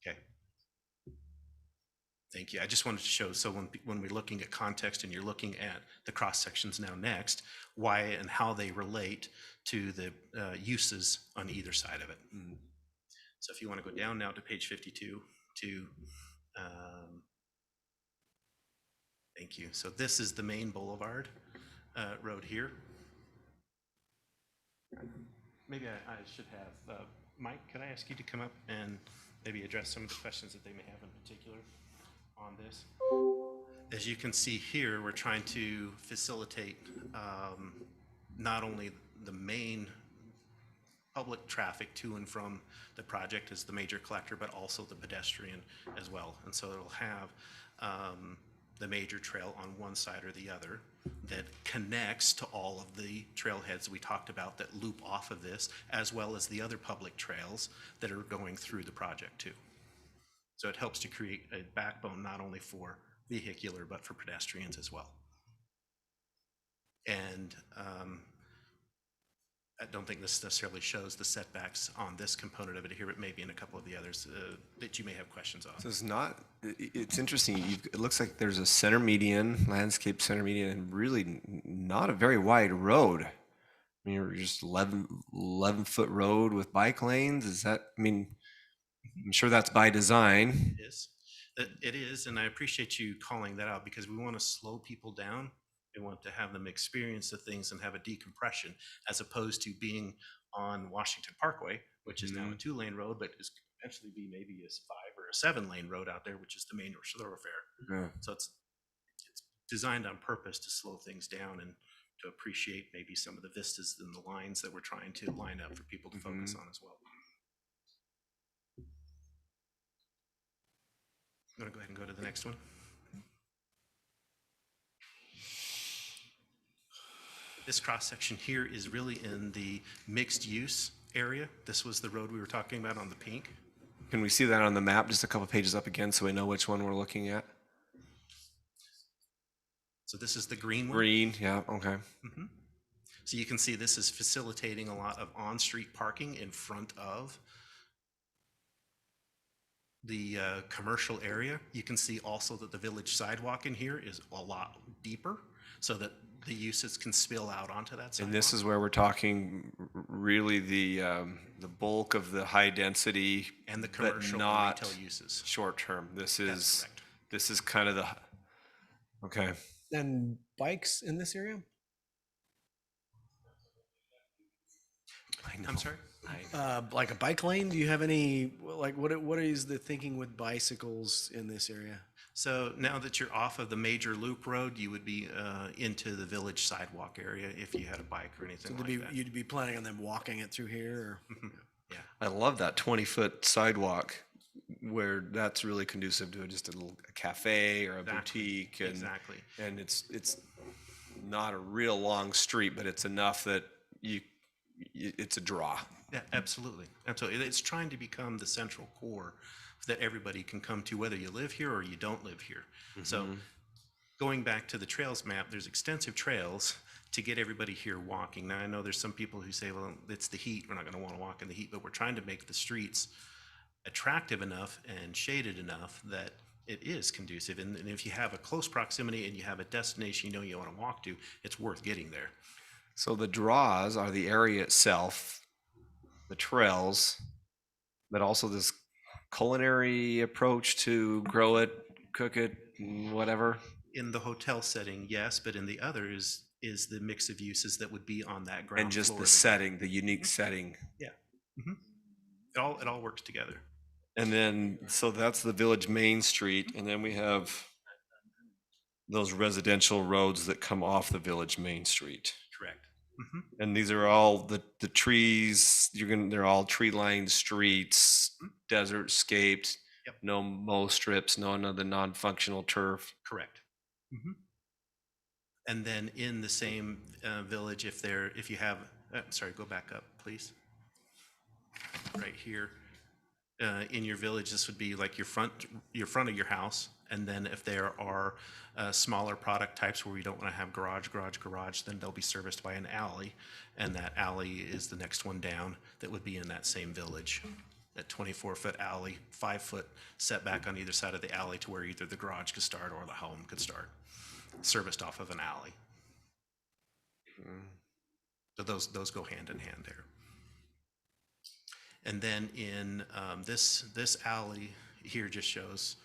Okay. Thank you. I just wanted to show, so when we're looking at context and you're looking at the cross sections now next, why and how they relate to the uses on either side of it. So if you want to go down now to page 52 to, thank you. So this is the main boulevard road here. Maybe I should have, Mike, could I ask you to come up and maybe address some of the questions that they may have in particular on this? As you can see here, we're trying to facilitate not only the main public traffic to and from the project as the major collector, but also the pedestrian as well. And so it'll have the major trail on one side or the other that connects to all of the trailheads we talked about that loop off of this, as well as the other public trails that are going through the project too. So it helps to create a backbone not only for vehicular, but for pedestrians as well. And I don't think this necessarily shows the setbacks on this component of it here, but maybe in a couple of the others that you may have questions on. So it's interesting. It looks like there's a center median, landscape center median, and really not a very wide road. I mean, you're just 11-foot road with bike lanes. Is that, I mean, I'm sure that's by design. It is, and I appreciate you calling that out because we want to slow people down. We want to have them experience the things and have a decompression as opposed to being on Washington Parkway, which is now a 2-lane road, but is eventually be maybe a 5 or a 7-lane road out there, which is the main thoroughfare. Yeah. So it's designed on purpose to slow things down and to appreciate maybe some of the vistas and the lines that we're trying to line up for people to focus on as well. I'm going to go ahead and go to the next one. This cross section here is really in the mixed use area. This was the road we were talking about on the pink. Can we see that on the map just a couple pages up again so we know which one we're looking at? So this is the green one. Green, yeah, okay. So you can see this is facilitating a lot of on-street parking in front of the commercial area. You can see also that the village sidewalk in here is a lot deeper so that the uses can spill out onto that sidewalk. And this is where we're talking really the bulk of the high density and the but commercial not retail uses. Short term. This That's is kind of the okay. And bikes in this area? I'm sorry? Like a bike lane? Do you have any, like, what is the thinking with bicycles in this area? So now that you're off of the major loop road, you would be into the village sidewalk area if you had a bike or anything So like that. you'd be planning on them walking it through here? Or? I love that 20-foot sidewalk where that's really conducive to just a little cafe or a boutique. And, Exactly. And it's not a real long street, but it's enough that it's a draw. Yeah, absolutely. Absolutely. It's trying to become the central core that everybody can come to, whether you live here or you don't live here. So going back to the trails map, there's extensive trails to get everybody here walking. Now, I know there's some people who say, well, it's the heat. We're not going to want to walk in the heat, but we're trying to make the streets attractive enough and shaded enough that it is conducive. And if you have a close proximity and you have a destination you want to walk to, it's worth getting there. So the draws are the area itself, the trails, but also this culinary approach to grow it, cook it, whatever. In the hotel setting, yes, but in the other is the mix of uses that would be on that ground And just floor. the setting, the unique setting. Yeah. It all works together. And then, so that's the village main street, and then we have those residential roads that come off the village main street. Correct. And these are all the trees, they're all tree-lined streets, desert scaped, no mow strips, none of the non-functional turf. Correct. And then in the same village, if you have, sorry, go back up, please. Right here. In your village, this would be like your front of your house. And then if there are smaller product types where you don't want to have garage, then they'll be serviced by an alley. And that alley is the next one down that would be in that same village. That 24-foot alley, 5-foot setback on either side of the alley to where either the garage could start or the home could start, serviced off of an alley. So those go hand in hand there. And then in this alley here just shows,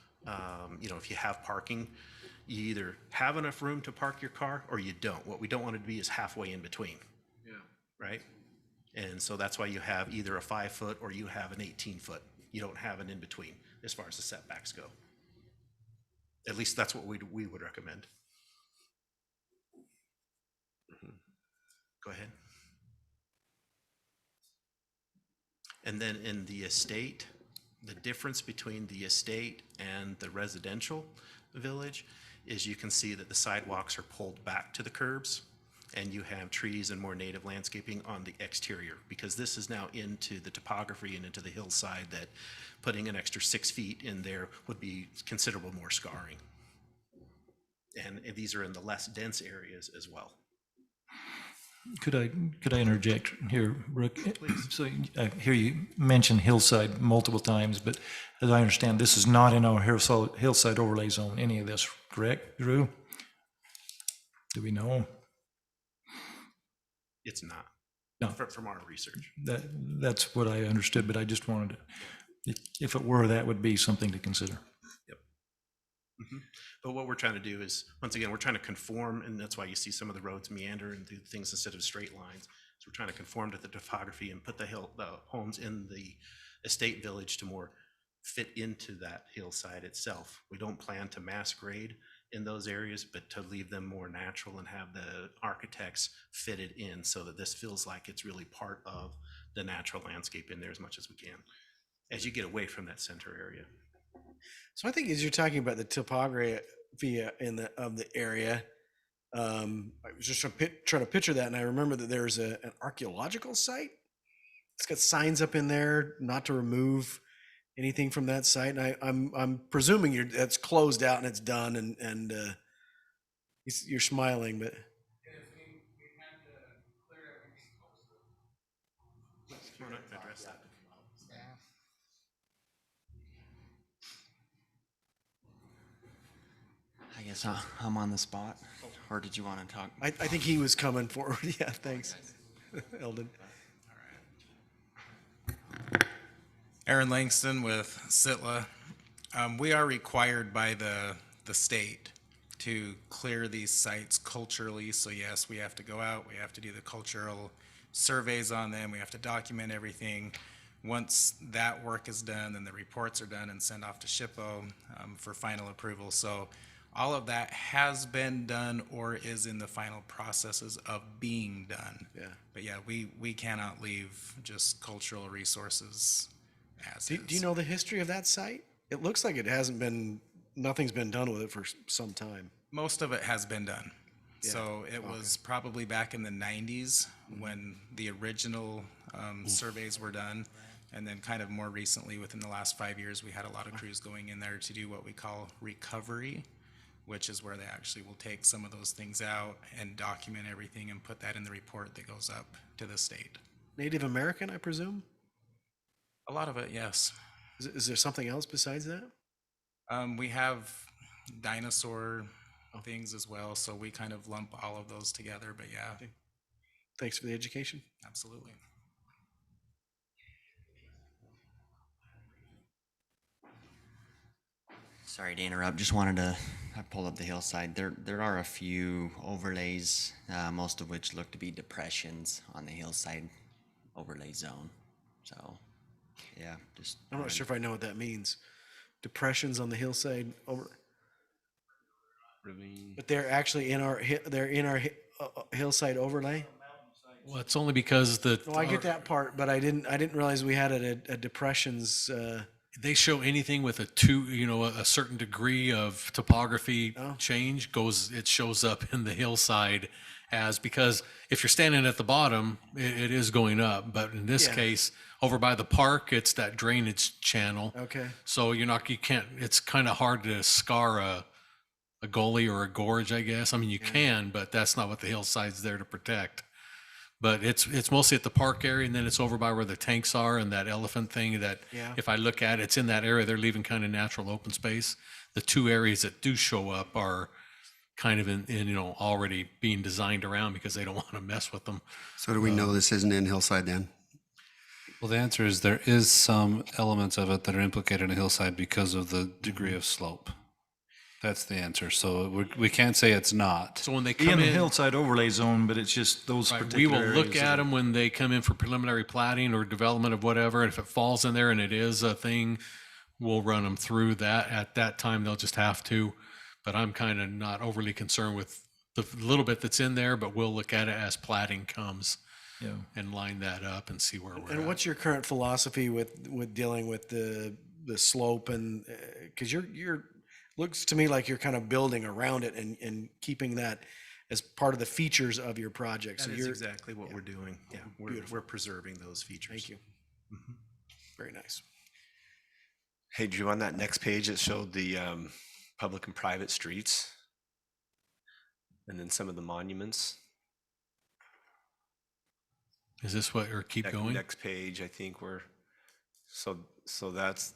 if you have parking, you either have enough room to park your car or you don't. What we don't want it to be is halfway in between. Yeah. Right? And so that's why you have either a 5-foot or you have an 18-foot. You don't have an in between as far as the setbacks go. At least that's what we would recommend. Go ahead. And then in the estate, the difference between the estate and the residential village is you can see that the sidewalks are pulled back to the curbs and you have trees and more native landscaping on the exterior, because this is now into the topography and into the hillside that putting an extra 6 feet in there would be considerable more scarring. And these are in the less dense areas as well. Could I interject here, Brooke? Please. So I hear you mention hillside multiple times, but as I understand, this is not in our hillside overlay zone, any of this, correct, Drew? Do we know? It's not. No. From our research. That's what I understood, but I just wanted to, if it were, that would be something to consider. Yep. But what we're trying to do is, once again, we're trying to conform, and that's why you see some of the roads meander and do things instead of straight lines. So we're trying to conform to the topography and put the homes in the estate village to more fit into that hillside itself. We don't plan to mass grade in those areas, but to leave them more natural and have the architects fitted in so that this feels like it's really part of the natural landscape in there as much as we can, as you get away from that center area. So I think as you're talking about the topography of the area, I was just trying to picture that, and I remember that there's an archaeological site. It's got signs up in there not to remove anything from that site, and I'm presuming that's closed out and it's done, and you're smiling, but. I guess I'm on the spot, or did you want to talk? I think he was coming forward. Yeah, thanks, Eldon. Aaron Langston with Sitla. We are required by the state to clear these sites culturally. So yes, we have to go out, we have to do the cultural surveys on them, we have to document everything. Once that work is done, then the reports are done and sent off to SHPO for final approval. So all of that has been done or is in the final processes of being done. Yeah. But yeah, we cannot leave just cultural resources as is. Do you know the history of that site? It looks like nothing's been done with it for some time. Most of it has been done. Yeah. So it was probably back in the 90s when the original surveys were done. And then kind of more recently, within the last 5 years, we had a lot of crews going in there to do what we call recovery, which is where they actually will take some of those things out and document everything and put that in the report that goes up to the state. Native American, I presume? A lot of it, yes. Is there something else besides that? We have dinosaur things as well, so we kind of lump all of those together, but yeah. Thanks for the education. Absolutely. Sorry to interrupt. Just wanted to, I pulled up the hillside. There are a few overlays, most of which look to be depressions on the hillside overlay zone. So, yeah, just. I'm not sure if I know what that means. Depressions on the hillside over. But they're actually in our hillside overlay. Well, it's only because the. No, I get that part, but I didn't realize we had a depressions. They show anything with a certain degree of topography change it shows up in the hillside because if you're standing at the bottom, it is going up. But in this case, over by the park, it's that drainage channel. Okay. So it's kind of hard to scar a gully or a gorge, I guess. I mean, you can, but that's not what the hillside's there to protect. But it's mostly at the park area, and then it's over by where the tanks are and that elephant thing that if I look at it, it's in that area. They're leaving kind of natural open space. The two areas that do show up are kind of in already being designed around because they don't want to mess with them. So do we know this isn't in Hillside then? Well, the answer is there is some elements of it that are implicated in hillside because of the degree of slope. That's the answer. So we can't say it's not. So when they Be come in the in, hillside overlay zone, but it's just those right, particular we will look areas at that- them when they come in for preliminary plating or development of whatever. And if it falls in there and it is a thing, we'll run them through that. At that time, they'll just have to. But I'm kind of not overly concerned with the little bit that's in there, but we'll look at it as plating comes and line that up and see where we're And at. what's your current philosophy with dealing with the slope and because you're looks to me like you're kind of building around it and keeping that as part of the features of your project. That So is you're exactly what we're doing. Yeah, we're preserving those features. Thank you. Very nice. Hey, Drew, on that next page, it showed the public and private streets and then some of the monuments. Is this what, or keep going? Next page, I think so that's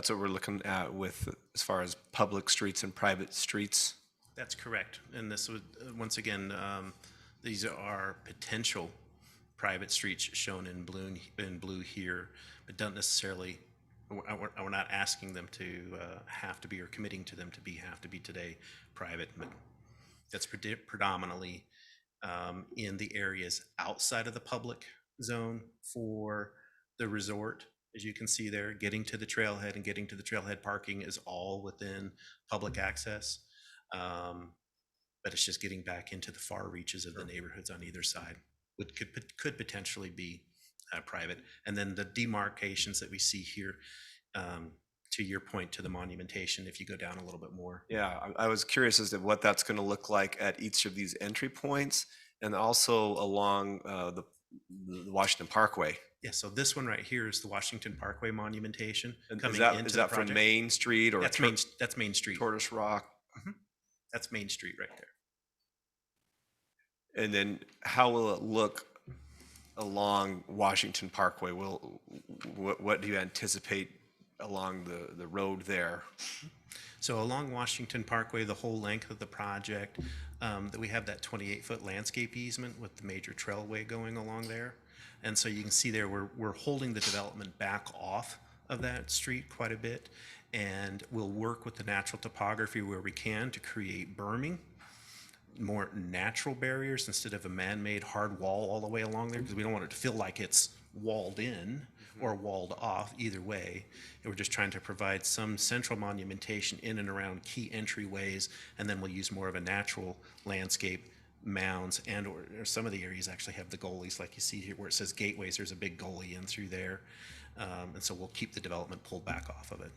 what we're looking at with as far as public streets and private streets. That's correct. And this would, once again, these are potential private streets shown in blue here, but don't necessarily, we're not asking them to have to be or committing to them to have to be today private, but that's predominantly in the areas outside of the public zone for the resort. As you can see there, getting to the trailhead and getting to the trailhead parking is all within public access. But it's just getting back into the far reaches of the neighborhoods on either side, which could potentially be private. And then the demarcations that we see here, to your point, to the monumentation, if you go down a little bit more. Yeah, I was curious as to what that's going to look like at each of these entry points and also along the Washington Parkway. Yeah, so this one right here is the Washington Parkway monumentation. And coming is into that the from project. Main Street or That's Main Street. Tortoise Rock? That's Main Street right there. And then how will it look along Washington Parkway? What do you anticipate along the road there? So along Washington Parkway, the whole length of the project, that we have that 28-foot landscape easement with the major trailway going along there. And so you can see there, we're holding the development back off of that street quite a bit. And we'll work with the natural topography where we can to create berming, more natural barriers instead of a man-made hard wall all the way along there, because we don't want it to feel like it's walled in or walled off either way. And we're just trying to provide some central monumentation in and around key entryways, and then we'll use more of a natural landscape, mounds, and or some of the areas actually have the gullies, like you see here where it says gateways, there's a big gully in through there. And so we'll keep the development pulled back off of it.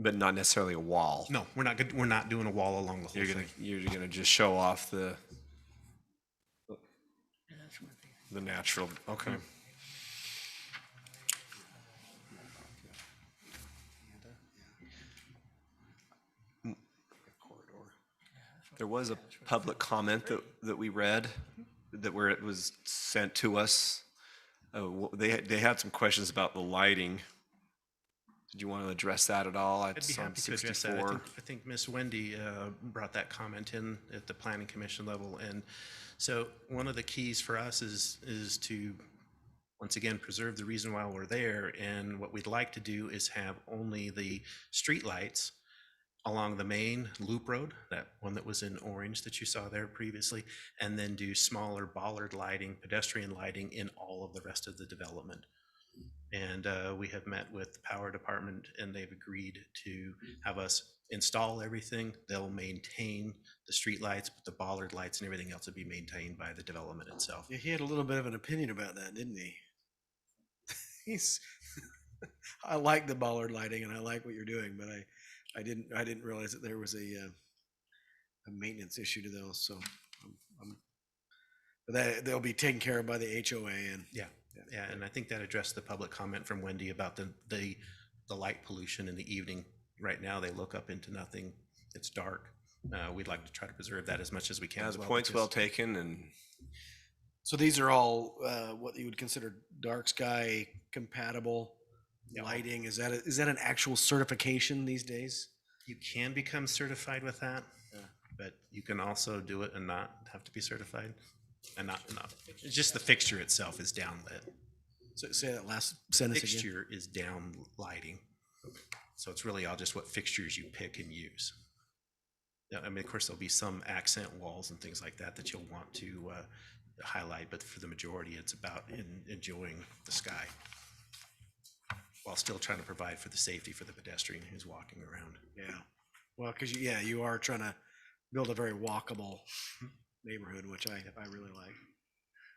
But not necessarily a wall. No, we're not doing a wall along the whole thing. You're gonna just show off the natural. Okay. There was a public comment that we read where it was sent to us. They had some questions about the lighting. Did you want to address that at all? I'd be happy to address that. I think Miss Wendy brought that comment in at the Planning Commission level. And so one of the keys for us is to, once again, preserve the reason why we're there. And what we'd like to do is have only the street lights along the main loop road, that one that was in orange that you saw there previously, and then do smaller bollard lighting, pedestrian lighting in all of the rest of the development. And we have met with the power department, and they've agreed to have us install everything. They'll maintain the street lights, but the bollard lights and everything else will be maintained by the development itself. Yeah, he had a little bit of an opinion about that, didn't he? He's. I like the bollard lighting, and I like what you're doing, but I didn't realize that there was a maintenance issue to those. So, but they'll be taken care of by the HOA. And Yeah, and I think that addressed the public comment from Wendy about the light pollution in the evening. Right now, they look up into nothing. It's dark. We'd like to try to preserve that as much as we can. Yeah, as the well, point's because- well taken, and so these are all what you would consider dark sky compatible Yeah. lighting. Is that an actual certification these days? You can become certified with that, but you can also do it and not have to be certified. And not it's just the fixture itself is downlit. So say that last sentence again. Fixture is down lighting. So it's really all just what fixtures you pick and use. Yeah, I mean, of course, there'll be some accent walls and things like that that you'll want to highlight, but for the majority, it's about enjoying the sky while still trying to provide for the safety for the pedestrian who's walking around. Yeah. Well, because you are trying to build a very walkable neighborhood, which I really like.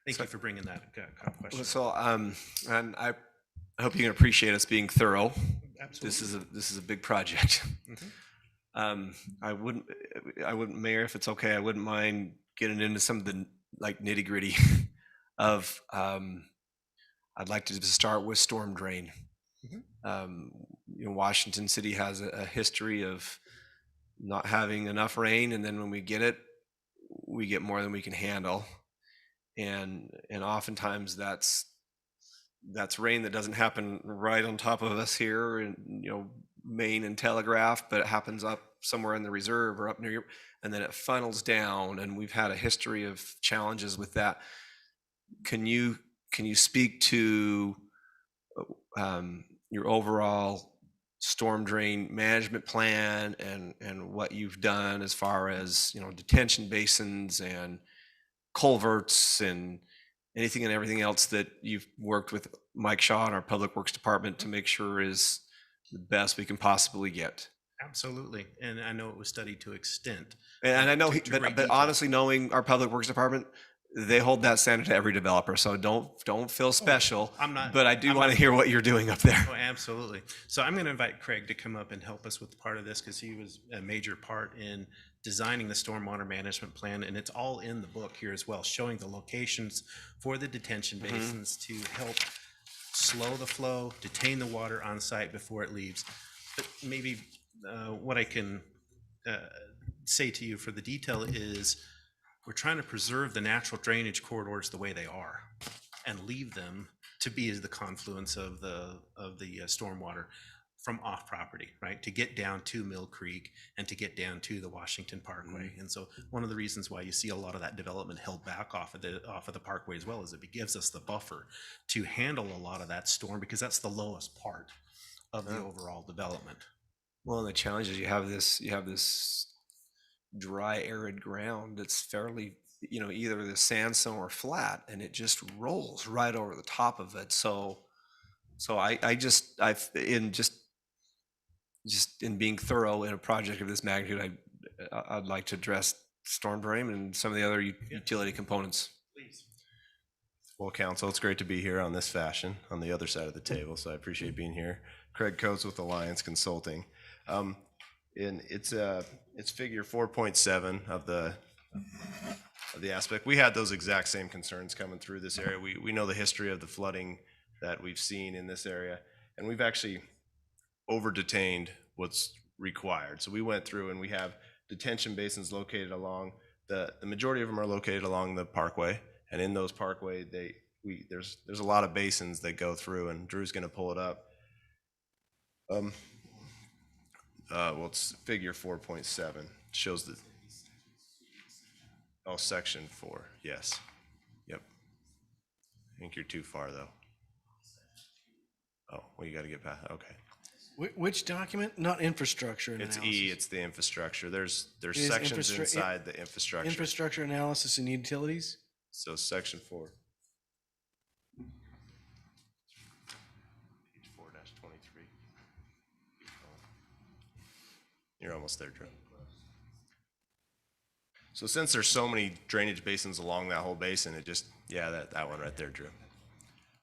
Thank you for bringing that question. so and I hope you can appreciate us being thorough. Absolutely. This is a big project. Mhm. I wouldn't, Mayor, if it's okay, I wouldn't mind getting into some of the like nitty gritty of. I'd like to just start with storm drain. Washington City has a history of not having enough rain, and then when we get it, we get more than we can handle, and oftentimes that's rain that doesn't happen right on top of us here in Maine and Telegraph, but it happens up somewhere in the reserve or up near your, and then it funnels down, and we've had a history of challenges with that. Can you speak to your overall storm drain management plan and what you've done as far as detention basins and culverts and anything and everything else that you've worked with Mike Shaw and our Public Works Department to make sure is the best we can possibly get? Absolutely, and I know it was studied to extent. And I know, to great but detail. honestly, knowing our Public Works Department, they hold that standard to every developer. So don't feel special. I'm not- But I do I'm want to not- hear what you're doing up there. Oh, absolutely. So I'm going to invite Craig to come up and help us with part of this because he was a major part in designing the stormwater management plan, and it's all in the book here as well, showing the locations for the detention basins to help slow the flow, detain the water on site before it leaves. But maybe what I can say to you for the detail is we're trying to preserve the natural drainage corridors the way they are and leave them to be as the confluence of the stormwater from off property, right? To get down to Mill Creek and to get down to the Washington Parkway. And so one of the reasons why you see a lot of that development held back off of the parkway as well is it gives us the buffer to handle a lot of that storm because that's the lowest part of the overall development. Well, and the challenge is you have this dry, arid ground that's fairly, either the sandstone or flat, and it just rolls right over the top of it. So in being thorough in a project of this magnitude, I'd like to address storm drain and some of the other utility components. Please. Well, council, it's great to be here on this fashion on the other side of the table, so I appreciate being here. Craig Coates with Alliance Consulting. And it's figure 4.7 of the aspect. We had those exact same concerns coming through this area. We know the history of the flooding that we've seen in this area, and we've actually over-detained what's required. So we went through and we have detention basins located along the majority of them are located along the parkway, and in those parkway there's a lot of basins that go through, and Drew's going to pull it up. Well, it's figure 4.7 shows the section 4. Yes. Yep. I think you're too far though. Oh, well, you got to get past. Okay. Which document? Not infrastructure It's analysis. E. It's the infrastructure. There's It is sections inside the infrastructure. Infrastructure analysis and utilities. So section 4. Page 4-23. You're almost there, Drew. So since there's so many drainage basins along that whole basin, it just, yeah, that one right there, Drew.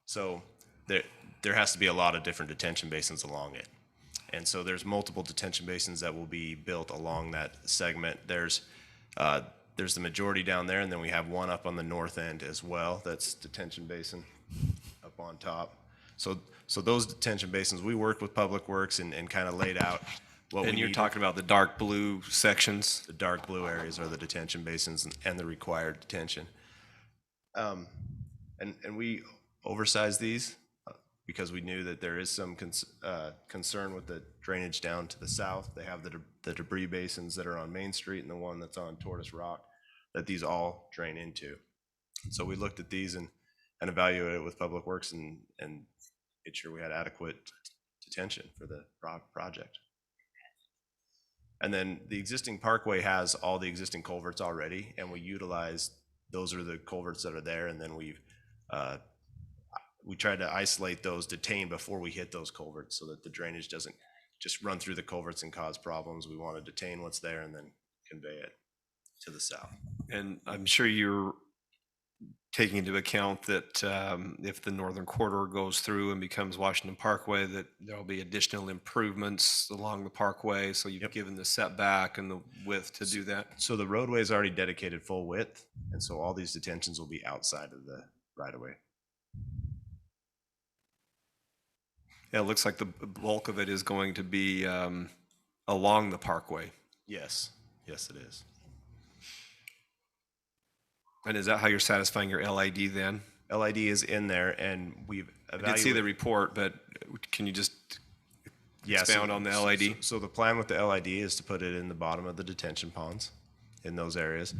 So there has to be a lot of different detention basins along it. And so there's multiple detention basins that will be built along that segment. There's the majority down there, and then we have one up on the north end as well. That's detention basin up on top. So those detention basins, we worked with Public Works and kind of laid out what we And you're needed. talking about the dark blue sections? The dark blue areas are the detention basins and the required detention. And we oversized these because we knew that there is some concern with the drainage down to the south. They have the debris basins that are on Main Street and the one that's on Tortoise Rock that these all drain into. So we looked at these and evaluated it with Public Works and made sure we had adequate detention for the project. And then the existing parkway has all the existing culverts already, and we utilize, those are the culverts that are there, and then we tried to isolate those, detain before we hit those culverts so that the drainage doesn't just run through the culverts and cause problems. We want to detain what's there and then convey it to the south. And I'm sure you're taking into account that if the northern corridor goes through and becomes Washington Parkway, that there'll be additional improvements along the parkway. So you've given the setback and the width to do that. So the roadway is already dedicated full width, and so all these detentions will be outside of the right of way. Yeah, it looks like the bulk of it is going to be along the parkway. Yes, yes, it is. And is that how you're satisfying your LID then? LID is in there, and we've I did see the evaluated. report, but can you just Yeah, so- expound on the LID? So the plan with the LID is to put it in the bottom of the detention ponds in those areas.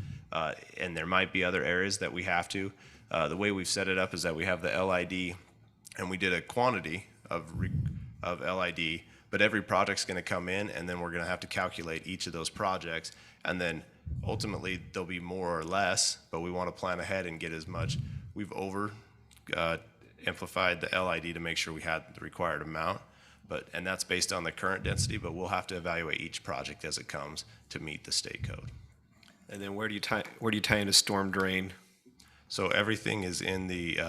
And there might be other areas that we have to. The way we've set it up is that we have the LID, and we did a quantity of LID, but every project's gonna come in, and then we're gonna have to calculate each of those projects. And then ultimately, there'll be more or less, but we wanna plan ahead and get as much. We've amplified the LID to make sure we had the required amount. And that's based on the current density, but we'll have to evaluate each project as it comes to meet the state code. And then where do you tie in a storm drain? So everything is in the,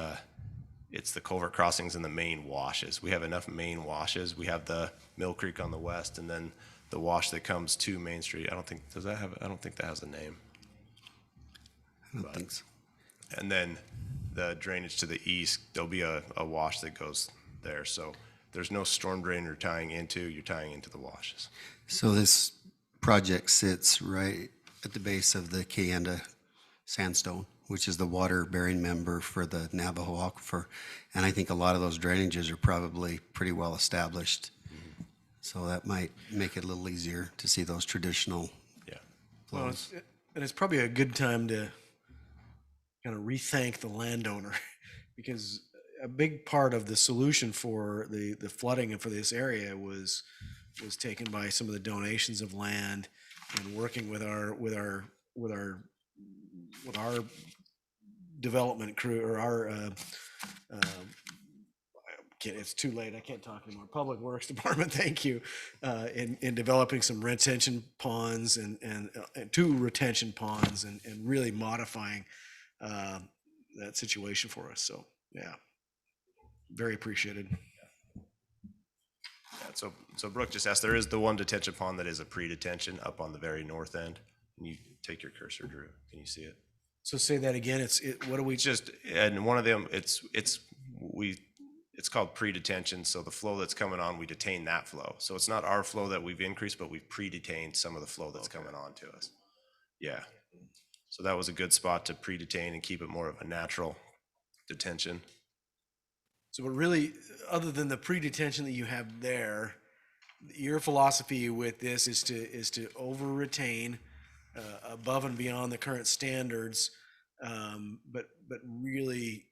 it's the culvert crossings and the main washes. We have enough main washes. We have the Mill Creek on the west, and then the wash that comes to Main Street. I don't think that has a name. I don't think so. And then the drainage to the east, there'll be a wash that goes there. So there's no storm drain you're tying into the washes. So this project sits right at the base of the Cayenda Sandstone, which is the water-bearing member for the Navajo Aquifer. And I think a lot of those drainages are probably pretty well established. So that might make it a little easier to see those traditional flows. Well, and it's probably a good time to kind of rethank the landowner because a big part of the solution for the flooding for this area was taken by some of the donations of land and working with our development crew or our it's too late. I can't talk anymore. Public Works Department, thank you, in developing some retention ponds and 2 retention ponds and really modifying that situation for us. So yeah, very appreciated. Yeah, so Brooke just asked, there is the one detention pond that is a pre-detention up on the very north end. And you take your cursor, Drew. Can you see it? So say that again. What do we just, and one of them, it's called pre-detention. So the flow that's coming on, we detain that flow. So it's not our flow that we've increased, but we've pre-detained some of the flow that's coming on to us. Yeah. So that was a good spot to pre-detain and keep it more of a natural detention. So, but really, other than the pre-detention that you have there, your philosophy with this is to over-retain above and beyond the current standards, but really,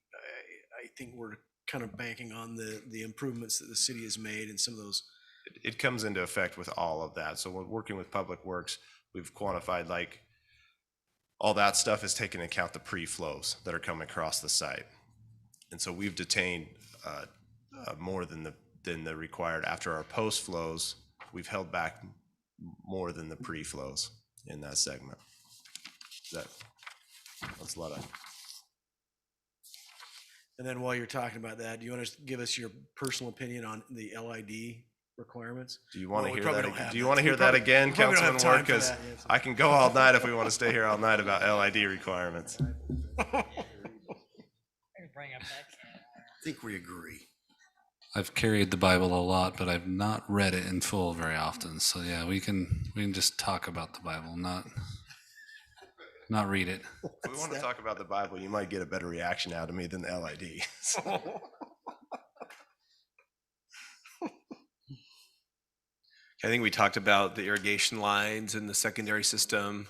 I think we're kind of banking on the improvements that the city has made and some of those. It comes into effect with all of that. So we're working with Public Works. We've quantified like all that stuff is taking into account the pre-flows that are coming across the site. And so we've detained more than the required. After our post flows, we've held back more than the pre-flows in that segment. That's a lot of. And then while you're talking about that, do you want to give us your personal opinion on the LID requirements? Do you want to Well, we hear probably that? don't have Do you that. want to We hear that probably- again, we probably don't have Councilman Ward? time for Because that, yes. I can go all night if we want to stay here all night about LID requirements. I think we agree. I've carried the Bible a lot, but I've not read it in full very often. So yeah, we can just talk about the Bible, not read it. If we want to talk about the Bible, you might get a better reaction out of me than the LID. I think we talked about the irrigation lines and the secondary system,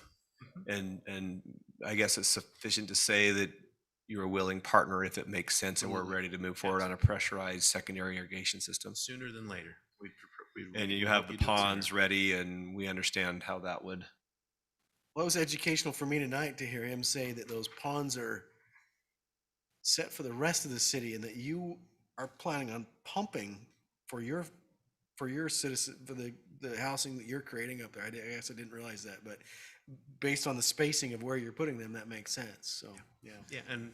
and I guess it's sufficient to say that you're a willing partner if it makes sense and we're ready to move forward on a pressurized secondary irrigation system. Sooner than later. And you have the ponds ready, and we understand how that would. Well, it was educational for me tonight to hear him say that those ponds are set for the rest of the city and that you are planning on pumping for your citizen, for the housing that you're creating up there. I guess I didn't realize that, but based on the spacing of where you're putting them, that makes sense. So, yeah. Yeah, and,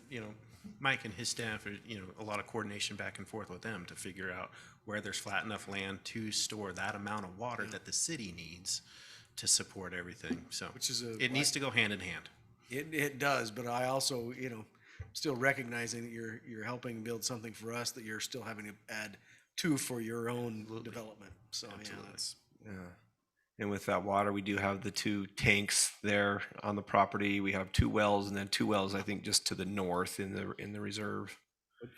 Mike and his staff are, a lot of coordination back and forth with them to figure out where there's flat enough land to store that amount of water that the city needs to support everything. So Which is it needs to go hand in hand. It does, but I also, still recognizing that you're helping build something for us that you're still having to add to for your own development. So, Yeah. And with that water, we do have the 2 tanks there on the property. We have 2 wells, and then 2 wells, I think, just to the north in the reserve.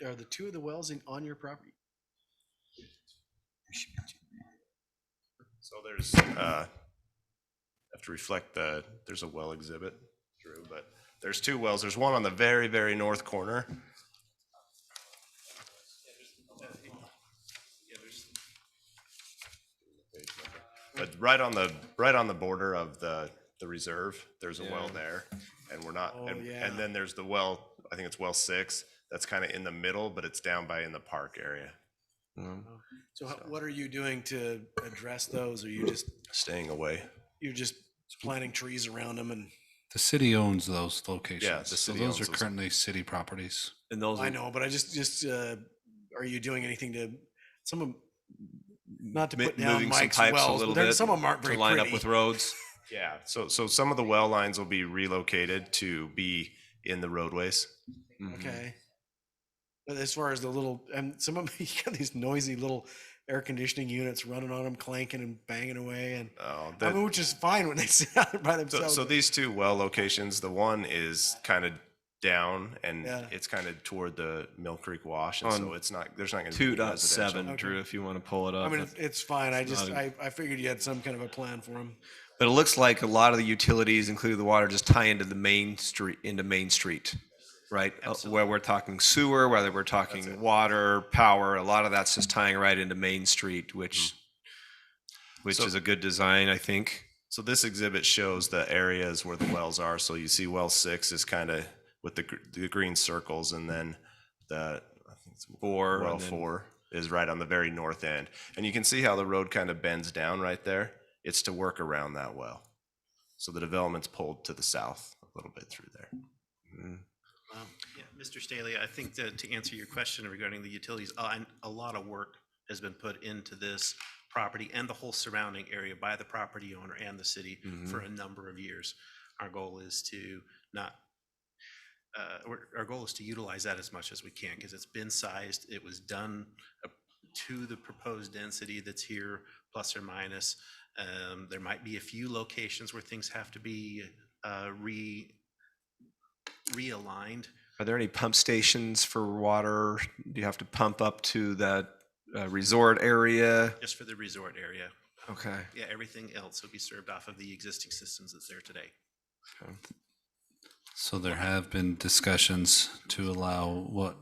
Are the 2 of the wells on your property? So there's, have to reflect there's a well exhibit, Drew, but there's 2 wells. There's one on the very, very north corner. But right on the border of the reserve, there's a well there, and we're not, and then there's the well, I think it's well 6, that's kind of in the middle, but it's down by in the park area. So what are you doing to address those? Are you just Staying away. you're just planting trees around them and? The city owns those locations. Yeah, the so city those owns are those. currently city properties. And those I know, but I just are you doing anything to some of not to put down moving some Mike's pipes wells, a but little there- bit some of them aren't very to line pretty. up with roads. Yeah, so some of the well lines will be relocated to be in the roadways. Okay. But as far as the little, and some of them, you got these noisy little air conditioning units running on them, clanking and banging away, and I mean, which is fine when they sit out by So, themselves. so these 2 well locations, the one is kind of down and Yeah. it's kind of toward the Mill Creek Wash, and so On it's not, there's not going to be any 2.7, residential. Drew, if you want to pull it up. I mean, That's- it's fine. I just, not I figured you had some kind of a plan for them. But it looks like a lot of the utilities, including the water, just tie into the main street, right? Where we're talking sewer, whether we're talking water, power, a lot of that's just tying right into Main Street, which So- is a good design, I think. So this exhibit shows the areas where the wells are. So you see well 6 is kind of with the green circles, and then I think it's 4, well and then- 4 is right on the very north end. And you can see how the road kind of bends down right there. It's to work around that well. So the development's pulled to the south a little bit through there. Yeah, Mr. Staley, I think that to answer your question regarding the utilities, a lot of work has been put into this property and the whole surrounding area by the property owner and the city for a number of years. Our goal is to our goal is to utilize that as much as we can because it's been sized. It was done to the proposed density that's here, plus or minus. There might be a few locations where things have to be realigned. Are there any pump stations for water? Do you have to pump up to that resort area? Just for the resort area. Okay. Yeah, everything else will be served off of the existing systems that's there today. So there have been discussions to allow what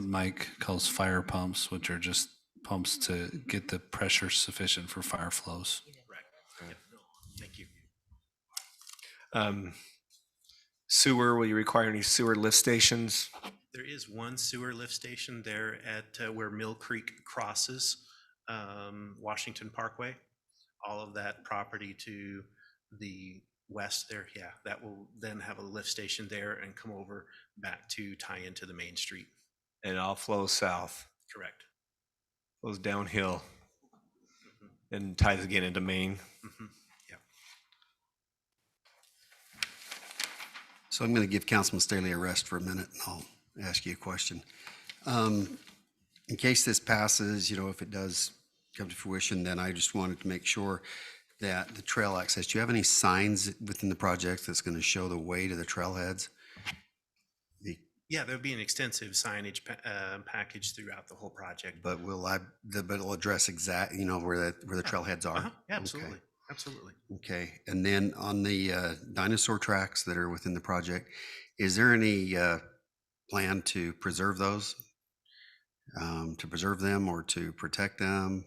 Mike calls fire pumps, which are just pumps to get the pressure sufficient for fire flows. Right. Thank you. Sewer, will you require any sewer lift stations? There is one sewer lift station there at where Mill Creek crosses Washington Parkway all of that property to the west there, yeah, that will then have a lift station there and come over back to tie into the main street. And it all flows south, Correct. flows downhill, and ties again into Maine. Yeah. So I'm going to give Councilman Staley a rest for a minute, and I'll ask you a question. In case this passes, if it does come to fruition, then I just wanted to make sure that the trail access, do you have any signs within the project that's going to show the way to the trailheads? Yeah, there'll be an extensive signage package throughout the whole project. But it'll address where the trailheads are? Yeah, absolutely, absolutely. Okay, and then on the dinosaur tracks that are within the project, is there any plan to preserve those? To preserve them or to protect them?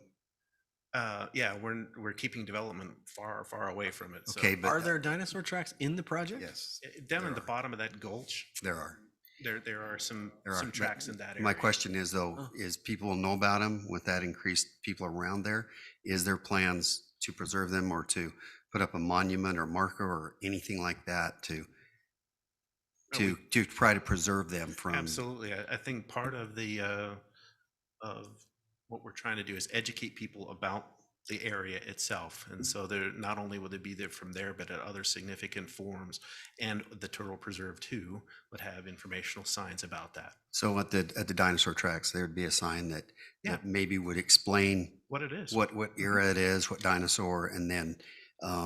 Yeah, we're keeping development far away from it. So. Okay, but Are there dinosaur tracks in the project? Yes, Down at the bottom of that gulch, there are. there are some But tracks in that area. My question is though, is people know about them with that increased people around there? Is there plans to preserve them or to put up a monument or marker or anything like that to try to preserve them from? Absolutely. I think part of the of what we're trying to do is educate people about the area itself. And so they're not only will they be there from there, but at other significant forums, and the Turtle Preserve too would have informational signs about that. So at the dinosaur tracks, there'd be a sign that maybe would explain What it is. what era it is, what dinosaur, and then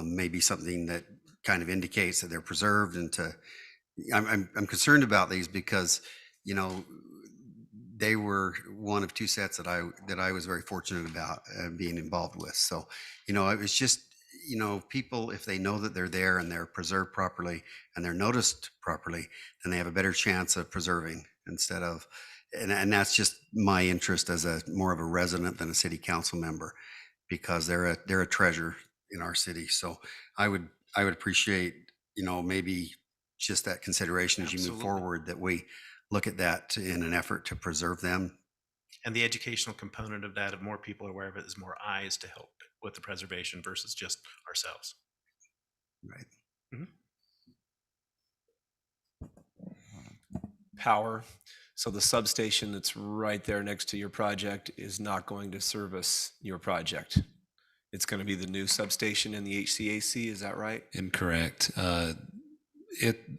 maybe something that kind of indicates that they're preserved. And I'm concerned about these because they were one of two sets that I was very fortunate about being involved with. So it was just people, if they know that they're there and they're preserved properly and they're noticed properly, then they have a better chance of preserving instead of. And that's just my interest as more of a resident than a city council member, because they're a treasure in our city. So I would appreciate, maybe just that consideration as you move forward, that we look at that in an effort to preserve them. And the educational component of that, if more people are aware of it, is more eyes to help with the preservation versus just ourselves. Right. Power. So the substation that's right there next to your project is not going to service your project. It's going to be the new substation in the HCAC, is that right? Incorrect.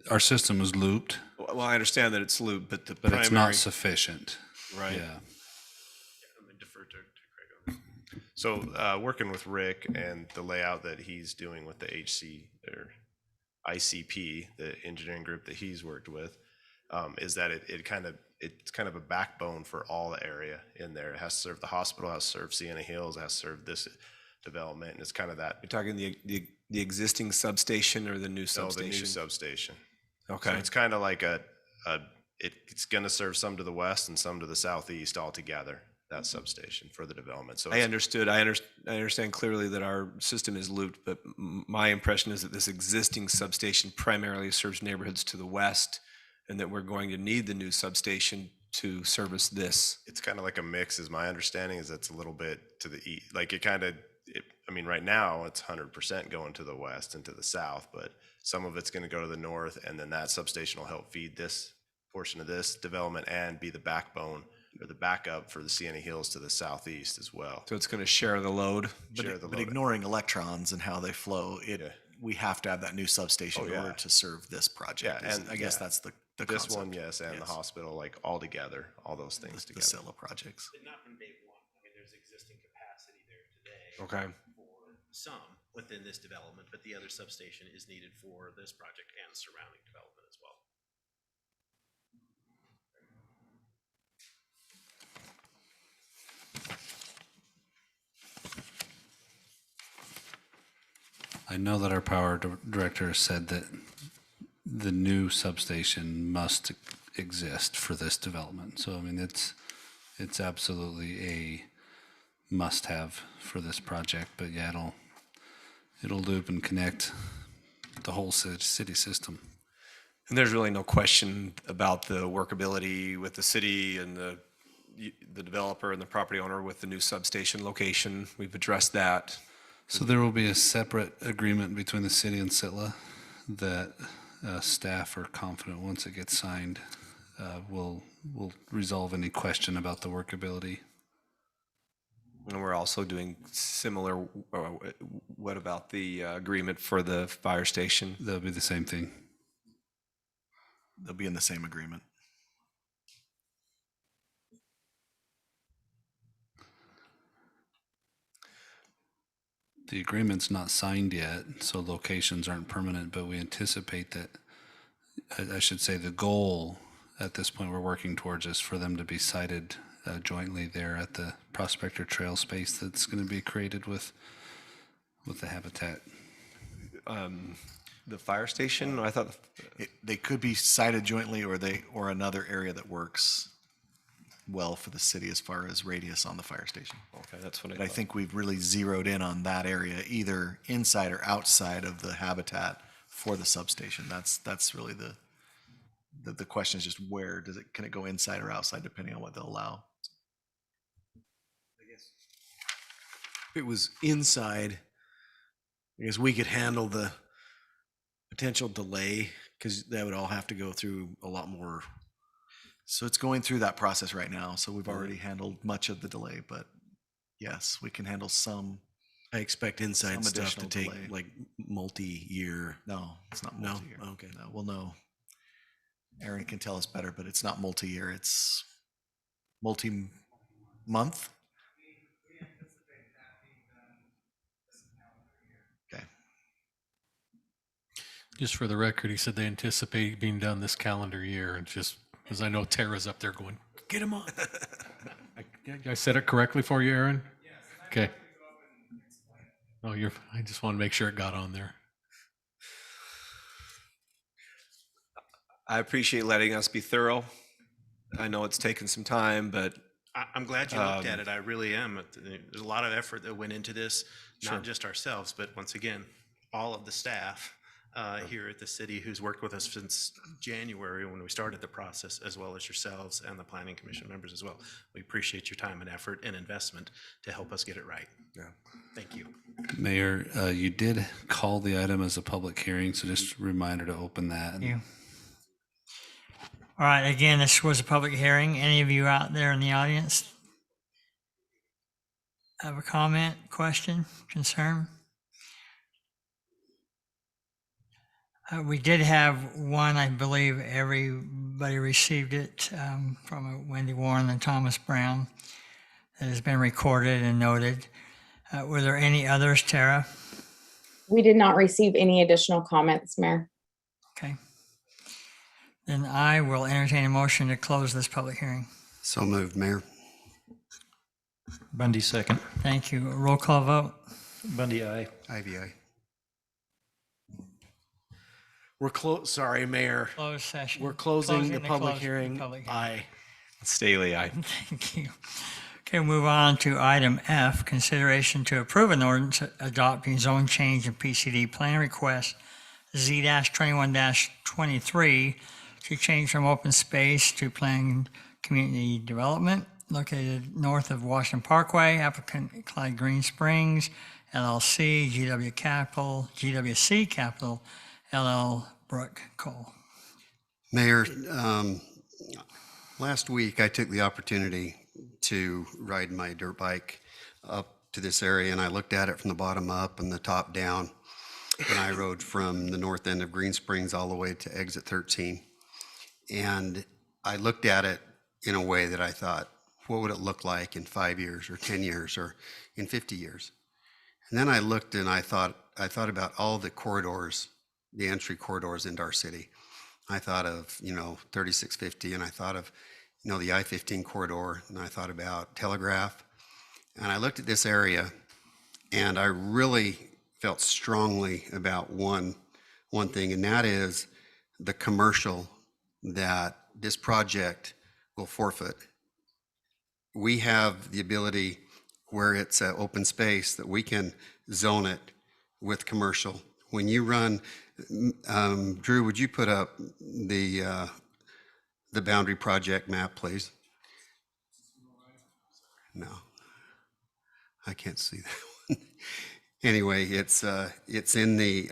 Our system is looped. Well, I understand that it's looped, but the But primary. it's not sufficient. Right. Yeah. I'm going to defer to Craig on this. So working with Rick and the layout that he's doing with the ICP, the engineering group that he's worked with, is that it's kind of a backbone for all the area in there. It has to serve the hospital, it has to serve Sienna Hills, it has to serve this development, and it's kind of that. You're talking the existing substation or the new No, substation? the new substation. Okay. So it's kind of like it's going to serve some to the west and some to the southeast altogether, that substation for the development. So I understood. I understand clearly that our system is looped, but my impression is that this existing substation primarily serves neighborhoods to the west, and that we're going to need the new substation to service this. it's kind of like a mix, is my understanding, is it's a little bit to the east. Like right now it's 100% going to the west and to the south, but some of it's going to go to the north, and then that substation will help feed this portion of this development and be the backbone or the backup for the Sienna Hills to the southeast as well. So it's going to share the load. But ignoring electrons and how they flow, we have to have that new substation in order to serve this project. Yeah, and I guess that's the this concept. one, yes, and the hospital, like all together, all those things The together. Scylla projects. Not from day one. I mean, there's existing capacity there today. Okay. For some within this development, but the other substation is needed for this project and surrounding development as well. I know that our power director said that the new substation must exist for this development. So, I mean, it's absolutely a must-have for this project. But yeah, it'll loop and connect the whole city system. And there's really no question about the workability with the city and the developer and the property owner with the new substation location. We've addressed that. So there will be a separate agreement between the city and Sitla that staff are confident once it gets signed will resolve any question about the workability. And we're also doing similar, what about the agreement for the fire station? That'll be the same thing. They'll be in the same agreement. The agreement's not signed yet, so locations aren't permanent, but we anticipate that, I should say the goal at this point we're working towards is for them to be sited jointly there at the Prospector Trail space that's going to be created with the habitat. The fire station, I thought. They could be sited jointly, or another area that works well for the city as far as radius on the fire station. Okay, that's what I But I thought. think we've really zeroed in on that area, either inside or outside of the habitat for the substation. That's really the question is just where can it go inside or outside depending on what they'll allow. If it was inside, I guess we could handle the potential delay because that would all have to go through a lot more. So it's going through that process right now. So we've already handled much of the delay, but yes, we can handle some. I expect inside some stuff to additional take delay. like multi-year. No, it's not No? multi-year. Okay. No, we'll know. Aaron can tell us better, but it's not multi-year. It's multi-month. Okay. Just for the record, he said they anticipate being done this calendar year, and just because I know Tara's up there going, get him on. I said it correctly for you, Aaron? Yes. Okay. Oh, I just want to make sure it got on there. I appreciate letting us be thorough. I know it's taken some time, but I'm glad you looked at it. I really am. There's a lot of effort that went into this, Sure. not just ourselves, but once again, all of the staff here at the city who's worked with us since January when we started the process, as well as yourselves and the Planning Commission members as well. We appreciate your time and effort and investment to help us get it right. Yeah. Thank you. Mayor, you did call the item as a public hearing, so just a reminder to open that. Thank you. All right, again, this was a public hearing. Any of you out there in the audience have a comment, question, concern? We did have one, I believe everybody received it from Wendy Warren and Thomas Brown that has been recorded and noted. Were there any others, Tara? We did not receive any additional comments, Mayor. Okay. Then I will entertain a motion to close this public hearing. So moved, Mayor. Bundy, second. Thank you. Roll call vote. Bundy, aye. Ivy, aye. We're sorry, Mayor. Closed session. We're closing the the public closed hearing. public hearing. Aye. Staley, aye. Thank you. Okay, we'll move on to item F, consideration to approve an ordinance adopting zone change in PCD plan request Z-21-23 to change from open space to planned community development located north of Washington Parkway, applicant Clyde Green Springs, LLC, GWC Capital, LL Brook Cole. Mayor, last week I took the opportunity to ride my dirt bike up to this area, and I looked at it from the bottom up and the top down. And I rode from the north end of Green Springs all the way to exit 13. And I looked at it in a way that I thought, what would it look like in 5 years or 10 years or in 50 years? And then I looked and I thought about all the corridors, the entry corridors into our city. I thought of, 3650, and I thought of, the I-15 corridor, and I thought about Telegraph. And I looked at this area, and I really felt strongly about one thing, and that is the commercial that this project will forfeit. We have the ability where it's an open space that we can zone it with commercial. When you run, Drew, would you put up the boundary project map, please? No, I can't see that one. anyway, it's in the,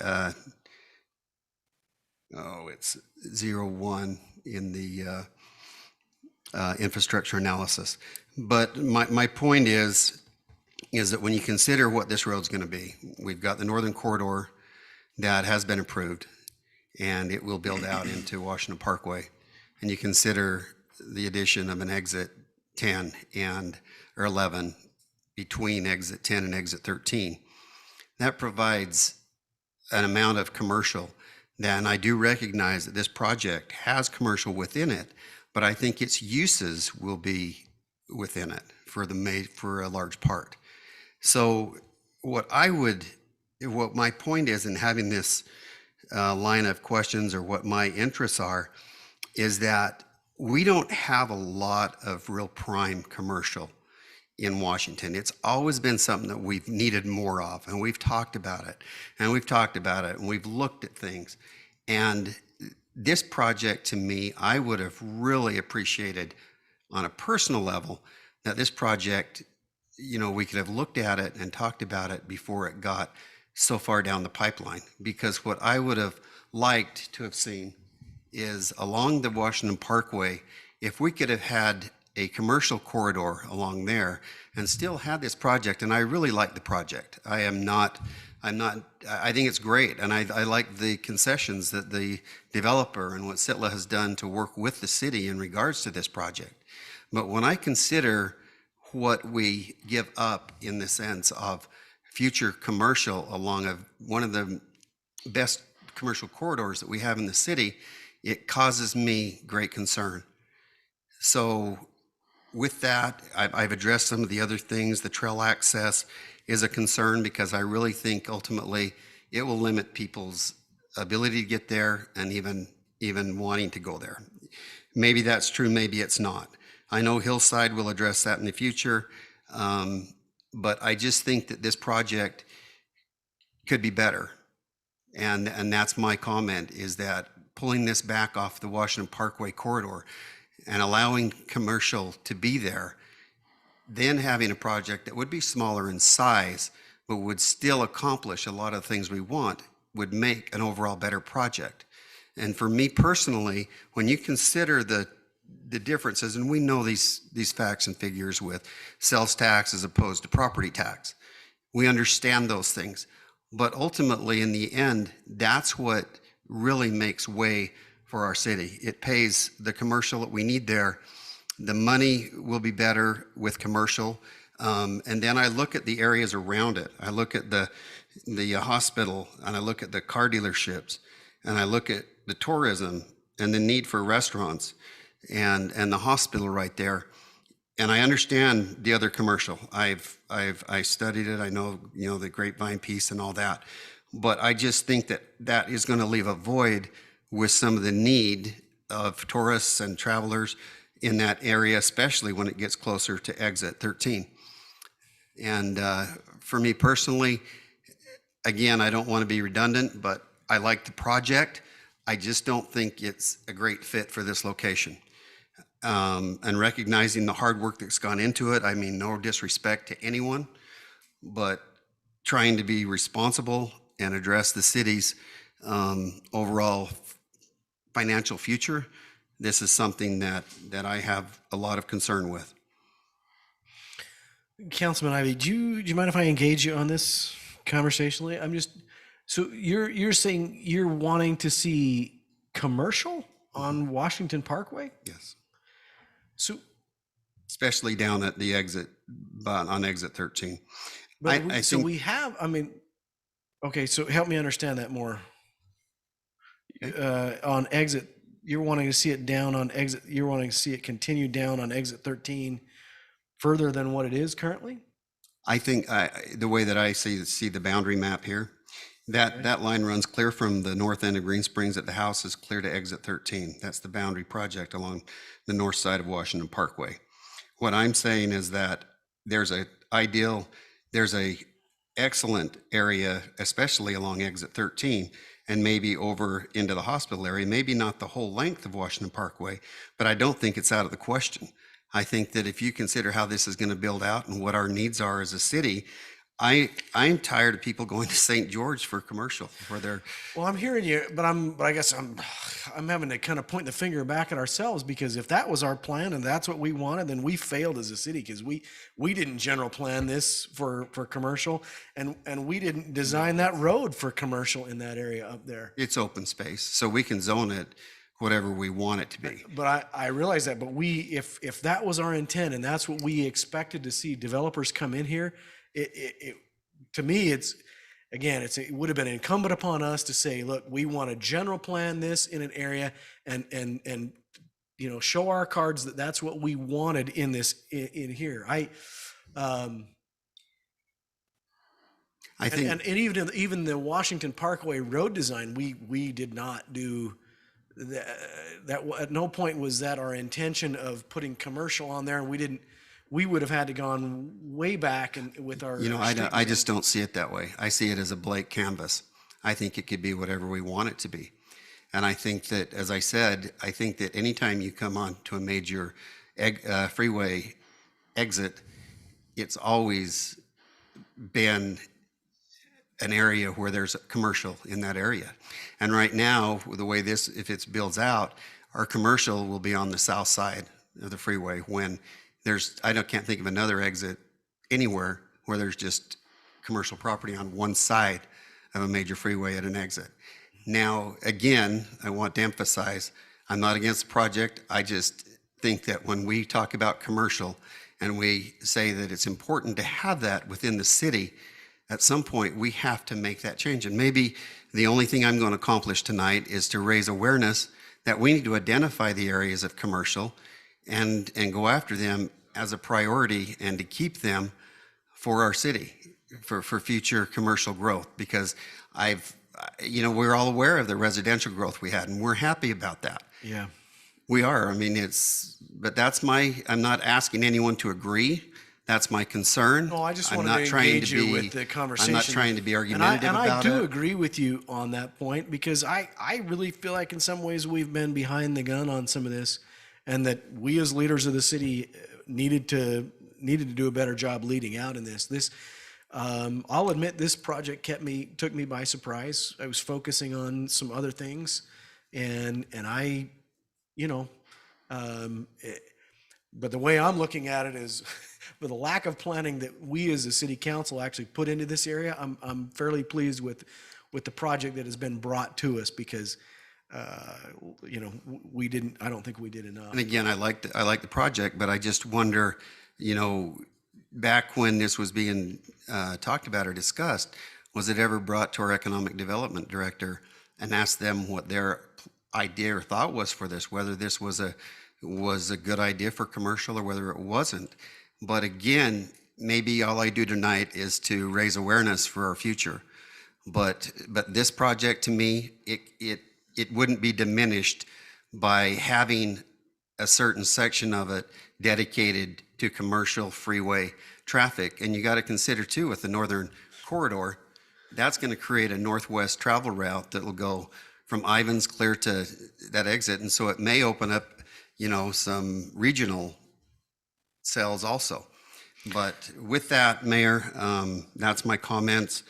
it's 01 in the infrastructure analysis. But my point is that when you consider what this road's going to be, we've got the northern corridor that has been approved, and it will build out into Washington Parkway. And you consider the addition of an exit 10 or 11 between exit 10 and exit 13. That provides an amount of commercial. And I do recognize that this project has commercial within it, but I think its uses will be within it for a large part. So what my point is in having this line of questions, or what my interests are, is that we don't have a lot of real prime commercial in Washington. It's always been something that we've needed more of, and we've talked about it, and we've looked at things. And this project, to me, I would have really appreciated on a personal level that this project, we could have looked at it and talked about it before it got so far down the pipeline. Because what I would have liked to have seen is along the Washington Parkway, if we could have had a commercial corridor along there and still had this project. And I really like the project. I think it's great. And I like the concessions that the developer and what Sitla has done to work with the city in regards to this project. But when I consider what we give up in the sense of future commercial along one of the best commercial corridors that we have in the city, it causes me great concern. So with that, I've addressed some of the other things. The trail access is a concern because I really think ultimately it will limit people's ability to get there and even wanting to go there. Maybe that's true, maybe it's not. I know Hillside will address that in the future, but I just think that this project could be better. And that's my comment, is that pulling this back off the Washington Parkway corridor and allowing commercial to be there, then having a project that would be smaller in size, but would still accomplish a lot of things we want, would make an overall better project. And for me personally, when you consider the differences, and we know these facts and figures with sales tax as opposed to property tax, we understand those things. But ultimately, in the end, that's what really makes way for our city. It pays the commercial that we need there. The money will be better with commercial. And then I look at the areas around it. I look at the hospital, and I look at the car dealerships, and I look at the tourism and the need for restaurants and the hospital right there. And I understand the other commercial. I studied it. I know, the Grapevine piece and all that. But I just think that is going to leave a void with some of the need of tourists and travelers in that area, especially when it gets closer to exit 13. And for me personally, again, I don't want to be redundant, but I like the project. I just don't think it's a great fit for this location. And recognizing the hard work that's gone into it, I mean, no disrespect to anyone, but trying to be responsible and address the city's overall financial future, this is something that I have a lot of concern with. Councilman Ivey, do you mind if I engage you on this conversationally? So you're saying you're wanting to see commercial on Washington Parkway? Yes. So, especially down at the exit, on exit 13. But okay, so help me understand that more. On exit, you're wanting to see it down on exit, you're wanting to see it continue down on exit 13 further than what it is currently? I think the way that I see the boundary map here, that line runs clear from the north end of Green Springs at the house is clear to exit 13. That's the boundary project along the north side of Washington Parkway. What I'm saying is that there's a excellent area, especially along exit 13, and maybe over into the hospital area, maybe not the whole length of Washington Parkway, but I don't think it's out of the question. I think that if you consider how this is going to build out and what our needs are as a city, I'm tired of people going to St. George for commercial where they're, Well, I'm hearing you, but I guess I'm having to kind of point the finger back at ourselves, because if that was our plan and that's what we wanted, then we failed as a city, because we didn't general plan this for commercial, and we didn't design that road for commercial in that area up there. it's open space, so we can zone it whatever we want it to be. But I realize that, but if that was our intent and that's what we expected to see developers come in here, it to me, it would have been incumbent upon us to say, look, we want to general plan this in an area and show our cards that that's what we wanted in this in here. I think, and even the Washington Parkway road design, we did not do that. At no point was that our intention of putting commercial on there, and we would have had to gone way back and with our. I just don't see it that way. I see it as a blank canvas. I think it could be whatever we want it to be. And I think that, as I said, I think that anytime you come on to a major freeway exit, it's always been an area where there's a commercial in that area. And right now, the way if it builds out, our commercial will be on the south side of the freeway, when can't think of another exit anywhere where there's just commercial property on one side of a major freeway at an exit. Now, again, I want to emphasize, I'm not against the project. I just think that when we talk about commercial and we say that it's important to have that within the city, at some point we have to make that change. And maybe the only thing I'm going to accomplish tonight is to raise awareness that we need to identify the areas of commercial and go after them as a priority, and to keep them for our city for future commercial growth, because we're all aware of the residential growth we had, and we're happy about that. Yeah, we are. I mean, but I'm not asking anyone to agree. That's my concern. No, I just wanted to engage you with the conversation. I'm not trying to be argumentative about it. And I do agree with you on that point, because I really feel like in some ways we've been behind the gun on some of this, and that we as leaders of the city needed to do a better job leading out in this. I'll admit, this project took me by surprise. I was focusing on some other things, and but the way I'm looking at it is, with the lack of planning that we as a city council actually put into this area, I'm fairly pleased with the project that has been brought to us, because I don't think we did enough. And again, I like the project, but I just wonder, back when this was being talked about or discussed, was it ever brought to our economic development director and asked them what their idea or thought was for this, whether this was a good idea for commercial or whether it wasn't? But again, maybe all I do tonight is to raise awareness for our future. But this project, to me, it wouldn't be diminished by having a certain section of it dedicated to commercial freeway traffic. And you got to consider too, with the northern corridor, that's going to create a northwest travel route that will go from Ivans clear to that exit. And so it may open up, some regional cells also. But with that, Mayor, that's my comments.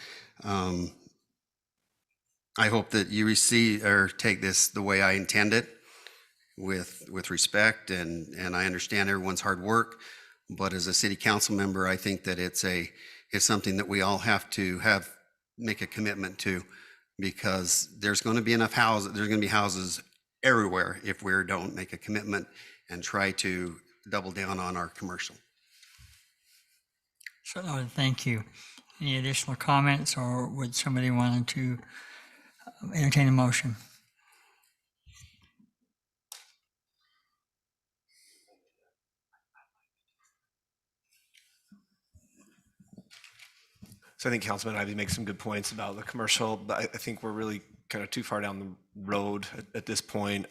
I hope that you receive or take this the way I intend it, with respect, and I understand everyone's hard work. But as a city council member, I think that it's something that we all have to make a commitment to, because there's going to be enough houses. There's going to be houses everywhere if we don't make a commitment and try to double down on our commercial. So, thank you. Any additional comments, or would somebody want to entertain a motion? So I think Councilman Ivey makes some good points about the commercial, but I think we're really kind of too far down the road at this point.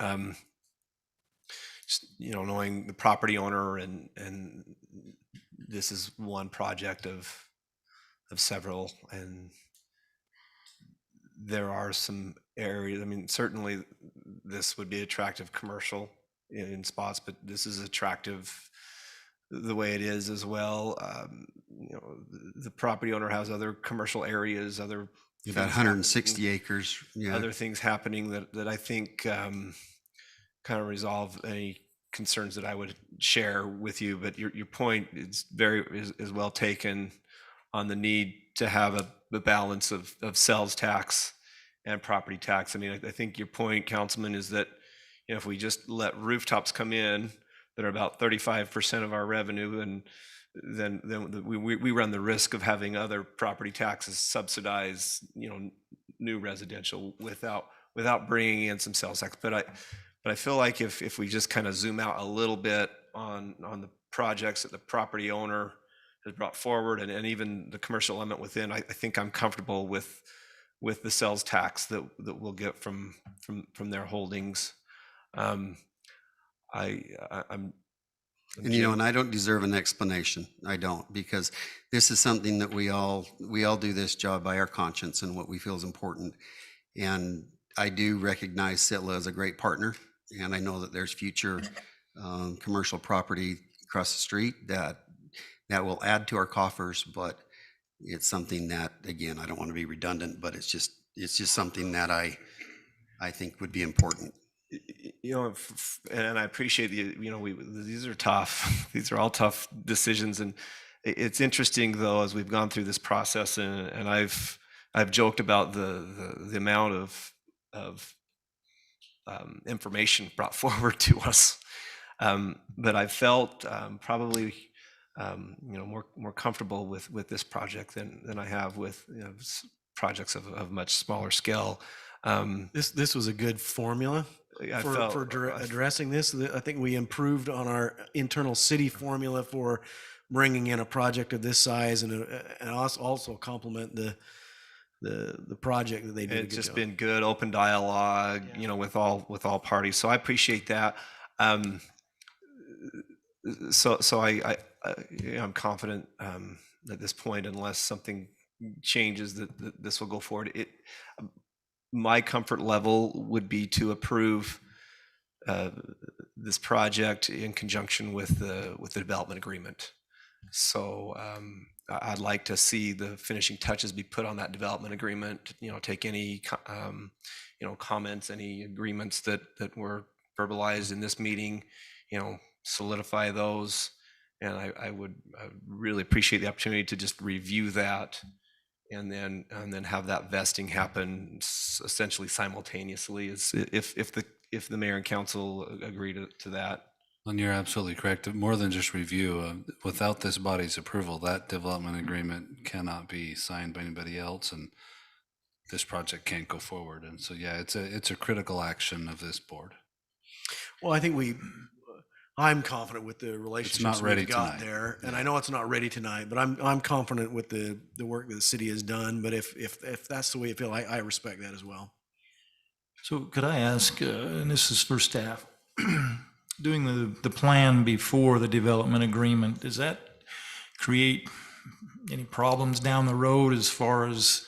Just, knowing the property owner, and this is one project of several, and there are some areas. I mean, certainly this would be attractive commercial in spots, but this is attractive the way it is as well. You know, the property owner has other commercial areas, other About things 160 happening, acres. Yeah. other things happening that I think kind of resolve any concerns that I would share with you. But your point is well taken on the need to have a balance of sales tax and property tax. I mean, I think your point, Councilman, is that, you know, if we just let rooftops come in that are about 35% of our revenue, and then we run the risk of having other property taxes subsidize, you know, new residential without bringing in some sales tax. But I feel like if we just kind of zoom out a little bit on the projects that the property owner has brought forward, and even the commercial element within, I think I'm comfortable with the sales tax that we'll get from their holdings. I'm And you know, and I don't deserve an explanation. I don't, because this is something that we all do this job by our conscience and what we feel is important. And I do recognize Sitla as a great partner, and I know that there's future commercial property across the street that will add to our coffers. But it's something that, again, I don't want to be redundant, but it's just something that I think would be important. You know, and I appreciate these are tough. These are all tough decisions, and it's interesting though, as we've gone through this process, and I've joked about the amount of information brought forward to us, but I felt probably more comfortable with this project than I have with projects of much smaller scale. This was a good formula for addressing this. I think we improved on our internal city formula for bringing in a project of this size, and also complement the project that they did. It's just been good open dialogue, with all parties. So I appreciate that. So I'm confident at this point, unless something changes, that this will go forward. My comfort level would be to approve this project in conjunction with the development agreement. So I'd like to see the finishing touches be put on that development agreement. Take any comments, any agreements that were verbalized in this meeting, solidify those. And I would really appreciate the opportunity to just review that, and then have that vesting happen essentially simultaneously, as if the mayor and council agree to that. And you're absolutely correct. More than just review, without this body's approval, that development agreement cannot be signed by anybody else, and this project can't go forward. And so, yeah, it's a critical action of this board. Well, I think I'm confident with the relationships we've got there, and I know it's not ready tonight, but I'm confident with the work that the city has done. But if that's the way you feel, I respect that as well. So could I ask, and this is for staff, doing the plan before the development agreement, does that create any problems down the road as far as,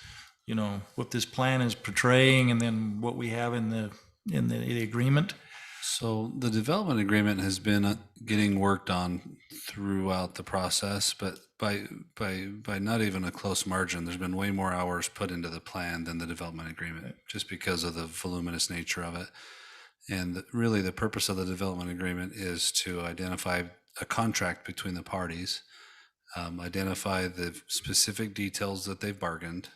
what this plan is portraying and then what we have in the agreement? So the development agreement has been getting worked on throughout the process, but by not even a close margin, there's been way more hours put into the plan than the development agreement, just because of the voluminous nature of it. And really, the purpose of the development agreement is to identify a contract between the parties, identify the specific details that they've bargained,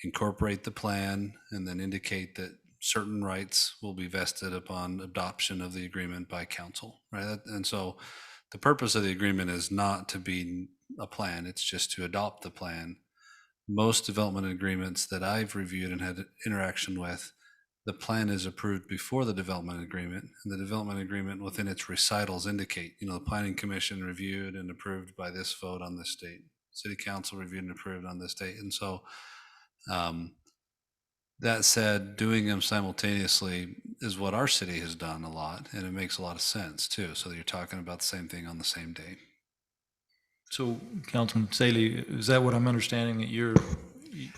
incorporate the plan, and then indicate that certain rights will be vested upon adoption of the agreement by council, right? And so the purpose of the agreement is not to be a plan, it's just to adopt the plan. Most development agreements that I've reviewed and had interaction with, the plan is approved before the development agreement, and the development agreement within its recitals indicate, the planning commission reviewed and approved by this vote on this date, city council reviewed and approved on this date. And so that said, doing them simultaneously is what our city has done a lot, and it makes a lot of sense too. So that you're talking about the same thing on the same day. So, Councilman Saley, is that what I'm understanding, that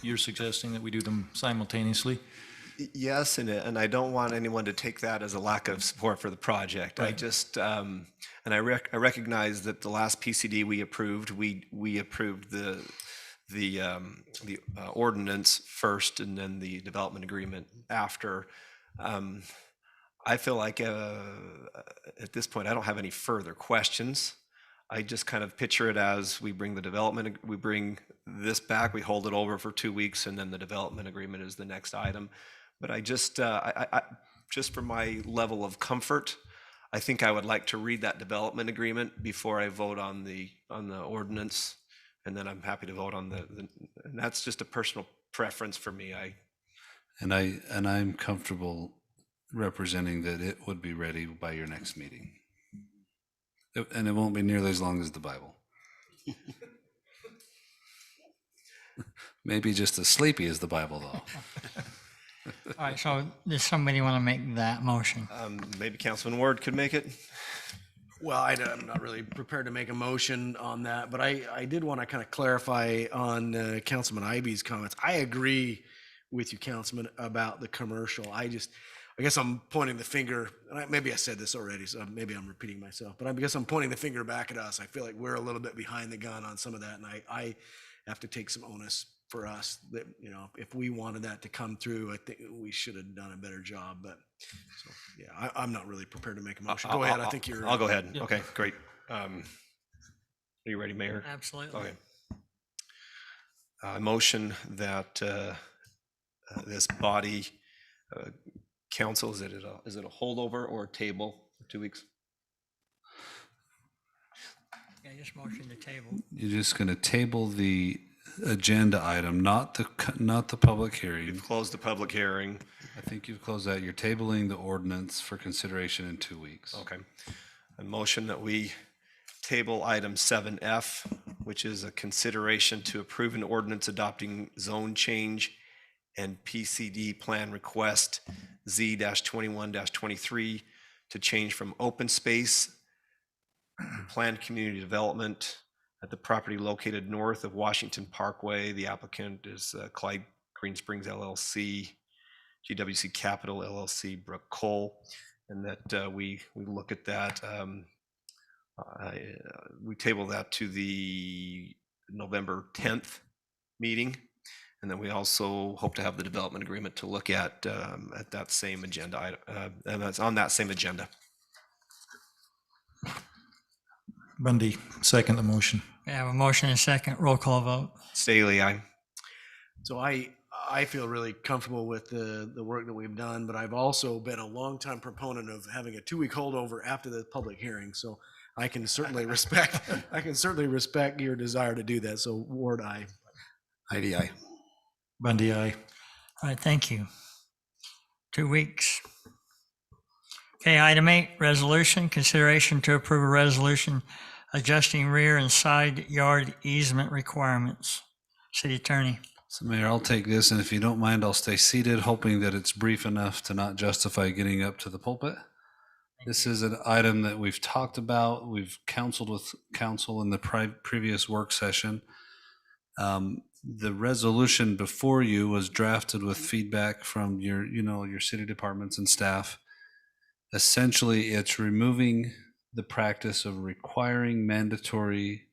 you're suggesting that we do them simultaneously? Yes, and I don't want anyone to take that as a lack of support for the project. I Right. just, and I recognize that the last PCD we approved, we approved the ordinance first and then the development agreement after. I feel like at this point, I don't have any further questions. I just kind of picture it as we bring we bring this back, we hold it over for 2 weeks, and then the development agreement is the next item. But I just, just for my level of comfort, I think I would like to read that development agreement before I vote on the ordinance, and then I'm happy to vote on and that's just a personal preference for me. And I'm comfortable representing that it would be ready by your next meeting. And it won't be nearly as long as the Bible. Maybe just as sleepy as the Bible, though. All right, so does somebody want to make that motion? Maybe Councilman Ward could make it. Well, I'm not really prepared to make a motion on that, but I did want to kind of clarify on Councilman Iby's comments. I agree with you, Councilman, about the commercial. I guess I'm pointing the finger, and maybe I said this already, so maybe I'm repeating myself, but I guess I'm pointing the finger back at us. I feel like we're a little bit behind the gun on some of that, and I have to take some onus for us that, if we wanted that to come through, I think we should have done a better job. But so, yeah, I'm not really prepared to make a motion. Go ahead. I think you're. I'll go ahead. Yeah. Okay, great. Are you ready, Mayor? Absolutely. Okay. I motion that this body council, is it a holdover or a table for 2 weeks? Yeah, just motion to table. You're just going to table the agenda item, not the public hearing. You've closed the public hearing. I think you've closed that. You're tabling the ordinance for consideration in 2 weeks. Okay. A motion that we table item 7F, which is a consideration to approve an ordinance adopting zone change and PCD plan request Z-21-23 to change from open space planned community development at the property located north of Washington Parkway. The applicant is Clyde Green Springs LLC, GWC Capital LLC, Brooke Cole, and that we look at that. We table that to the November 10th meeting, and then we also hope to have the development agreement to look at that same agenda item, and that's on that same agenda. Bundy, second the motion. We have a motion and a second. Roll call vote. Staley, aye. So I feel really comfortable with the work that we've done, but I've also been a longtime proponent of having a 2-week holdover after the public hearing. So I can certainly respect your desire to do that. So Ward, aye. Ivy, aye. Bundy, aye. All right, thank you. 2 weeks. Okay, item 8, resolution, consideration to approve a resolution adjusting rear and side yard easement requirements. City Attorney. So Mayor, I'll take this, and if you don't mind, I'll stay seated, hoping that it's brief enough to not justify getting up to the pulpit. This is an item that we've talked about. We've counseled with council in the previous work session. The resolution before you was drafted with feedback from your city departments and staff. Essentially, it's removing the practice of requiring mandatory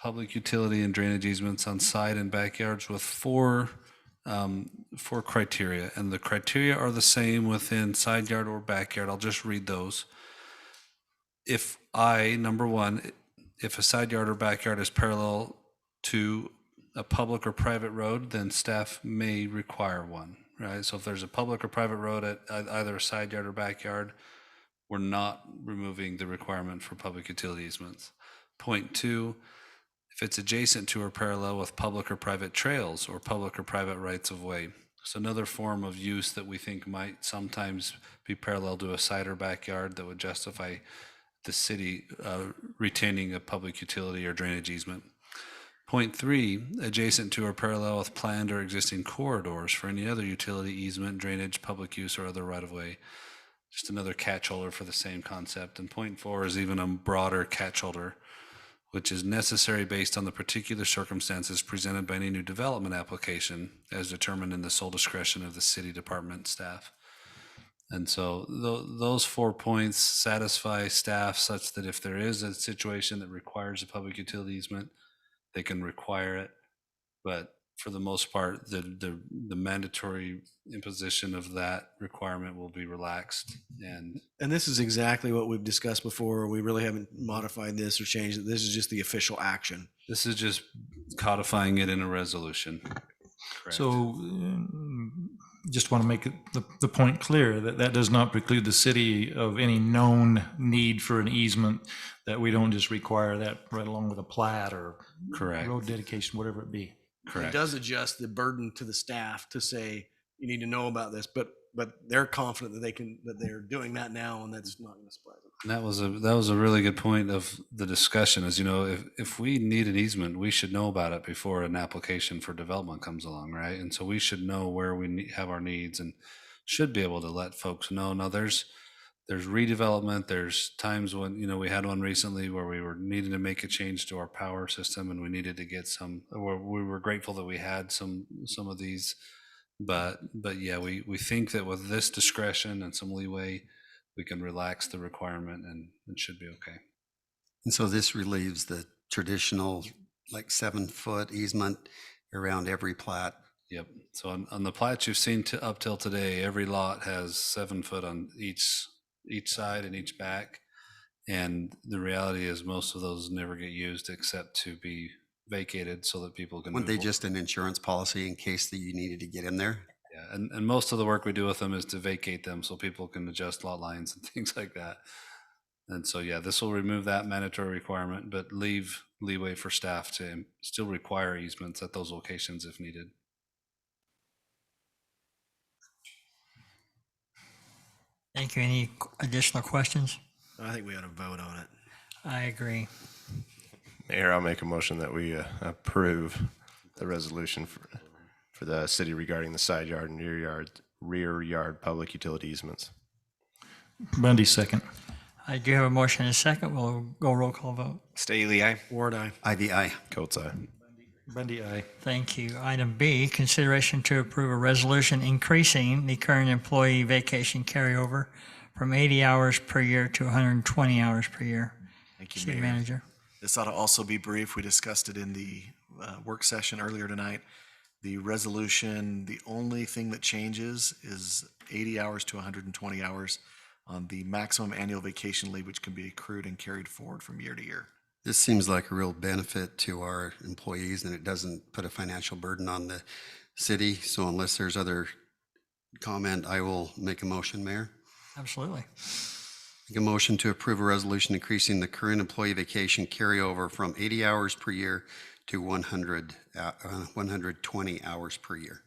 public utility and drainage easements on side and backyards with four criteria. And the criteria are the same within side yard or backyard. I'll just read those. Number one, if a side yard or backyard is parallel to a public or private road, then staff may require one, right? So if there's a public or private road at either a side yard or backyard, we're not removing the requirement for public utility easements. Point 2, if it's adjacent to or parallel with public or private trails or public or private rights of way. So another form of use that we think might sometimes be parallel to a side or backyard that would justify the city retaining a public utility or drainage easement. Point 3, adjacent to or parallel with planned or existing corridors for any other utility easement, drainage, public use, or other right of way. Just another catch-holder for the same concept. And point 4 is even a broader catch-holder which is necessary based on the particular circumstances presented by any new development application as determined in the sole discretion of the city department staff. And so those 4 points satisfy staff such that if there is a situation that requires a public utility easement, they can require it. But for the most part, the mandatory imposition of that requirement will be relaxed. And this is exactly what we've discussed before. We really haven't modified this or changed it. This is just the official action. This is just codifying it in a resolution. Correct. So just want to make the point clear that that does not preclude the city of any known need for an easement, that we don't just require that right along with a plat or Correct. road dedication, whatever it be. It does adjust the burden to the staff to say, you need to know about this, but they're confident that they're doing that now, and that's not going to surprise them. And that was a really good point of the discussion is, if we need an easement, we should know about it before an application for development comes along, right? And so we should know where we have our needs and should be able to let folks know. Now there's redevelopment. There's times when, we had one recently where we were needing to make a change to our power system and we needed to get we were grateful that we had some of these, but yeah, we think that with this discretion and some leeway, we can relax the requirement and it should be okay. And so this relieves the traditional 7-foot easement around every plat. Yep. So on the plats you've seen up till today, every lot has 7 foot on each side and each back. And the reality is most of those never get used except to be vacated so that people can. Weren't they just an insurance policy in case that you needed to get in there? Yeah, and most of the work we do with them is to vacate them so people can adjust lot lines and things like that. And so, yeah, this will remove that mandatory requirement, but leave leeway for staff to still require easements at those locations if needed. Thank you. Any additional questions? I think we ought to vote on it. I agree. Mayor, I'll make a motion that we approve the resolution for the city regarding the side yard and rear yard public utility easements. Bundy, second. I do have a motion and a second. We'll go roll call vote. Staley, aye. Ward, aye. Ivy, aye. Coates, aye. Bundy, aye. Thank you. Item B, consideration to approve a resolution increasing the current employee vacation carryover from 80 hours per year to 120 hours per year. Thank you, City Mayor. Manager. This ought to also be brief. We discussed it in the work session earlier tonight. The resolution, the only thing that changes is 80 hours to 120 hours on the maximum annual vacation leave, which can be accrued and carried forward from year to year. This seems like a real benefit to our employees, and it doesn't put a financial burden on the city. So unless there's other comment, I will make a motion, Mayor. Absolutely. Make a motion to approve a resolution increasing the current employee vacation carryover from 80 hours per year to 120 hours per year.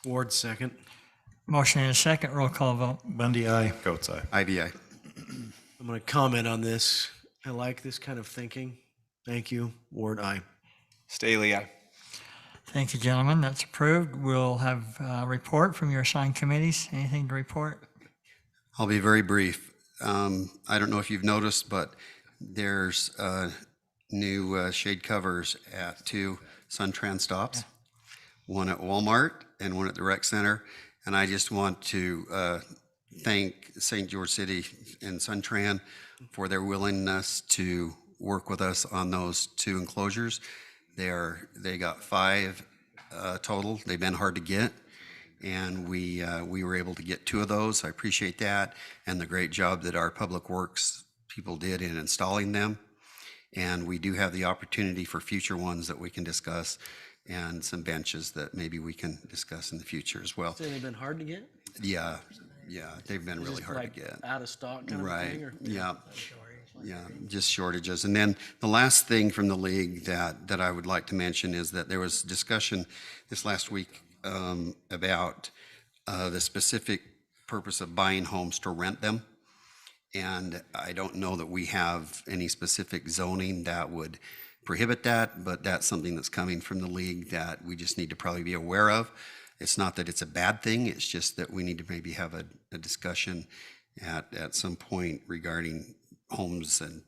Ward, second. Motion and a second. Roll call vote. Bundy, aye. Coates, aye. Ivy, aye. I'm going to comment on this. I like this kind of thinking. Thank you. Ward, aye. Staley, aye. Thank you, gentlemen. That's approved. We'll have a report from your assigned committees. Anything to report? I'll be very brief. I don't know if you've noticed, but there's new shade covers at 2 Suntrans stops, one at Walmart and one at the rec center. And I just want to thank St. George City and Suntran for their willingness to work with us on those 2 enclosures. They got 5 total. They've been hard to get, and we were able to get 2 of those. I appreciate that and the great job that our public works people did in installing them. And we do have the opportunity for future ones that we can discuss, and some benches that maybe we can discuss in the future as well. Say they've been hard to get? Yeah, they've been really Just hard like to get. out of stock kind of Right, thing? Or? yeah, just shortages. And then the last thing from the league that I would like to mention is that there was discussion this last week about the specific purpose of buying homes to rent them. And I don't know that we have any specific zoning that would prohibit that, but that's something that's coming from the league that we just need to probably be aware of. It's not that it's a bad thing, it's just that we need to maybe have a discussion at some point regarding homes and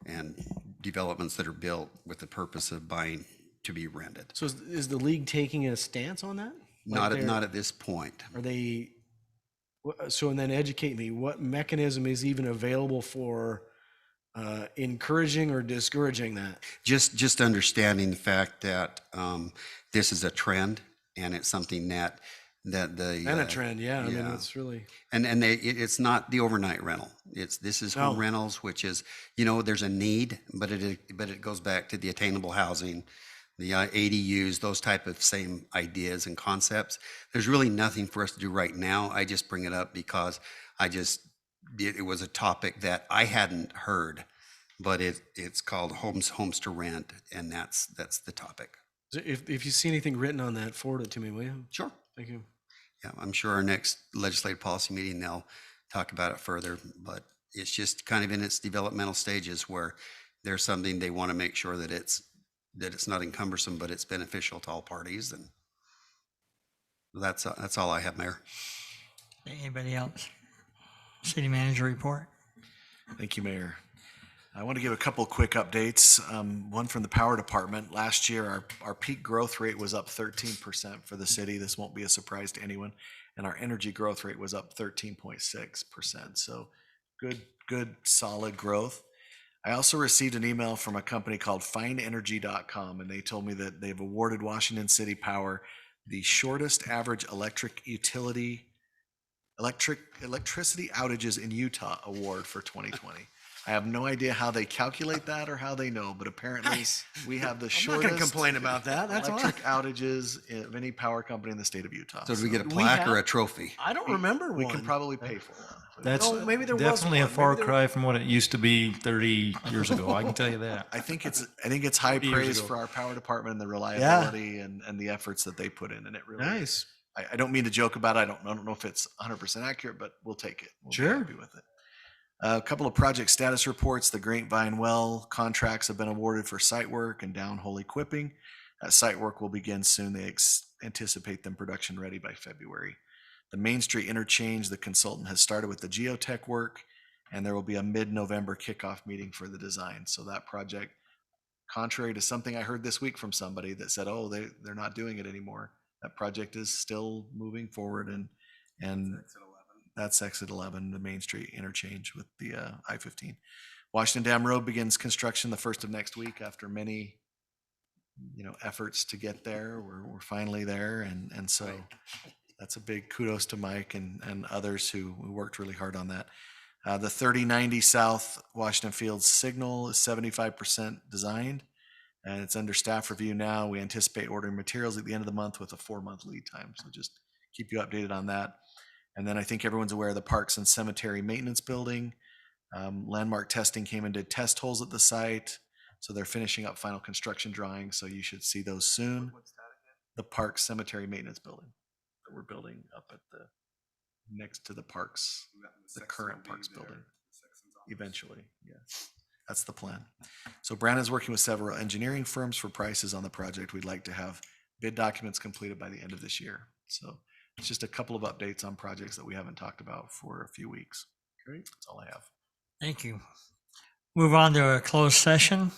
and developments that are built with the purpose of buying to be rented. So is the league taking a stance on that? Not at this point. Are they, so and then educate me, what mechanism is even available for encouraging or discouraging that? Just understanding the fact that this is a trend, and it's something that the And a trend, yeah. I mean, it's really. and it's not the overnight rental. This is home No. rentals, which is, you know, there's a need, but it goes back to the attainable housing, the ADUs, those type of same ideas and concepts. There's really nothing for us to do right now. I just bring it up because it was a topic that I hadn't heard, but it's called homes to rent, and that's the topic. So if you see anything written on that, forward it to me, will you? Sure. Thank you. Yeah, I'm sure our next legislative policy meeting, they'll talk about it further, but it's just kind of in its developmental stages where there's something they want to make sure that it's not encumbersome, but it's beneficial to all parties. And that's all I have, Mayor. Anybody else? City manager report. Thank you, Mayor. I want to give a couple quick updates. One from the power department. Last year, our peak growth rate was up 13% for the city. This won't be a surprise to anyone. And our energy growth rate was up 13.6%. So good, solid growth. I also received an email from a company called findenergy.com, and they told me that they've awarded Washington City Power the shortest average electricity outages in Utah award for 2020. I have no idea how they calculate that or how they know, but apparently we have the I'm not shortest gonna complain about that. That's all. electric outages of any power company in the state of Utah. So do we get a plaque or a trophy? I don't remember We one. can probably pay for one. That's Oh, maybe there was definitely a one. far Maybe there- cry from what it used to be 30 years ago. I can tell you that. I think it's high 30 years praise ago. for our power department and the reliability and the efforts that they put in, and it really Nice. I don't mean to joke about it. I don't know if it's 100% accurate, but we'll take it. We'll Sure. be happy with it. A couple of project status reports. The Grapevine Well contracts have been awarded for site work and downhole equipping. That site work will begin soon. They anticipate them production ready by February. The Main Street interchange, the consultant has started with the geotech work, and there will be a mid-November kickoff meeting for the design. So that project, contrary to something I heard this week from somebody that said, oh, they're not doing it anymore, that project is still moving forward, and that's exit 11, the Main Street interchange with the I-15. Washington Dam Road begins construction the first of next week after many, efforts to get there. We're finally there, and so that's a big kudos to Mike and others who worked really hard on that. The 3090 South Washington Fields signal is 75% designed, and it's under staff review now. We anticipate ordering materials at the end of the month with a 4-month lead time. So just keep you updated on that. And then I think everyone's aware of the Parks and Cemetery Maintenance Building. Landmark testing came and did test holes at the site. So they're finishing up final construction drawings. So you should see those soon. The Parks Cemetery Maintenance Building that we're building up at next to the parks, the current parks building. Eventually, yes. That's the plan. So Brandon's working with several engineering firms for prices on the project. We'd like to have bid documents completed by the end of this year. So it's just a couple of updates on projects that we haven't talked about for a few weeks. Great. That's all I have. Thank you. Move on to a closed session.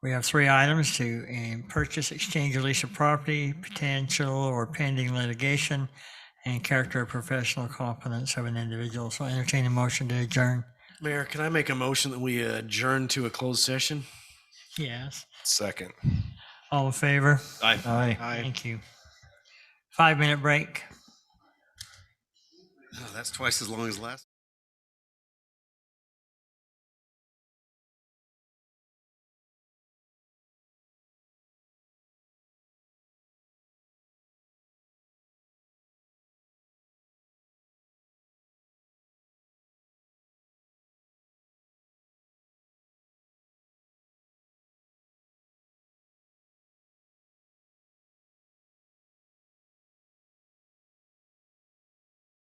We have 3 items to purchase, exchange, or lease of property, potential or pending litigation, and character or professional competence of an individual. So entertain a motion to adjourn. Mayor, can I make a motion that we adjourn to a closed session? Yes. Second. All in favor? Aye. Aye. Thank you. 5-minute break. Oh, that's twice as long as last.